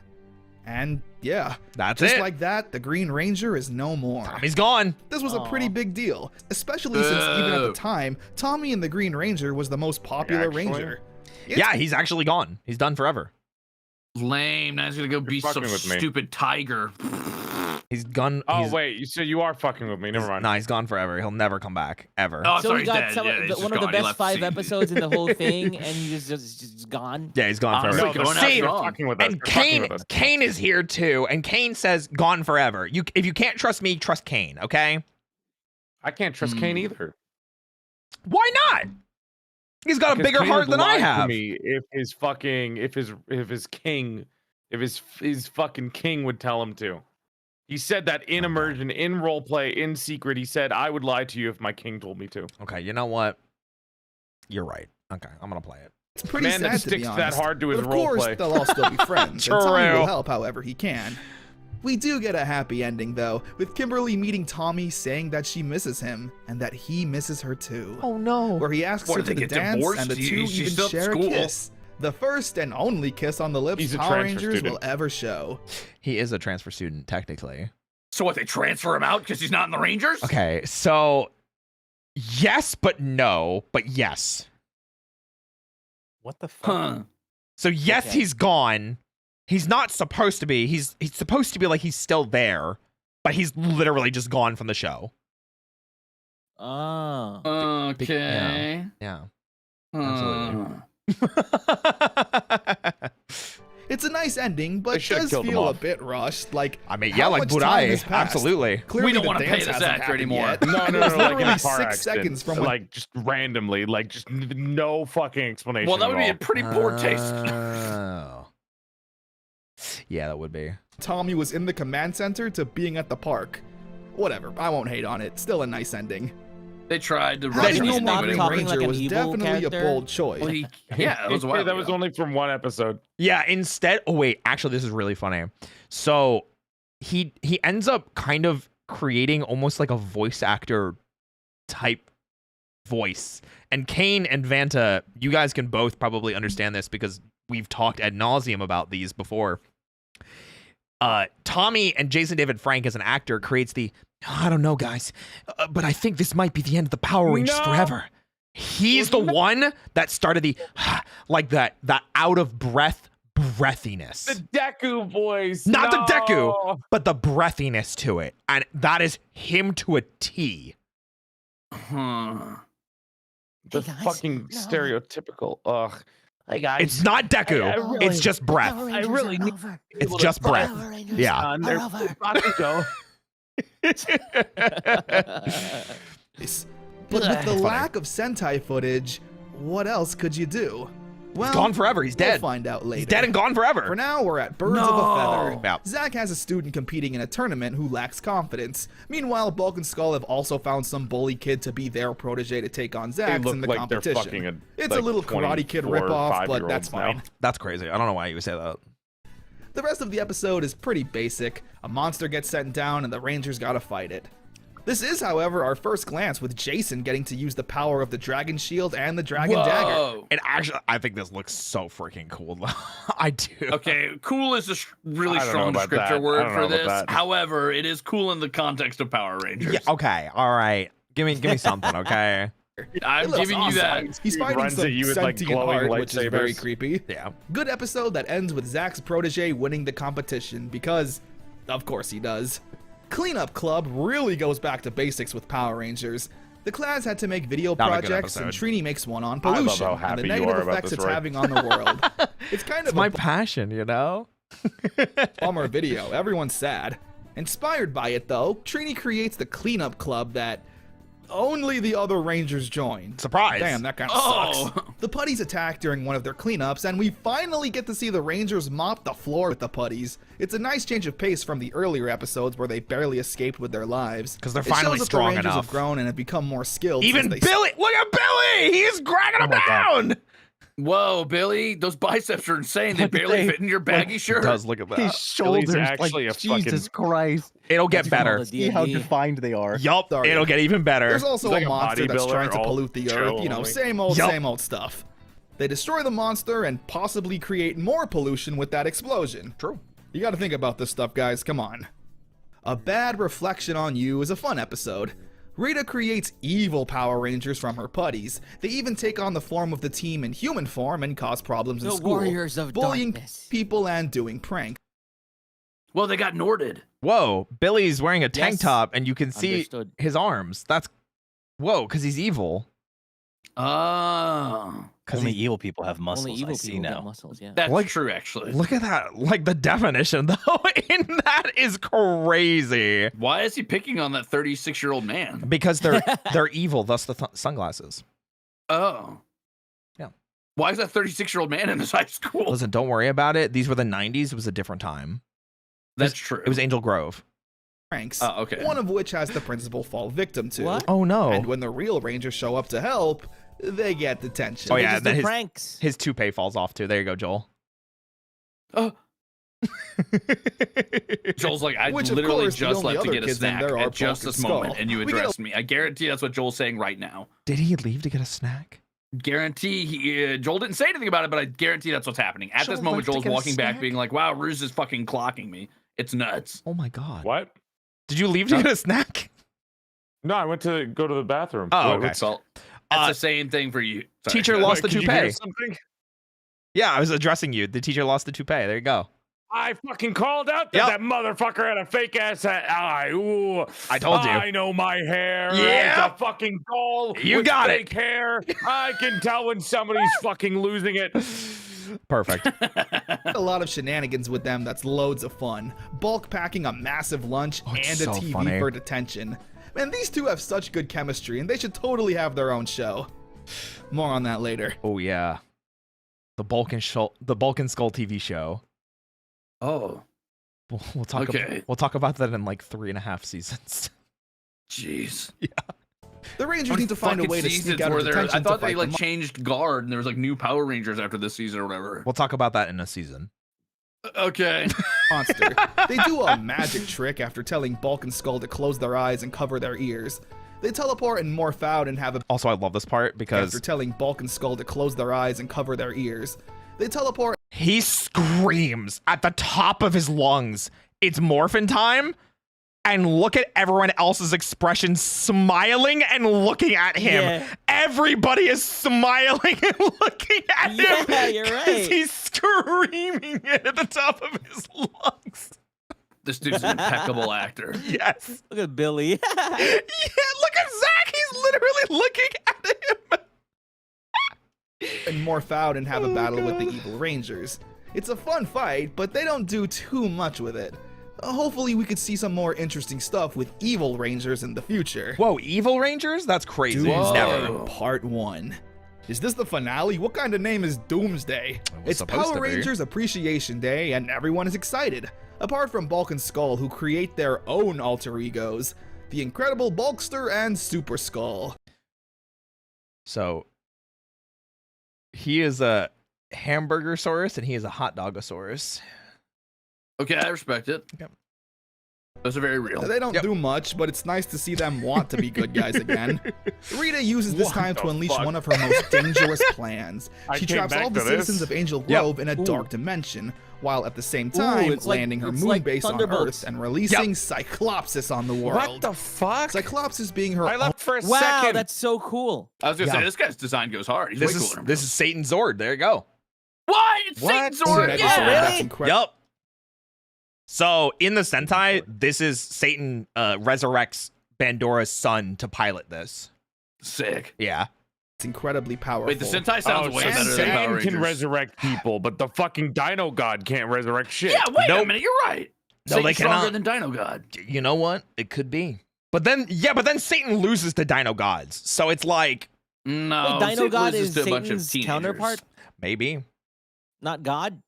And yeah, That's just it. like that, the Green Ranger is no more. Tommy's gone. This was a pretty big deal, especially since even at the time, Tommy and the Green Ranger was the most popular Ranger. Yeah, he's actually gone. He's done forever. Lame. Now he's gonna go be some fucking with me. stupid tiger. He's gone. Oh he's, wait, so you are fucking with me? Never mind. Nah, he's gone forever. He'll never come back ever. Oh, So sorry, we he's got dead. some, Yeah, he's one just of the gone. He best left 5 scene. episodes in the whole thing, and he's just gone. Yeah, he's gone Honestly, forever. going out See, strong. Fucking with us. and You're fucking Kane, with us. Kane is here too, and Kane says gone forever. If you can't trust me, trust Kane. Okay? I can't trust Kane either. Why not? He's got a Because bigger Kane heart would than I lie to have. me if his fucking king would tell him to. He said that in immersion, in roleplay, in secret. He said, I would lie to you if my king told me to. Okay, you know what? You're right. Okay, I'm gonna play it. It's pretty Man that sad to be sticks that honest. hard to his but of course, roleplay. they'll all still be friends, and Tommy True. will help however he can. We do get a happy ending though, with Kimberly meeting Tommy saying that she misses him, and that he misses her too. Oh no. Where he asks What, her did to they the get dance, divorced? and the two She's even still at share a school. kiss. The first and only kiss on the lips He's a Power transfer Rangers student. will ever show. He is a transfer student, technically. So what? They transfer him out because he's not in the Rangers? Okay, so yes, but no, but yes. What the fuck? Huh. So yes, Okay. he's gone. He's not supposed to be. He's supposed to be like he's still there, but he's literally just gone from the show. Oh. Okay. Yeah. Absolutely. It's a nice ending, They but should've does killed him feel a off. bit rushed. Like, I mean, how yeah, like much time has Budai. passed? Absolutely. Clearly, We don't the wanna pay dance this hasn't actor happened anymore. yet. No, It no, was no, like in literally a car 6 accident. seconds from when like just randomly, like just no fucking explanation. Well, that would at be a all. pretty poor taste. Oh. Yeah, that would be. Tommy was in the command center to being at the park. Whatever, I won't hate on it. Still a nice ending. They tried to Having rush no this not more thing, Green but talking Ranger like an was evil definitely a character? bold choice. well, yeah, that was a while that was ago. only from one episode. Yeah, instead, oh wait, actually this is really funny. So he ends up kind of creating almost like a voice actor type voice. And Kane and Vanta, you guys can both probably understand this because we've talked ad nauseum about these before. Tommy and Jason David Frank as an actor creates the, I don't know, guys, but I think this might be the end of the Power Rangers forever. He's the one that started the, like that out of breath breathiness. The Deku voice. Not no. the Deku, but the breathiness to it. And that is him to a T. Huh. The Hey, guys, fucking no. stereotypical. Ugh. Hey guys. It's not Deku. I really- It's just breath. Power I Rangers really are need over. It's just breath. Power Rangers Yeah. are over. Bakugo. But with the lack of Sentai footage, what else could you do? Well, He's gone forever. He's dead. We'll find out later. He's dead and gone forever. For now, we're at Birds of a Feather. Yeah. Zack has a student competing in a tournament who lacks confidence. Meanwhile, Bulk and Skull have also found some bully kid to be their protege to take on Zack's look in the like they're competition. fucking It's like a little Karate Kid 24 or ripoff, but 5-year-olds that's fine. now. That's crazy. I don't know why you would say that. The rest of the episode is pretty basic. A monster gets sent down and the Rangers gotta fight it. This is, however, our first glance with Jason getting to use the power of the Dragon Shield and the Dragon Dagger. Whoa. And actually, I think this looks so freaking cool. I do. Okay, cool is a really I don't know strong about descriptor that. I word don't for know about this. that. However, it is cool in the context of Power Rangers. Yeah, okay, all right. Give me something, okay? I'm looks giving you that. He's fighting runs some at you with, like, sentient glowing heart, which is very lightsabers. creepy. Yeah. Good episode that ends with Zach's protege winning the competition because, of course he does. Cleanup Club really goes back to basics with Power Rangers. The class had to make video Not a good projects, and episode. Trini makes one on I love pollution how and the happy you negative are about effects this, it's Roy. having on the world. It's kind It's of my a passion, you know? bummer video. Everyone's sad. Inspired by it, though, Trini creates the Cleanup Club that only the other Rangers join. Surprise. Damn, that kind of sucks. The putties attack during one of their cleanups, and we finally get to see the Rangers mop the floor with the putties. It's a nice change of pace from the earlier episodes where they barely escaped with their lives. 'Cause they're It finally shows that strong the Rangers enough. have grown and have become more skilled. Even since they Billy! Look at Billy! He's dragging him down! Whoa, Billy, those biceps are insane. They barely fit in your baggy shirt. Does look at that. His shoulders, actually like, a Jesus Christ. It'll get better. See how defined they are. Yup, Sorry. it'll get even better. There's also He's like a a monster that's bodybuilder, trying to all pollute the earth. You know, chill. same old stuff. They destroy the monster and possibly create more pollution with that explosion. True. You gotta think about this stuff, guys. Come on. A Bad Reflection on You is a fun episode. Rita creates evil Power Rangers from her putties. They even take on the form of the team in human form and cause problems in The school. Warriors of bullying Darkness. people and doing pranks. Well, they got Norded. Whoa, Billy's wearing a tank Yes. top and you can see Understood. his arms. That's whoa, because he's evil. Oh, Only evil people have muscles. Only evil I see people now. got muscles, yeah. that's Like- true, actually. Look at that. Like the definition though in that is crazy. Why is he picking on that 36-year-old man? Because they're evil, thus the sunglasses. Oh. Yeah. Why is that 36-year-old man in this high school? Listen, don't worry about it. These were the 90s. It was a different time. That's true. It was Angel Grove. Pranks. Oh, okay. One of which has the principal fall victim to. What? Oh no. And when the real Rangers show up to help, they get detention. Oh They yeah, just then do pranks. his toupee falls off too. There you go, Joel. Oh. Joel's like, I Which, of literally course, the just only left to other get a kids in snack there are at just Bulk and this moment, Skull. and you We get a- addressed me. I guarantee that's what Joel's saying right now. Did he leave to get a snack? Guarantee Joel didn't say anything about it, but I guarantee that's what's happening. At Joel this moment, left to Joel's get a walking back, snack? being like, wow, Ruse is fucking clocking me. It's nuts. Oh my god. What? Did you leave to get a snack? No, I went to go to the bathroom. Oh, What? okay. That's all. That's the same thing for you. Sorry. Teacher lost the Could you hear toupee. something? Yeah, I was addressing you. The teacher lost the toupee. There you go. I fucking called out that Yep. that motherfucker had a fake ass eye. Ooh, I told you. I know my hair. Yeah. It's a fucking doll. You with got fake hair. I can tell when somebody's fucking losing it. Perfect. A lot of shenanigans with them that's loads of fun. Bulk packing a massive lunch Oh, it's and a so TV funny. for detention. Man, these two have such good chemistry and they should totally have their own show. More on that later. Oh yeah. The Bulk and Skull TV show. Oh, We'll talk. Okay. We'll talk about that in like 3.5 seasons. jeez. The Rangers need to find a way to sneak out of detention I to thought they fight like the changed guard, and there was like new Power Rangers after this season or whatever. We'll talk about that in a season. Okay. monster. They do a magic trick after telling Bulk and Skull to close their eyes and cover their ears. They teleport and morph out and have a Also, I love this part because after telling Bulk and Skull to close their eyes and cover their ears. They teleport he screams at the top of his lungs, "It's morphin' time!" And look at everyone else's expression, smiling and looking at him. Yeah. Everybody is smiling and looking at him. Yeah, you're 'cause right. He's screaming it at the top of his lungs. This dude's an impeccable actor. Yes. Look at Billy. Yeah, look at Zach. He's literally looking at him. and morph out and have a battle with the evil Rangers. It's a fun fight, but they don't do too much with it. Hopefully we could see some more interesting stuff with evil Rangers in the future. Whoa, evil Rangers? That's crazy. Doomsday Never. Part 1. Is this the finale? What kind of name is Doomsday? It's supposed to Power be. Rangers Appreciation Day and everyone is excited. Apart from Bulk and Skull, who create their own alter egos, the Incredible Bulkster and Super Skull. So he is a hamburger-saurus and he is a hot dogosaurus. Okay, I respect it. Those are very real. They don't do much, but it's nice to see them want to be good guys again. Rita uses this time to unleash one of her most dangerous plans. She traps all the citizens of Angel Grove in a dark dimension, while at the same time landing her moon base on Earth and releasing Cyclopsis on the world. What the fuck? Cyclopsis being her. I left for a Wow, second. that's so cool. I was gonna say this guy's design goes hard. He's way cooler. This is Satan Zord. There you go. What? It's Satan Zord. That's incredible. Yep. So in the Sentai, this is Satan resurrects Bandora's son to pilot this. Sick. Yeah. It's incredibly powerful. Wait, the Sentai sounds way better than Power Satan Rangers. can resurrect people, but the fucking Dino God can't resurrect shit. Yeah, wait a minute. You're right. No, Satan's they stronger cannot. than Dino God. You know what? It could be. But then Satan loses to Dino Gods. So it's like, No, Wait, Dino Satan God loses is to a bunch of Satan's teenagers. counterpart, maybe not God.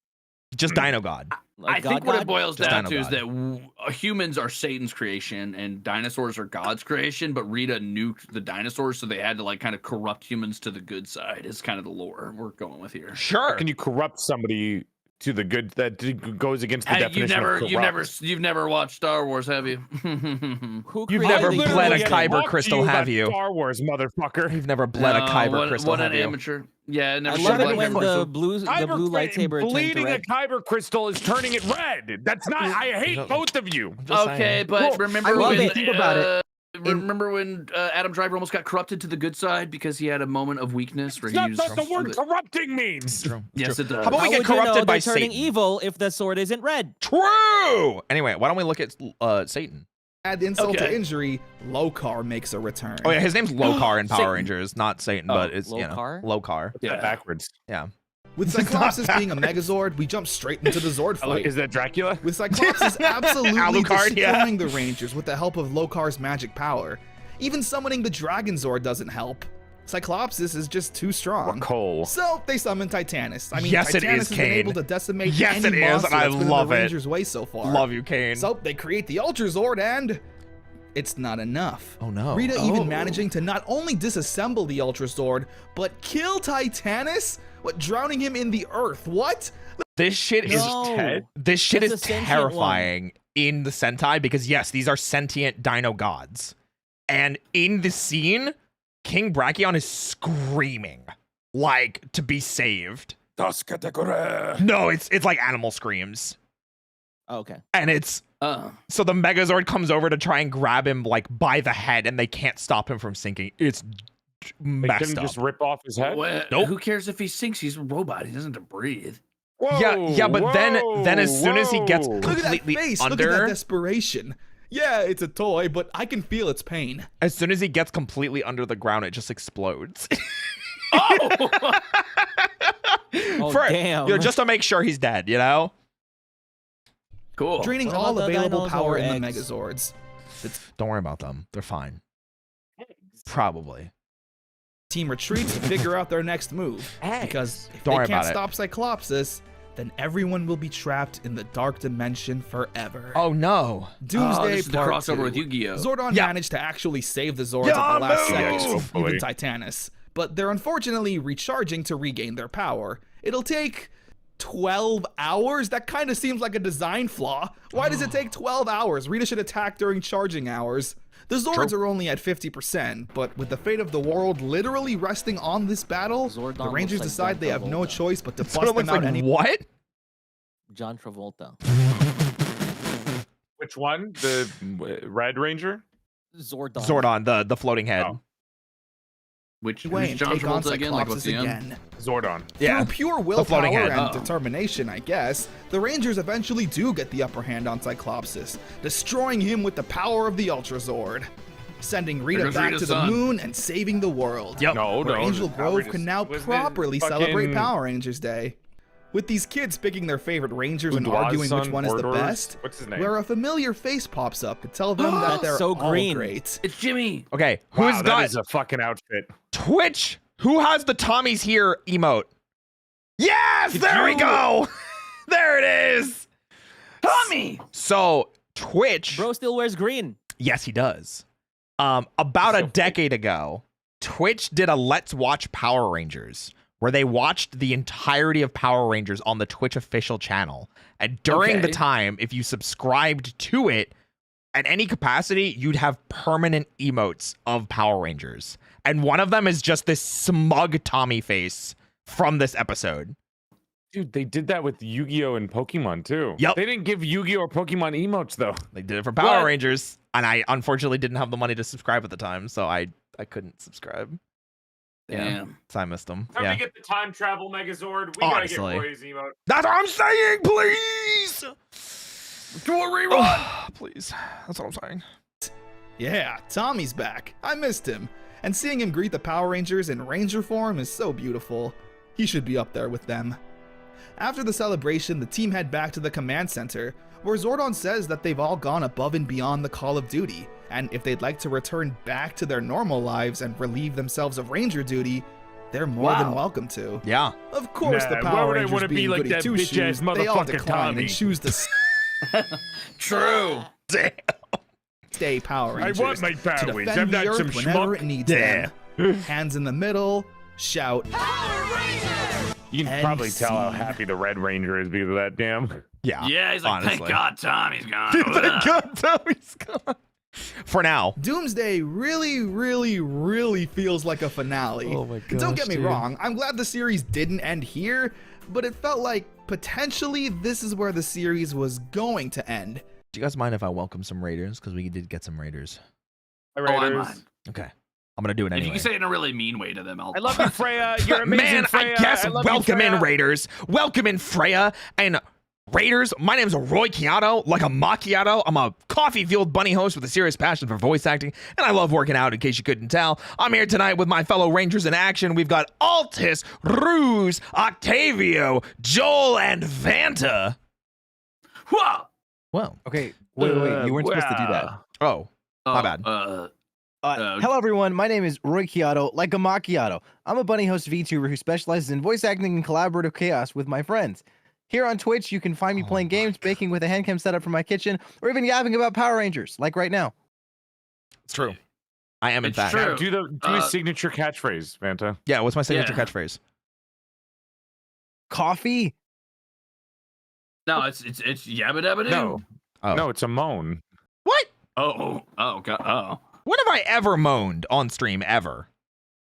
just Dino God. I think what it boils Just down Dino to is God. that humans are Satan's creation and dinosaurs are God's creation, but Rita nuked the dinosaurs, so they had to like kind of corrupt humans to the good side. Is kind of the lore we're going with here. Sure. How can you corrupt somebody to the good that goes against the definition of corrupt? You've never watched Star Wars, have you? Who You've created never the bled a universe? Kyber crystal, have you? Star Wars, motherfucker. You've never bled a Kyber crystal, What have an you? amateur. Yeah, I never love bled it a when Kyber the crystal. blue lightsaber turned to bleeding a red. Kyber crystal is turning it red. That's not. I hate both of you. Okay, but remember I love when it. Think about it. remember when Adam Driver almost got corrupted to the good side because he had a moment of weakness where That's he not used what the word corrupting means. Yes, it does. How about we How get would you know corrupted by they're turning Satan? evil if the sword isn't red? True. Anyway, why don't we look at Satan? Add insult to Okay. injury, Lokar makes a return. Oh yeah, his name's Lokar in Power Satan. Rangers, not Satan, but it's Lokar? Lokar. Yeah. Backwards. Yeah. With Cyclopsis being a Megazord, we jump straight into the Zord fight. Is that Dracula? With Cyclopsis absolutely Alucard, destroying yeah. the Rangers with the help of Lokar's magic power. Even summoning the Dragon Zord doesn't help. Cyclopsis is just too strong. Cole. So they summon Titanus. I mean, Yes, it Titanus is, has been Kane. able to decimate Yes, any it is, monster and I that's been love in it. the Rangers' way so far. Love you, Kane. So they create the Ultra Zord and it's not enough. Oh no. Rita even managing to not only disassemble the Ultra Zord, but kill Titanus? What, drowning him in the earth? What? This shit is No. this shit That's is a sentient terrifying in the Sentai because yes, these are sentient dino gods. And in the scene, King Brachion is screaming like to be saved. No, it's like animal screams. Oh, okay. And it's so the Megazord comes over to try and grab him like by the head and they can't stop him from sinking. It's They messed couldn't up. just rip off his head. Nope. Who cares if he sinks? He's a robot. He doesn't have to breathe. Yeah, but then as soon as he gets Look at that completely face. Look at that under, desperation. Yeah, it's a toy, but I can feel its pain. as soon as he gets completely under the ground, it just explodes. Oh! Oh, For, damn. you know, just to make sure he's dead, you know? Cool. Draining What all about the available power dinosaur in the eggs? Megazords. Don't worry about them. They're fine. Probably. Team retreats to figure out their next move. Because if Don't they worry can't about it. stop Cyclopsis, then everyone will be trapped in the dark dimension forever. Oh no. Doomsday this is the Part crossover 2. with Yu-Gi-Oh. Zordon Yeah. managed to actually save the Zords Yeah, at the last move! second, Hopefully. even Titanus. But they're unfortunately recharging to regain their power. It'll take 12 hours? That kind of seems like a design flaw. Why does it take 12 hours? Rita should attack during charging hours. The Zords are only at 50%, but with the fate of the world literally resting on this battle, Zordon the Rangers looks like decide John they have no Travolta. choice but to So bust it looks them out like anyway. what? John Travolta. Which one? The Red Ranger? Zordon. Zordon, the floating head. Oh. Which Way who's and John take on Travolta again? Like, Cyclopsis what's the end? again. Zordon. Yeah. Through pure The willpower floating head. and Oh. determination, I guess, the Rangers eventually do get the upper hand on Cyclopsis, destroying him with the power of the Ultra Zord, sending Rita There goes back Rita's to the son. moon and saving the world. Yep. No, Where Angel not Grove Rita's- can now was it properly fucking celebrate Power Rangers Day. With these kids picking their favorite Rangers and Boudoir's arguing which son, one is the Mordor's? best, What's his name? where a familiar face pops up to tell them that they're So all green. great. It's Jimmy. Okay, Wow, who's that got is a fucking outfit. Twitch? Who has the Tommy's here emote? Yes, there we you- go. There it is. Tommy. So Twitch, Bro still wears green. yes, he does. About a decade ago, Twitch did a Let's Watch Power Rangers where they watched the entirety of Power Rangers on the Twitch official channel. And during the Okay. time, if you subscribed to it, at any capacity, you'd have permanent emotes of Power Rangers. And one of them is just this smug Tommy face from this episode. Dude, they did that with Yu-Gi-Oh! And Pokemon too. Yep. They didn't give Yu-Gi-Oh! Or Pokemon emotes though. They did it for Power Rangers. And I unfortunately didn't have the money to subscribe at the time, so I couldn't subscribe. Damn. So I missed them. Time Yeah. to get the time travel Megazord. We Honestly. gotta get Roy's emote. That's what I'm saying, please! Do a rerun! Please. That's what I'm saying. Yeah, Tommy's back. I missed him. And seeing him greet the Power Rangers in Ranger form is so beautiful. He should be up there with them. After the celebration, the team head back to the command center, where Zordon says that they've all gone above and beyond the call of duty, and if they'd like to return back to their normal lives and relieve themselves of Ranger duty, they're more than welcome to. Yeah. Of course, the Nah, why Power would I Rangers wanna be being like goody that two bitch-ass shoes, they all motherfucker decline Tommy? and choose to True. Damn. stay Power I Rangers want my to Power Rangers. defend I'm the not some Earth whenever schmuck. it needs Damn. them. Hands in the middle, shout. You can probably tell how NC. happy the Red Ranger is because of that damn. Yeah. Yeah, he's like, honestly. thank God Tommy's gone. Thank God Tommy's gone. For now. Doomsday really feels like a finale. Oh my And don't gosh, get me dude. wrong, I'm glad the series didn't end here, but it felt like potentially this is where the series was going to end. Do you guys mind if I welcome some Raiders? Because we did get some Raiders. Oh, I mind. Okay. I'm going to do it If anyway. you can say it in a really mean way to them, I love you, Freya. You're amazing, Man, Freya. I guess love you, welcome in Freya. Raiders. Welcome in Freya and Raiders. My name's Roy Chiato, like a macchiato. I'm a coffee-fueled bunny host with a serious passion for voice acting, and I love working out, in case you couldn't tell. I'm here tonight with my fellow Rangers in action. We've got Altus, Ruse, Octavio, Joel, and Vanta. Whoa! Well, Okay, wait. You weren't supposed to do that. oh, my bad. Hello, everyone. My name is Roy Chiato, like a macchiato. I'm a bunny host VTuber who specializes in voice acting and collaborative chaos with my friends. Here on Twitch, you can find me playing games, baking with a handcam setup from my kitchen, or even yapping about Power Rangers, like right now. It's true. I am, in It's fact. true. Now, do his signature catchphrase, Vanta. Yeah, what's my signature Yeah. catchphrase? Coffee? No, it's yabba dabba doo. No. Oh. No, it's a moan. What? Oh, God. Oh. When have I ever moaned on stream, ever?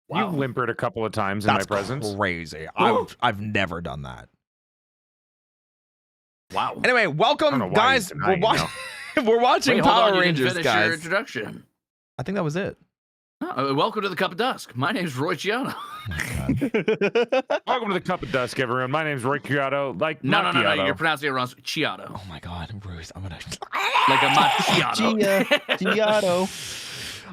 Wow. You've whimpered a couple of times in That's my presence. crazy. Ooh. I've never done that. Wow. Anyway, I don't welcome, know why guys. you're denying We're watching Wait, hold Power on, you didn't Rangers, finish your guys. introduction. I think that was it. Welcome to the Cup of Dusk. My name's Roy Chiato. Welcome to the Cup of Dusk, everyone. My name's Roy Chiato, like No, macchiato. you're pronouncing it wrong. Chiato. Oh my God, Bruce, I'm gonna Like a macchiato. Chiato.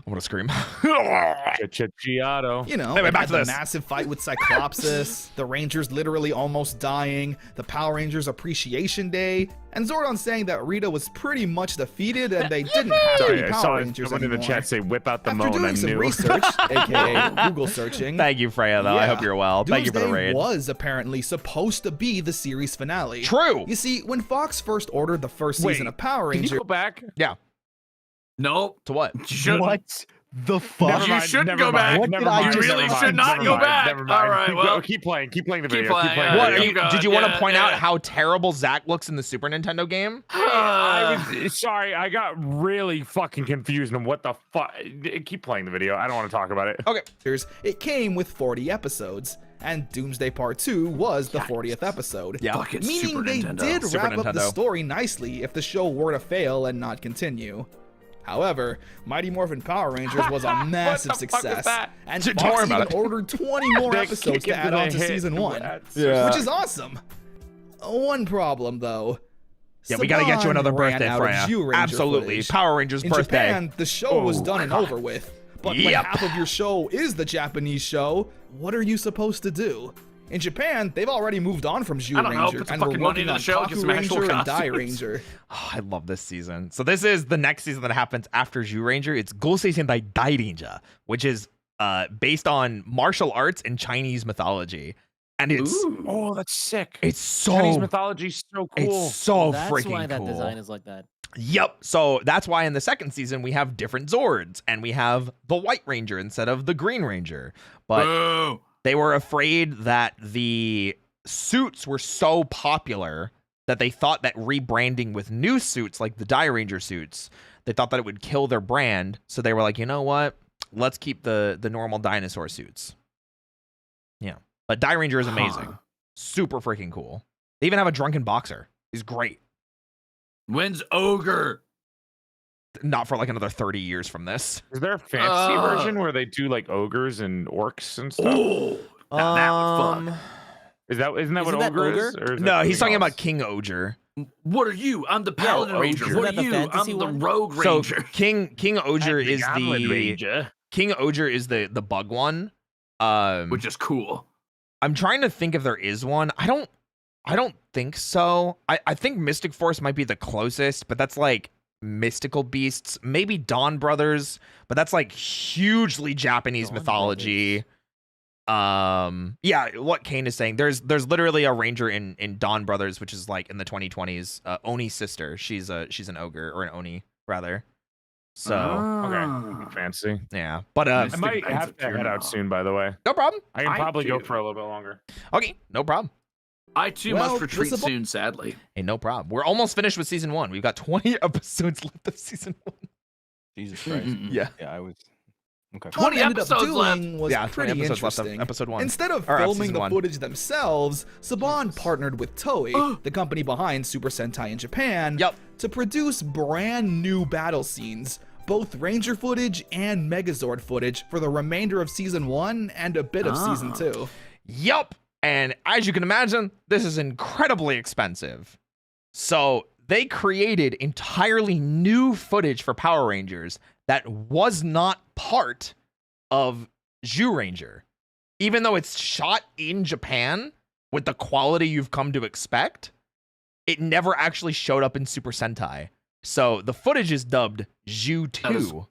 I'm gonna scream. Chiato. You know, Anyway, they back had to the this. massive fight with Cyclopsis, the Rangers literally almost dying, the Power Rangers Appreciation Day, and Zordon saying that Rita was pretty much defeated and they didn't have to Sorry, be I Power saw Rangers someone in anymore. the chat say, whip out the After moan. doing I some knew. research, aka Google searching, Thank you, Freya, though. I Yeah. hope you're well. Thank you for the Doomsday raid. was apparently supposed to be the series finale. True. You see, when Fox first ordered the first season Wait, of Power Can you Rangers, go back? Yeah. Nope. To what? You shouldn't. What the fuck? Never You mind, shouldn't never go back. mind, What never did I mind, do? never really mind, should not never go mind, back. Never mind. All right, well, keep playing the video. keep Keep playing playing, the What? video. keep going. Did you want to Yeah, point out yeah. how terrible Zack looks in the Super Nintendo game? I was sorry. I got really fucking confused on what the fuck. Keep playing the video. I don't want to talk about it. Okay. it came with 40 episodes, and Doomsday Part 2 was the 40th episode. Yeah. Fucking Meaning Super they Nintendo. did Super wrap up the Nintendo. story nicely if the show were to fail and not continue. However, Mighty Morphin Power Rangers was a massive What the fuck was success, that? and Don't Fox worry about even it. ordered 20 more They episodes kick to it add to on the to hit. season 1, Yeah. which is awesome. One problem, though. Yeah, we gotta get you another Saban ran birthday, out of Freya. Zhu Ranger Absolutely. footage. Power Rangers In birthday. Japan, the show was Oh, done and God. over with. But when Yep. half of your show is the Japanese show, what are you supposed to do? In Japan, they've already moved on from Zhu I don't know, Ranger put some and we're fucking money working into on the show, get Kaku some actual Ranger and Dai costumes. Ranger. Oh, I love this season. So this is the next season that happens after Zhu Ranger. It's Gosei Sentai Dai Ranger, which is based on martial arts and Chinese mythology. And it's Oh, that's sick. it's so Chinese mythology's so cool. it's so That's freaking why that cool. design is like that. Yep. So that's why in the second season we have different Zords and we have the White Ranger instead of the Green Ranger. But Boo. they were afraid that the suits were so popular that they thought that rebranding with new suits like the Dai Ranger suits, They thought that it would kill their brand, so they were like, you know what? Let's keep the normal dinosaur suits. Yeah, but Die Ranger is amazing, super freaking cool. They even have a drunken boxer. He's great. When's Ogre? Not for like another 30 years from this. Is there a fantasy version where they do like ogres and orcs and stuff? Oh, that would fuck. Isn't that what ogre is? Or is No, that he's talking something about King Oger. What are you? I'm the Paladin Ranger. Ogre. What are you? I'm the Rogue Ranger. So King Oger is Goblin the Ranger. King Oger is the bug one, which is cool. I'm trying to think if there is one. I don't think so. I think Mystic Force might be the closest, but that's like mystical beasts. Maybe Dawn Brothers, but that's like hugely Japanese mythology. Yeah, what Kane is saying. There's literally a ranger in Dawn Brothers, which is like in the 2020s. Oni's sister. She's an ogre, or an Oni rather. So okay, fancy. Yeah, but I might have to head out soon. By the way, no problem. I can probably go for a little bit longer. Okay, no problem. I too must retreat soon, sadly. Hey, no problem. We're almost finished with season 1. We've got 20 episodes left of season 1. Jesus Christ. Yeah. Yeah, I was. Okay. What he ended up episodes doing was 20 pretty episodes left interesting. of episode 1. Instead of Or filming season the 1. footage themselves, Saban partnered with Toei, the company behind Super Sentai in Japan, to produce brand new battle scenes, both Ranger footage and Megazord footage for the remainder of season 1 and a bit of season 2. Yup. And as you can imagine, this is incredibly expensive. So they created entirely new footage for Power Rangers that was not part of Zyuranger. Even though it's shot in Japan with the quality you've come to expect, it never actually showed up in Super Sentai. So the footage is dubbed Zyu 2.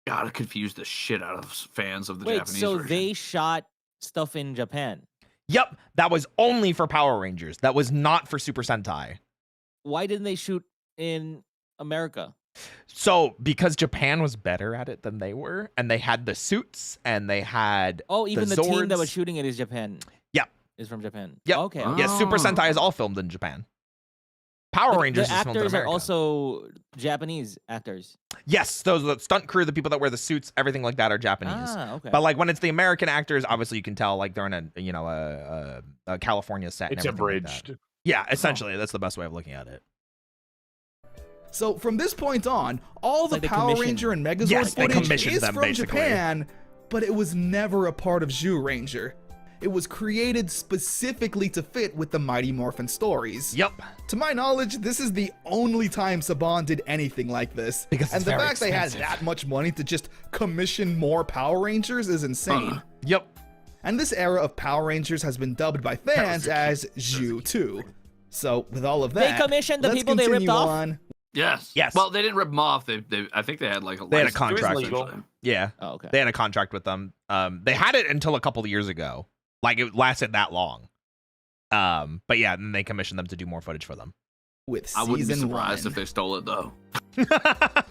Gotta confuse the shit out of fans of the Wait, Japanese so version. they shot stuff in Japan? Yep, that was only for Power Rangers. That was not for Super Sentai. Why didn't they shoot in America? So, because Japan was better at it than they were, and they had the suits, and they had even the Zords. team that was shooting it is Japan. Yep. Is from Japan. Yep. Okay. Yeah, Super Sentai is all filmed in Japan. Power Rangers The is filmed in actors are America. also Japanese actors. Yes, those the stunt crew, the people that wear the suits, everything like that are Japanese. Okay. But like when it's the American actors, obviously you can tell like they're in a California set. And It's everything like abridged. that. Yeah, essentially, that's the best way of looking at it. So from this point on, all the like they Power commissioned- Ranger and Megazord Yes, they footage commissioned is them, from basically. Japan, but it was never a part of Zyuranger. It was created specifically to fit with the Mighty Morphin stories. Yep. To my knowledge, this is the only time Saban did anything like this. Because it's and the very fact they had expensive. that much money to just commission more Power Rangers is insane. Yep. And this era of Power Rangers has been dubbed by fans as Zyu 2. So with all of that, They commissioned the let's people they ripped continue off? on. Yes. Yes. Well, they didn't rip them off. They I think they had like a They had a license. contract. It was legal. Yeah. Oh, okay. They had a contract with them. They had it until a couple of years ago. Like it lasted that long. But yeah, then they commissioned them to do more footage for them. With I wouldn't be season surprised 1. if they stole it though.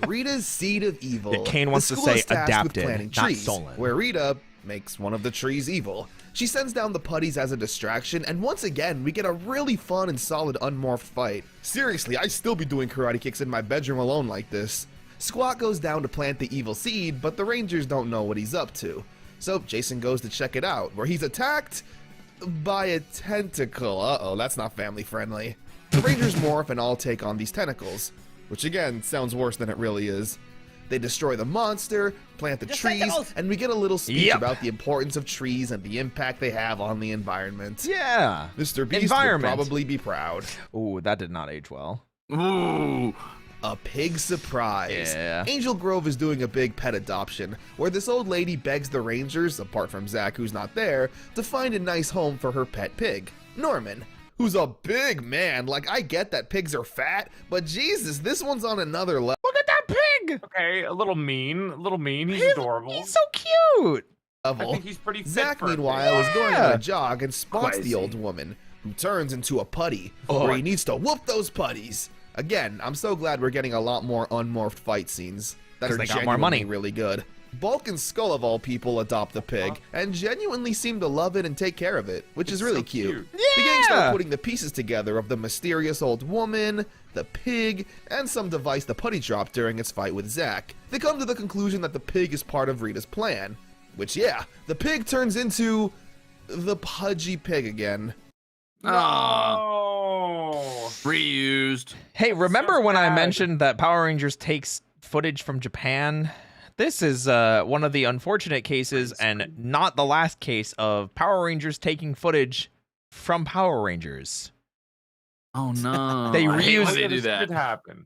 Rita's Seed of Evil. Yeah, Kane wants The to school say is tasked with adapted, planting not trees, stolen. where Rita makes one of the trees evil. She sends down the putties as a distraction, and once again, we get a really fun and solid unmorphed fight. Seriously, I'd still be doing karate kicks in my bedroom alone like this. Squat goes down to plant the evil seed, but the Rangers don't know what he's up to. So Jason goes to check it out, where he's attacked by a tentacle. Uh-oh, that's not family friendly. The Rangers morph and all take on these tentacles, which again sounds worse than it really is. They destroy the monster, plant the trees, and we get a little speech about the importance of trees and the impact they have on the environment. Yeah. Mr. Beast would Environment. probably be proud. Ooh, that did not age well. Ooh. A pig surprise. Yeah. Angel Grove is doing a big pet adoption, where this old lady begs the Rangers, apart from Zach who's not there, to find a nice home for her pet pig, Norman, who's a big man. Like, I get that pigs are fat, but Jesus, this one's on another level. Look at that pig! Okay, a little mean. He's adorable. He's so cute! I think he's pretty fit Zach, for a pig. meanwhile, is going on Yeah. a jog and spots the old woman, who turns into a putty, where he needs to whoop those putties. Again, I'm so glad we're getting a lot more unmorphed fight scenes that 'Cause are they got genuinely more money. really good. Bulk and Skull of all people adopt the pig and genuinely seem to love it and take care of it, which is really cute. The gang start putting the pieces together of the mysterious old woman, the pig, and some device the putty dropped during its fight with Zack. They come to the conclusion that the pig is part of Rita's plan. Which, yeah, the pig turns into the pudgy pig again. Oh, reused. Hey, remember when I mentioned that Power Rangers takes footage from Japan? This is one of the unfortunate cases, and not the last case, of Power Rangers taking footage from Power Rangers. Oh no! They I hate when reuse. they do that.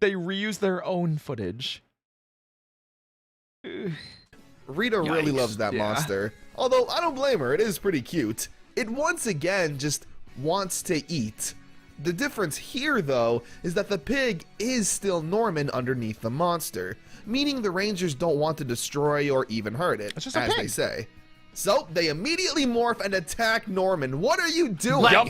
They reuse their own footage. Rita really Yikes. loves that Yeah. monster. Although, I don't blame her, it is pretty cute. It once again just wants to eat. The difference here, though, is that the pig is still Norman underneath the monster, meaning the Rangers don't want to destroy or even hurt it, just a as pig. they say. So, they immediately morph and attack Norman. What are you doing? Yup.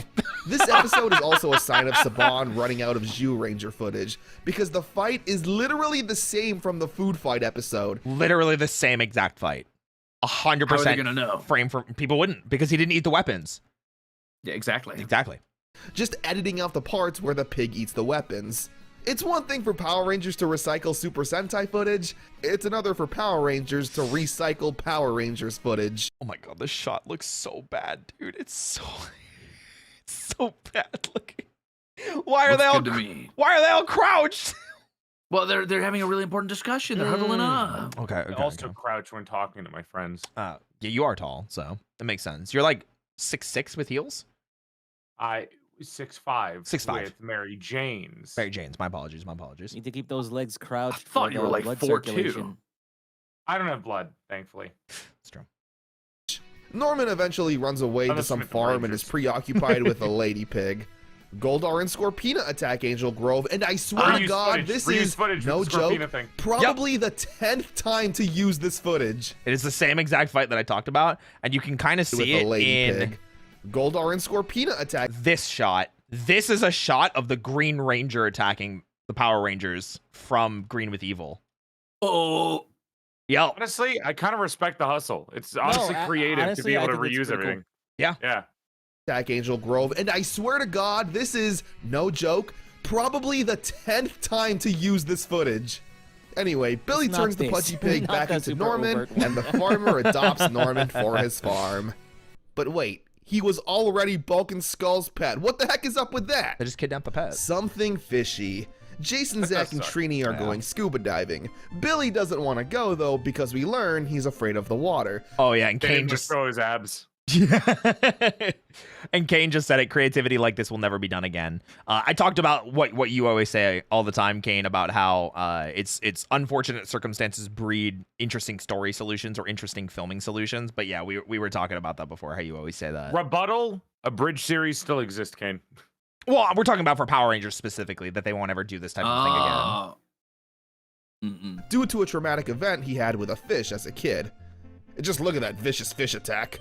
This episode is also a sign of Saban running out of Zhu Ranger footage, because the fight is literally the same from the food fight episode. Literally the same exact fight. 100%. How are they gonna know? Frame for people wouldn't, because he didn't eat the weapons. Yeah, exactly. Exactly. Just editing out the parts where the pig eats the weapons. It's one thing for Power Rangers to recycle Super Sentai footage, it's another for Power Rangers to recycle Power Rangers footage. Oh my god, this shot looks so bad, dude. It's so bad looking. Why are Looks they all good to me. Why are they all crouched? Well, they're having a really important discussion. They're huddling up. Okay, I also crouch when talking to my friends. Yeah, you are tall, so that makes sense. You're like 6'6" with heels? 6'5". 6'5". With Mary Jane's. Mary Jane's, my apologies. Need to keep those legs crouched. I thought for you were the like blood 4'2". circulation. I don't have blood, thankfully. It's true. Norman eventually runs away to some farm and is preoccupied with a lady pig. Goldar and Scorpina attack Angel Grove, and I swear to Reuse God, footage. this Reuse is, footage with no the Scorpina joke, thing. probably the 10th time to use this footage. It is the same exact fight that I talked about, and you can kind of With see a it lady in pig. Goldar and Scorpina attack. this shot. This is a shot of the Green Ranger attacking the Power Rangers from Green with Evil. Oh. Yep. Honestly, I kind of respect the hustle. It's honestly creative to honestly, be I able to think that's reuse pretty cool. everything. Yeah. Yeah. Attack Angel Grove, and I swear to God, this is, no joke, probably the 10th time to use this footage. Anyway, Billy It's not turns the this. pudgy pig Not back that into super Norman, overt one. and the farmer adopts Norman for his farm. But wait, he was already Bulk and Skull's pet. What the heck is up with that? They just kidnapped the pet. Something fishy. Jason, That Zach, does and suck. Trini are Yeah. going scuba diving. Billy doesn't want to go, though, because we learn he's afraid of the water. Oh yeah, and They Kane didn't just show his abs. and Kane just said it. Creativity like this will never be done again. I talked about what you always say all the time, Kane, about how it's unfortunate circumstances breed interesting story solutions or interesting filming solutions. But yeah, we were talking about that before. How you always say that. Rebuttal, a bridge series still exists, Kane. Well, we're talking about for Power Rangers specifically that they won't ever do this type of thing again. Due to a traumatic event he had with a fish as a kid. And just look at that vicious fish attack.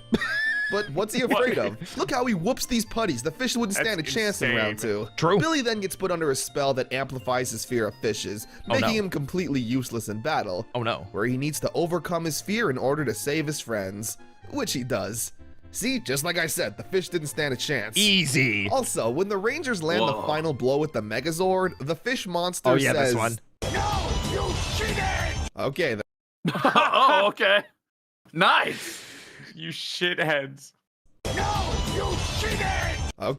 But what's he afraid of? Look how he whoops these putties. The fish wouldn't stand That's a chance in round insane. 2. True. Billy then gets put under a spell that amplifies his fear of fishes, Oh, making no. him completely useless in battle, Oh no. where he needs to overcome his fear in order to save his friends, which he does. See, just like I said, the fish didn't stand a chance. Easy. Also, when the Rangers land the Whoa. final blow with the Megazord, the fish monster Oh yeah, says, this one. Okay, then. Oh, okay. Nice. You shitheads. Okay.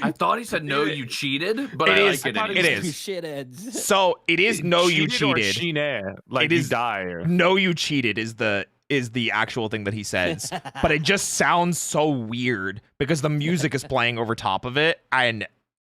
I thought he said no, you cheated, but It I is- like it. I thought anyway. it is. You shitheads. So it is no you Cheated or cheated. cheated? Like It you is- die. Or... No you cheated is the actual thing that he says. But it just sounds so weird because the music is playing over top of it and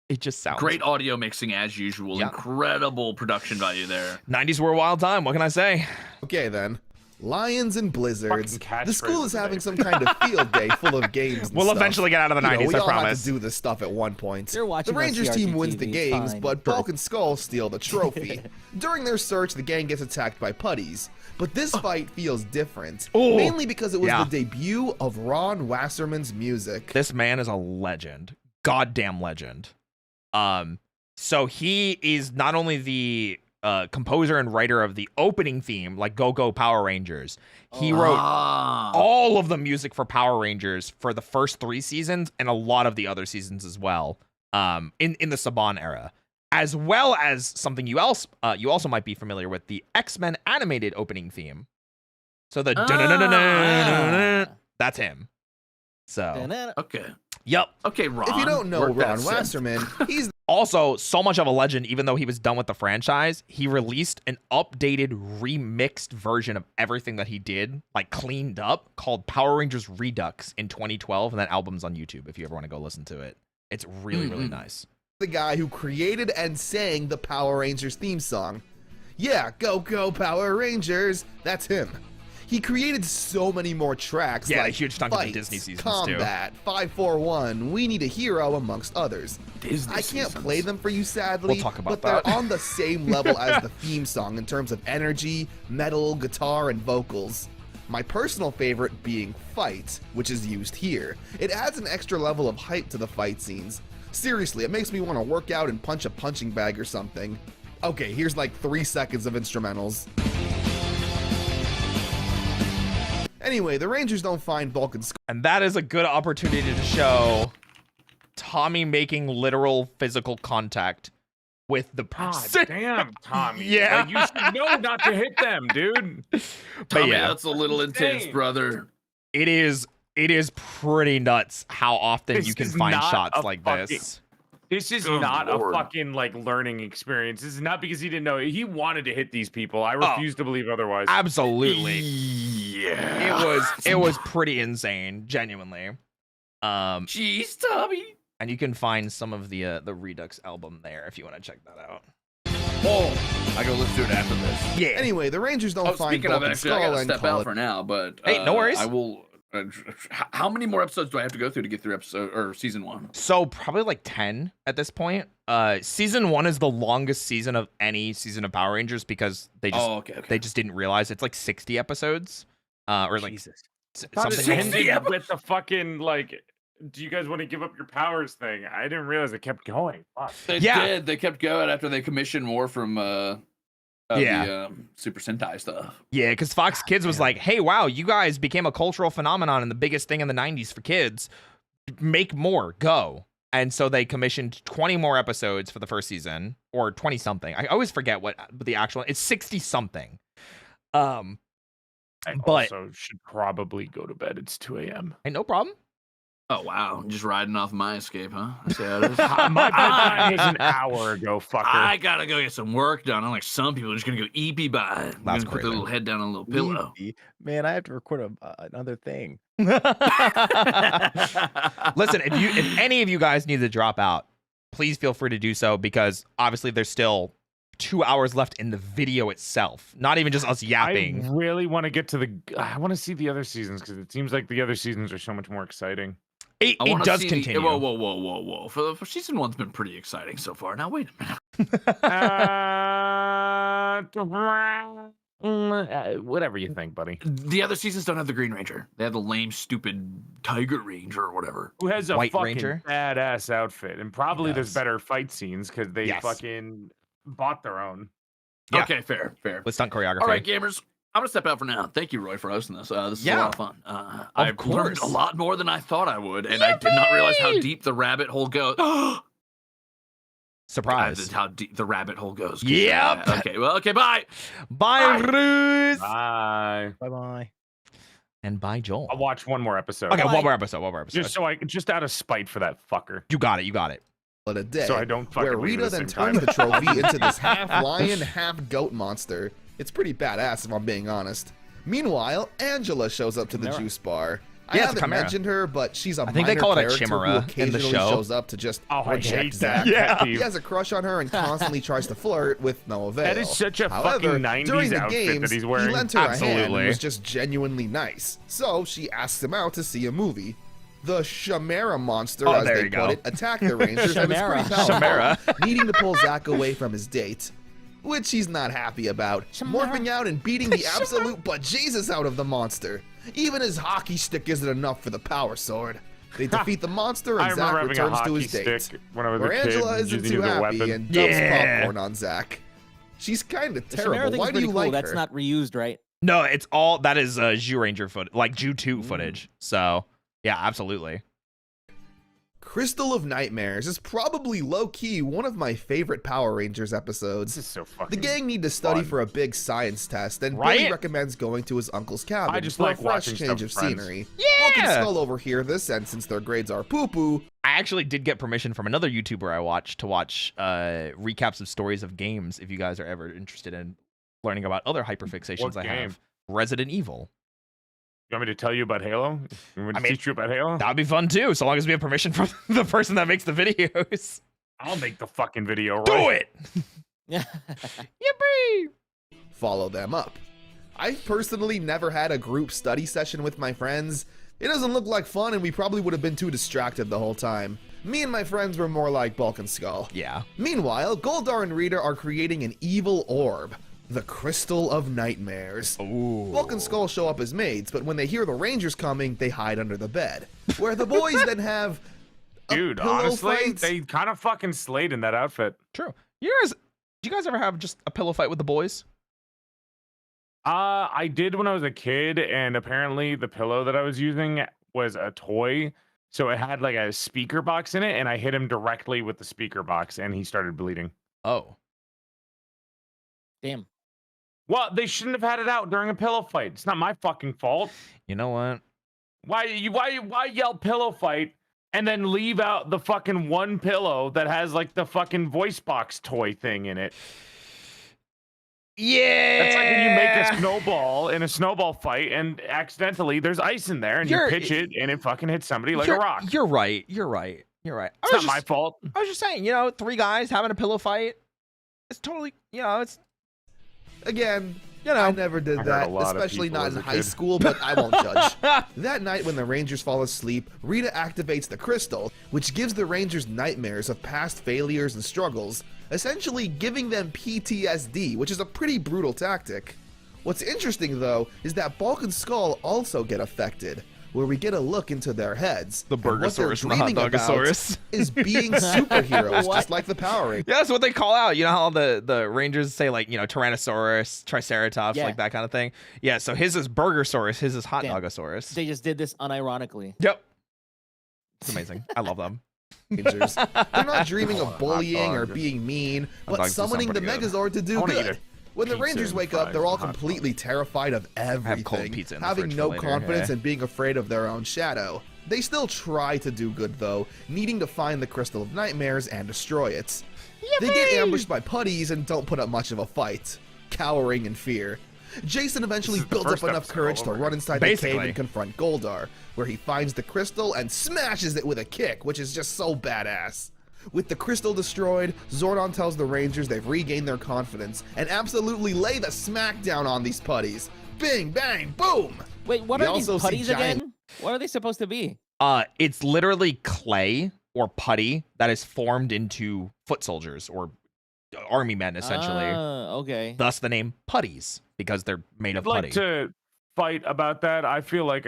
it just sounds Great audio mixing as usual. Yeah. Incredible production value there. 90s were a wild time. What can I say? Okay then. Lions and blizzards. Fucking The school catchphrase is of the having day. some kind of field day full of games. And We'll stuff. eventually get out of the You know, 90s, we I all have promise. to do this stuff at one point. They're watching The Rangers on team CRT wins the TV, it's games, fine. but Bulk and Skull steal the trophy. During their search, the gang gets attacked by putties. But this fight feels different, Oh, mainly because it was yeah. the debut of Ron Wasserman's music. This man is a legend. Goddamn legend. So he is not only the composer and writer of the opening theme, like Go Go Power Rangers. He wrote all of the music for Power Rangers for the first 3 seasons and a lot of the other seasons as well. in the Saban era, as well as something you also might be familiar with, the X-Men animated opening theme. So the that's him. So Okay. Yep. Okay, Ron. If you don't know work that Ron sense. Wasserman, he's also so much of a legend. Even though he was done with the franchise, he released an updated, remixed version of everything that he did, like cleaned up, called Power Rangers Redux in 2012, and that album's on YouTube if you ever want to go listen to it. It's really, really nice. the guy who created and sang the Power Rangers theme song. Yeah, go, go, Power Rangers. That's him. He created so many more tracks, Yeah, like a huge chunk of the Fights, Disney seasons, Combat, 541, We Need a Hero, amongst others. Disney I can't seasons. play them for you, sadly, We'll talk about but that. they're on the same level as the theme song in terms of energy, metal, guitar, and vocals. My personal favorite being Fight, which is used here. It adds an extra level of hype to the fight scenes. Seriously, it makes me want to work out and punch a punching bag or something. Okay, here's like 3 seconds of instrumentals. Anyway, the Rangers don't find Vulcan skull. And that is a good opportunity to show Tommy making literal physical contact with the God person. damn, Tommy. Yeah. Like, you should know not to hit them, dude. Tommy, yeah. that's a little intense, Insane. brother. It is pretty nuts how often This you can is find not shots a like fucking- this. This is Good not Lord. a fucking like learning experience. This is not because he didn't know. He wanted to hit these people. I refuse to believe otherwise. Absolutely. Yeah. It was pretty insane, genuinely. Jeez, Tommy. And you can find some of the Redux album there if you want to check that out. Oh, I go listen to it after this. Yeah. Anyway, the Rangers don't Oh, find speaking of, Vulcan actually, I skull gotta and step call out it. for now, but Hey, no worries. I will. How many more episodes do I have to go through to get through episode or season 1? So probably like 10 at this point. Season 1 is the longest season of any season of Power Rangers because they just they just didn't realize it's like 60 episodes. Or like Jesus. Thought it something. ended with the fucking like, do you guys want to give up your powers thing? I didn't realize it kept going. Fuck. They Yeah. did. They kept going after they commissioned more from Yeah. the Super Sentai stuff. Yeah, because Fox Kids was like, hey, wow, you guys became a cultural phenomenon and the biggest thing in the 90s for kids. Make more, go. And so they commissioned 20 more episodes for the first season, or 20 something. I always forget what the actual, it's 60 something. I But- also should probably go to bed. It's 2 a.m. Hey, no problem. Oh wow, just riding off my escape, huh? I see how it is. My bedtime was an hour ago, fucker. I gotta go get some work done. Unlike some people, just gonna go eepy by. That's Gonna put crazy. their little head down on a little pillow. Easy. Man, I have to record another thing. Listen, if any of you guys need to drop out, please feel free to do so because obviously there's still 2 hours left in the video itself. Not even just us yapping. I really want to get to I want to see the other seasons because it seems like the other seasons are so much more exciting. It wanna does see continue. Whoa. For season 1's been pretty exciting so far. Now wait a minute. Whatever you think, buddy. The other seasons don't have the Green Ranger. They have the lame, stupid Tiger Ranger or whatever. Who has a White fucking Ranger? badass outfit, and probably there's does. better fight scenes because they Yes. fucking bought their own. Yeah. Okay, fair. With stunt choreography. All right, gamers. I'm gonna step out for now. Thank you, Roy, for hosting this. This is a lot of fun. I've learned course. a lot more than I thought I would, and I did not realize how deep the rabbit hole goes. Surprise. How deep the rabbit hole goes. Yep. Okay. Well. Okay. Bye. Bye, Ruth. Bye. Bye bye. And bye, Joel. I'll watch one more episode. Okay, one more episode. Just out of spite for that fucker. You got it. But a day So I don't fucking where leave Rita at the then same turns time. the trophy into this half lion, half goat monster. It's pretty badass if I'm being honest. Meanwhile, Angela shows up to the juice bar. I Yeah, it's a haven't chimera. mentioned her, but she's a I think they minor call it a character chimera who in the occasionally show. shows up to just Oh, I reject hate Zack. that. Yeah. He has a crush on her and constantly tries to flirt with no avail. That is such a However, fucking 90s during the outfit games, that he's wearing. he lent her a hand Absolutely. and was just genuinely nice. So she asks him out to see a movie. The Chimera monster, Oh, as there they you put go. it, attacked the Rangers and was pretty powerful, Chimera. needing to pull Zack away from his date, which he's not happy about, morphing out and beating the absolute bejesus out of the monster. Even his hockey stick isn't enough for the power sword. They defeat the monster I and remember Zack having a returns to hockey his date, stick when I was where a kid Angela and isn't using too it as a happy weapon. and dumps Yeah. popcorn on Zack. She's kind of The Chimera terrible. thing's Why do pretty you cool. like That's her? not reused, right? No, it's all that is Jew Ranger footage, like Jew 2 footage. So yeah, absolutely. Crystal of Nightmares is probably low-key one of my favorite Power Rangers episodes. This is so fucking The gang need to study fun. for a big science test, and Right? Billy recommends going to his uncle's cabin I just for like a fresh watching change stuff of with friends. scenery. Yeah! Vulcan Skull overhear this, and since their grades are poo-poo, I actually did get permission from another YouTuber I watch to watch recaps of stories of games if you guys are ever interested in learning about other hyperfixations What I game? have. Resident Evil. You want me to tell you about Halo? You want me to teach you about Halo? That'd be fun too, so long as we have permission from the person that makes the videos. I'll make the fucking video, right? Do it! Yeah. Yippee! follow them up. I've personally never had a group study session with my friends. It doesn't look like fun, and we probably would have been too distracted the whole time. Me and my friends were more like Bulk and Skull. Yeah. Meanwhile, Goldar and Rita are creating an evil orb, the Crystal of Nightmares. Ooh. Bulk and Skull show up as maids, but when they hear the Rangers coming, they hide under the bed. Where the boys then have a Dude, pillow honestly, fight. they kind of fucking slayed in that outfit. True. Do you guys ever have just a pillow fight with the boys? I did when I was a kid, and apparently the pillow that I was using was a toy, so it had like a speaker box in it, and I hit him directly with the speaker box, and he started bleeding. Oh. Damn. Well, they shouldn't have had it out during a pillow fight. It's not my fucking fault. You know what? Why yell pillow fight and then leave out the fucking one pillow that has like the fucking voice box toy thing in it? Yeah. That's like when you make a snowball in a snowball fight and accidentally there's ice in there and you pitch it and it fucking hits somebody like a rock. You're right. It's not my fault. I was just saying, three guys having a pillow fight. It's totally, it's... Again, I never did that, especially not in high school, but I won't judge. That night when the Rangers fall asleep, Rita activates the crystal, which gives the Rangers nightmares of past failures and struggles, essentially giving them PTSD, which is a pretty brutal tactic. What's interesting, though, is that Bulk and Skull also get affected, where we get a look into their heads. The Burgosaurus and the Hot Dogosaurus. Is being superheroes, just like the Power Rangers. Yeah, that's what they call out. You know how the Rangers say, like, Tyrannosaurus, Triceratops, like that kind of thing? Yeah, so his is Burgosaurus, his is Hot Dogosaurus. They just did this unironically. Yep. It's amazing. I love them. Rangers. They're not dreaming of bullying or being mean, but summoning the Megazord to do good. When the Rangers wake up, they're all completely terrified of everything, having no confidence and being afraid of their own shadow. They still try to do good, though, needing to find the Crystal of Nightmares and destroy it. They get ambushed by putties and don't put up much of a fight, cowering in fear. Jason eventually builds up enough courage to run inside the cave and confront Goldar, where he finds the crystal and smashes it with a kick, which is just so badass. With the crystal destroyed, Zordon tells the Rangers they've regained their confidence and absolutely lay the smackdown on these putties. Bing, bang, boom! Wait, what are these putties again? What are they supposed to be? It's literally clay or putty that is formed into foot soldiers or army men, essentially. Okay. Thus the name putties, because they're made of putty. I'd like to fight about that. I feel like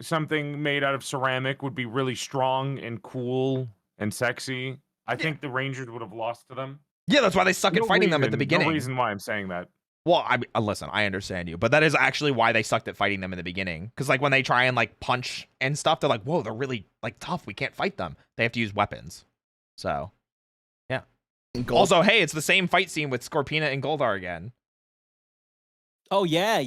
something made out of ceramic would be really strong and cool and sexy. I think the Rangers would have lost to them. Yeah, that's why they suck at fighting them at the beginning. No reason why I'm saying that. Well, listen, I understand you, but that is actually why they sucked at fighting them in the beginning. Because like when they try and like punch and stuff, they're like, whoa, they're really like tough. We can't fight them. They have to use weapons. So, yeah. Also, hey, it's the same fight scene with Scorpina and Goldar again. Oh yeah.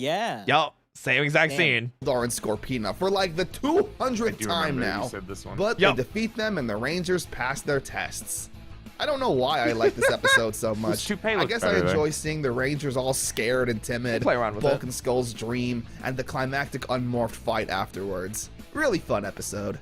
Yup. Same exact scene. Goldar and Scorpina for like the 200th time now. But they defeat them and the Rangers pass their tests. I don't know why I like this episode so much. I guess I enjoy seeing the Rangers all scared and timid, play around with Bulk and Skull's dream, and the climactic unmorphed fight afterwards. Really fun episode.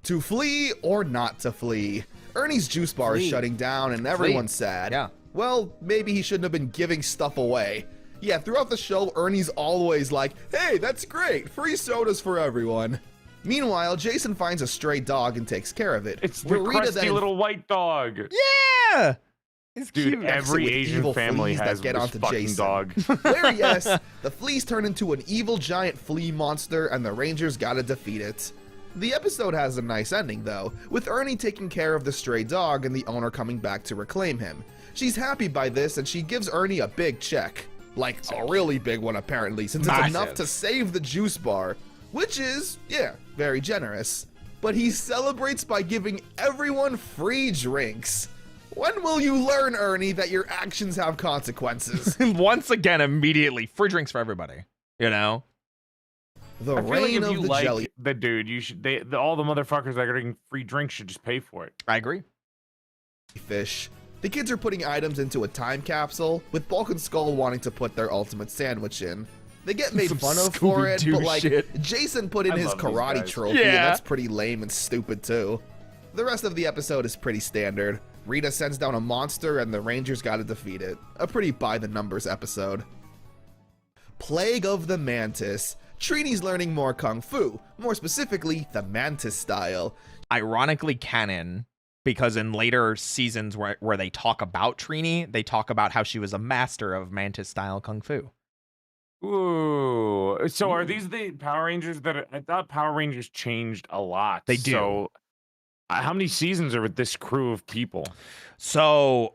To flee or not to flee? Ernie's juice bar is shutting down and everyone's sad. Yeah. Well, maybe he shouldn't have been giving stuff away. Yeah, throughout the show, Ernie's always like, hey, that's great, free sodas for everyone. Meanwhile, Jason finds a stray dog and takes care of it. It's the crusty little white dog. Yeah! It's Dude, cute. every Asian family has get this onto fucking Jason. dog. Where, yes, the fleas turn into an evil giant flea monster and the Rangers gotta defeat it. The episode has a nice ending, though, with Ernie taking care of the stray dog and the owner coming back to reclaim him. She's happy by this and she gives Ernie a big check. Like, a really big one, apparently, since it's enough to save the juice bar. Which is, yeah, very generous. but he celebrates by giving everyone free drinks. When will you learn, Ernie, that your actions have consequences? Once again, immediately, free drinks for everybody. You know? The I feel like reign if of you the like jelly. the dude, you should. All the motherfuckers that are getting free drinks should just pay for it. I agree. Fish. The kids are putting items into a time capsule, with Bulk and Skull wanting to put their ultimate sandwich in. They get made Some fun of for it, Scooby-Doo but like, shit. Jason put in I his love these karate guys. trophy, Yeah. and that's pretty lame and stupid too. The rest of the episode is pretty standard. Rita sends down a monster and the Rangers gotta defeat it. A pretty by-the-numbers episode. Plague of the Mantis. Trini's learning more Kung Fu, more specifically, the Mantis style. Ironically canon, because in later seasons where they talk about Trini, they talk about how she was a master of Mantis-style Kung Fu. Ooh. So are these the Power Rangers I thought Power Rangers changed a lot. They do. So how many seasons are with this crew of people? So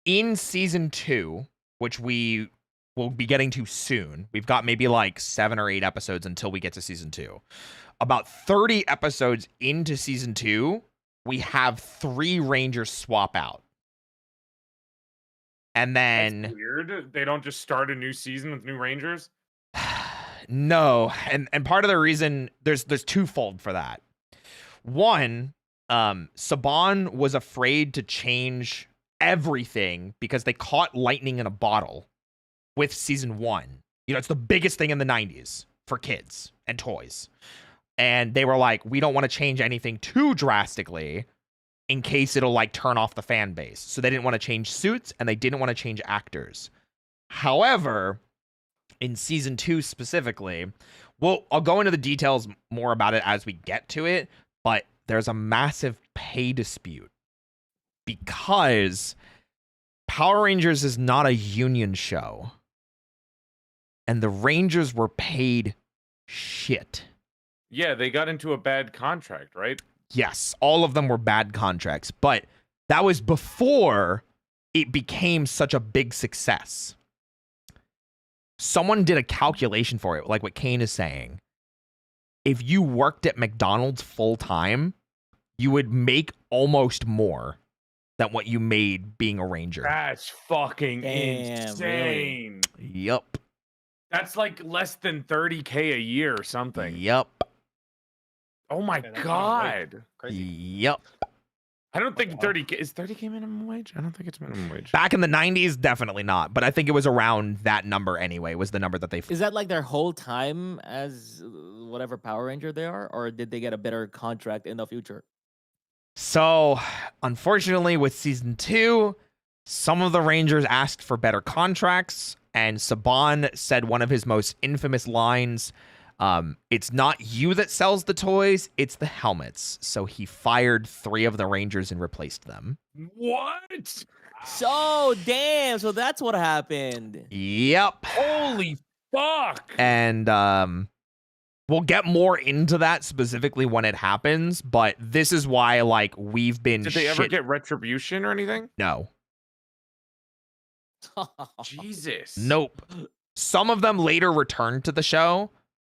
in season 2, which we will be getting to soon, we've got maybe like 7 or 8 episodes until we get to season 2. About 30 episodes into season 2, we have 3 Rangers swap out. And then That's weird. They don't just start a new season with new Rangers? no, and part of the reason there's twofold for that. One, Saban was afraid to change everything because they caught lightning in a bottle with season 1. You know, it's the biggest thing in the 90s for kids and toys. And they were like, we don't want to change anything too drastically in case it'll like turn off the fan base. So they didn't want to change suits and they didn't want to change actors. However, in season 2 specifically, I'll go into the details more about it as we get to it, but there's a massive pay dispute because Power Rangers is not a union show. And the Rangers were paid shit. Yeah, they got into a bad contract, right? Yes, all of them were bad contracts, but that was before it became such a big success. Someone did a calculation for it, like what Kane is saying. If you worked at McDonald's full time, you would make almost more than what you made being a Ranger. That's fucking Damn, insane. Yup. That's like less than 30K a year or something. Yup. Oh my god. Yup. I don't think 30K is 30K minimum wage? I don't think it's minimum wage. Back in the 90s, definitely not. But I think it was around that number anyway, was the number that they... Is that like their whole time as whatever Power Ranger they are? Or did they get a better contract in the future? So, unfortunately, with season 2, some of the Rangers asked for better contracts, and Saban said one of his most infamous lines, it's not you that sells the toys, it's the helmets. So he fired 3 of the Rangers and replaced them. What? So, damn. So that's what happened. Yep. Holy fuck. And we'll get more into that specifically when it happens, but this is why, like, we've been Did they ever get retribution or anything? No. Jesus. Nope. Some of them later returned to the show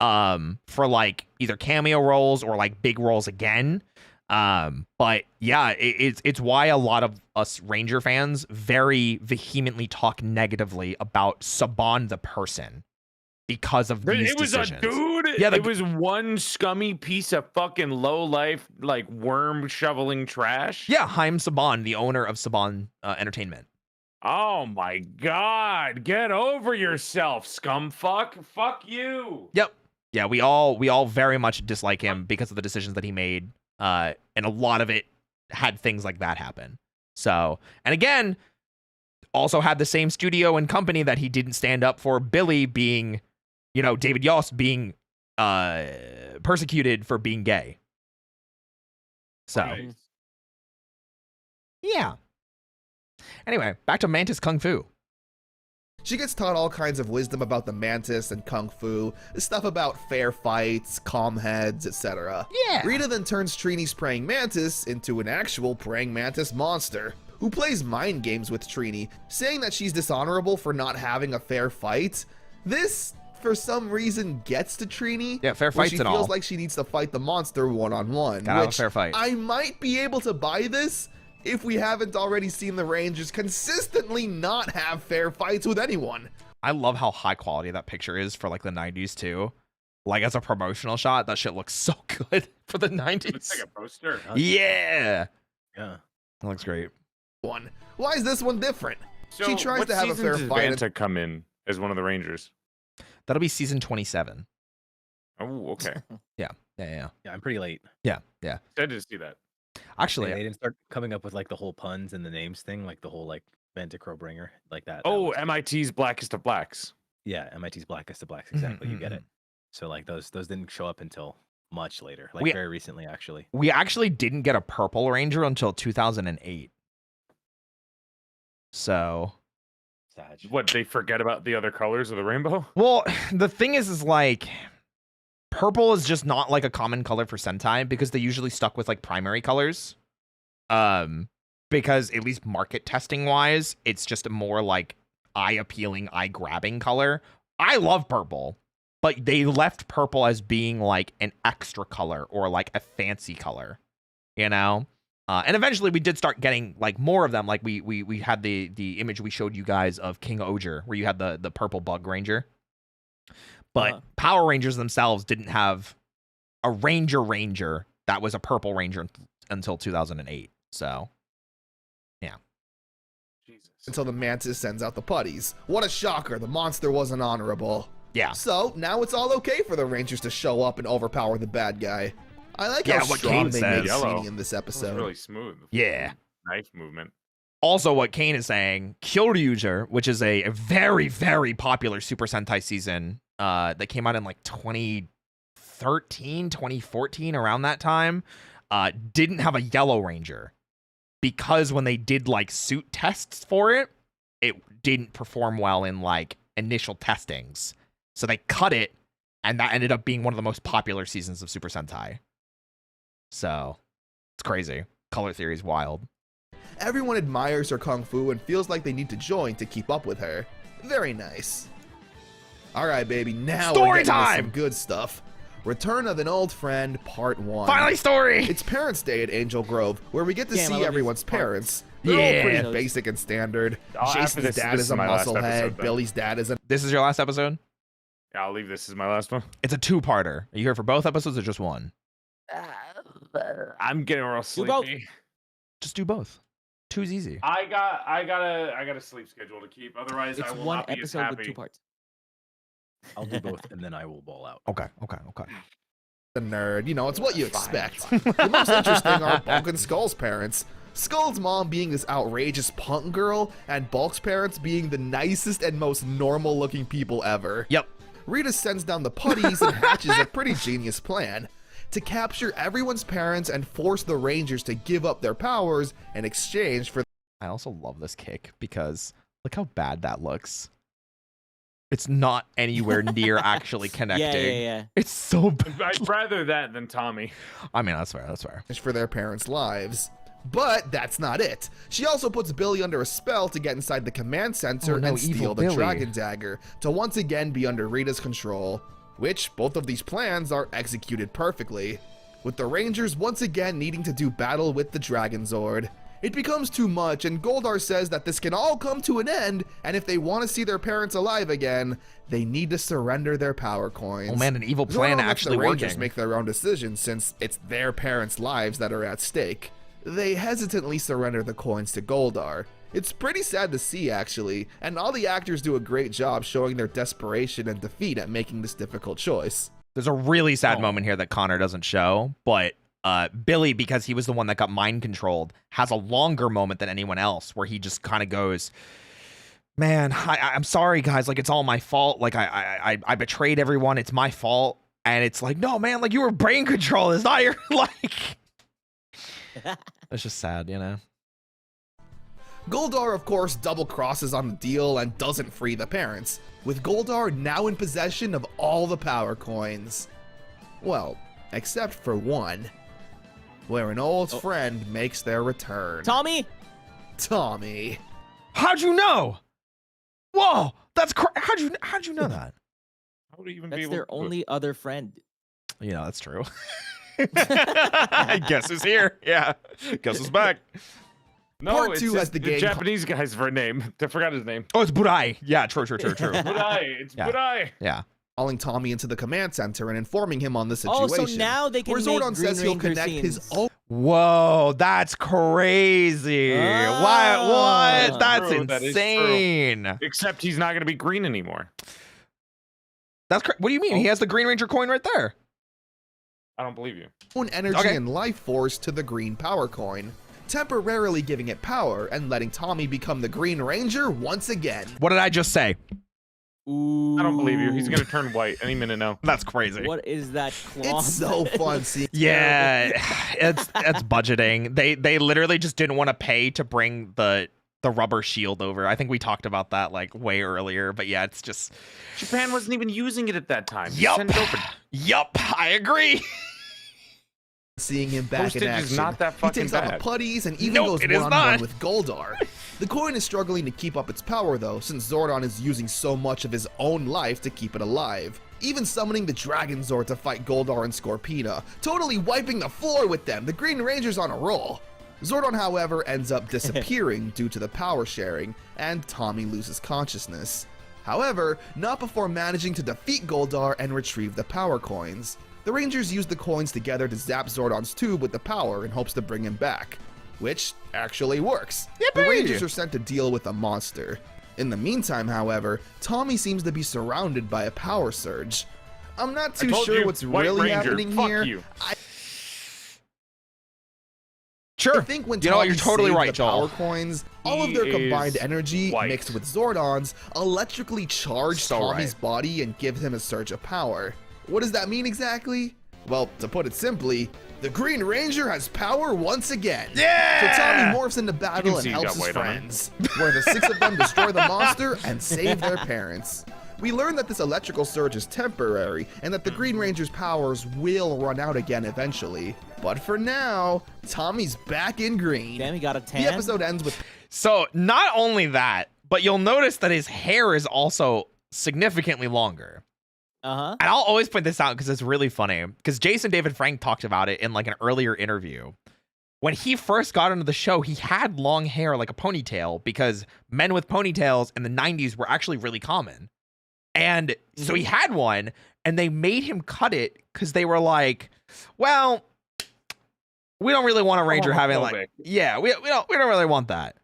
for like either cameo roles or like big roles again. But yeah, it's why a lot of us Ranger fans very vehemently talk negatively about Saban the person because of these decisions. It was a dude. Yeah, it was one scummy piece of fucking low life, like worm shoveling trash. Yeah, Haim Saban, the owner of Saban Entertainment. Oh my god, get over yourself, scumfuck. Fuck you. Yep. Yeah, we all very much dislike him because of the decisions that he made. And a lot of it had things like that happen. So, and again, also had the same studio and company that he didn't stand up for Billy being, you know, David Yost being persecuted for being gay. So, Right. Yeah. Anyway, back to Mantis Kung Fu. She gets taught all kinds of wisdom about the Mantis and Kung Fu, stuff about fair fights, calm heads, etc. Yeah. Rita then turns Trini's praying mantis into an actual praying mantis monster, who plays mind games with Trini, saying that she's dishonorable for not having a fair fight. This for some reason gets to Trini. Yeah, fair where fights she and feels all. like she needs to fight the monster one-on-one. Gotta have a Which fair fight. I might be able to buy this if we haven't already seen the Rangers consistently not have fair fights with anyone. I love how high quality that picture is for like the 90s too. Like as a promotional shot, that shit looks so good for the 90s. It's like a poster. Yeah. Yeah. That looks great. Why is this one different? So She tries what to have a season fair does fight. Vanta come in as one of the Rangers? That'll be season 27. Oh, okay. Yeah. Yeah. Yeah, I'm pretty late. Yeah. Excited to see that. Actually, They didn't start coming up with like the whole puns and the names thing, like the whole like Vanta Crowbringer, like that. Oh, MIT's Blackest of Blacks. Yeah, MIT's Blackest of Blacks. Exactly, you get it. So like those didn't show up until much later, like very recently actually. We actually didn't get a Purple Ranger until 2008. So, What, they forget about the other colors of the rainbow? well, the thing is like purple is just not like a common color for Sentai because they usually stuck with like primary colors. Because at least market testing wise, it's just a more like eye appealing, eye grabbing color. I love purple, but they left purple as being like an extra color or like a fancy color, you know? And eventually we did start getting like more of them. Like we had the image we showed you guys of King Oger where you had the purple bug ranger. But Power Rangers themselves didn't have a ranger that was a purple ranger until 2008. So, yeah. Jesus. Until the Mantis sends out the putties. What a shocker, the monster wasn't honorable. Yeah. So, now it's all okay for the Rangers to show up and overpower the bad guy. I like Yeah, how what strong Kane they says. made Yellow. Sini in this That episode. was really smooth. Yeah. Knife movement. Also, what Kane is saying, Kyoryuger, which is a very, very popular Super Sentai season that came out in like 2013, 2014, around that time, didn't have a Yellow Ranger because when they did like suit tests for it, it didn't perform well in like initial testings. So they cut it, and that ended up being one of the most popular seasons of Super Sentai. So it's crazy. Color theory is wild. Everyone admires her kung fu and feels like they need to join to keep up with her. Very nice. All right, baby, now Story we're getting into time! some good stuff. Return of an Old Friend, Part 1. Finally, story! It's Parents' Day at Angel Grove, where we get to Damn, I see love everyone's these parts. parents. They're all Yeah. pretty basic and standard. After Jason's this, dad this is is a my last musclehead. episode, then. Billy's dad is a... This is your last episode? Yeah, I'll leave this as my last one. It's a two-parter. Are you here for both episodes or just one? I'm getting real Do both. sleepy. Just do both. Two's easy. I got a sleep schedule to keep. Otherwise, It's I will one not be as episode with happy. 2 parts. I'll do both and then I will ball out. Okay. The nerd. You know, it's what you expect. The most interesting are Bulk and Skull's parents. Skull's mom being this outrageous punk girl, and Bulk's parents being the nicest and most normal looking people ever. Yep. Rita sends down the putties and hatches a pretty genius plan to capture everyone's parents and force the Rangers to give up their powers in exchange for... I also love this kick because look how bad that looks. It's not anywhere near actually connecting. Yeah. It's so bad. I'd rather that than Tommy. I mean, that's fair. for their parents' lives. But that's not it. She also puts Billy under a spell to get inside the command center Oh, no, and steal evil the Billy. dragon dagger to once again be under Rita's control, which both of these plans are executed perfectly, with the Rangers once again needing to do battle with the Dragon Zord. It becomes too much, and Goldar says that this can all come to an end, and if they want to see their parents alive again, they need to surrender their power coins. Oh man, an evil Zordon plan lets actually the Rangers working. make their own decisions since it's their parents' lives that are at stake. They hesitantly surrender the coins to Goldar. It's pretty sad to see, actually, and all the actors do a great job showing their desperation and defeat at making this difficult choice. There's a really sad moment here that Connor doesn't show, but Billy, because he was the one that got mind controlled, has a longer moment than anyone else where he just kind of goes, man, I'm sorry guys, like it's all my fault, like I betrayed everyone, it's my fault. And it's like, no man, like you were brain control, it's not your like it's just sad, you know. Goldar, of course, double crosses on the deal and doesn't free the parents, with Goldar now in possession of all the power coins. Well, except for one, where an old friend makes their return. Tommy? Tommy. How'd you know? Whoa, that's how'd you know that? How would he even That's be able their to do it? only other friend. Yeah, that's true. Guess who's here? Yeah. Guess who's back? No, Part it's two his- has the gang Japanese guy's for a name. I forgot his name. Oh, it's Burai. Yeah, true. Budai. It's Yeah. Budai. Yeah. calling Tommy into the command center and informing him on the Oh, situation. so now they can where make Zordon Green says he'll Ranger connect his scenes. own. Whoa, that's crazy. Ah. What? That's True, that is true. insane. Except he's not going to be green anymore. That's what do you mean? He has the Green Ranger coin right there. I don't believe you. Own energy and life force to the green power coin, temporarily giving it power and letting Tommy become the Green Ranger once again. What did I just say? Ooh. I don't believe you. He's going to turn white any minute now. That's crazy. What is that cloth? It's so fun seeing. Yeah, it's budgeting. They literally just didn't want to pay to bring the rubber shield over. I think we talked about that like way earlier, but yeah, it's just Japan wasn't even using it at that time. Yup. Send it over. Yup, I agree. Seeing him back Postage in is action. not that He fucking takes on the bad. putties and even Nope, goes it is one-on-one not. with Goldar. The coin is struggling to keep up its power though, since Zordon is using so much of his own life to keep it alive. Even summoning the Dragon Zord to fight Goldar and Scorpina, totally wiping the floor with them. The Green Ranger's on a roll. Zordon, however, ends up disappearing due to the power sharing, and Tommy loses consciousness. However, not before managing to defeat Goldar and retrieve the power coins. The Rangers use the coins together to zap Zordon's tube with the power in hopes to bring him back, which actually works. The Yippee! Rangers are sent to deal with a monster. In the meantime, however, Tommy seems to be surrounded by a power surge. I'm not too told sure you, what's White really Ranger, happening fuck here. you. Sure. I think when You know what, Tommy you're totally saved right, the Joel. power coins, all of He their combined is energy white. mixed with Zordon's electrically charged So Tommy's right. body and gives him a surge of power. What does that mean exactly? Well, to put it simply, the Green Ranger has power once again. Yeah! So Tommy morphs into battle and see he's helps got his white on him. friends, where the 6 of them destroy the monster and save their parents. We learn that this electrical surge is temporary and that the Green Ranger's powers will run out again eventually. But for now, Tommy's back in green. Damn, he got a tan. The episode ends with So not only that, but you'll notice that his hair is also significantly longer. Uh-huh. And I'll always point this out because it's really funny. Because Jason David Frank talked about it in like an earlier interview. When he first got into the show, he had long hair like a ponytail because men with ponytails in the 90s were actually really common. And so he had one and they made him cut it because they were like, well, we don't really want a ranger having like, Homophobic. yeah, we don't really want that.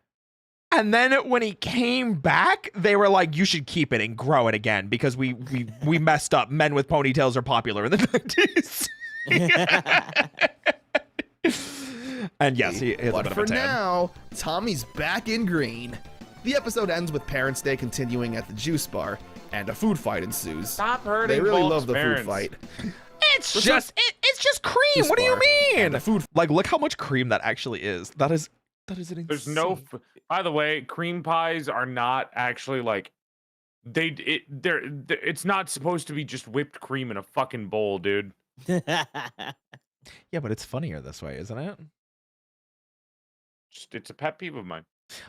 And then when he came back, they were like, you should keep it and grow it again because we messed up. Men with ponytails are popular in the 90s. And yes, he is a but bit of for a tan. now, Tommy's back in green. The episode ends with Parents' Day continuing at the juice bar, and a food fight ensues. Stop hurting They really Bulk's love the parents. food fight. It's just cream. Juice What do you bar mean? and the food Like, look how much cream that actually is. That is an insane. There's no. By the way, cream pies are not actually like. It's not supposed to be just whipped cream in a fucking bowl, dude. Yeah, but it's funnier this way, isn't it? It's a pet peeve of mine.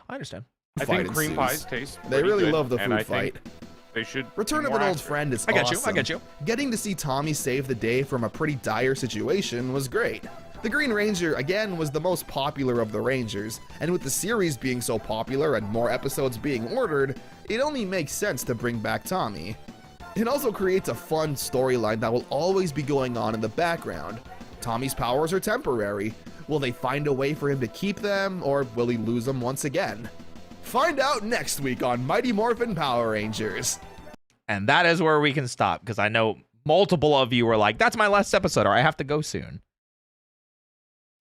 I understand. I Fight think cream ensues. pies taste. They pretty really good, love the and food I think fight. They should. Return be of an more old accurate. friend is I get you. awesome. I get you. Getting to see Tommy save the day from a pretty dire situation was great. The Green Ranger, again, was the most popular of the Rangers, and with the series being so popular and more episodes being ordered, it only makes sense to bring back Tommy. It also creates a fun storyline that will always be going on in the background. Tommy's powers are temporary. Will they find a way for him to keep them, or will he lose them once again? Find out next week on Mighty Morphin Power Rangers. And that is where we can stop because I know multiple of you were like, "That's my last episode," or "I have to go soon."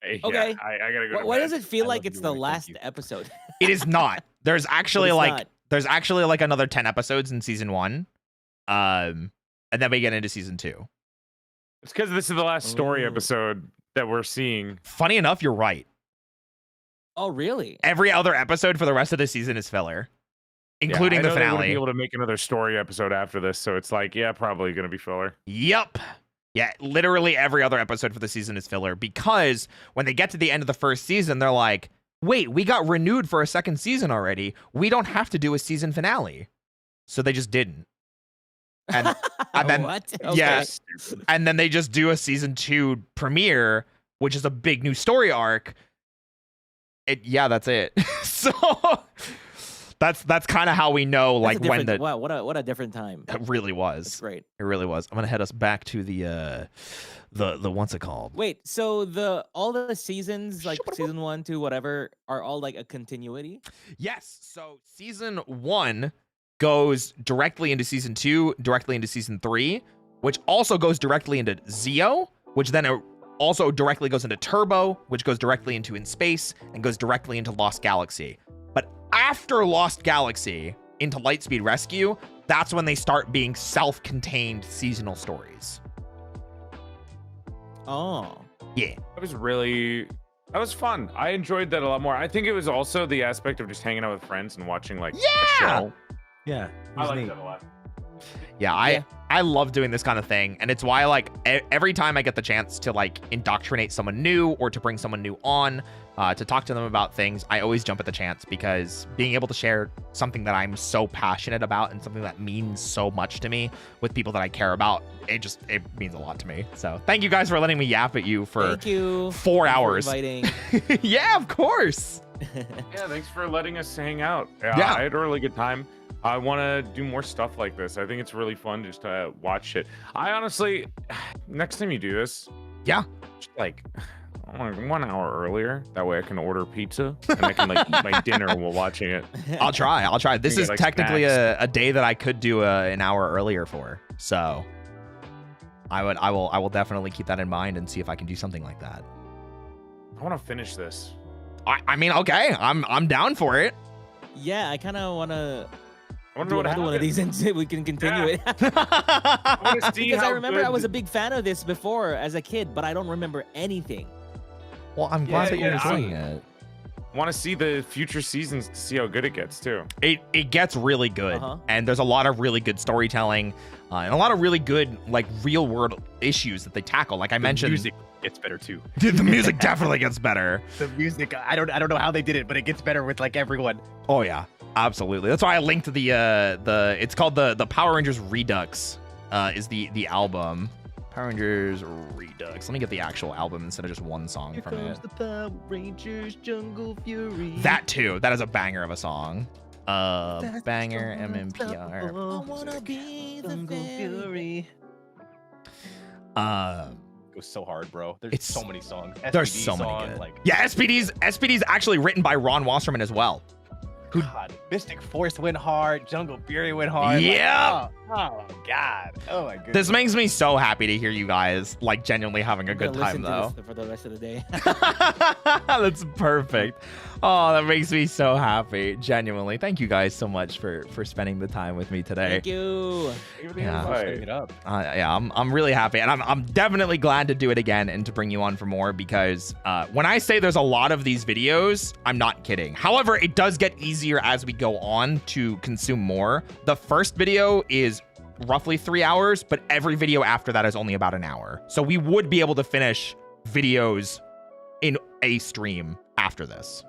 Hey, Okay. Yeah, I gotta go. to Why bed. does it feel I like love it's you, the Roy. Thank last you. episode? It is not. There's actually it's like not. there's actually like another 10 episodes in season 1. And then we get into season 2. It's because this is the last story Ooh. episode that we're seeing. Funny enough, you're right. Oh, really? Every other episode for the rest of the season is filler, including I the know they wouldn't finale. be able to make another story episode after this, so it's like, yeah, probably gonna be filler. Yup. Yeah, literally every other episode for the season is filler because when they get to the end of the first season, they're like, wait, we got renewed for a second season already. We don't have to do a season finale. So they just didn't. and then What? Okay. yes, and then they just do a season 2 premiere, which is a big new story arc. Yeah, that's it. So that's kind of how we know, That's like, when the wow, what a different time. it really was. That's great. It really was. I'm gonna head us back to the what's it called? Wait, so all the seasons, like season 1, 2, whatever, are all like a continuity? Yes. So season 1 goes directly into season 2, directly into season 3, which also goes directly into Zeo, which then also directly goes into Turbo, which goes directly into In Space, and goes directly into Lost Galaxy. But after Lost Galaxy into Lightspeed Rescue, that's when they start being self-contained seasonal stories. Oh. Yeah. That was fun. I enjoyed that a lot more. I think it was also the aspect of just hanging out with friends and watching like a show. Yeah. I like that a lot. Yeah, I love doing this kind of thing, and it's why, like, every time I get the chance to, like, indoctrinate someone new or to bring someone new on to talk to them about things, I always jump at the chance, because being able to share something that I'm so passionate about and something that means so much to me with people that I care about, it means a lot to me. So thank you guys for letting me yap at you for Thank you 4 hours. for inviting. Yeah, of course. Yeah, thanks for letting us hang out. Yeah. I had a really good time. I want to do more stuff like this. I think it's really fun just to watch it. I honestly, next time you do this, yeah, just like 1 hour earlier. That way I can order pizza and I can like eat my dinner while watching it. I'll try. This is like technically snacks. a day that I could do an hour earlier for. So I will definitely keep that in mind and see if I can do something like that. I want to finish this. I mean, okay, I'm down for it. Yeah, I kind of want to. I want to know what another one of these and see if we can continue it. I want to see Because how I remember good I was a big fan of this before as a kid, but I don't remember anything. Well, I'm glad that you're enjoying I it. want to see the future seasons to see how good it gets too. It gets really good, and there's a lot of really good storytelling and a lot of really good, like, real world issues that they tackle. Like I mentioned, music gets better too. Dude, the music definitely gets better. The music, I don't know how they did it, but it gets better with like everyone. Oh yeah, absolutely. That's why I linked to the it's called the Power Rangers Redux is the album. Power Rangers Redux. Let me get the actual album instead of just one song Here from comes it. the Power Rangers Jungle Fury. That too. That is a banger of a song. That's Banger MMPR. I wanna be the Jungle Fury. Goes so hard, bro. There's It's so many songs. There's SPD so many songs, good. Like, Yeah, SPD's actually written by Ron Wasserman as well. God, Mystic Force went hard. Jungle Fury went hard. Yeah. Like, oh my God. Oh my goodness. This makes me so happy to hear you guys like genuinely having a I'm good gonna time listen to though. this for the rest of the day. That's perfect. Oh, that makes me so happy. Genuinely. Thank you guys so much for spending the time with me today. Thank you. Yeah. Setting it up. Yeah, I'm really happy, and I'm definitely glad to do it again and to bring you on for more, because when I say there's a lot of these videos, I'm not kidding. However, it does get easier as we go on to consume more. The first video is roughly 3 hours, but every video after that is only about an hour. So we would be able to finish videos in a stream after this.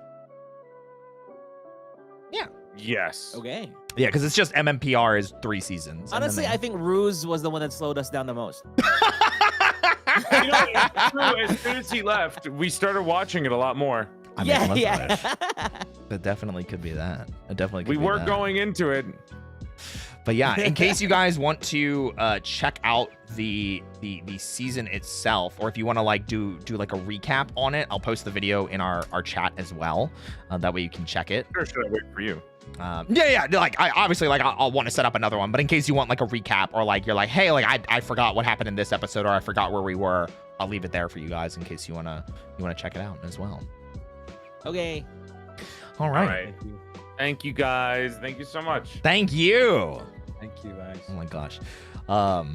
Yeah. Yes. Okay. Yeah, because it's just MMPR is 3 seasons. and then Honestly, they- I think Ruse was the one that slowed us down the most. You know, it's true. As soon as he left, we started watching it a lot more. I mean, Yeah, love yeah. that. That definitely could be that. It definitely could We be were that. going into it. But yeah, in case you guys want to check out the season itself, or if you want to like do like a recap on it, I'll post the video in our chat as well. That way you can check it. Or should I wait for you? Yeah. Like I obviously like I'll want to set up another one, but in case you want like a recap, or like you're like, hey, like I forgot what happened in this episode, or I forgot where we were, I'll leave it there for you guys in case you wanna check it out as well. Okay. All right. Thank you guys. Thank you so much. Thank you. Thank you, guys. Oh my gosh.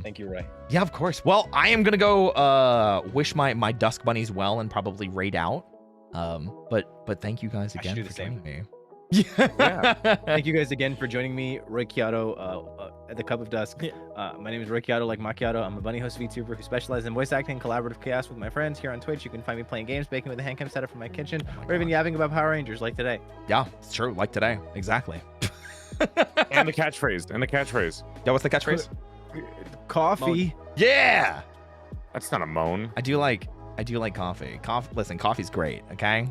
Thank you, Ray. Yeah, of course. Well, I am gonna go wish my Dusk Bunnies well and probably raid out. But thank you guys I should again do for the same. joining me. Yeah. Thank you guys again for joining me, Roy Chiato, at the Cup of Dusk. My name is Roy Chiato, like Macchiato. I'm a bunny host VTuber who specializes in voice acting and collaborative chaos with my friends. Here on Twitch, you can find me playing games, baking with a hand cam setup from my kitchen, or even yapping about Power Rangers like today. Yeah, it's true. Like today, exactly. And the catchphrase. Yeah, what's the catchphrase? Coffee. Yeah. That's not a moan. I do like coffee. Listen, coffee's great. Okay.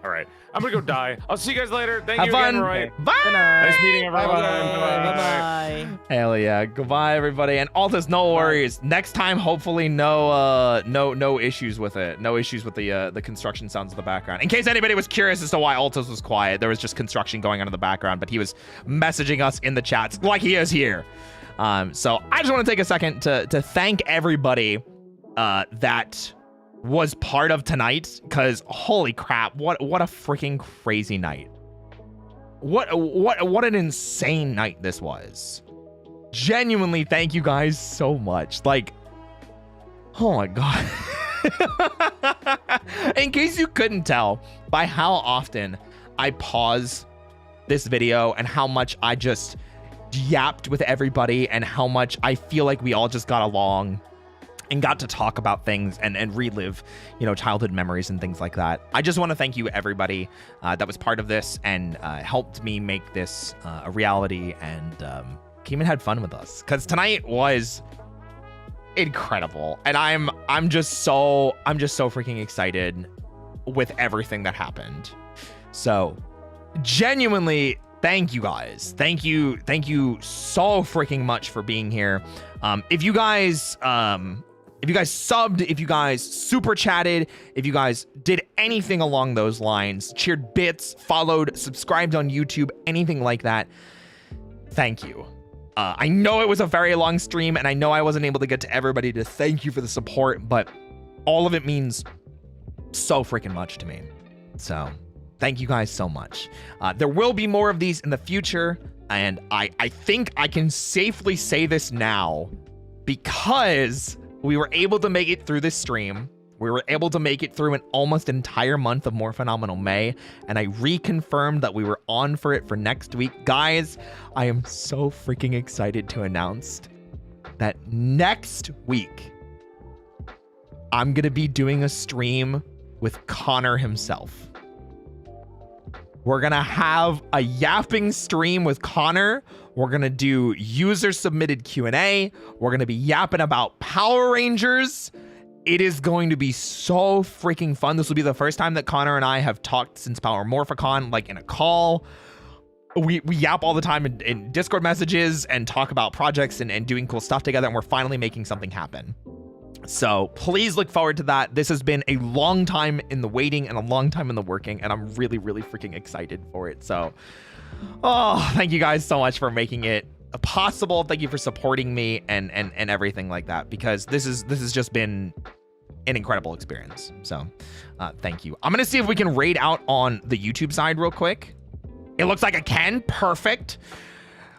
All right. I'm gonna go die. I'll see you guys later. Thank Have you fun. again, Roy. Bye. Nice meeting everyone. Bye-bye. Hell yeah. Goodbye, everybody. And Altus, no worries. Next time, hopefully, no issues with it. No issues with the construction sounds in the background. In case anybody was curious as to why Altus was quiet, there was just construction going on in the background, but he was messaging us in the chats like he is here. So I just want to take a second to thank everybody that was part of tonight, because holy crap, what a freaking crazy night. What an insane night this was. Genuinely, thank you guys so much. Like, oh my god. In case you couldn't tell by how often I pause this video and how much I just yapped with everybody and how much I feel like we all just got along and got to talk about things and relive, childhood memories and things like that. I just want to thank you, everybody that was part of this and helped me make this a reality and came and had fun with us. Because tonight was incredible, and I'm just so freaking excited with everything that happened. So, genuinely, thank you guys. Thank you so freaking much for being here. If you guys subbed, if you guys super chatted, if you guys did anything along those lines, cheered bits, followed, subscribed on YouTube, anything like that, thank you. I know it was a very long stream, and I know I wasn't able to get to everybody to thank you for the support, but all of it means so freaking much to me. So thank you guys so much. There will be more of these in the future, and I think I can safely say this now because we were able to make it through this stream. We were able to make it through an almost entire month of More Phenomenal May, and I reconfirmed that we were on for it for next week. Guys, I am so freaking excited to announce that next week, I'm going to be doing a stream with Connor himself. We're going to have a yapping stream with Connor. We're going to do user-submitted Q&A. We're going to be yapping about Power Rangers. It is going to be so freaking fun. This will be the first time that Connor and I have talked since Power Morphicon, like in a call. We yap all the time in Discord messages and talk about projects and doing cool stuff together, and we're finally making something happen. So please look forward to that. This has been a long time in the waiting and a long time in the working, and I'm really, really freaking excited for it. So, oh, thank you guys so much for making it possible. Thank you for supporting me and everything like that, because this has just been an incredible experience. So thank you. I'm gonna see if we can raid out on the YouTube side real quick. It looks like I can. Perfect.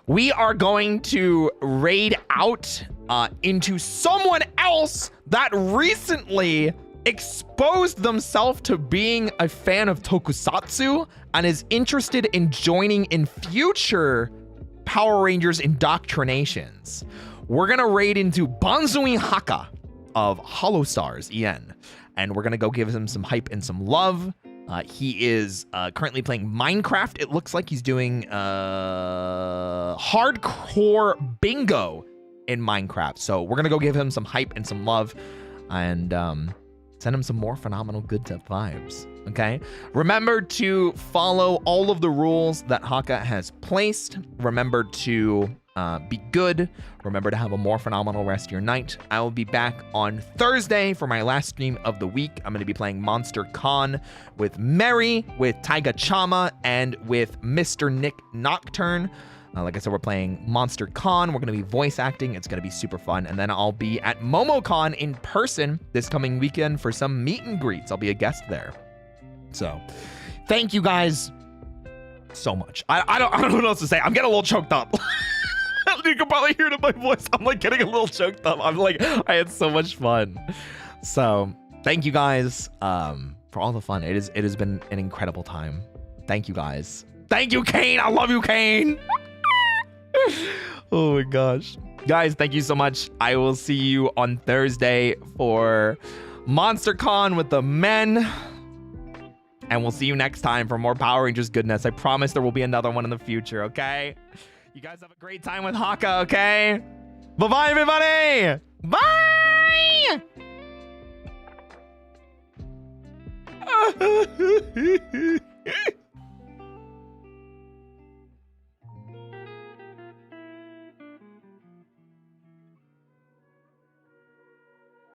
We are going to raid out into someone else that recently exposed themselves to being a fan of tokusatsu and is interested in joining in future Power Rangers indoctrinations. We're gonna raid into Banzui Haka of Hollow Stars EN, and we're gonna go give him some hype and some love. He is currently playing Minecraft. It looks like he's doing hardcore bingo in Minecraft. So we're gonna go give him some hype and some love, and send him some more phenomenal good vibes. Okay, remember to follow all of the rules that Haka has placed. Remember to be good. Remember to have a more phenomenal rest of your night. I will be back on Thursday for my last stream of the week. I'm going to be playing Monster Con with Mary, with Taiga Chama, and with Mr. Nick Nocturne. Like I said, we're playing Monster Con. We're going to be voice acting. It's going to be super fun. And then I'll be at MomoCon in person this coming weekend for some meet and greets. I'll be a guest there. So thank you guys so much. I don't know what else to say. I'm getting a little choked up. You can probably hear it in my voice. I'm like getting a little choked up. I'm like, I had so much fun. So thank you guys for all the fun. It has been an incredible time. Thank you guys. Thank you, Kane. I love you, Kane. Oh my gosh. Guys, thank you so much. I will see you on Thursday for MonsterCon with the men. And we'll see you next time for more Power Rangers goodness. I promise there will be another one in the future, okay? You guys have a great time with Haka, okay? Bye-bye, everybody! Bye!